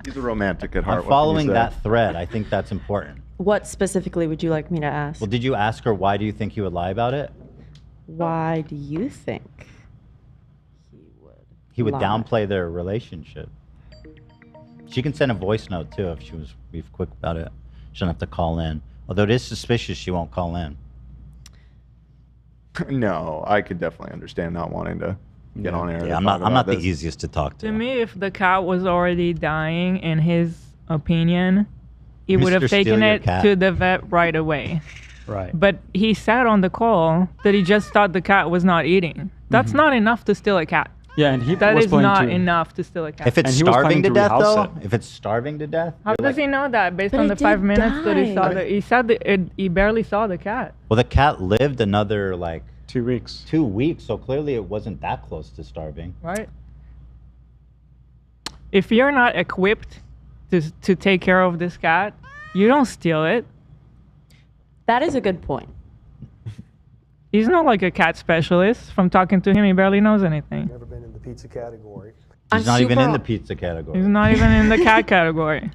He's a romantic at heart. I'm following that thread. I think that's important. What specifically would you like me to ask? Well, did you ask her why do you think he would lie about it? Why do you think He would lie? downplay their relationship. She can send a voice note too if she was be quick about it. She doesn't have to call in. Although it is suspicious she won't call in. No, I could definitely understand not wanting to get on air. Yeah, to I'm talk not about the this. easiest to talk to. To me, if the cat was already dying, in his opinion, he would Mr. have Steal taken Your it Cat. to the vet right away. Right. But he said on the call that he just thought the cat was not eating. That's not enough to steal a cat. Yeah, and he That was is planning not to- enough to steal a cat. If it's And he was starving to planning to death, rehouse though, it. if it's starving to death, How you're does he know that based But on it the did 5 minutes that he saw die. he said that he barely saw the cat. well, the cat lived another 2 weeks. 2 weeks, so clearly it wasn't that close to starving. Right. If you're not equipped to take care of this cat, you don't steal it. That is a good point. He's not like a cat specialist. From talking to him, he barely knows anything. Never been in the pizza category. He's not even in the pizza category. He's not even in the cat category.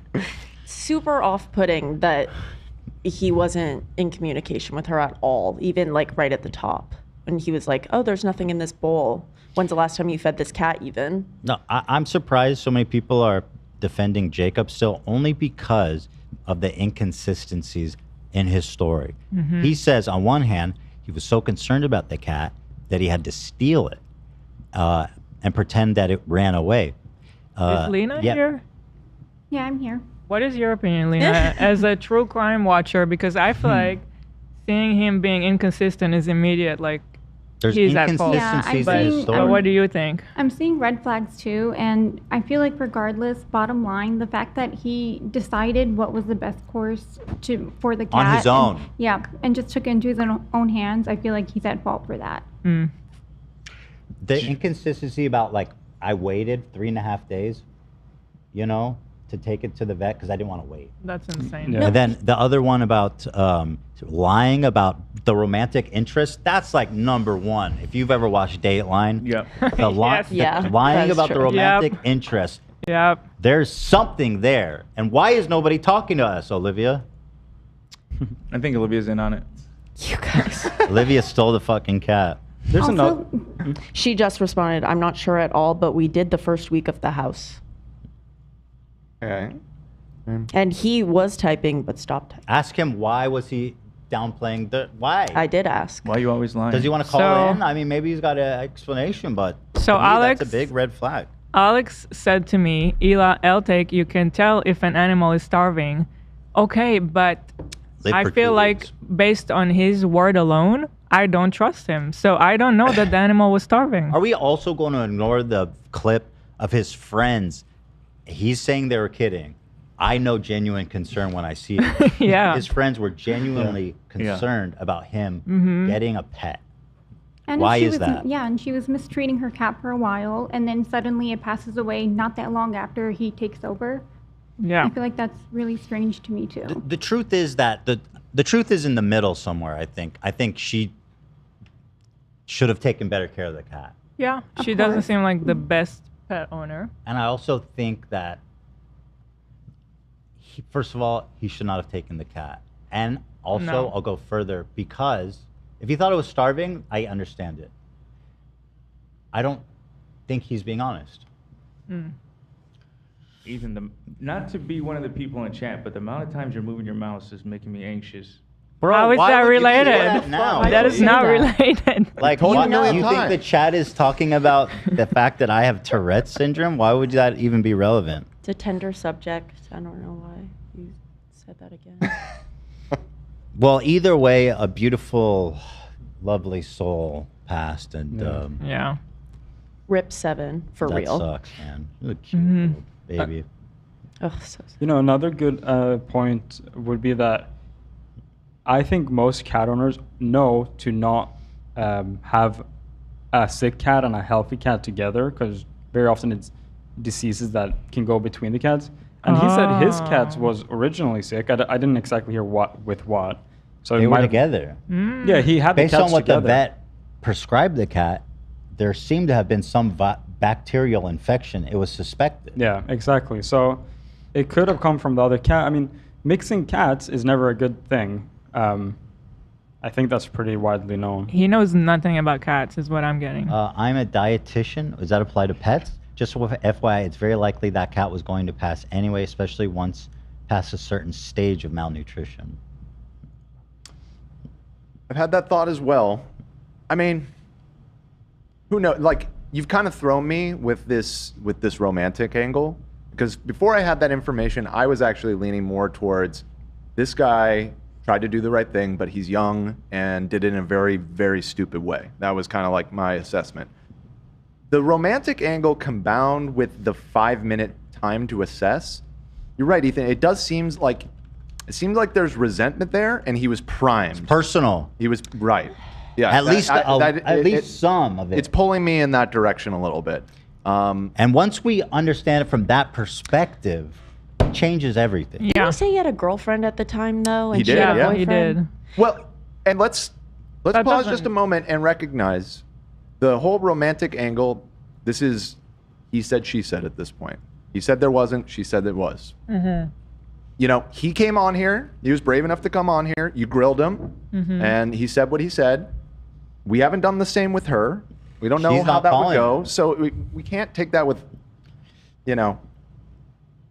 super off-putting that he wasn't in communication with her at all, even like right at the top. And he was like, oh, there's nothing in this bowl. When's the last time you fed this cat even? No, I'm surprised so many people are defending Jacob still, only because of the inconsistencies in his story. Mhm. He says, on one hand, he was so concerned about the cat that he had to steal it and pretend that it ran away. Is Lena here? Yeah, I'm here. What is your opinion, Lena, as a true crime watcher? Because I feel like seeing him being inconsistent is immediate. Like, There's he's at fault. inconsistencies in his story. But what do you think? I'm seeing red flags too, and I feel like regardless, bottom line, the fact that he decided what was the best course for the cat On his own. and just took it into his own hands, I feel like he's at fault for that. The inconsistency about, like, I waited 3.5 days, you know, to take it to the vet because I didn't want to wait. That's insane. And then the other one about lying about the romantic interest, that's like number one. If you've ever watched Dateline, Yes. Yeah, lying that's about the true. romantic Yep. interest, Yep. there's something there. And why is nobody talking to us, Olivia? I think Olivia's in on it. You guys. Olivia stole the fucking cat. There's Also, she just responded, I'm not sure at all, but we did the first week of the house. Okay. And he was typing, but stopped typing. Ask him why was he downplaying the why? I did ask. Why are you always lying? Does he want to call So- in? I mean, maybe he's got an explanation, but So to me, Alex- that's a big red flag. Alex said to me, Ela Eltake, you can tell if an animal is starving. Okay, but Live I for feel 2 like weeks. based on his word alone, I don't trust him. So I don't know that the animal was starving. Are we also going to ignore the clip of his friends? He's saying they were kidding. I know genuine concern when I see it. Yeah. His friends were genuinely Yeah. concerned about him Mhm. getting a pet. And Why she is was, that? Yeah, and she was mistreating her cat for a while, and then suddenly it passes away not that long after he takes over. Yeah. I feel like that's really strange to me too. The truth is that the truth is in the middle somewhere, I think. I think she should have taken better care of the cat. Yeah, Of she doesn't course. seem like the best pet owner. And I also think that, first of all, he should not have taken the cat. And also, No. I'll go further, because if he thought it was starving, I understand it. I don't think he's being honest. Ethan, not to be one of the people in chat, but the amount of times you're moving your mouse is making me anxious. Bro, How is why that would you do related? that now? That is not related. Like, told you what, a million you think the times. chat is talking about the fact that I have Tourette's syndrome? Why would that even be relevant? It's a tender subject. I don't know why you said that again. Well, either way, a beautiful, lovely soul passed, and Yeah. Rip 7, for that real. sucks, man. You're a cute Mhm. little baby. Oh, so You know, another good point would be that I think most cat owners know to not have a sick cat and a healthy cat together, because very often it's diseases that can go between the cats. And he said his cats was originally sick. I didn't exactly hear what with what. So They it were might have- together. Yeah, he had Based the cats on what together. the vet prescribed the cat, there seemed to have been some bacterial infection. It was suspected. Yeah, exactly. So it could have come from the other cat. I mean, mixing cats is never a good thing. I think that's pretty widely known. He knows nothing about cats, is what I'm getting. I'm a dietitian. Does that apply to pets? Just with FYI, it's very likely that cat was going to pass anyway, especially once past a certain stage of malnutrition. I've had that thought as well. I mean, who knows? Like, you've kind of thrown me with this romantic angle, because before I had that information, I was actually leaning more towards this guy tried to do the right thing, but he's young and did it in a very, very stupid way. That was kind of like my assessment. The romantic angle combined with the 5-minute time to assess, you're right, Ethan. It seems like there's resentment there, and he was primed. Personal. He was right. Yeah. At least some of it. It's pulling me in that direction a little bit. And once we understand it from that perspective, it changes everything. Didn't he say he had a girlfriend at the time, though? And He she did, had a yeah. boyfriend? He did. Well, and let's That pause doesn't- just a moment and recognize the whole romantic angle. This is he said, she said at this point. He said there wasn't. She said there was. Mm-hmm. you know, he came on here. He was brave enough to come on here. You grilled him, and he said what he said. We haven't done the same with her. We don't know She's how not that would calling go. her. So we can't take that with, you know,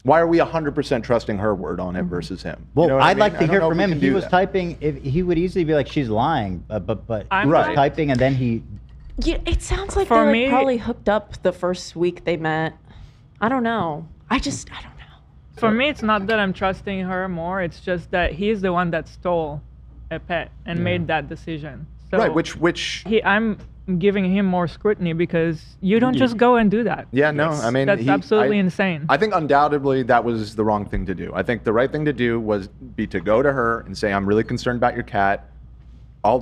why are we 100% trusting her word on it versus him? Well, You know what I I'd mean? like I to don't hear know if from we him. can If he do was that. typing, if he would easily be like, she's lying, but I'm he was Right. typing and then he. Yeah, it sounds like For they like, me- probably hooked up the first week they met. I don't know. I don't know. For me, it's not that I'm trusting her more. It's just that he's the one that stole a pet and made that decision. So Right, which I'm giving him more scrutiny because you don't just go and do that. Yeah, no, I mean, that's absolutely insane. I think undoubtedly that was the wrong thing to do. I think the right thing to do was to go to her and say, "I'm really concerned about your cat.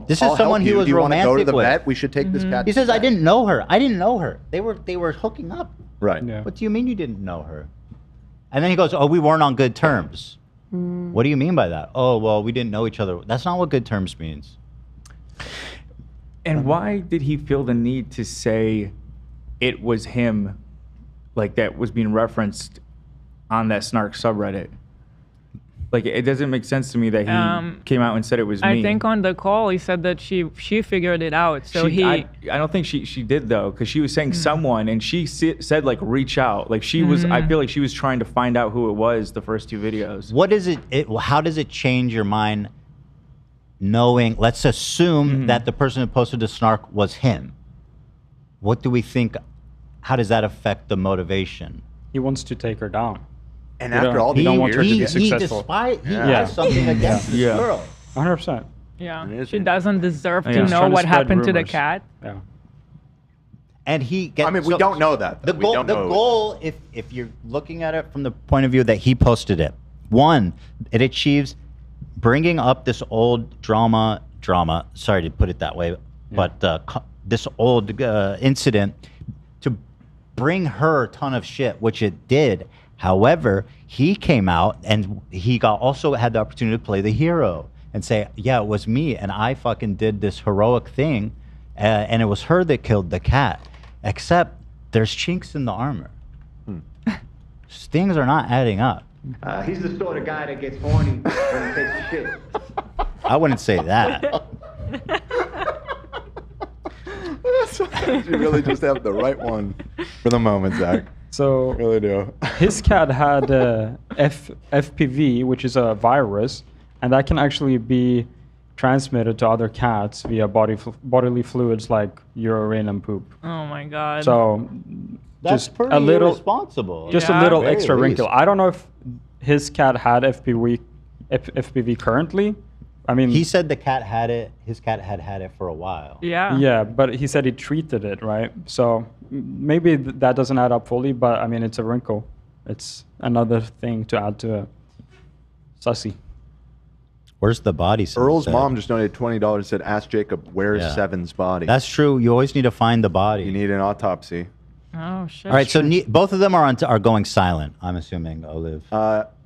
This I'll is someone help he you. was Do you want to go to romantic the with. vet? We should take this cat." He to says, the "I vet." didn't know her. I didn't know her. They were hooking up." Right. What do you mean you didn't know her? And then he goes, "Oh, we weren't on good terms." What do you mean by that? Oh, well, we didn't know each other. That's not what good terms means. And why did he feel the need to say it was him, like that was being referenced on that Snark subreddit? Like, it doesn't make sense to me that he came out and said it was me. I think on the call he said that she figured it out. So I don't think she did though, because she was saying someone, and she said like reach out. Like she was, I feel like she was trying to find out who it was the first 2 videos. What is it? How does it change your mind knowing, let's assume that the person who posted the snark was him? What do we think? How does that affect the motivation? He wants to take her down. And after all these don't want her to be he successful. has something against this girl. 100%. Yeah, she doesn't deserve Yeah. to He's know trying to what spread happened to the rumors. cat. Yeah. And he gets. I mean, we don't know that. The We goal, don't the know. goal, if you're looking at it from the point of view that he posted it, one, it achieves bringing up this old drama. Sorry to put it that way, but this old incident to bring her a ton of shit, which it did. However, he came out and he also had the opportunity to play the hero and say, "Yeah, it was me, and I fucking did this heroic thing, and it was her that killed the cat." Except there's chinks in the armor. Things are not adding up. He's the sort of guy that gets horny when he takes a shit. I wouldn't say that. You really just have the right one for the moment, Zach. So really do. His cat had FPV, which is a virus, and that can actually be transmitted to other cats via bodily fluids like urine and poop. Oh my god. So That's just pretty a little irresponsible. Just Yeah. a little Very extra wrinkle. least. I don't know if his cat had FPV currently. I mean, He said the cat had it. His cat had it for a while. yeah, but he said he treated it, right? So maybe that doesn't add up fully, but I mean, it's a wrinkle. It's another thing to add to it. Sussy. Where's the body? Earl's said? mom just donated $20. Said, "Ask Jacob, where's Yeah. Seven's body?" That's true. You always need to find the body. You need an autopsy. Oh shit. All right, so both of them are going silent. I'm assuming, Olive.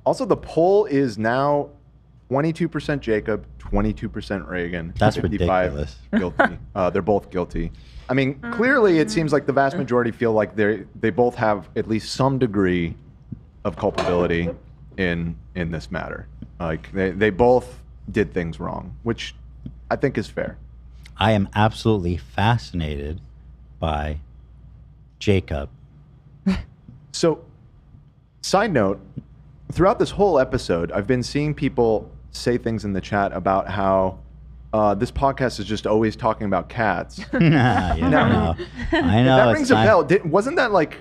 Also, the poll is now 22% Jacob, 22% Reagan. That's 55 ridiculous. Guilty. They're both guilty. I mean, clearly, it seems like the vast majority feel like they both have at least some degree of culpability in this matter. Like they both did things wrong, which I think is fair. I am absolutely fascinated by Jacob. So, side note, throughout this whole episode, I've been seeing people say things in the chat about how this podcast is just always talking about cats. I know. That it's rings a not- bell. Wasn't that like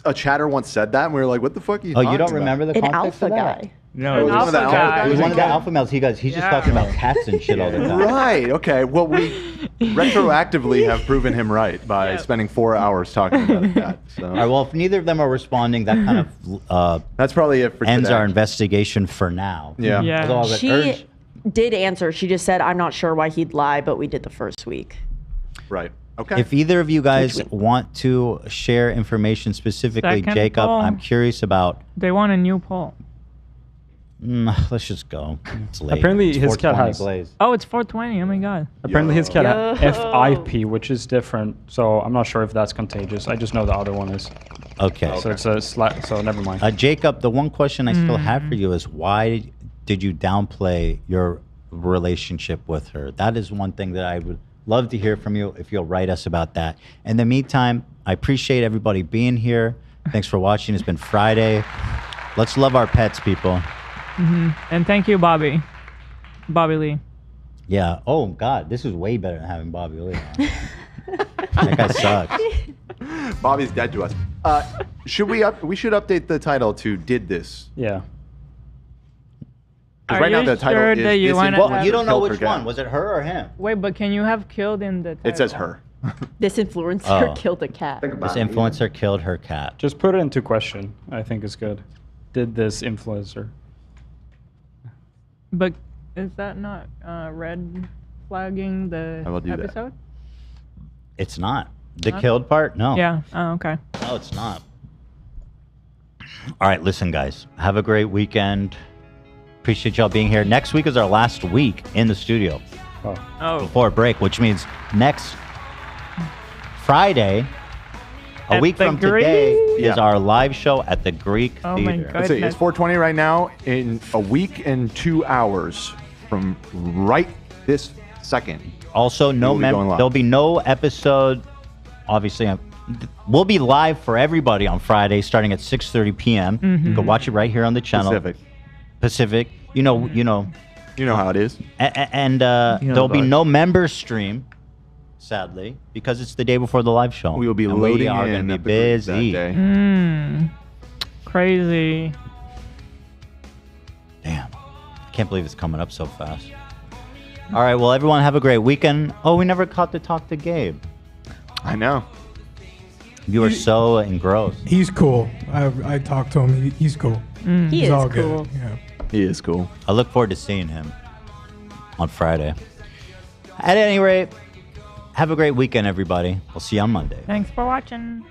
a chatter once said that, and we were like, "What the fuck are you?" Oh, you talking don't about? remember the context of that? No, it was one of the alpha guys. It was one of the alpha males. He's just talking about cats and shit all the time. Right. Okay. Well, we retroactively have proven him right by spending 4 hours talking about a cat. So. All right, well, if neither of them are responding, that kind of that's probably it for ends today. our investigation for now. Yeah. Although I would She urge- did answer. She just said, "I'm not sure why he'd lie, but we did the first week." Right. Okay. If either of you guys want to share information specifically, Second Jacob, poll. I'm curious about. They want a new poll. Let's just go. It's late. Apparently It's his cat 4:20 has- Blaze. Oh, it's 420. Oh my god. Apparently his cat had Yo. FIP, which is different. So I'm not sure if that's contagious. I just know the other one is. Okay. So it's a so never mind. Jacob, the one question I still have for you is why did you downplay your relationship with her? That is one thing that I would love to hear from you if you'll write us about that. In the meantime, I appreciate everybody being here. Thanks for watching. It's been Friday. Let's love our pets, people. And thank you, Bobby Lee. Yeah. Oh, God. This is way better than having Bobby Lee on. That guy sucks. Bobby's dead to us. We should update the title to "Did This?" Yeah. Are Right now you the title sure is that you wanna Well, have- you don't know Killed which her cat. one. Was it her or him? Wait, but can you have killed in the title? It says her. This influencer Oh. killed a cat. This influencer killed her cat. Just put it into question. I think is good. Did this influencer? But is that not red flagging the I will do that. episode? It's not. The Huh? killed part? No. Yeah. Oh, okay. No, it's not. All right, listen, guys. Have a great weekend. Appreciate y'all being here. Next week is our last week in the studio before break, which means next Friday, a At week the from today, Greek? is our live show at the Greek Oh my Theater. God. Let's see, it's 4:20 right now. In a week and 2 hours from right this second. Also, no We will be going live. there'll be no episode. Obviously, we'll be live for everybody on Friday, starting at 6:30 p.m. You can watch it right here on the channel. Pacific. You know how it is. And there'll be no member stream, sadly, because it's the day before the live show. We will be And loading we are in gonna at be the Greek that busy. day. Crazy. Damn, I can't believe it's coming up so fast. All right, well, everyone have a great weekend. Oh, we never caught to talk to Gabe. I know. You were so engrossed. He's cool. I talked to him. He's cool. He He's is all cool. good. Yeah. He is cool. I look forward to seeing him on Friday. At any rate, have a great weekend, everybody. We'll see you on Monday. Thanks for watching.